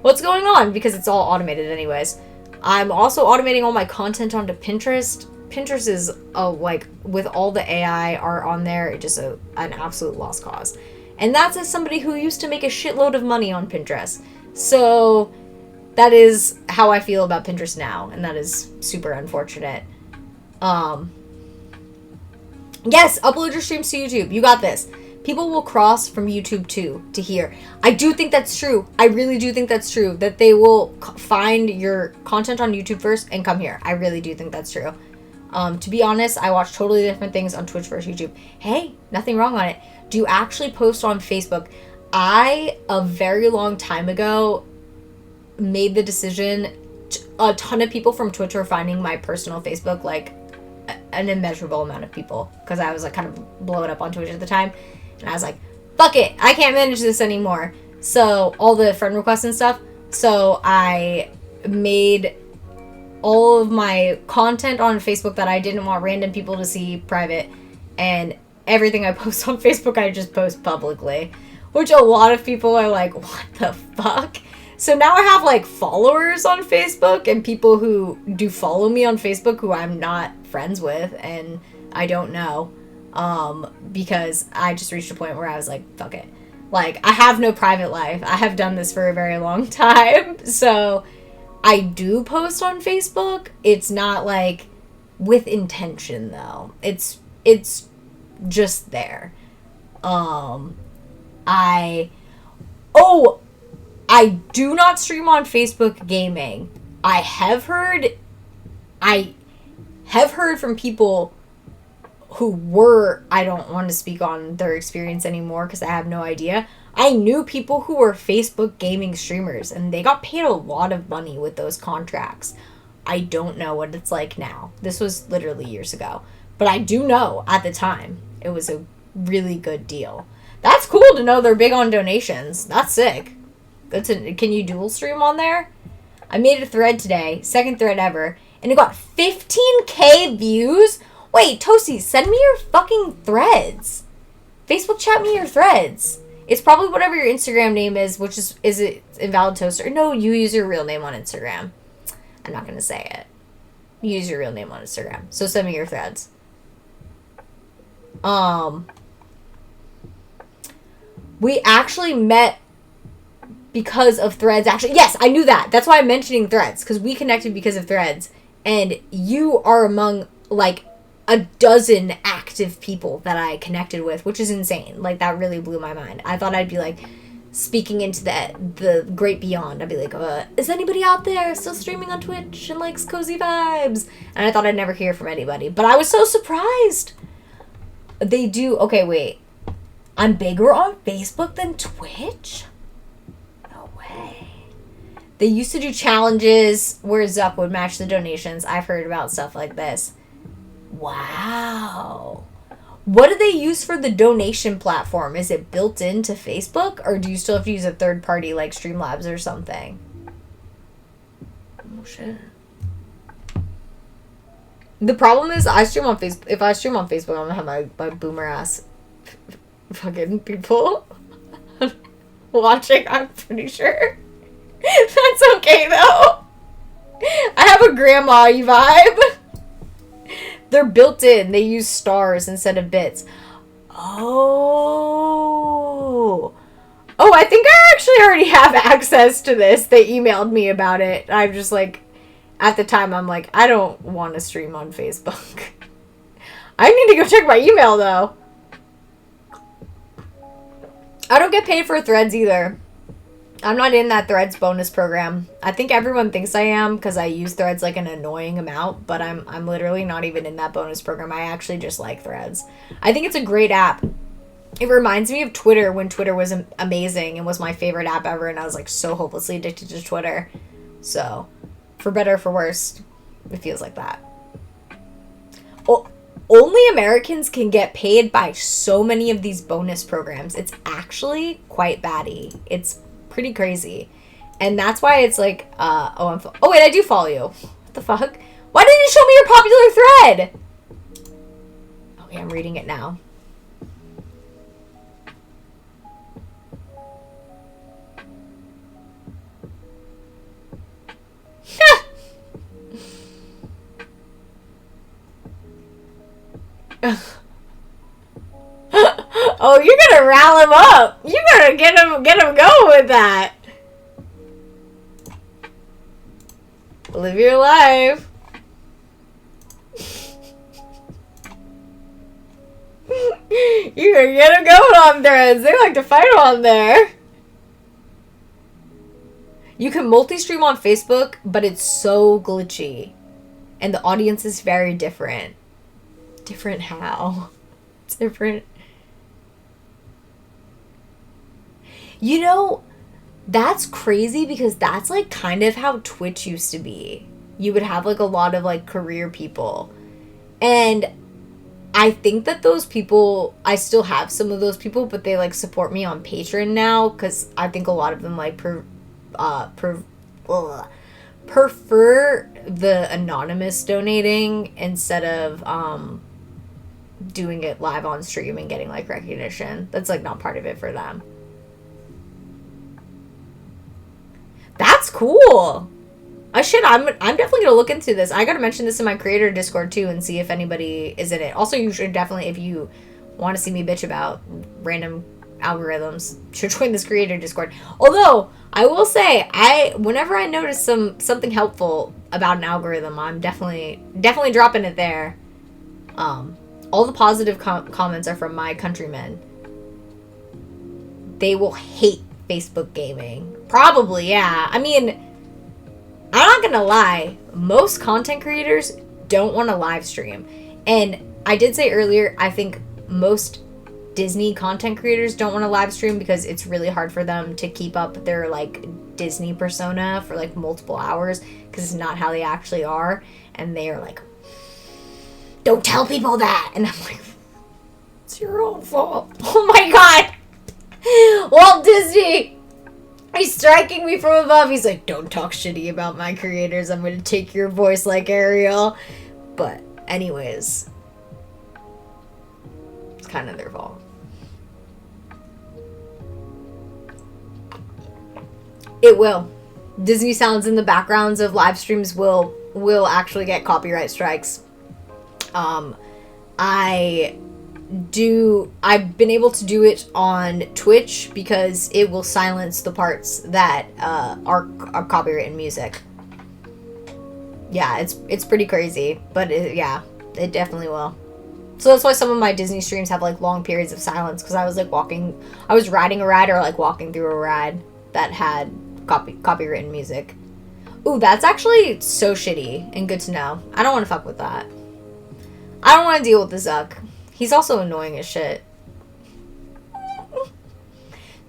what's going on because it's all automated anyways. I'm also automating all my content onto Pinterest. Pinterest is like, with all the AI art on there, it's just an absolute lost cause. And that's as somebody who used to make a shitload of money on Pinterest. So that is how I feel about Pinterest now, and that is super unfortunate. Yes, upload your streams to YouTube. You got this. People will cross from YouTube to here. I do think that's true. I really do think that's true. That they will find your content on YouTube first and come here. I really do think that's true. To be honest, I watch totally different things on Twitch versus YouTube. Hey, nothing wrong on it. Do you actually post on Facebook? I, a very long time ago, made the decision. A ton of people from Twitch were finding my personal Facebook, like an immeasurable amount of people, because I was like kind of blowing up on Twitch at the time. And I was like, fuck it, I can't manage this anymore. So, all the friend requests and stuff. So, I made all of my content on Facebook that I didn't want random people to see private. And everything I post on Facebook, I just post publicly. Which a lot of people are like, what the fuck? So now I have like followers on Facebook and people who do follow me on Facebook who I'm not friends with and I don't know. Because I just reached a point where I was like, fuck it. Like, I have no private life. I have done this for a very long time. So, I do post on Facebook. It's not, like, with intention, though. It's just there. I do not stream on Facebook gaming. I have heard from people who were, I don't want to speak on their experience anymore because I have no idea. I knew people who were Facebook gaming streamers and they got paid a lot of money with those contracts. I don't know what it's like now. This was literally years ago. But I do know at the time it was a really good deal. That's cool to know they're big on donations. That's sick. Can you dual stream on there? I made a thread today, second thread ever, and it got 15K views. Wait, Toasty, send me your fucking threads. Facebook chat me your threads. It's probably whatever your Instagram name is, which is it Invalid Toaster? No, you use your real name on Instagram. I'm not going to say it. You use your real name on Instagram. So send me your threads. We actually met because of threads. Actually, yes, I knew that. That's why I'm mentioning threads, because we connected because of threads. And you are among, like, a dozen active people that I connected with, which is insane. Like, that really blew my mind. I thought I'd be, like, speaking into the great beyond. I'd be like, is anybody out there still streaming on Twitch and likes cozy vibes? And I thought I'd never hear from anybody. But I was so surprised. They do. Okay, wait. I'm bigger on Facebook than Twitch? No way. They used to do challenges where Zuck would match the donations. I've heard about stuff like this. Wow. What do they use for the donation platform? Is it built into Facebook? Or do you still have to use a third party like Streamlabs or something? Oh, shit. The problem is, I stream on Facebook. If I stream on Facebook, I'm gonna have my boomer ass fucking people watching, I'm pretty sure. That's okay, though. I have a grandma-y vibe. They're built in. They use stars instead of bits. Oh, I think I actually already have access to this. They emailed me about it. I'm just like, at the time, I'm like, I don't want to stream on Facebook. I need to go check my email, though. I don't get paid for threads either. I'm not in that threads bonus program. I think everyone thinks I am because I use threads like an annoying amount, but I'm literally not even in that bonus program. I actually just like threads. I think it's a great app. It reminds me of Twitter when Twitter was amazing and was my favorite app ever, and I was like so hopelessly addicted to Twitter. So, for better or for worse, it feels like that. Only Americans can get paid by so many of these bonus programs. It's actually quite batty. It's pretty crazy. And that's why it's like, oh wait, I do follow you. What the fuck? Why didn't you show me your popular thread? Okay, I'm reading it now. Oh, you're gonna rile him up. You're gonna get him going with that. Live your life. You can get them going on threads. They like to fight on there. You can multi-stream on Facebook, but it's so glitchy. And the audience is very different. Different how? It's different. You know, that's crazy because that's like kind of how Twitch used to be. You would have like a lot of like career people. And I think that those people, I still have some of those people, but they like support me on Patreon now because I think a lot of them like prefer the anonymous donating instead of doing it live on stream and getting like recognition. That's like not part of it for them. That's cool. I'm definitely gonna look into this. I gotta mention this in my creator Discord too and see if anybody is in it. Also, you should definitely, if you want to see me bitch about random algorithms, should join this creator Discord. Although I will say, whenever I notice something helpful about an algorithm, I'm definitely dropping it there. All the positive comments are from my countrymen. They will hate Facebook gaming. Probably, yeah. I mean, I'm not gonna lie, most content creators don't want to live stream. And I did say earlier, I think most Disney content creators don't want to live stream because it's really hard for them to keep up their like Disney persona for like multiple hours because it's not how they actually are. And they are like, don't tell people that. And I'm like, it's your own fault. Oh my God. Walt Disney. He's striking me from above. He's like, don't talk shitty about my creators. I'm going to take your voice like Ariel. But anyways, it's kind of their fault. It will. Disney sounds in the backgrounds of live streams will actually get copyright strikes. I've been able to do it on Twitch because it will silence the parts that are copyrighted music. Yeah, it's pretty crazy, but it definitely will. So that's why some of my Disney streams have like long periods of silence because I was riding a ride or like walking through a ride that had copyrighted music. Ooh, that's actually so shitty and good to know. I don't want to fuck with that. I don't want to deal with the Zuck. He's also annoying as shit.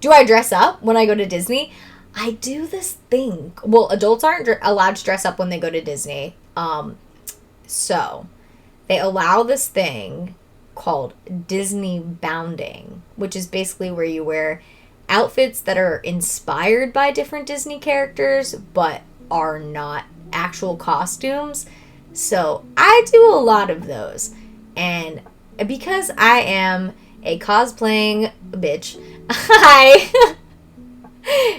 Do I dress up when I go to Disney? I do this thing. Well, adults aren't allowed to dress up when they go to Disney. So they allow this thing called Disney bounding, which is basically where you wear outfits that are inspired by different Disney characters, but are not actual costumes. So I do a lot of those. And because I am a cosplaying bitch, I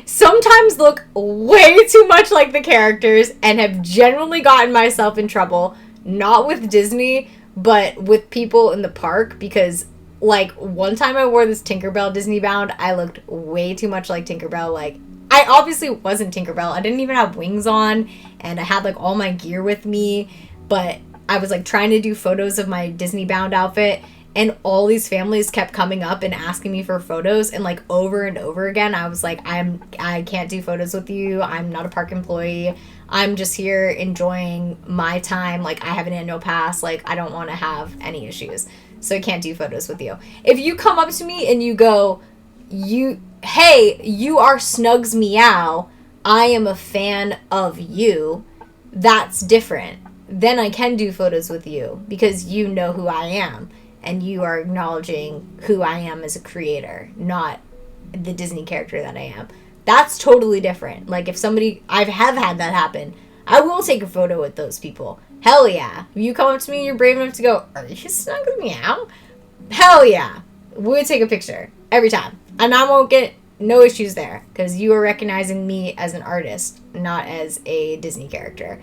sometimes look way too much like the characters and have generally gotten myself in trouble, not with Disney, but with people in the park because, like, one time I wore this Tinkerbell Disney bound, I looked way too much like Tinkerbell. Like, I obviously wasn't Tinkerbell. I didn't even have wings on, and I had, like, all my gear with me, but I was like trying to do photos of my Disney bound outfit and all these families kept coming up and asking me for photos and like over and over again I was like, I can't do photos with you. I'm not a park employee. I'm just here enjoying my time. Like I have an annual pass. Like I don't want to have any issues. So I can't do photos with you. If you come up to me and you go, hey, you are Snugs Meow. I am a fan of you. That's different. Then I can do photos with you because you know who I am and you are acknowledging who I am as a creator, not the Disney character that I am. That's totally different. Like if I have had that happen, I will take a photo with those people. Hell yeah. If you come up to me and you're brave enough to go, are you Snug with Meow? Hell yeah. We'll take a picture every time. And I won't get no issues there because you are recognizing me as an artist, not as a Disney character.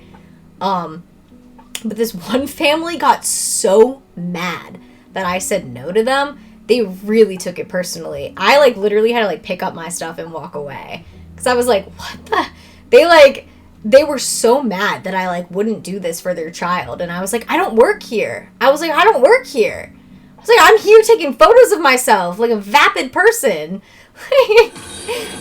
But this one family got so mad that I said no to them. They really took it personally. I like literally had to like pick up my stuff and walk away because I was like, what the? they were so mad that I like wouldn't do this for their child. And I was like, I don't work here. I was like, I'm here taking photos of myself like a vapid person.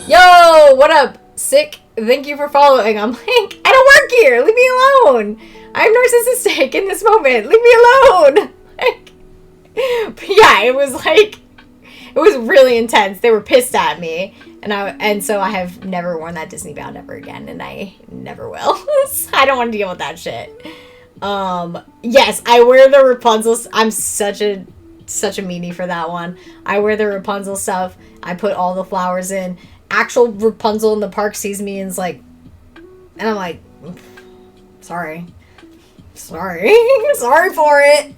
Yo, what up, sick? Thank you for following. I'm like, I don't work here. Leave me alone. I'm narcissistic in this moment. Leave me alone. Like, but yeah, it was really intense. They were pissed at me. And so I have never worn that Disney bound ever again, and I never will. I don't want to deal with that shit. Yes, I wear the Rapunzel. I'm such a meanie for that one. I wear the Rapunzel stuff. I put all the flowers in. Actual Rapunzel in the park sees me and is like, and I'm like, sorry for it.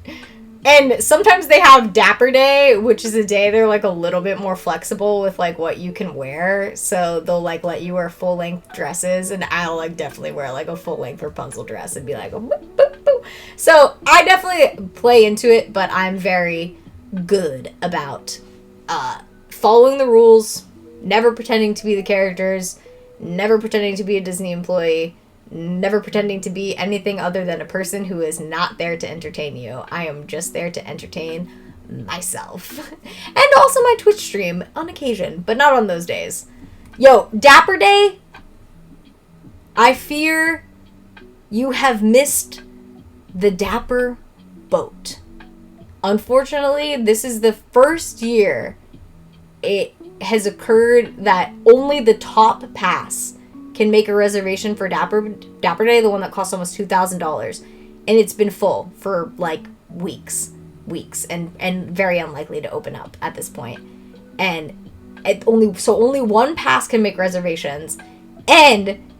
And sometimes they have Dapper Day, which is a day they're like a little bit more flexible with like what you can wear. So they'll like let you wear full length dresses, and I'll like definitely wear like a full length Rapunzel dress and be like, boop, boop, boop. So I definitely play into it, but I'm very good about following the rules, never pretending to be the characters, never pretending to be a Disney employee, never pretending to be anything other than a person who is not there to entertain you. I am just there to entertain myself. And also my Twitch stream on occasion, but not on those days. Yo, Dapper Day, I fear you have missed the Dapper boat. Unfortunately, this is the first year it has occurred that only the top pass can make a reservation for Dapper Day, the one that costs almost $2,000, and it's been full for like weeks, and very unlikely to open up at this point. And only one pass can make reservations, and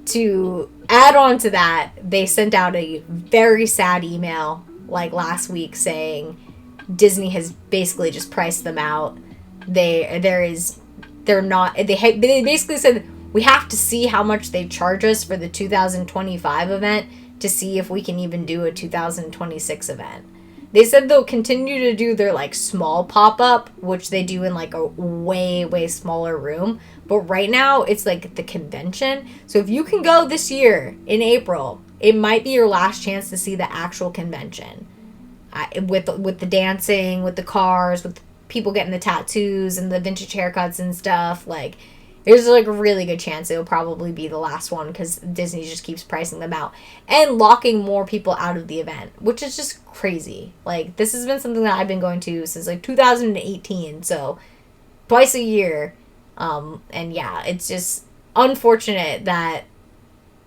to add on to that, they sent out a very sad email like last week saying Disney has basically just priced them out. They basically said, we have to see how much they charge us for the 2025 event to see if we can even do a 2026 event. They said they'll continue to do their like small pop-up, which they do in like a way, way smaller room. But right now it's like the convention. So if you can go this year in April, it might be your last chance to see the actual convention. With the dancing, with the cars, with people getting the tattoos and the vintage haircuts and stuff, like there's like a really good chance it'll probably be the last one because Disney just keeps pricing them out and locking more people out of the event, which is just crazy. Like this has been something that I've been going to since like 2018, so twice a year. And yeah, it's just unfortunate that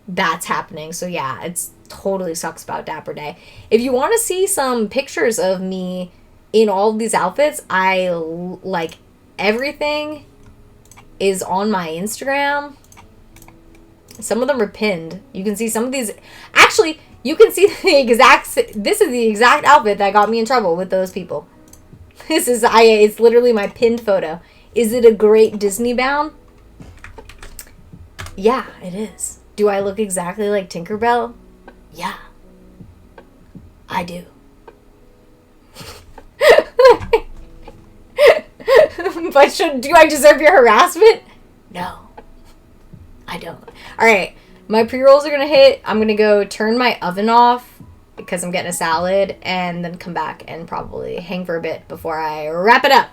that's happening. So yeah, it's totally sucks about Dapper Day. If you want to see some pictures of me in all of these outfits, I like everything is on my Instagram. Some of them are pinned. You can see some of these. Actually, you can see this is the exact outfit that got me in trouble with those people. It's literally my pinned photo. Is it a great Disney bound? Yeah, it is. Do I look exactly like Tinkerbell? Yeah. I do. But do I deserve your harassment? No. I don't. Alright, my pre-rolls are gonna hit. I'm gonna go turn my oven off because I'm getting a salad, and then come back and probably hang for a bit before I wrap it up.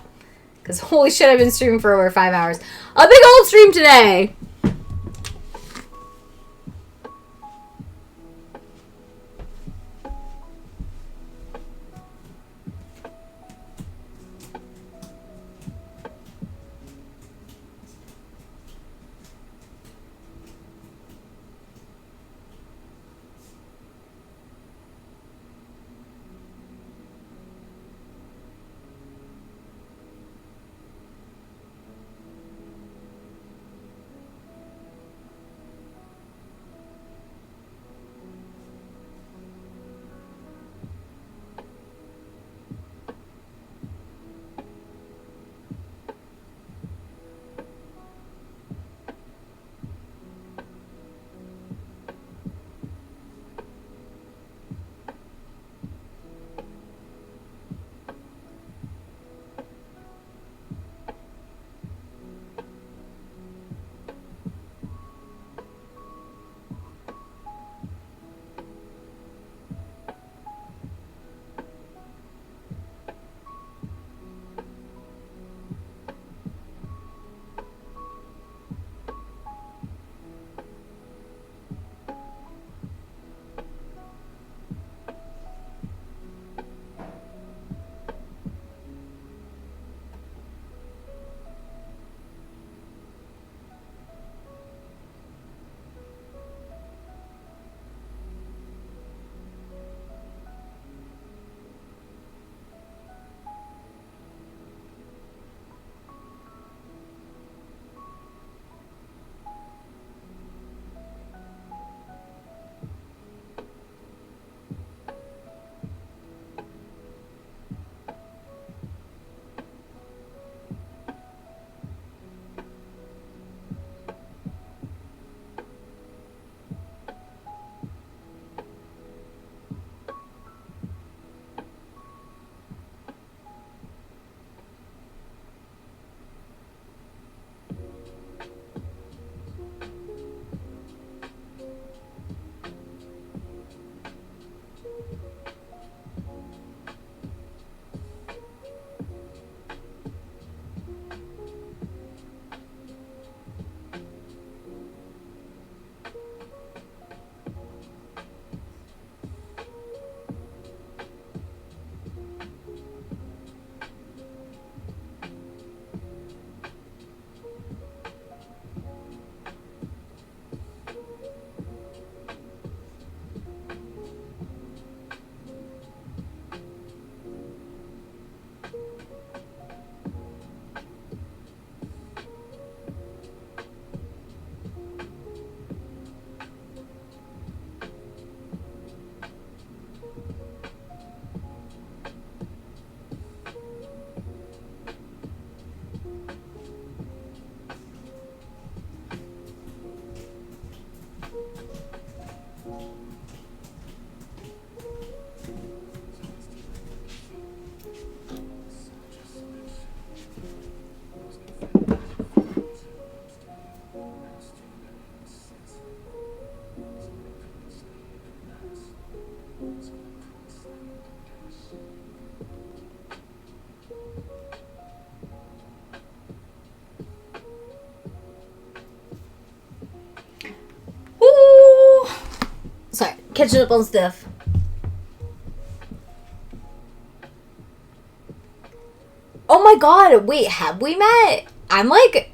Because holy shit, I've been streaming for over 5 hours. A big old stream today! catching up on stuff. Oh my god, wait, have we met? I'm like,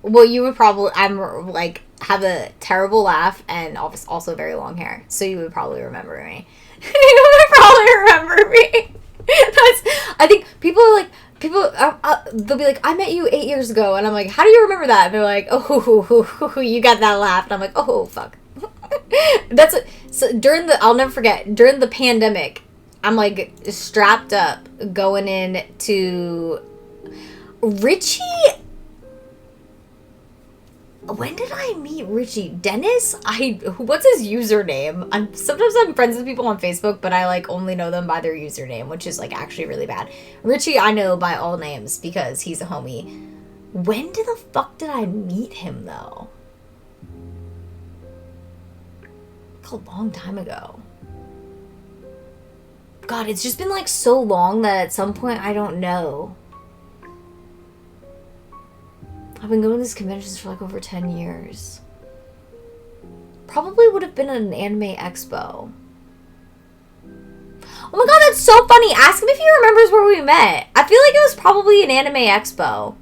well, you would probably, I'm like, have a terrible laugh and also very long hair. So you would probably remember me. You would probably remember me. I think people are like, they'll be like, I met you 8 years ago. And I'm like, how do you remember that? And they're like, oh, you got that laugh. And I'm like, oh, fuck. So I'll never forget, during the pandemic, I'm like strapped up going in to Richie. When did I meet Richie? Dennis? What's his username? Sometimes I'm friends with people on Facebook, but I like only know them by their username, which is like actually really bad. Richie I know by all names because he's a homie. When the fuck did I meet him though? Like a long time ago. God, it's just been like so long that at some point I don't know. I've been going to these conventions for like over 10 years. Probably would have been at an anime expo. Oh my god, that's so funny. Ask him if he remembers where we met. I feel like it was probably an anime expo.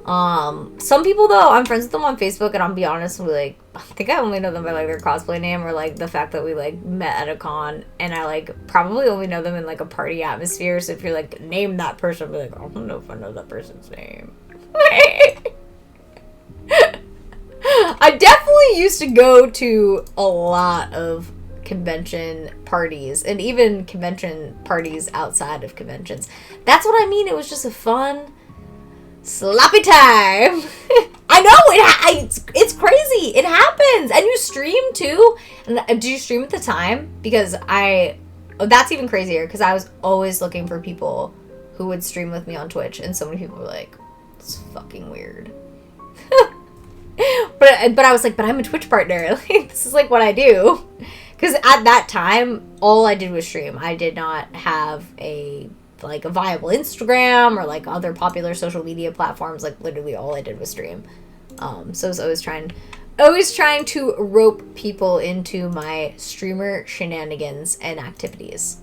Some people though, I'm friends with them on Facebook, and I'll be honest with like, I think I only know them by like their cosplay name or like the fact that we like met at a con, and I like probably only know them in like a party atmosphere. So if you're like, name that person, I'll be like, I don't know if I know that person's name. I definitely used to go to a lot of convention parties and even convention parties outside of conventions. That's what I mean. It was just a fun, sloppy time. I know it's crazy. It happens, and you stream too. And do you stream at the time? Because that's even crazier. Because I was always looking for people who would stream with me on Twitch, and so many people were like, "It's fucking weird." But I was like, but I'm a Twitch partner. Like, this is like what I do. Because at that time, all I did was stream. I did not have a viable Instagram or like other popular social media platforms. Like literally all I did was stream. So I was always trying to rope people into my streamer shenanigans and activities.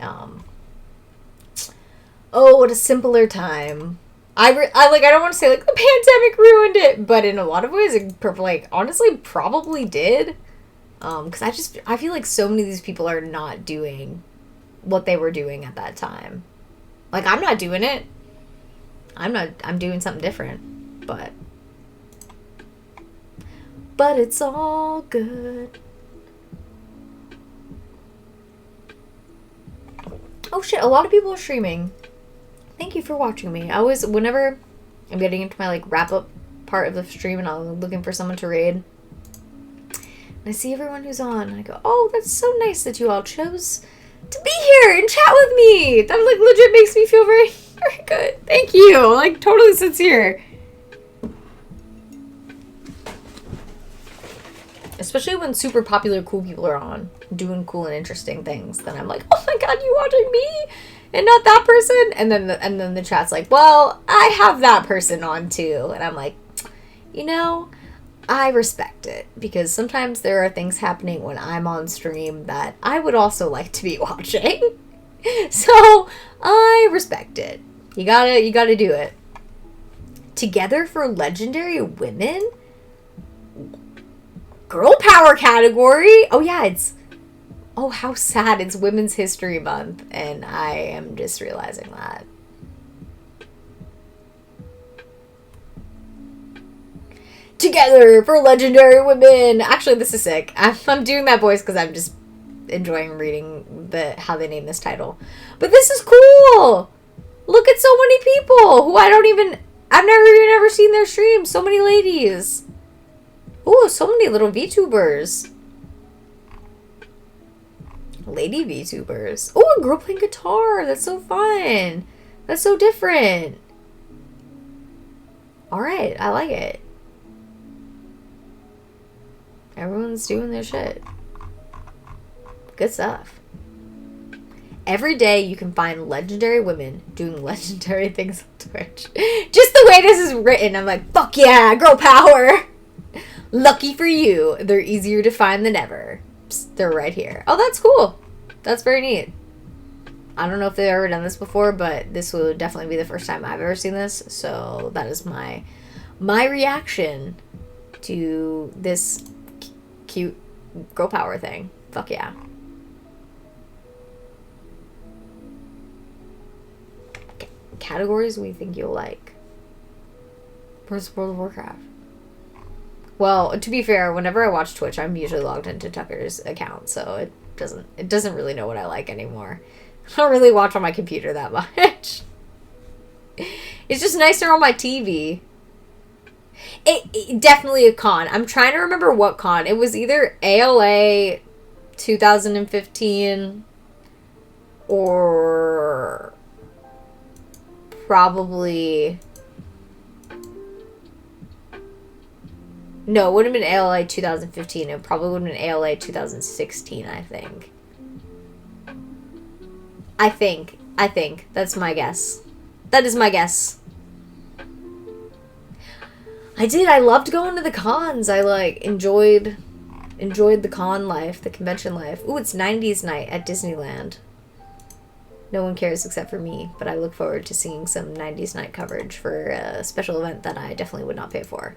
Oh, what a simpler time. I don't want to say like the pandemic ruined it, but in a lot of ways it honestly probably did. Because I feel like so many of these people are not doing what they were doing at that time. Like, I'm not doing it. I'm doing something different. But it's all good. Oh shit, a lot of people are streaming. Thank you for watching me. Whenever I'm getting into my like wrap up part of the stream and I'm looking for someone to raid, and I see everyone who's on, and I go, oh, that's so nice that you all chose to be here and chat with me. That like legit makes me feel very, very good. Thank you. Like totally sincere. Especially when super popular cool people are on doing cool and interesting things, then I'm like, oh my god, you watching me and not that person? And then the chat's like, well, I have that person on too. And I'm like, you know, I respect it, because sometimes there are things happening when I'm on stream that I would also like to be watching. So I respect it. You gotta do it. Together for Legendary Women? Girl power category? Oh yeah, oh how sad, it's Women's History Month, and I am just realizing that. Together for Legendary Women. Actually, this is sick. I'm doing that voice because I'm just enjoying reading how they name this title. But this is cool. Look at so many people who I've never even ever seen their streams. So many ladies. Ooh, so many little VTubers. Lady VTubers. Ooh, a girl playing guitar. That's so fun. That's so different. Alright, I like it. Everyone's doing their shit. Good stuff. Every day you can find legendary women doing legendary things on Twitch. Just the way this is written, I'm like, fuck yeah, girl power. Lucky for you, they're easier to find than ever. Psst, they're right here. Oh, that's cool. That's very neat. I don't know if they've ever done this before, but this would definitely be the first time I've ever seen this. So that is my reaction to this cute girl power thing. Fuck yeah. Categories we think you'll like. Where's World of Warcraft? Well, to be fair, whenever I watch Twitch, I'm usually logged into Tucker's account, so it doesn't really know what I like anymore. I don't really watch on my computer that much. It's just nicer on my TV. It definitely a con. I'm trying to remember what con. It was either ALA 2015 or probably... No, it wouldn't have been ALA 2015. It probably would have been ALA 2016, I think. I think. That's my guess. That is my guess. I loved going to the cons. I, enjoyed the con life, the convention life. Ooh, it's 90s night at Disneyland. No one cares except for me, but I look forward to seeing some 90s night coverage for a special event that I definitely would not pay for.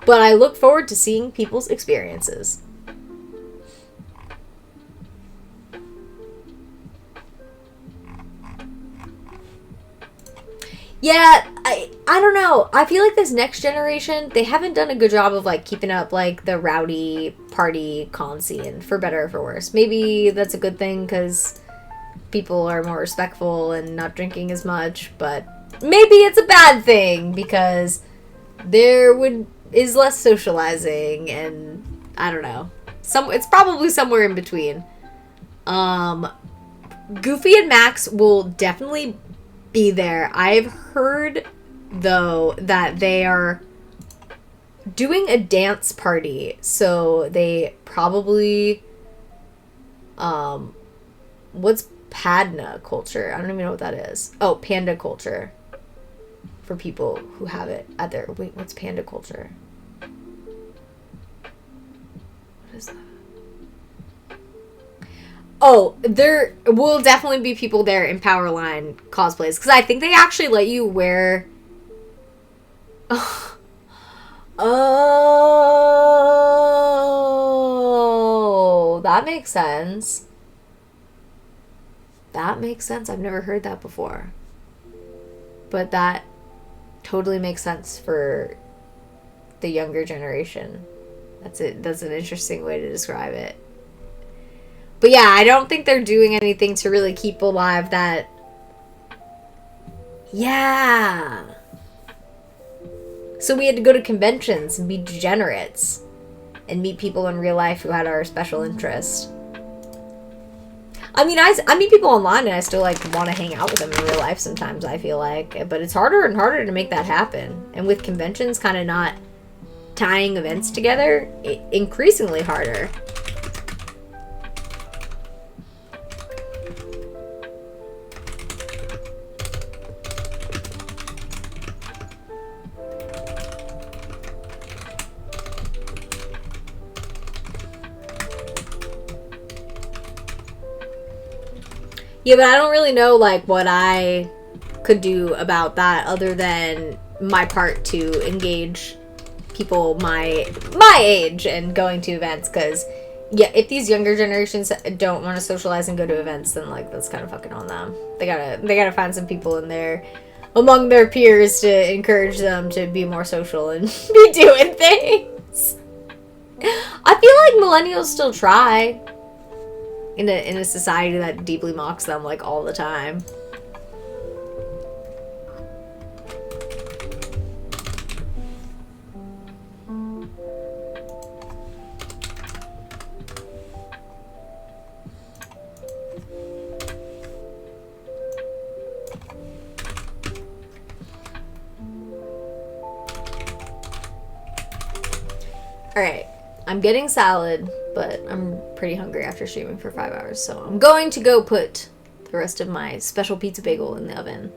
But I look forward to seeing people's experiences. Yeah, I don't know. I feel like this next generation, they haven't done a good job of, keeping up, the rowdy party con scene, for better or for worse. Maybe that's a good thing, because people are more respectful and not drinking as much, but maybe it's a bad thing, because is less socializing, and I don't know. It's probably somewhere in between. Goofy and Max will definitely be there. I've heard, though, that they are doing a dance party, so they probably, what's Padna culture? I don't even know what that is. Oh, panda culture. For people who have it at their... Wait, what's panda culture? What is that? Oh, there will definitely be people there in Powerline cosplays. Because I think they actually let you wear... Oh, that makes sense. That makes sense. I've never heard that before. But that totally makes sense for the younger generation. That's an interesting way to describe it. But yeah, I don't think they're doing anything to really keep alive that... Yeah. So we had to go to conventions and be degenerates and meet people in real life who had our special interest. I mean, I meet people online and I still, want to hang out with them in real life sometimes, I feel like. But it's harder and harder to make that happen. And with conventions kind of not tying events together, increasingly harder. Yeah, but I don't really know, what I could do about that other than my part to engage people my age and going to events, because, yeah, if these younger generations don't want to socialize and go to events, then, that's kind of fucking on them. They gotta find some people in there, among their peers, to encourage them to be more social and be doing things. I feel like millennials still try. In a society that deeply mocks them, all the time. Alright, I'm getting salad, but I'm pretty hungry after streaming for 5 hours, so I'm going to go put the rest of my special pizza bagel in the oven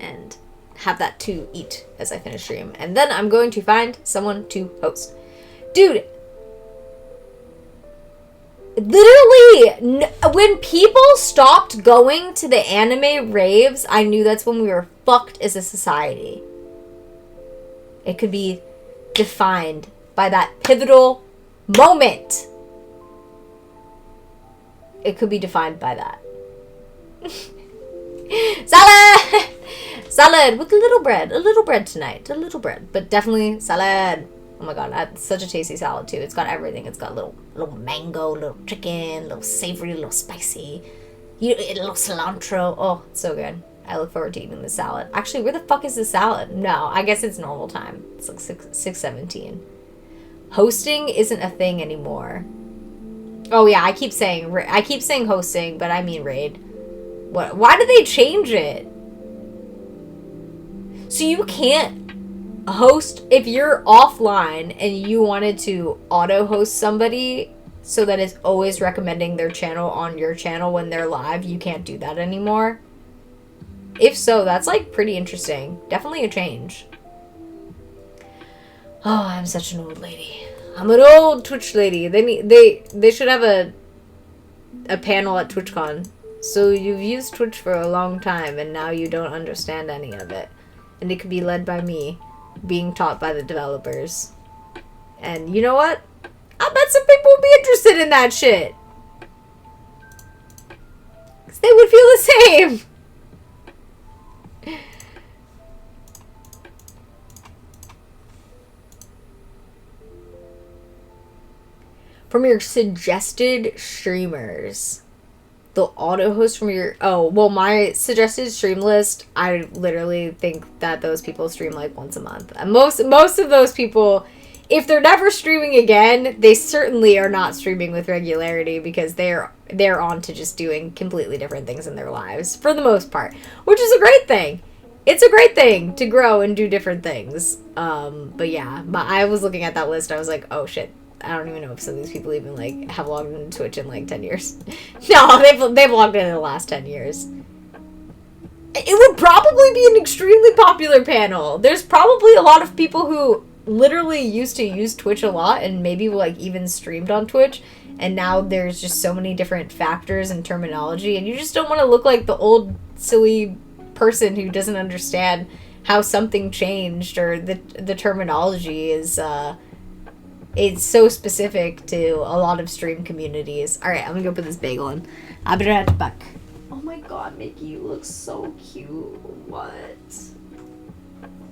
and have that to eat as I finish stream. And then I'm going to find someone to host. Dude, literally, when people stopped going to the anime raves, I knew that's when we were fucked as a society. It could be defined by that pivotal moment. It could be defined by that. Salad! Salad with a little bread. A little bread tonight. A little bread. But definitely salad. Oh my god, that's such a tasty salad too. It's got everything. It's got little mango, little chicken, little savory, little spicy, little cilantro. Oh, it's so good. I look forward to eating the salad. Actually, where the fuck is the salad? No, I guess it's normal time. It's like 6:17. Hosting isn't a thing anymore. Oh yeah, I keep saying hosting, but I mean raid. What? Why did they change it? So you can't host if you're offline and you wanted to auto host somebody so that it's always recommending their channel on your channel when they're live. You can't do that anymore. If so, that's like pretty interesting. Definitely a change. Oh, I'm such an old lady. I'm an old Twitch lady. They should have a panel at TwitchCon. So you've used Twitch for a long time and now you don't understand any of it. And it could be led by me, being taught by the developers. And you know what? I bet some people would be interested in that shit. Because they would feel the same. From your suggested streamers. The auto host from your... Oh, well, my suggested stream list, I literally think that those people stream like once a month. And most of those people, if they're never streaming again, they certainly are not streaming with regularity because they're on to just doing completely different things in their lives for the most part, which is a great thing. It's a great thing to grow and do different things. But yeah, I was looking at that list. I was like, oh shit. I don't even know if some of these people even like have logged into Twitch in like 10 years. No, they've logged in the last 10 years. It would probably be an extremely popular panel. There's probably a lot of people who literally used to use Twitch a lot and maybe like even streamed on Twitch. And now there's just so many different factors and terminology. And you just don't want to look like the old silly person who doesn't understand how something changed or the terminology is... It's so specific to a lot of stream communities. Alright, I'm gonna go put this bagel in. I'll be right back. Oh my god, Mickey, you look so cute. What?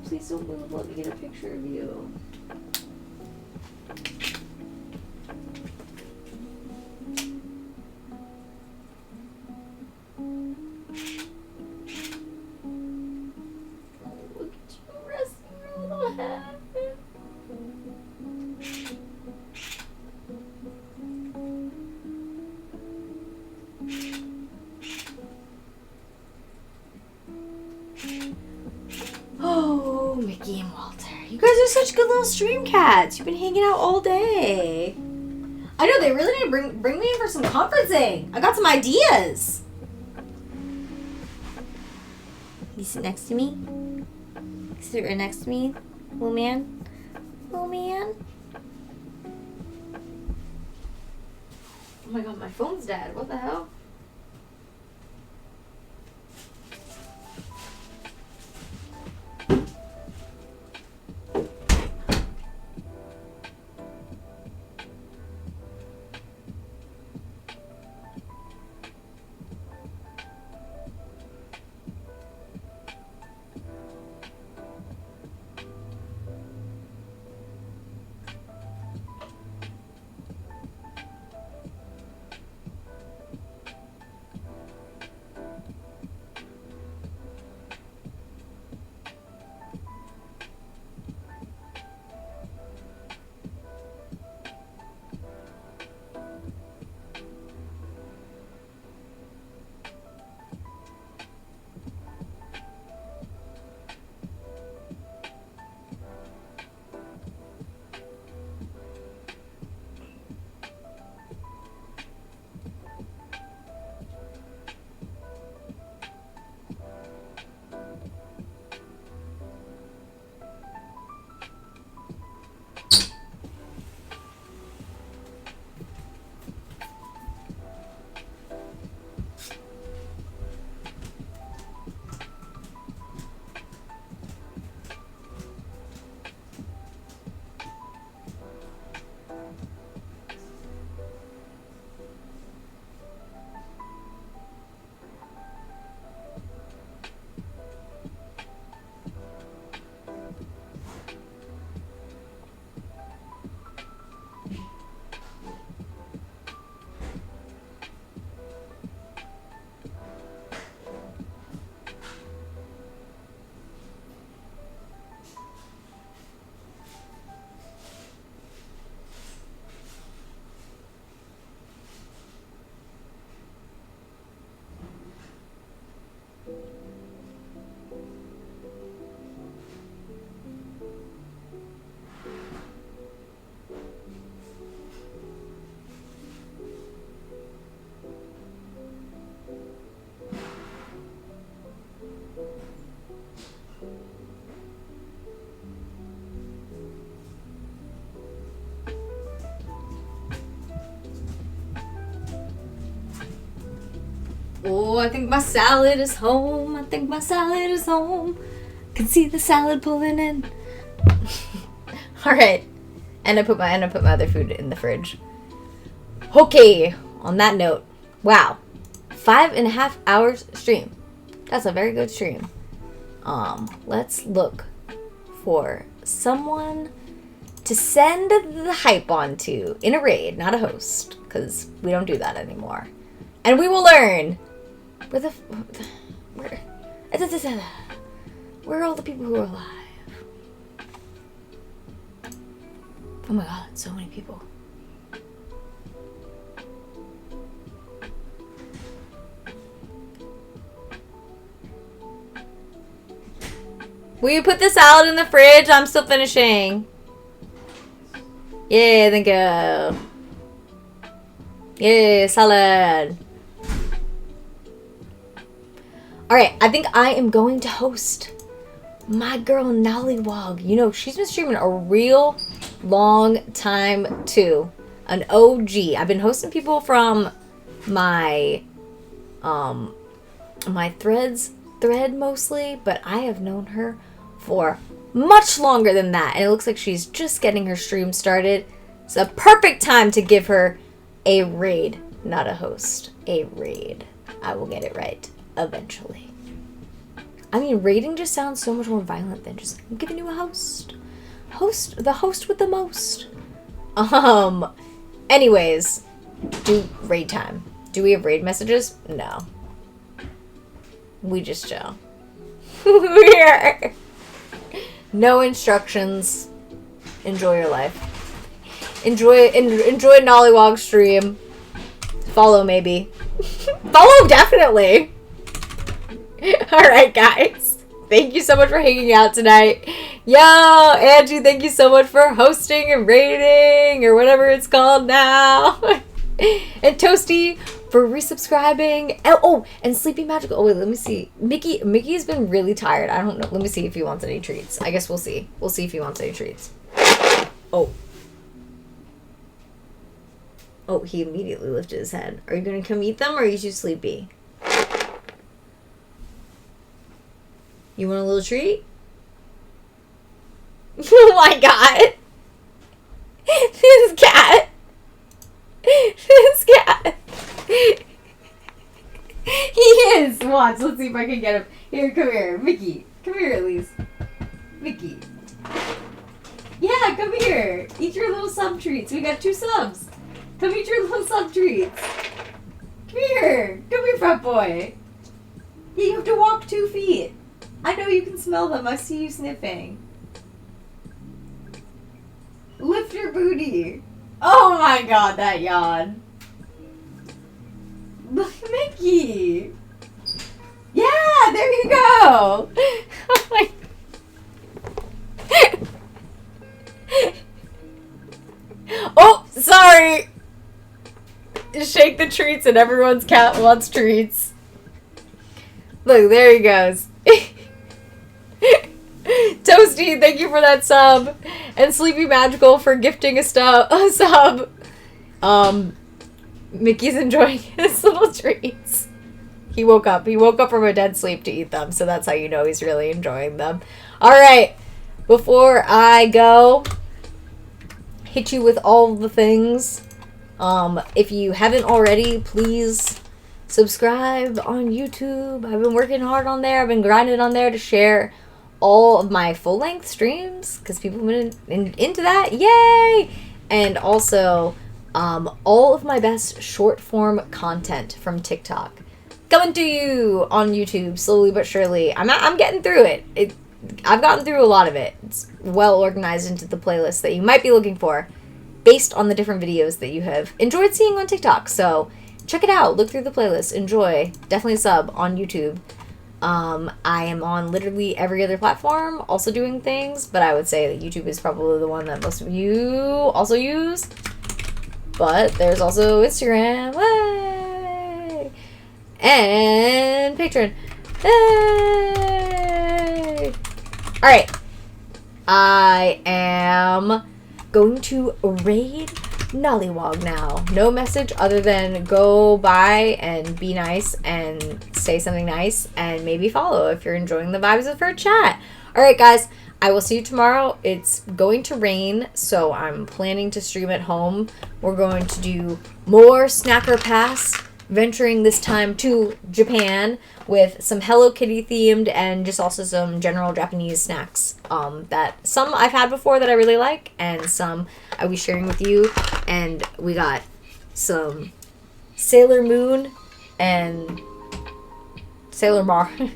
Please don't move. Let me get a picture of you. Look at you resting your little head. Oh, Mickey and Walter. You guys are such good little stream cats. You've been hanging out all day. I know, they really need to bring me in for some conferencing. I got some ideas. You sit next to me? Sit right next to me, little man? Little man? Oh my god, my phone's dead. What the hell? Oh, I think my salad is home. I think my salad is home. Can see the salad pulling in. All right, and I put my other food in the fridge. Okay. On that note, wow, 5.5 hours stream. That's a very good stream. Let's look for someone to send the hype on to in a raid, not a host, because we don't do that anymore. And we will learn where are all the people who are alive? Oh my god, so many people. Will you put the salad in the fridge? I'm still finishing. Yeah, thank you. Yeah, salad. Alright, I think I am going to host my girl Nollywog. You know, she's been streaming a real long time too. An OG. I've been hosting people from my my thread mostly, but I have known her for much longer than that, and it looks like she's just getting her stream started. It's a perfect time to give her a raid, not a host. A raid. I will get it right eventually. I mean, raiding just sounds so much more violent than just I'm giving you a host. The host with the most. Anyways, raid time. Do we have raid messages? No. We just chill. We're no instructions. Enjoy your life. Enjoy Nollywog stream. Follow maybe. Follow definitely. Alright guys. Thank you so much for hanging out tonight. Yo, Angie, thank you so much for hosting and rating or whatever it's called now. And Toasty for resubscribing. Oh, and Sleepy Magical. Oh wait, let me see. Mickey's been really tired. I don't know. Let me see if he wants any treats. I guess we'll see. We'll see if he wants any treats. Oh, he immediately lifted his head. Are you gonna come eat them or are you too sleepy? You want a little treat? Oh my god. This cat. He is. Watch. Let's see if I can get him. Here, come here. Mickey. Come here at least. Mickey. Yeah, come here. Eat your little sub treats. We got 2 subs. Come eat your little sub treats. Come here. Come here, fat boy. Yeah, you have to walk 2 feet. I know you can smell them. I see you sniffing. Lift your booty. Oh my god, that yawn. Look, Mickey. Yeah, there you go. Oh my. Oh, sorry. Shake the treats and everyone's cat wants treats. Look, there he goes. Toasty, thank you for that sub. And Sleepy Magical for gifting a sub. Mickey's enjoying his little treats. He woke up from a dead sleep to eat them, so that's how you know he's really enjoying them. Alright, before I go, hit you with all the things. If you haven't already, please subscribe on YouTube. I've been working hard on there. I've been grinding on there to share all of my full-length streams because people have been into that. Yay! And also all of my best short-form content from TikTok coming to you on YouTube slowly but surely. I'm getting through it. I've gotten through a lot of it. It's well organized into the playlist that you might be looking for based on the different videos that you have enjoyed seeing on TikTok. So check it out. Look through the playlist. Enjoy. Definitely sub on YouTube. I am on literally every other platform also doing things, but I would say that YouTube is probably the one that most of you also use. But there's also Instagram. Way! And Patreon. Hey! Alright. I am going to raid Nollywog now. No message other than go by and be nice and say something nice and maybe follow if you're enjoying the vibes of her chat. Alright guys, I will see you tomorrow. It's going to rain, so I'm planning to stream at home. We're going to do more Snacker Pass, venturing this time to Japan with some Hello Kitty themed and just also some general Japanese snacks that some I've had before that I really like and some I was sharing with you. And we got some Sailor Moon and Sailor Mars.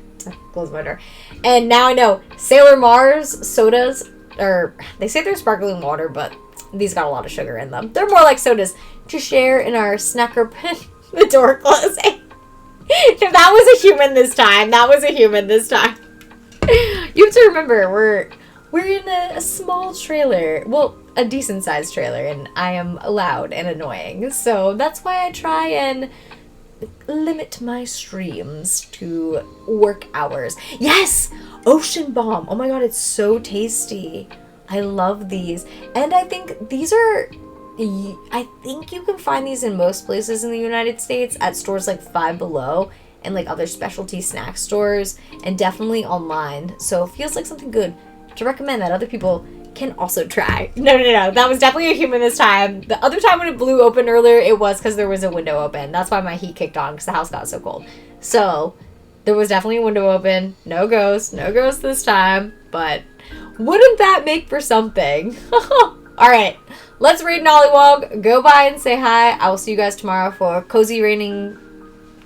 Close my door. And now I know Sailor Mars sodas, or they say they're sparkling water, but these got a lot of sugar in them. They're more like sodas to share in our snacker pit. The door closing. If that was a human this time, that was a human this time. You have to remember, we're in a small trailer. Well, a decent sized trailer, and I am loud and annoying. So that's why I try and limit my streams to work hours. Yes! Ocean Bomb. Oh my god, it's so tasty. I love these. And I think these are... I think you can find these in most places in the United States at stores like Five Below and like other specialty snack stores, and definitely online. So it feels like something good to recommend that other people can also try. No. That was definitely a human this time. The other time when it blew open earlier, it was because there was a window open. That's why my heat kicked on, because the house got so cold. So there was definitely a window open. No ghost this time. But wouldn't that make for something? Alright. Let's raid Nollywog. Go by and say hi. I will see you guys tomorrow for a cozy raining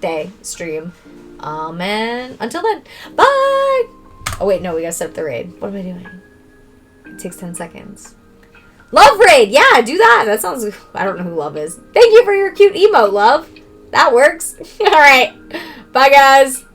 day stream. And until then, bye! Oh wait, no, we gotta set up the raid. What am I doing? It takes 10 seconds. Love raid! Yeah, do that. That sounds... I don't know who Love is. Thank you for your cute emote, Love. That works. Alright. Bye, guys.